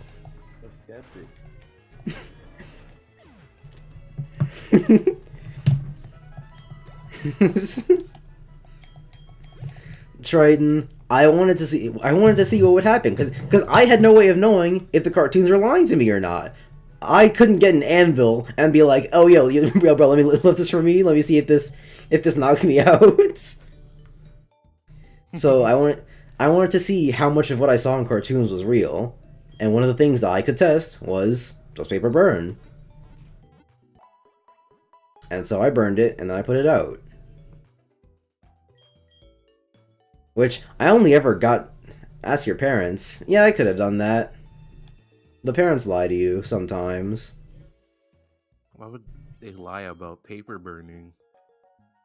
Triton, I wanted to see what would happen because I had no way of knowing if the cartoons were lying to me or not. I couldn't get an anvil and be like, "Oh, yo, bro, let me lift this for me. Let me see if this knocks me out." So I wanted to see how much of what I saw in cartoons was real, and one of the things that I could test was does paper burn? And so I burned it, and then I put it out. Which, I only ever got... Ask your parents. Yeah, I could have done that. The parents lie to you, sometimes. Why would they lie about paper burning?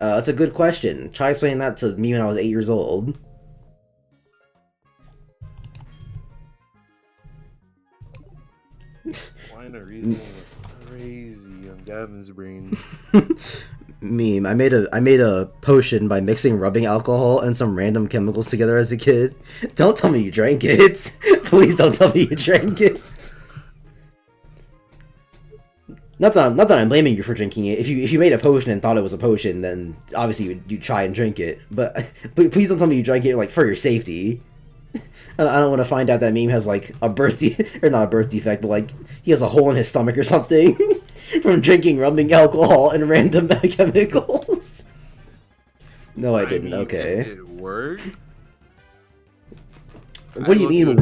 That's a good question. Try explaining that to me when I was 8 years old. Line of reasoning crazy on Gavin's brain. Meme. I made a potion by mixing rubbing alcohol and some random chemicals together as a kid. Don't tell me you drank it. Please don't tell me you drank it. Not that I'm blaming you for drinking it. If you made a potion and thought it was a potion, then obviously you'd try and drink it. But please don't tell me you drank it like for your safety. I don't want to find out that meme has like a birth or not a birth defect, but like he has a hole in his stomach or something from drinking rubbing alcohol and random chemicals. No, I didn't. Mean, okay. Did it work? What do you mean?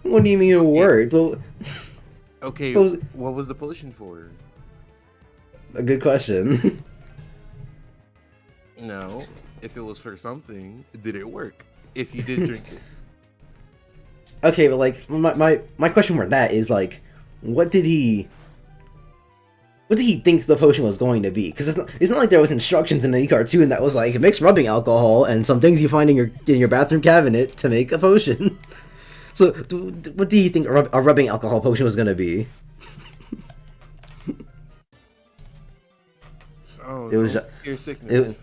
What do you mean it worked? Well, okay, what was the potion for? A good question. No, if it was for something, did it work? If you did drink it. Okay, but like my question for that is like, what did he think the potion was going to be? Because it's not like there was instructions in any cartoon that was like mix rubbing alcohol and some things you find in your bathroom cabinet to make a potion. So what do you think a rubbing alcohol potion was going to be? Oh It was no, just, ear it, sickness.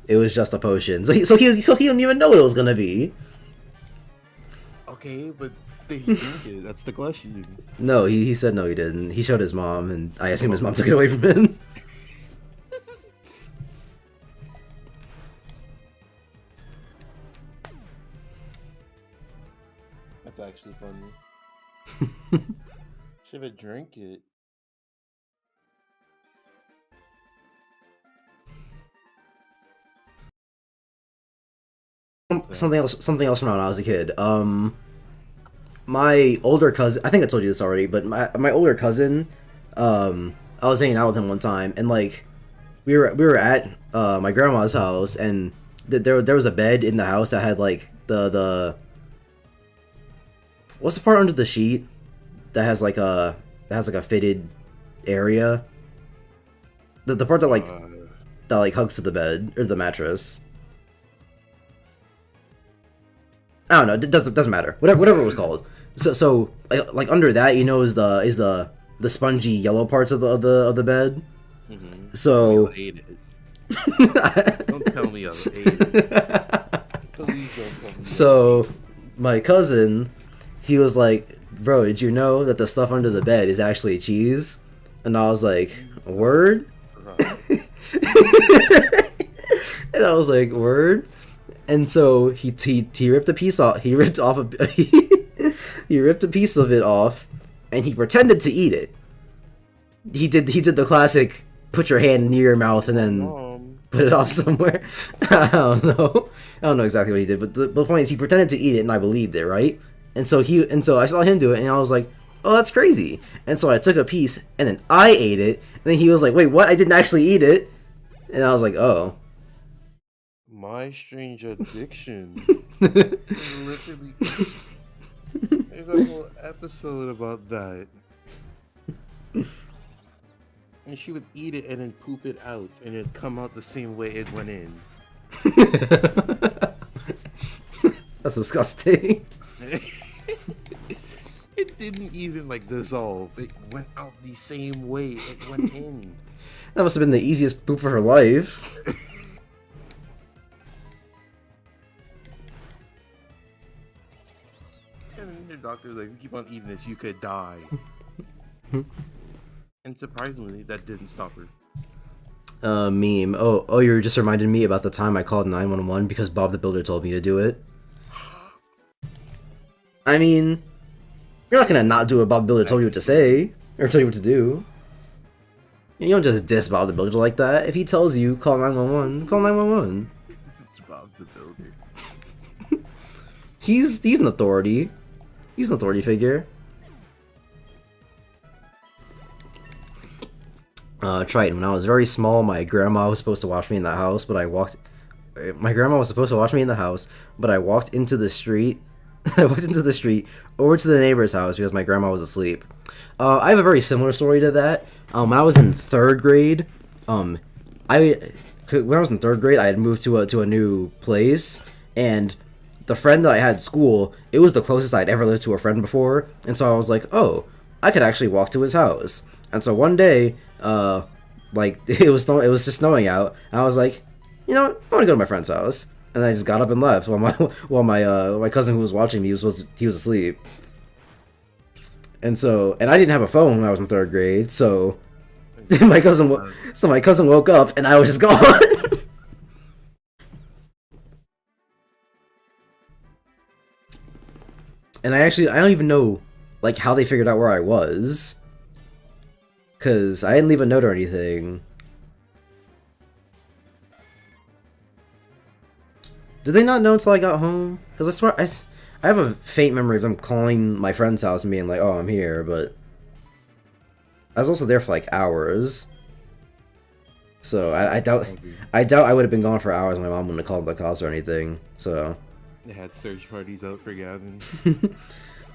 it was just a potion. So he didn't even know what it was gonna be. Okay, but did he drink it? That's the question. No, he said no, he didn't. He showed his mom, and I assume his Oh. mom took it away from him. That's actually funny. Should have drank it. Something else from when I was a kid. My older cousin, I think I told you this already, but my older cousin, I was hanging out with him one time, and like we were at my grandma's house, and there was a bed in the house that had like the what's the part under the sheet that has like a fitted area, the part that like hugs to the bed or the mattress. I don't know. It doesn't matter. Whatever it was called. So like under that, is the spongy yellow parts of the bed. Mm-hmm. So I ate it. Don't tell me I ate it. Please don't tell me. So my cousin, he was like, "Bro, did you know that the stuff under the bed is actually cheese?" And I was like, "Word." And I was like, "Word." And so he ripped a piece off. He ripped off he ripped a piece of it off, and he pretended to eat it. He did the classic put your hand near your mouth and then put it off somewhere. I don't know exactly what he did, but the point is he pretended to eat it, and I believed it, right? And so I saw him do it, and I was like, "Oh, that's crazy." And so I took a piece, and then I ate it, and then he was like, "Wait, what? I didn't actually eat it." And I was like, "Oh." My strange addiction. Literally, there's a whole episode about that. And she would eat it and then poop it out, and it'd come out the same way it went in. That's disgusting. It didn't even like dissolve. It went out the same way it went in. That must have been the easiest poop of her life. And the doctor was like, if you keep on eating this, you could die. And surprisingly, that didn't stop her. Meme. Oh, you just reminded me about the time I called 911 because Bob the Builder told me to do it. I mean, you're not gonna not do what Bob the Builder told you what to say, or tell you what to do. You don't just diss Bob the Builder like that. If he tells you, call 911, call 911. It's Bob the Builder. He's an authority. He's an authority figure. Triton, when I was very small, my grandma was supposed to watch me in the house, but my grandma was supposed to watch me in the house, but I walked into the street. I walked into the street over to the neighbor's house because my grandma was asleep. I have a very similar story to that. When I was in third grade, when I was in third grade, I had moved to a new place, and the friend that I had at school, it was the closest I'd ever lived to a friend before, and so I was like, oh, I could actually walk to his house. And so one day, like it was just snowing out, and I was like, you know what? I want to go to my friend's house. And I just got up and left while my cousin who was watching me he was asleep. And I didn't have a phone when I was in third grade, so my cousin woke up and I was just gone. And I don't even know like how they figured out where I was, cause I didn't leave a note or anything. Did they not know until I got home? Because I swear, I have a faint memory of them calling my friend's house and being like, oh, I'm here, but I was also there for like hours. So I doubt I would have been gone for hours and my mom wouldn't have called the cops or anything. So They had search parties out for Gavin.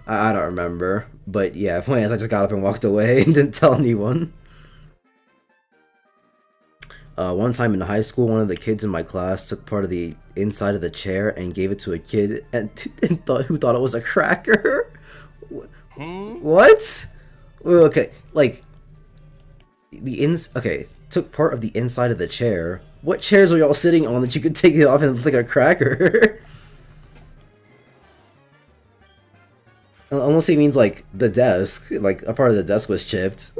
I don't remember. But yeah, point is I just got up and walked away and didn't tell anyone. One time in high school, one of the kids in my class took part of the inside of the chair and gave it to a kid who thought it was a cracker. What? Well, okay, like, Okay, took part of the inside of the chair. What chairs were y'all sitting on that you could take it off and look like a cracker? Unless he means like the desk, like a part of the desk was chipped.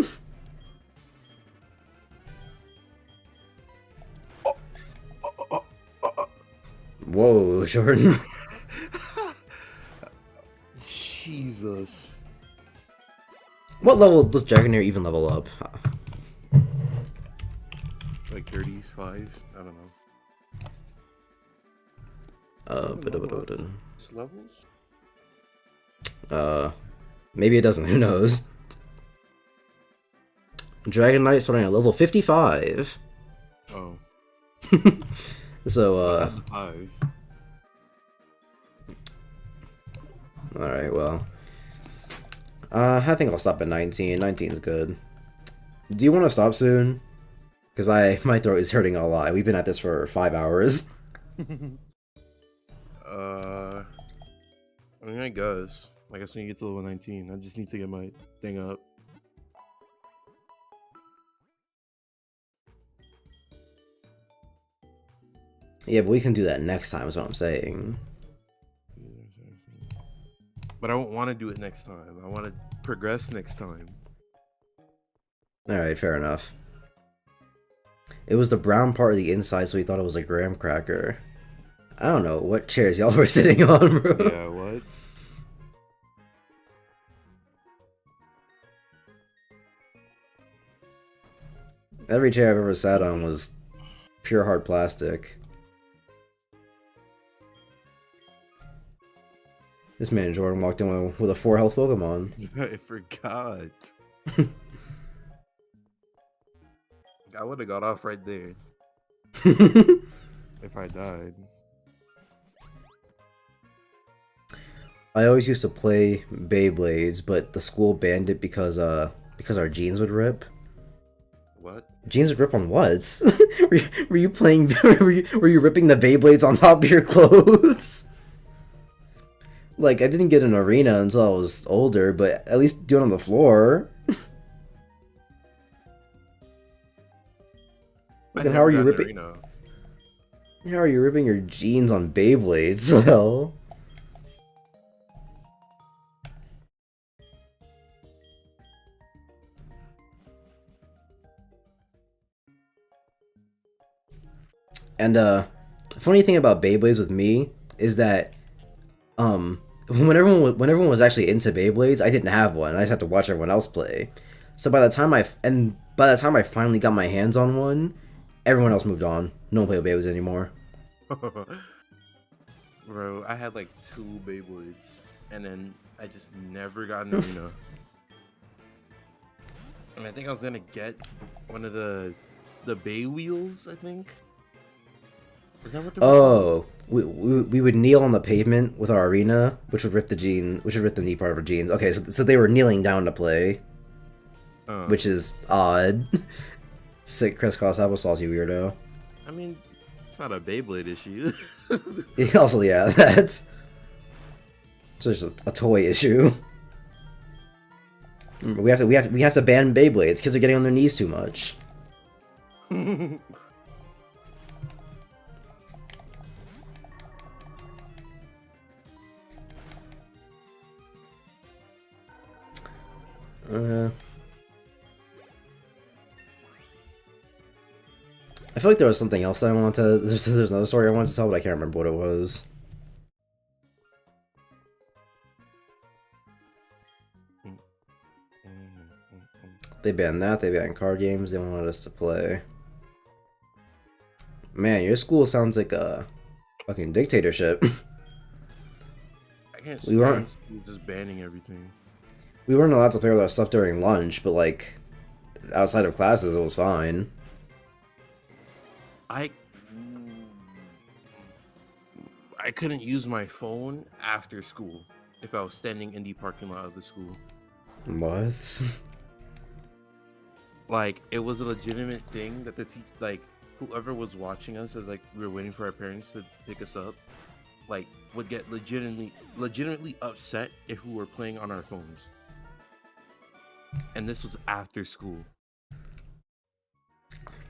Whoa, Jordan. Jesus. What level does Dragonair even level up? Like 35? I don't know. Levels? Maybe it doesn't. Who knows? Dragon Knight starting at level 55. Oh. So, 5. Alright, well. I think I'll stop at 19. 19's good. Do you want to stop soon? Because my throat is hurting a lot. We've been at this for 5 hours. I mean, I guess when you get to level 19, I just need to get my thing up. Yeah, but we can do that next time, is what I'm saying. But I won't want to do it next time. I want to progress next time. Alright, fair enough. It was the brown part of the inside, so we thought it was a graham cracker. I don't know what chairs y'all were sitting on, bro. Yeah, what? Every chair I've ever sat on was pure hard plastic. This man Jordan walked in with a 4 health Pokemon. I forgot. I would have got off right there if I died. I always used to play Beyblades, but the school banned it because our jeans would rip. What? Jeans would rip on what? were you playing? were you ripping the Beyblades on top of your clothes? Like, I didn't get an arena until I was older, but at least do it on the floor. Look, how are you ripping? How are you ripping your jeans on Beyblades? Well. And funny thing about Beyblades with me is that when everyone was actually into Beyblades, I didn't have one. I just had to watch everyone else play. So by the time I finally got my hands on one, everyone else moved on. No one played with Beyblades anymore. Bro, I had like 2 Beyblades, and then I just never got an arena. And I think I was gonna get one of the Bay wheels, I think. Is that what we would kneel on the pavement with our arena, which would rip the knee part of our jeans. Okay, so they were kneeling down to play, which is odd. Sick crisscross applesauce, you weirdo. I mean, it's not a Beyblade issue. Also, yeah, that's just a toy issue. We have to ban Beyblades. Kids are getting on their knees too much. I feel like there was something else that I wanted to. There's another story I wanted to tell, but I can't remember what it was. They banned that. They banned card games. They wanted us to play. Man, your school sounds like a fucking dictatorship. I can't stand just banning everything. We weren't allowed to play with our stuff during lunch, but like outside of classes, it was fine. I couldn't use my phone after school if I was standing in the parking lot of the school. What? Like, it was a legitimate thing that whoever was watching us as like we were waiting for our parents to pick us up, like would get legitimately upset if we were playing on our phones. And this was after school.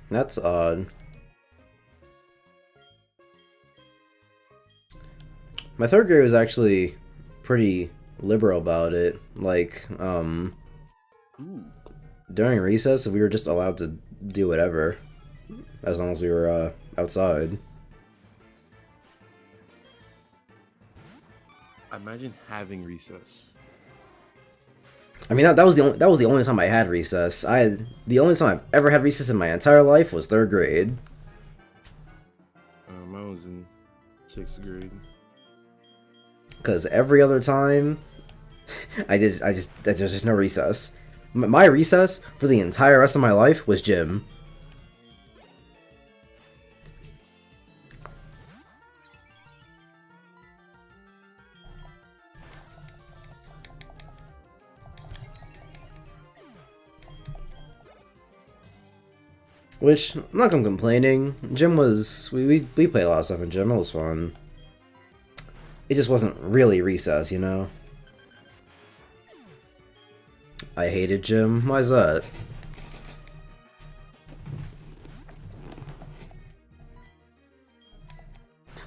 That's odd. My third grade was actually pretty liberal about it. Like, Ooh. during recess, we were just allowed to do whatever, as long as we were outside. Imagine having recess. I mean, that was the only time I had recess. The only time I've ever had recess in my entire life was third grade. I was in 6th grade. Because every other time, there's just no recess. My recess for the entire rest of my life was gym. Which, I'm not gonna complaining. Gym was, we played a lot of stuff in gym, it was fun. It just wasn't really recess, you know? I hated gym. Why's that?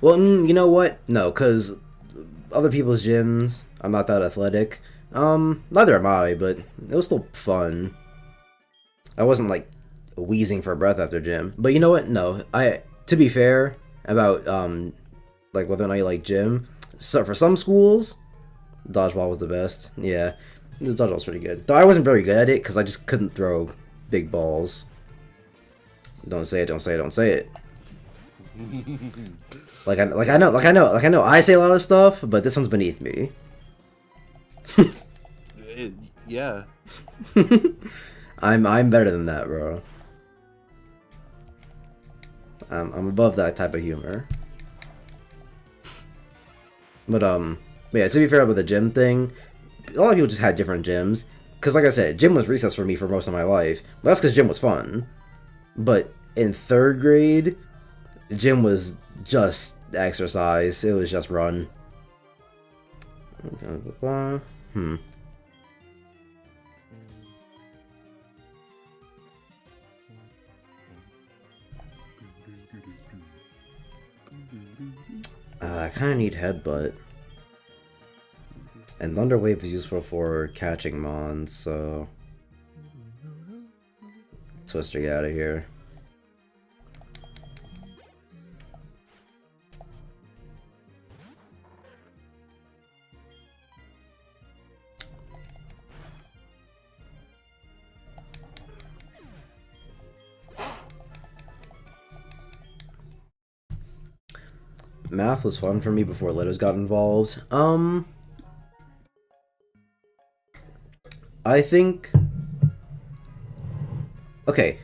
Well, you know what? No, because other people's gyms, I'm not that athletic. Neither am I, but it was still fun. I wasn't, like, wheezing for breath after gym. But you know what? No, to be fair, about, like, whether or not you like gym, so for some schools, dodgeball was the best. Yeah, this dodgeball was pretty good. Though I wasn't very good at it, because I just couldn't throw big balls. Don't say it, don't say it, don't say it. I know. I say a lot of stuff, but this one's beneath me. Yeah. I'm better than that, bro. I'm above that type of humor. But yeah. To be fair about the gym thing, a lot of people just had different gyms. Cause like I said, gym was recess for me for most of my life. But that's because gym was fun. But in third grade, gym was just exercise. It was just run. I kind of need headbutt. And Thunder Wave is useful for catching mons, so... Twister, get out of here. Math was fun for me before letters got involved. I think... Okay.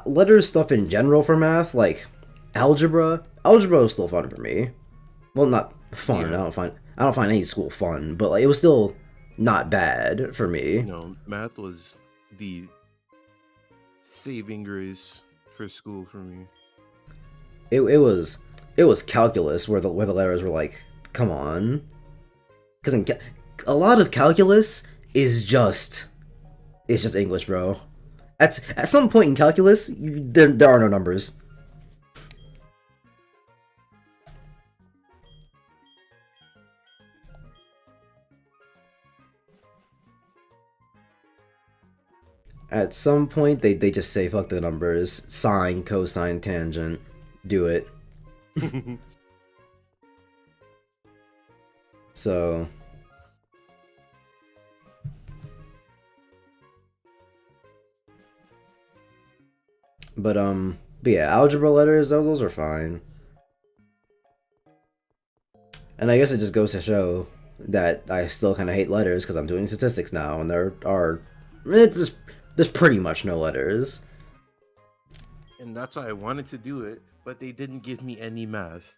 Letters stuff in general for math, like algebra. Algebra was still fun for me. Well, not fun. Yeah. I don't find any school fun, but like it was still not bad for me. No, math was the saving grace for school for me. It was calculus where the letters were like, come on, because a lot of calculus is just English, bro. At some point in calculus, there are no numbers. At some point, they just say fuck the numbers, sine, cosine, tangent, do it. So. But yeah, algebra letters, those are fine. And I guess it just goes to show that I still kind of hate letters because I'm doing statistics now, and there's pretty much no letters. And that's why I wanted to do it, but they didn't give me any math.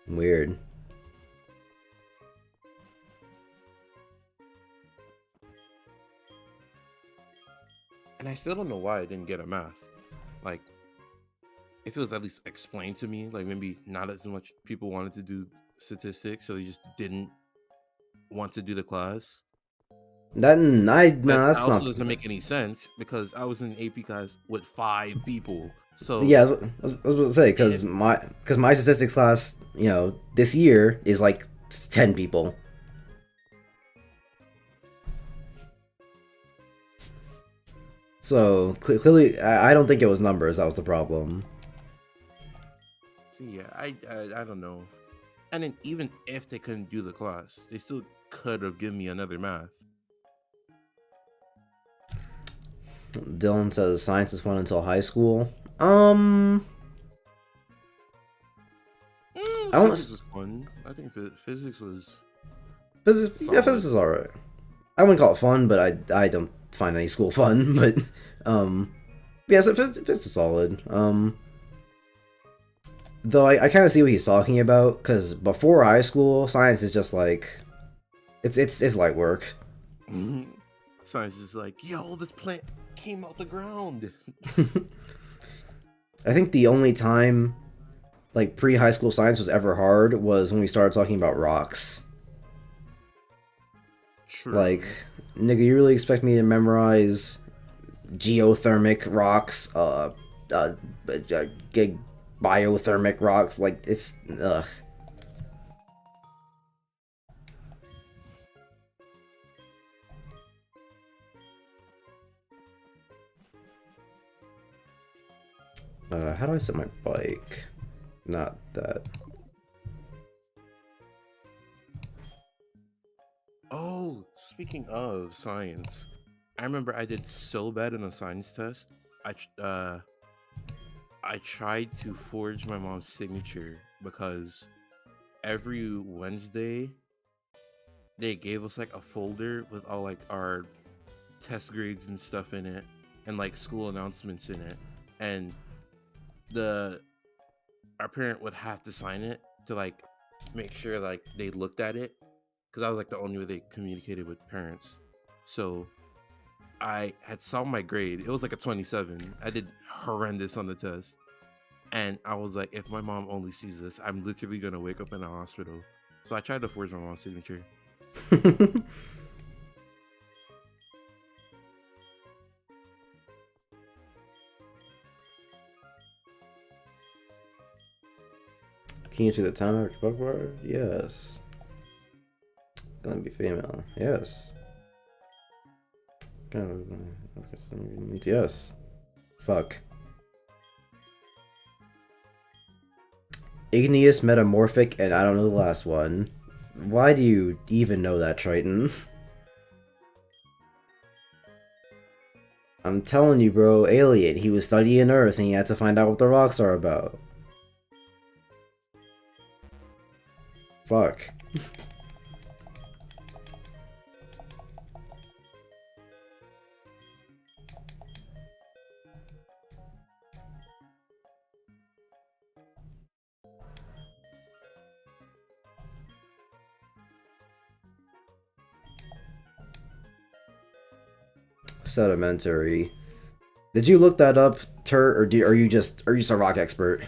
Weird. And I still don't know why I didn't get a math. Like, if it was at least explained to me, like maybe not as much people wanted to do statistics, so they just didn't want to do the class. But that that's also not. doesn't make any sense because I was in an AP class with 5 people. So Yeah, I was about to say if because my statistics class, this year is like 10 people. So clearly, I don't think it was numbers that was the problem. so yeah, I don't know. And then even if they couldn't do the class, they still could have given me another math. Dylan says science is fun until high school. Um, I Physics almost was fun. I think physics was physics. Yeah, solid. physics is alright. I wouldn't call it fun, but I don't find any school fun. But yeah, so physics is solid. Though I kind of see what he's talking about because before high school, science is just like it's light work. Science is like, yo, this plant came out the ground. I think the only time like pre-high school science was ever hard was when we started talking about rocks. True. Like, nigga, you really expect me to memorize geothermic rocks, biothermic rocks? Like, it's ugh. How do I set my bike? Not that. Oh, speaking of science, I remember I did so bad in a science test. I tried to forge my mom's signature because every Wednesday they gave us like a folder with all like our test grades and stuff in it and like school announcements in it, and the our parent would have to sign it to like make sure like they looked at it because that was like the only way they communicated with parents. So I had saw my grade. It was like a 27. I did horrendous on the test. And I was like, if my mom only sees this, I'm literally gonna wake up in a hospital. So I tried to forge my mom's signature. Can you see the time after bug bar? Yes. Gonna be female. Yes. Yes. Fuck. Igneous, metamorphic, and I don't know the last one. Why do you even know that, Triton? I'm telling you, bro, Alien. He was studying Earth and he had to find out what the rocks are about. Fuck. Sedimentary. Did you look that up, Tur, or are you just a rock expert?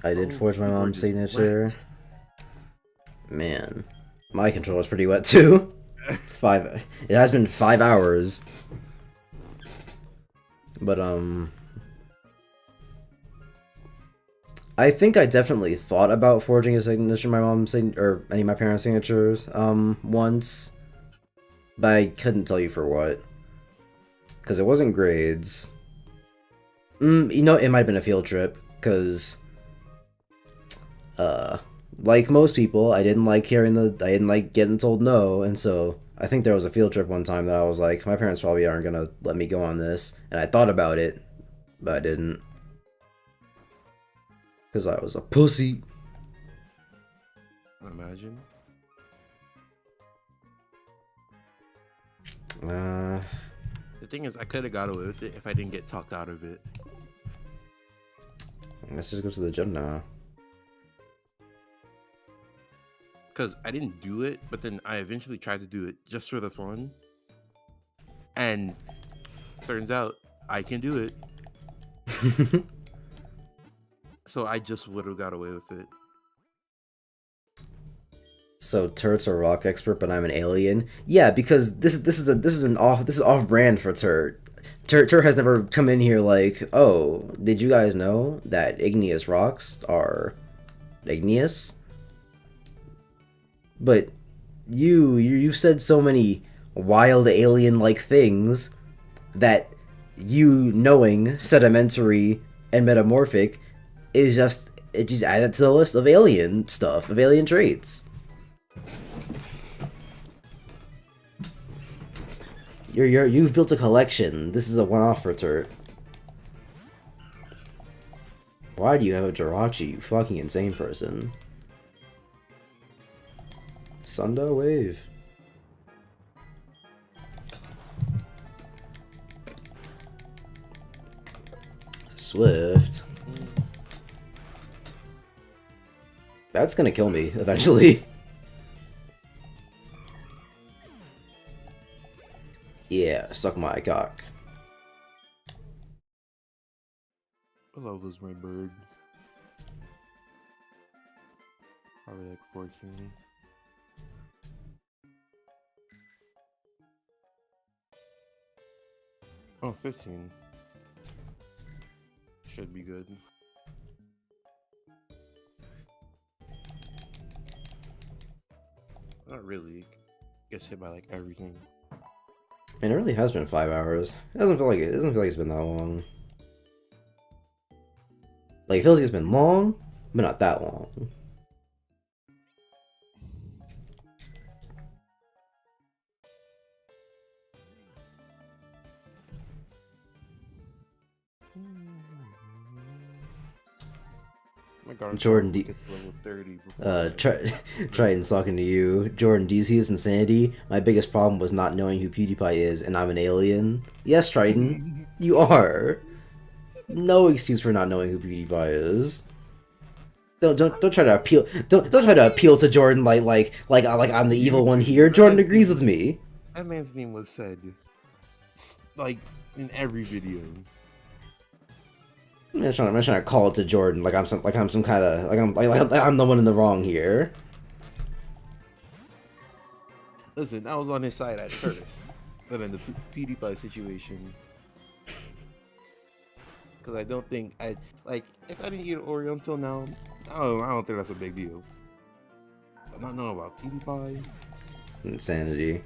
I did forge my mom's signature. Wet. Man, my controller's pretty wet too. It has been 5 hours. But I think I definitely thought about forging a signature, my mom's or any of my parents' signatures, once, but I couldn't tell you for what, because it wasn't grades. It might have been a field trip, because, like most people, I didn't like getting told no, and so I think there was a field trip one time that I was like, my parents probably aren't gonna let me go on this, and I thought about it, but I didn't. Because I was a pussy. Imagine. The thing is, I could have got away with it if I didn't get talked out of it. Let's just go to the gym now. because I didn't do it, but then I eventually tried to do it just for the fun, and turns out I can do it. So I just would have got away with it. So Turt's a rock expert, but I'm an alien. Yeah, because this is off brand for Turt. Turt has never come in here like, oh, did you guys know that igneous rocks are igneous? But you said so many wild alien-like things that you knowing sedimentary and metamorphic is just added to the list of alien stuff, of alien traits. You've built a collection. This is a one-off for Turt. Why do you have a Jirachi, you fucking insane person? Sundo wave. Swift. That's gonna kill me eventually. Yeah, suck my cock. I love was my bird. Probably like 14. Oh, 15. Should be good. Not really. Gets hit by like everything. Man, it really has been 5 hours. It doesn't feel like it's been that long. Like, it feels like it's been long, but not that long. Jordan D. Triton's talking to you. Jordan, do you see this insanity? My biggest problem was not knowing who PewDiePie is, and I'm an alien. Yes, Triton, you are. No excuse for not knowing who PewDiePie is. Don't try to appeal. Don't try to appeal to Jordan like I'm the evil one here. Jordan agrees with me. That man's name was said like in every video. I'm not trying to call it to Jordan like I'm some kind of I'm the one in the wrong here. Listen, I was on his side at first, but in the PewDiePie situation, because I don't think if I didn't eat Oreo until now, I don't think that's a big deal. But not knowing about PewDiePie, insanity.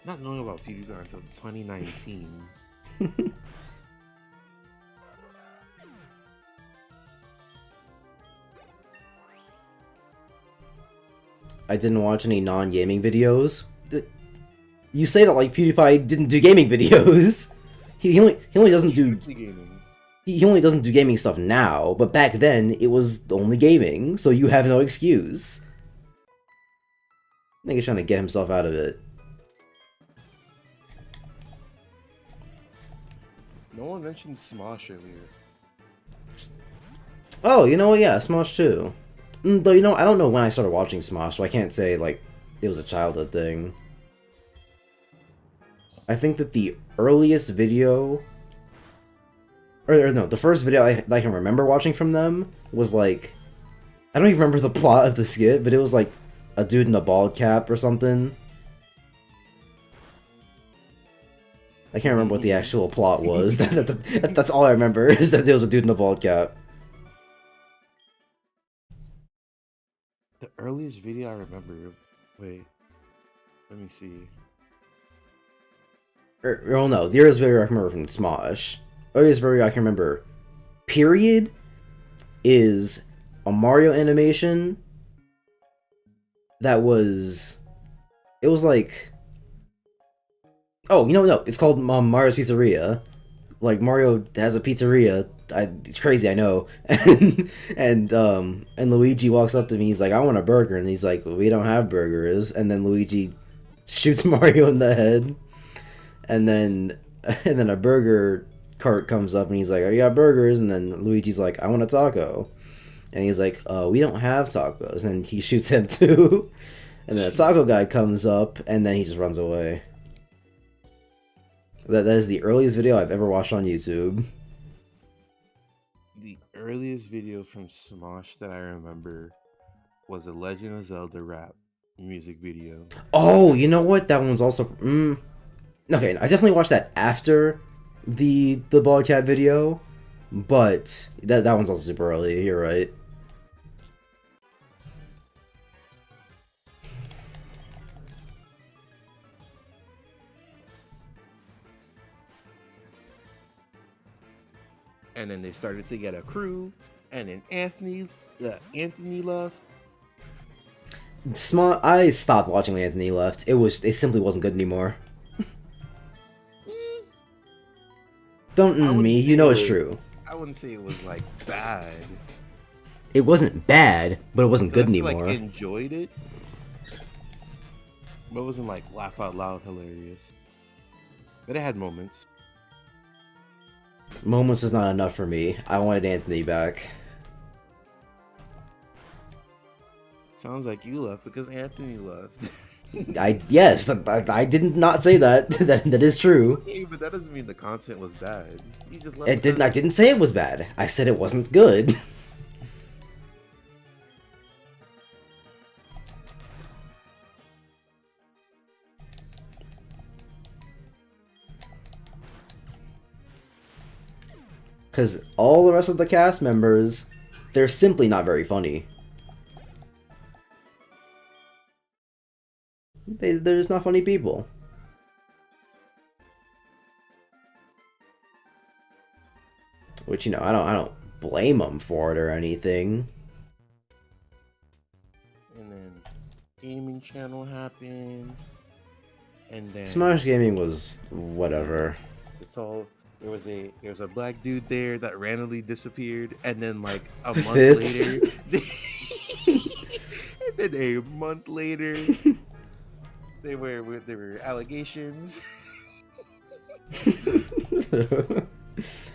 Not knowing about PewDiePie until 2019. I didn't watch any non-gaming videos. You say that like PewDiePie didn't do gaming videos. He only doesn't do gaming. He only doesn't do gaming stuff now, but back then it was only gaming, so you have no excuse. I think he's trying to get himself out of it. No one mentioned Smosh earlier. Oh, you know what? Yeah, Smosh too. Though, you know, I don't know when I started watching Smosh, so I can't say, like, it was a childhood thing. I think that the earliest video... Or no, the first video I can remember watching from them was, like... I don't even remember the plot of the skit, but it was, like, a dude in a bald cap or something. I can't remember what the actual plot was. That's all I remember, is that there was a dude in a bald cap. The earliest video I remember... Wait. Let me see. Oh no, the earliest video I can remember from Smosh. Earliest video I can remember, period, is a Mario animation that was... It was like... Oh, you know, no, it's called Mario's Pizzeria. Like, Mario has a pizzeria. It's crazy, I know. And Luigi walks up to me, he's like, I want a burger. And he's like, well, we don't have burgers. And then Luigi shoots Mario in the head. And then a burger cart comes up and he's like, "Oh, you got burgers?" And then Luigi's like, "I want a taco." And he's like, "We don't have tacos." And he shoots him too. And then a taco guy comes up and then he just runs away. That is the earliest video I've ever watched on YouTube. The earliest video from Smosh that I remember was a Legend of Zelda rap music video. Oh, you know what? That one's also... Okay, I definitely watched that after the Bald Cat video, but that one's also super early, you're right. And then they started to get a crew, and then Anthony left. I stopped watching when Anthony left. It simply wasn't good anymore. Don't me, you know it's true. I wouldn't say it was like bad. It wasn't bad, but it wasn't good I still, anymore. like, enjoyed it, but it wasn't like laugh out loud hilarious. But it had moments. Moments is not enough for me. I wanted Anthony back. Sounds like you left because Anthony left. Yes, I did not say that. that is true. Yeah, but that doesn't mean the content was bad. You just left. I didn't say it was bad. I said it wasn't good. Because all the rest of the cast members, they're simply not very funny. They're just not funny people. Which, you know, I don't blame them for it or anything. And then gaming channel happened. And then Smash Gaming was whatever. it's all there's a black dude there that randomly disappeared, and then like a month Fitz. later and then a month later there were allegations.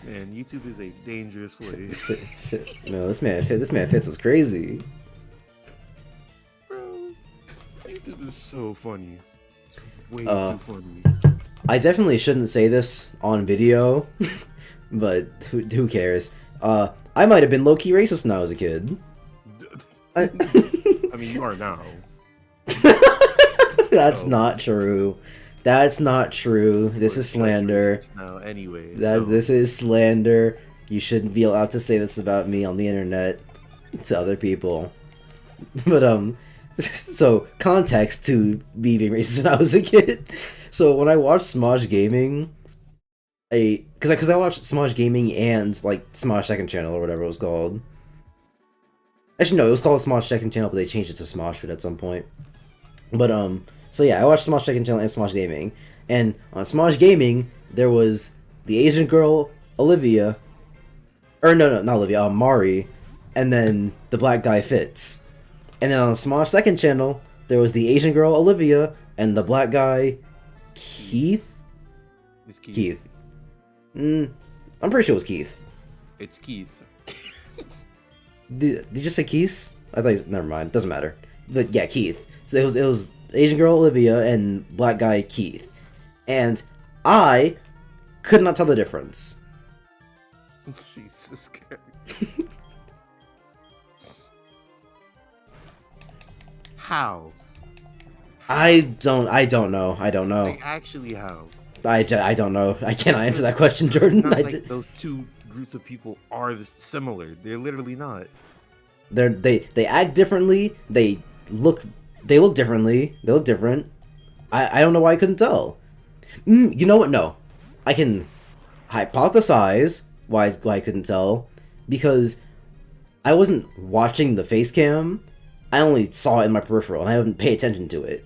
Man, YouTube is a dangerous place. No, this man Fitz was crazy. Bro, YouTube is so funny. Way too funny. I definitely shouldn't say this on video, but who cares? I might have been low-key racist when I was a kid. I mean, you are now. That's not true. That's not true. This is slander. Now, anyway, This is slander. You shouldn't be allowed to say this about me on the internet to other people. But so context to me being racist when I was a kid. So when I watched Smosh Gaming, because I watched Smosh Gaming and like Smosh Second Channel or whatever it was called. Actually, no, it was called Smosh Second Channel, but they changed it to Smosh Fit at some point. But so yeah, I watched Smosh Second Channel and Smosh Gaming, and on Smosh Gaming there was the Asian girl Olivia, or no, not Olivia, Mari, and then the black guy Fitz. And then on Smosh Second Channel, there was the Asian girl Olivia and the black guy Keith. It's Keith. Keith. I'm pretty sure it was Keith. It's Keith. Did you just say Keith? I thought. Never mind. Doesn't matter. But yeah, Keith. So it was Asian girl Olivia and black guy Keith, and I could not tell the difference. Jesus Christ. How? I don't know. Like, actually, how? I don't know. I cannot answer that question, Jordan. It's not like those two groups of people are similar. They're literally not. They act differently. They look differently. They look different. I don't know why I couldn't tell. You know what? No, I can hypothesize why I couldn't tell, because I wasn't watching the face cam. I only saw it in my peripheral, and I didn't pay attention to it.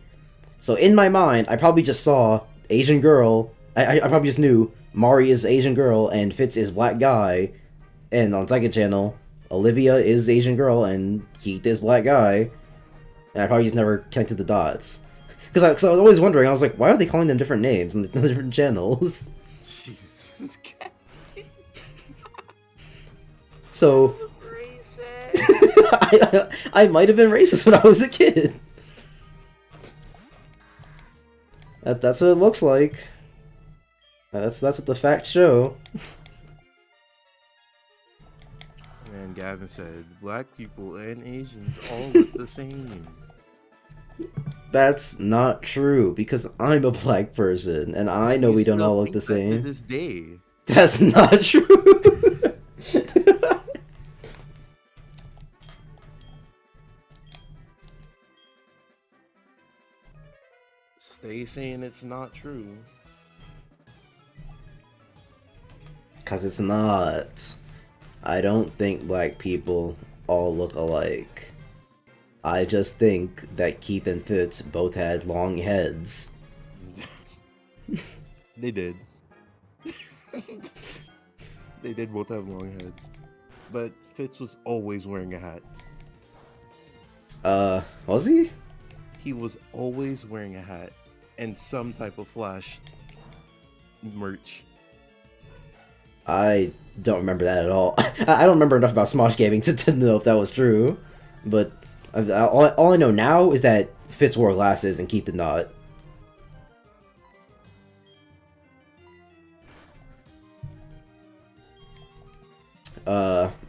So in my mind, I probably just saw Asian girl. I probably just knew Mari is Asian girl and Fitz is black guy, and on second channel, Olivia is Asian girl and Keith is black guy. And I probably just never connected the dots. Because I was always wondering, I was like, why are they calling them different names on the different channels? Jesus Christ. So Racist. I might have been racist when I was a kid. That's what it looks like. That's what the facts show. And Gavin said, "Black people and Asians all look the same." That's not true because I'm a black person and I know You we don't still all look the think that to same. this day. That's not true. Stay saying it's not true. Cause it's not. I don't think black people all look alike. I just think that Keith and Fitz both had long heads. They did. They did both have long heads. But Fitz was always wearing a hat. Was he? He was always wearing a hat and some type of Flash merch. I don't remember that at all. I don't remember enough about Smosh Gaming to know if that was true. But all I know now is that Fitz wore glasses and Keith did not.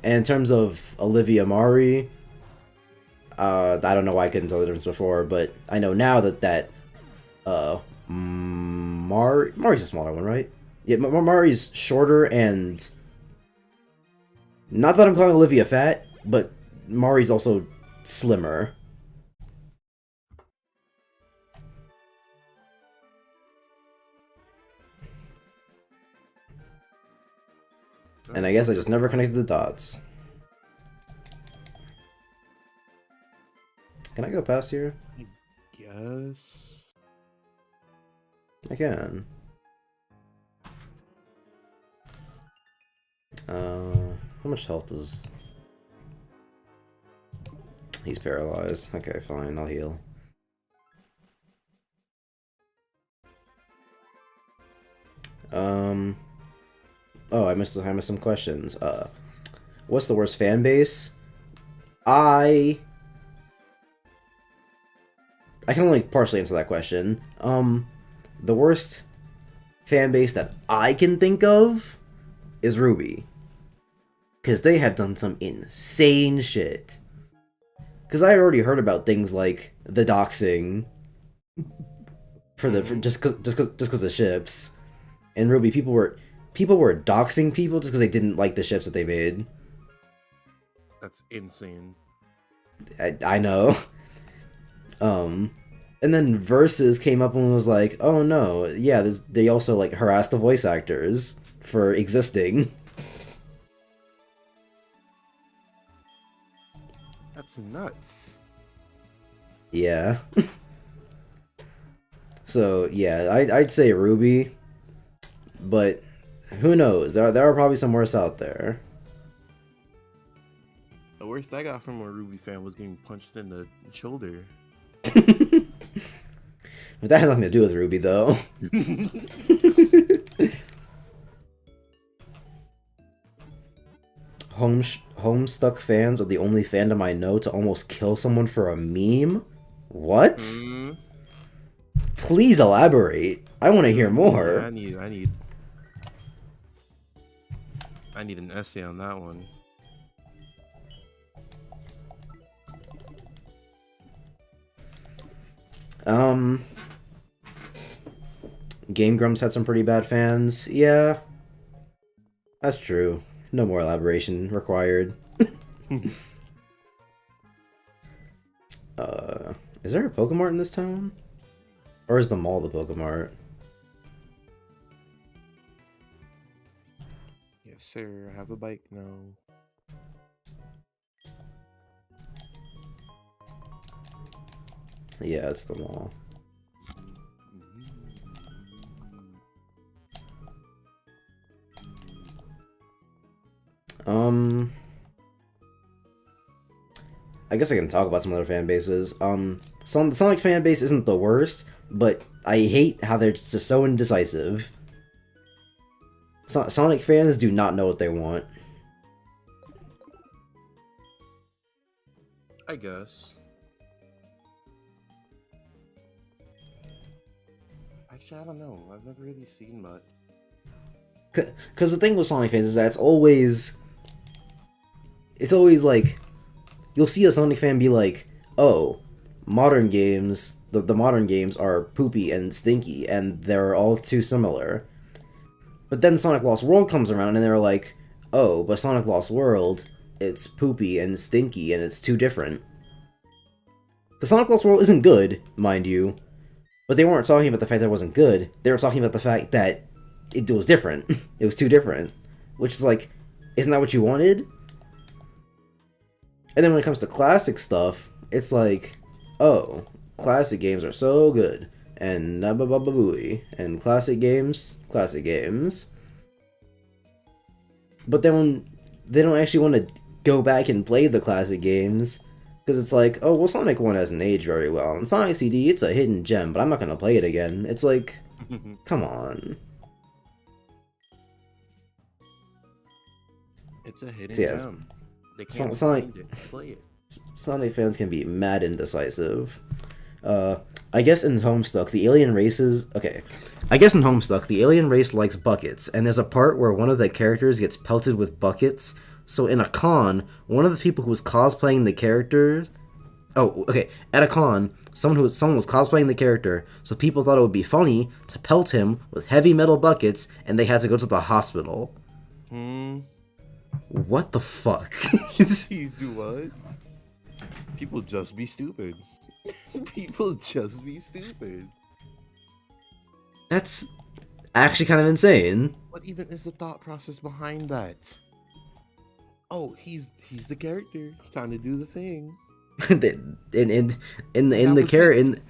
And in terms of Olivia Mari, I don't know why I couldn't tell the difference before, but I know now that Mari's a smaller one, right? Yeah, Mari's shorter and... Not that I'm calling Olivia fat, but Mari's also slimmer. And I guess I just never connected the dots. Can I go past here? I guess. I can. How much health is... He's paralyzed. Okay, fine, I'll heal. Oh, I missed some questions. What's the worst fan base? I can only partially answer that question. The worst fan base that I can think of is Ruby. Because they have done some insane shit. Because I already heard about things like the doxing for just because of ships. And Ruby, people were doxing people just because they didn't like the ships that they made. That's insane. I know. And then Versus came up and was like, "Oh no, yeah, they also like harass the voice actors for existing." That's nuts. Yeah. So yeah, I'd say Ruby, but who knows? There are probably some worse out there. The worst I got from a Ruby fan was getting punched in the shoulder. But that has nothing to do with Ruby, though. Homestuck fans are the only fandom I know to almost kill someone for a meme? What? Please elaborate. I want to hear more. Yeah, I need an essay on that one. Game Grumps had some pretty bad fans. Yeah. That's true. No more elaboration required. Is there a Pokemart in this town? Or is the mall the Pokemart? Yes, sir. I have a bike now. Yeah, it's the mall. I guess I can talk about some other fan bases. The Sonic fan base isn't the worst, but I hate how they're just so indecisive. Sonic fans do not know what they want. I guess. Actually, I don't know. I've never really seen much. Because the thing with Sonic fans is that it's always like, you'll see a Sonic fan be like, oh, modern games, the modern games are poopy and stinky, and they're all too similar. But then Sonic Lost World comes around, and they're like, oh, but Sonic Lost World, it's poopy and stinky, and it's too different. The Sonic Lost World isn't good, mind you, but they weren't talking about the fact that it wasn't good. They were talking about the fact that it was different. It was too different. Which is like, isn't that what you wanted? And then when it comes to classic stuff, it's like, oh, classic games are so good, and booey, and classic games. But then when they don't actually want to go back and play the classic games, because it's like, oh, well, Sonic 1 hasn't aged very well, and Sonic CD, it's a hidden gem, but I'm not going to play it again. It's like, come on. It's a hidden Yeah. gem. They can't Sonic, find it. Slay it. Sonic fans can be mad indecisive. I guess in Homestuck, the alien races... Okay. I guess in Homestuck, the alien race likes buckets, and there's a part where one of the characters gets pelted with buckets. So in a con, one of the people who was cosplaying the character... Oh, okay. At a con, someone was cosplaying the character, so people thought it would be funny to pelt him with heavy metal buckets, and they had to go to the hospital. What the fuck? You do what? People just be stupid. People just be stupid. That's actually kind of insane. What even is the thought process behind that? Oh, he's the character. Time to do the thing. in the character.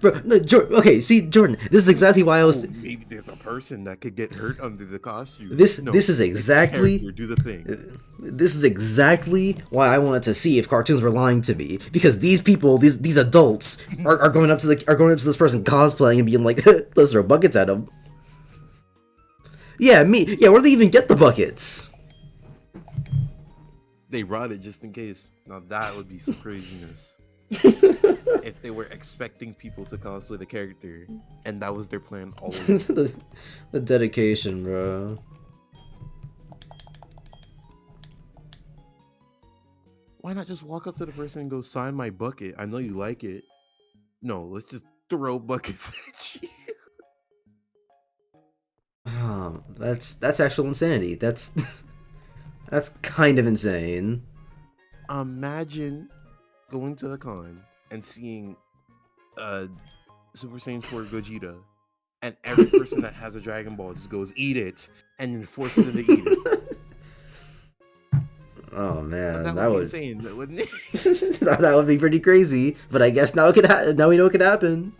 Bro, no, okay, see, Jordan, this is exactly why I was... maybe there's a person that could get hurt under the costume. This is exactly... Do the thing. This is exactly why I wanted to see if cartoons were lying to me. Because these people, these adults, are going up to this person cosplaying and being like, let's throw buckets at him. Yeah, where do they even get the buckets? They brought it just in case. Now that would be some craziness. If they were expecting people to cosplay the character, and that was their plan all along. the dedication, bro. Why not just walk up to the person and go, sign my bucket? I know you like it. No, let's just throw buckets at you. That's actual insanity. That's kind of insane. Imagine going to the con and seeing Super Saiyan 4 Gogeta, and every person that has a Dragon Ball just goes, eat it, and then forces them to eat it. Oh man, that would be insane, wouldn't it? That would be pretty crazy. But I guess now it could now we know it could happen.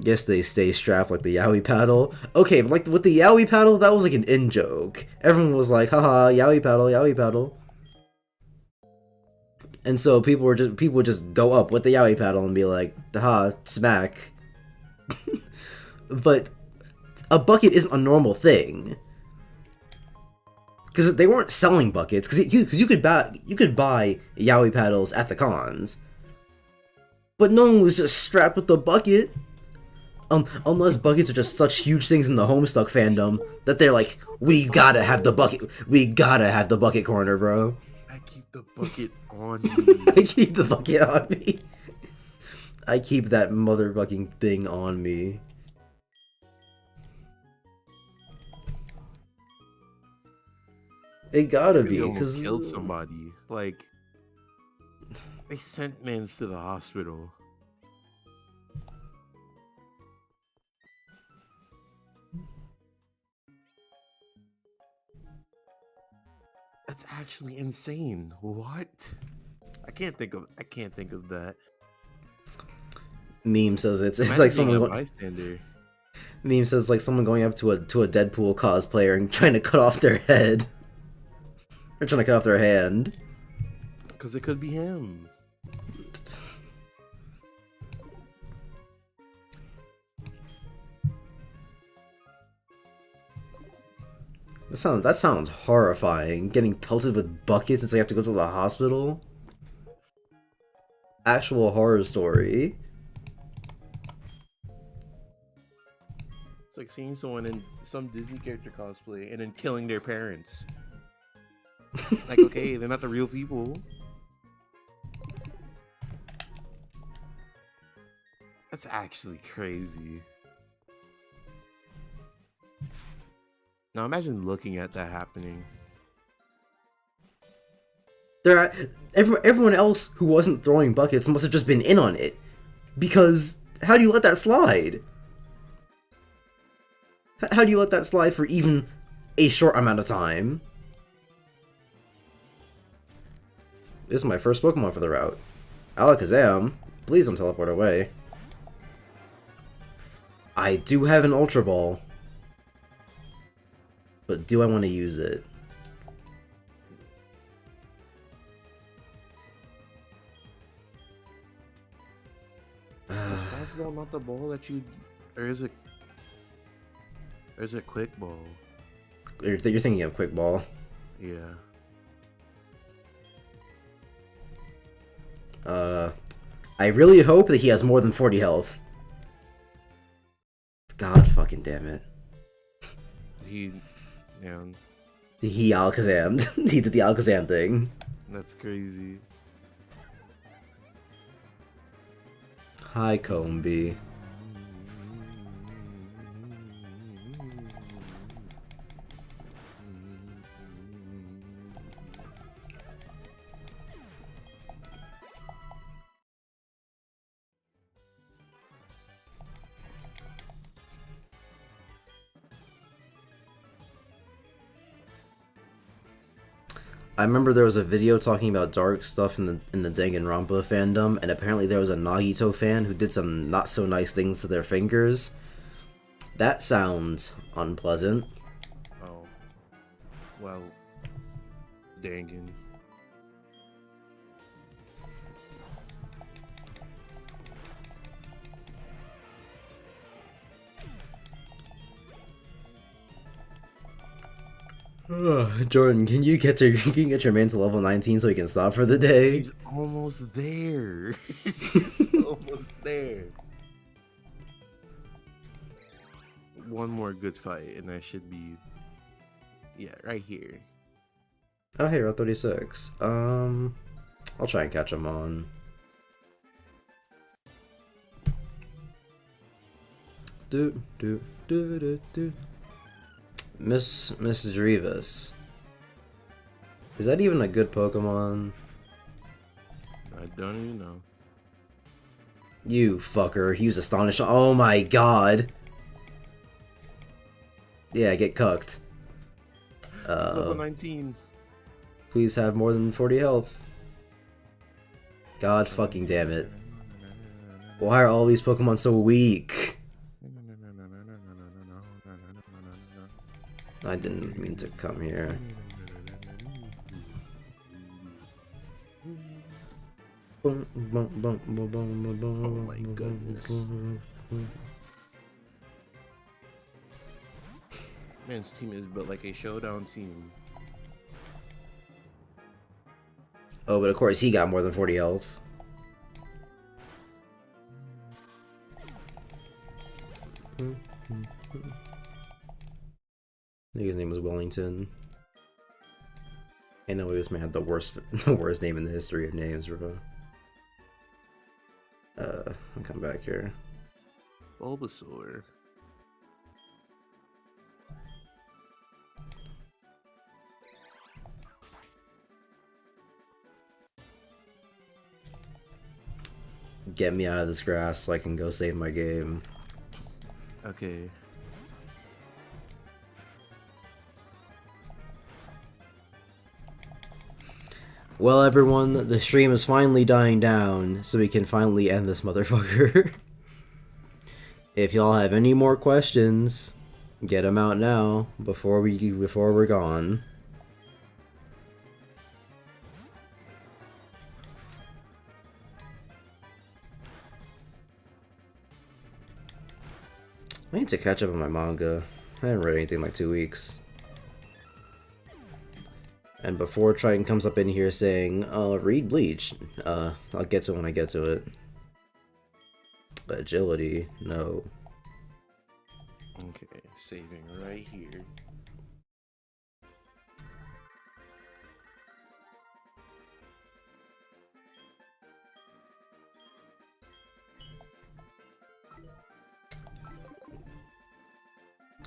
Guess they stay strapped like the Yowie paddle. Okay, but like with the Yowie paddle, that was like an in joke. Everyone was like, haha, Yowie paddle, Yowie paddle. And so people would just go up with the Yowie paddle and be like, haha, smack. But a bucket isn't a normal thing. Because they weren't selling buckets. Because you could buy Yowie paddles at the cons. But no one was just strapped with the bucket. Unless buckets are just such huge things in the Homestuck fandom that they're like, we gotta have the bucket. We gotta have the bucket corner, bro. I keep the bucket on me. I keep the bucket on me. I keep that motherfucking thing on me. It gotta be, because killed somebody. Like, they sent mans to the hospital. That's actually insane. What? I can't think of that. Meme says it's like someone. Bystander. Meme says like someone going up to a Deadpool cosplayer and trying to cut off their head. Or trying to cut off their hand. Because it could be him. That sounds horrifying. Getting pelted with buckets and so you have to go to the hospital. Actual horror story. It's like seeing someone in some Disney character cosplay and then killing their parents. Like, okay, they're not the real people. That's actually crazy. Now imagine looking at that happening. Everyone else who wasn't throwing buckets must have just been in on it. Because how do you let that slide? How do you let that slide for even a short amount of time? This is my first Pokemon for the route. Alakazam, please don't teleport away. I do have an Ultra Ball. But do I want to use it? Is fastball not the ball that you... Or is it... Or is it quick ball? You're thinking of Quick Ball. Yeah. I really hope that he has more than 40 health. God fucking damn it. Man, He Alakazammed. He did the Alakazam thing. that's crazy. Hi, Combi. I remember there was a video talking about dark stuff in the Danganronpa fandom, and apparently there was a Nagito fan who did some not so nice things to their fingers. That sounds unpleasant. Oh. Well. Dangan. Jordan, can you get your man to level 19 so he can stop for the day? He's almost there. He's almost there. One more good fight, and I should be... Yeah, right here. Oh, hey, Route 36. I'll try and catch him on. Miss Drevis. Is that even a good Pokemon? I don't even know. You fucker, he used Astonish. Oh my god. Yeah, get cucked. It's level 19. Please have more than 40 health. God fucking damn it. Why are all these Pokemon so weak? I didn't mean to come here. Oh my goodness. Man's team is built like a showdown team. Oh, but of course he got more than 40 health. I think his name was Wellington. I know this man had the worst name in the history of names, bro. I'll come back here. Bulbasaur. Get me out of this grass so I can go save my game. Okay. Well, everyone, the stream is finally dying down, so we can finally end this motherfucker. If y'all have any more questions, get them out now before we're gone. I need to catch up on my manga. I haven't read anything in like 2 weeks. And before Triton comes up in here saying, read Bleach, I'll get to it when I get to it. Agility, no. Okay, saving right here.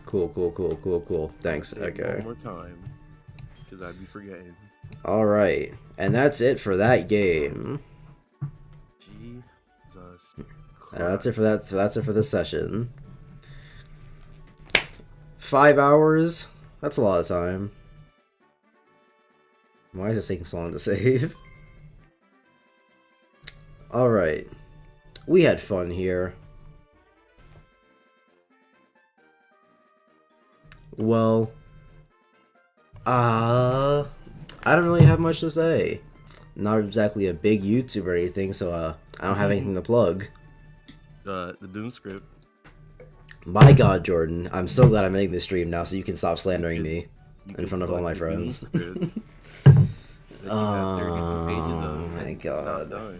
Cool. Thanks. Save Okay. one more time, because I'd be forgetting. Alright. And that's it for that game. Jesus. That's it for that. That's it for this session. 5 hours? That's a lot of time. Why is it taking so long to save? Alright. We had fun here. Well, I don't really have much to say. Not exactly a big YouTuber or anything, so I don't have anything to plug. The Doom script. My God, Jordan, I'm so glad I'm ending this stream now, so you can stop slandering me in front of all my friends. Oh my God.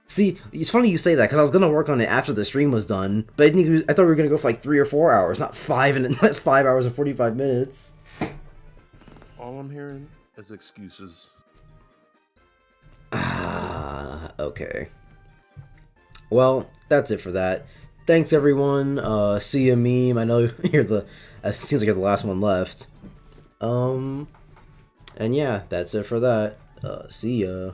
See, it's funny you say that, because I was going to work on it after the stream was done, but I thought we were going to go for like 3 or 4 hours, not 5 hours and 45 minutes. All I'm hearing is excuses. Okay. Well, that's it for that. Thanks, everyone. See ya, meme. I know you're it seems like you're the last one left. And yeah, that's it for that. See ya.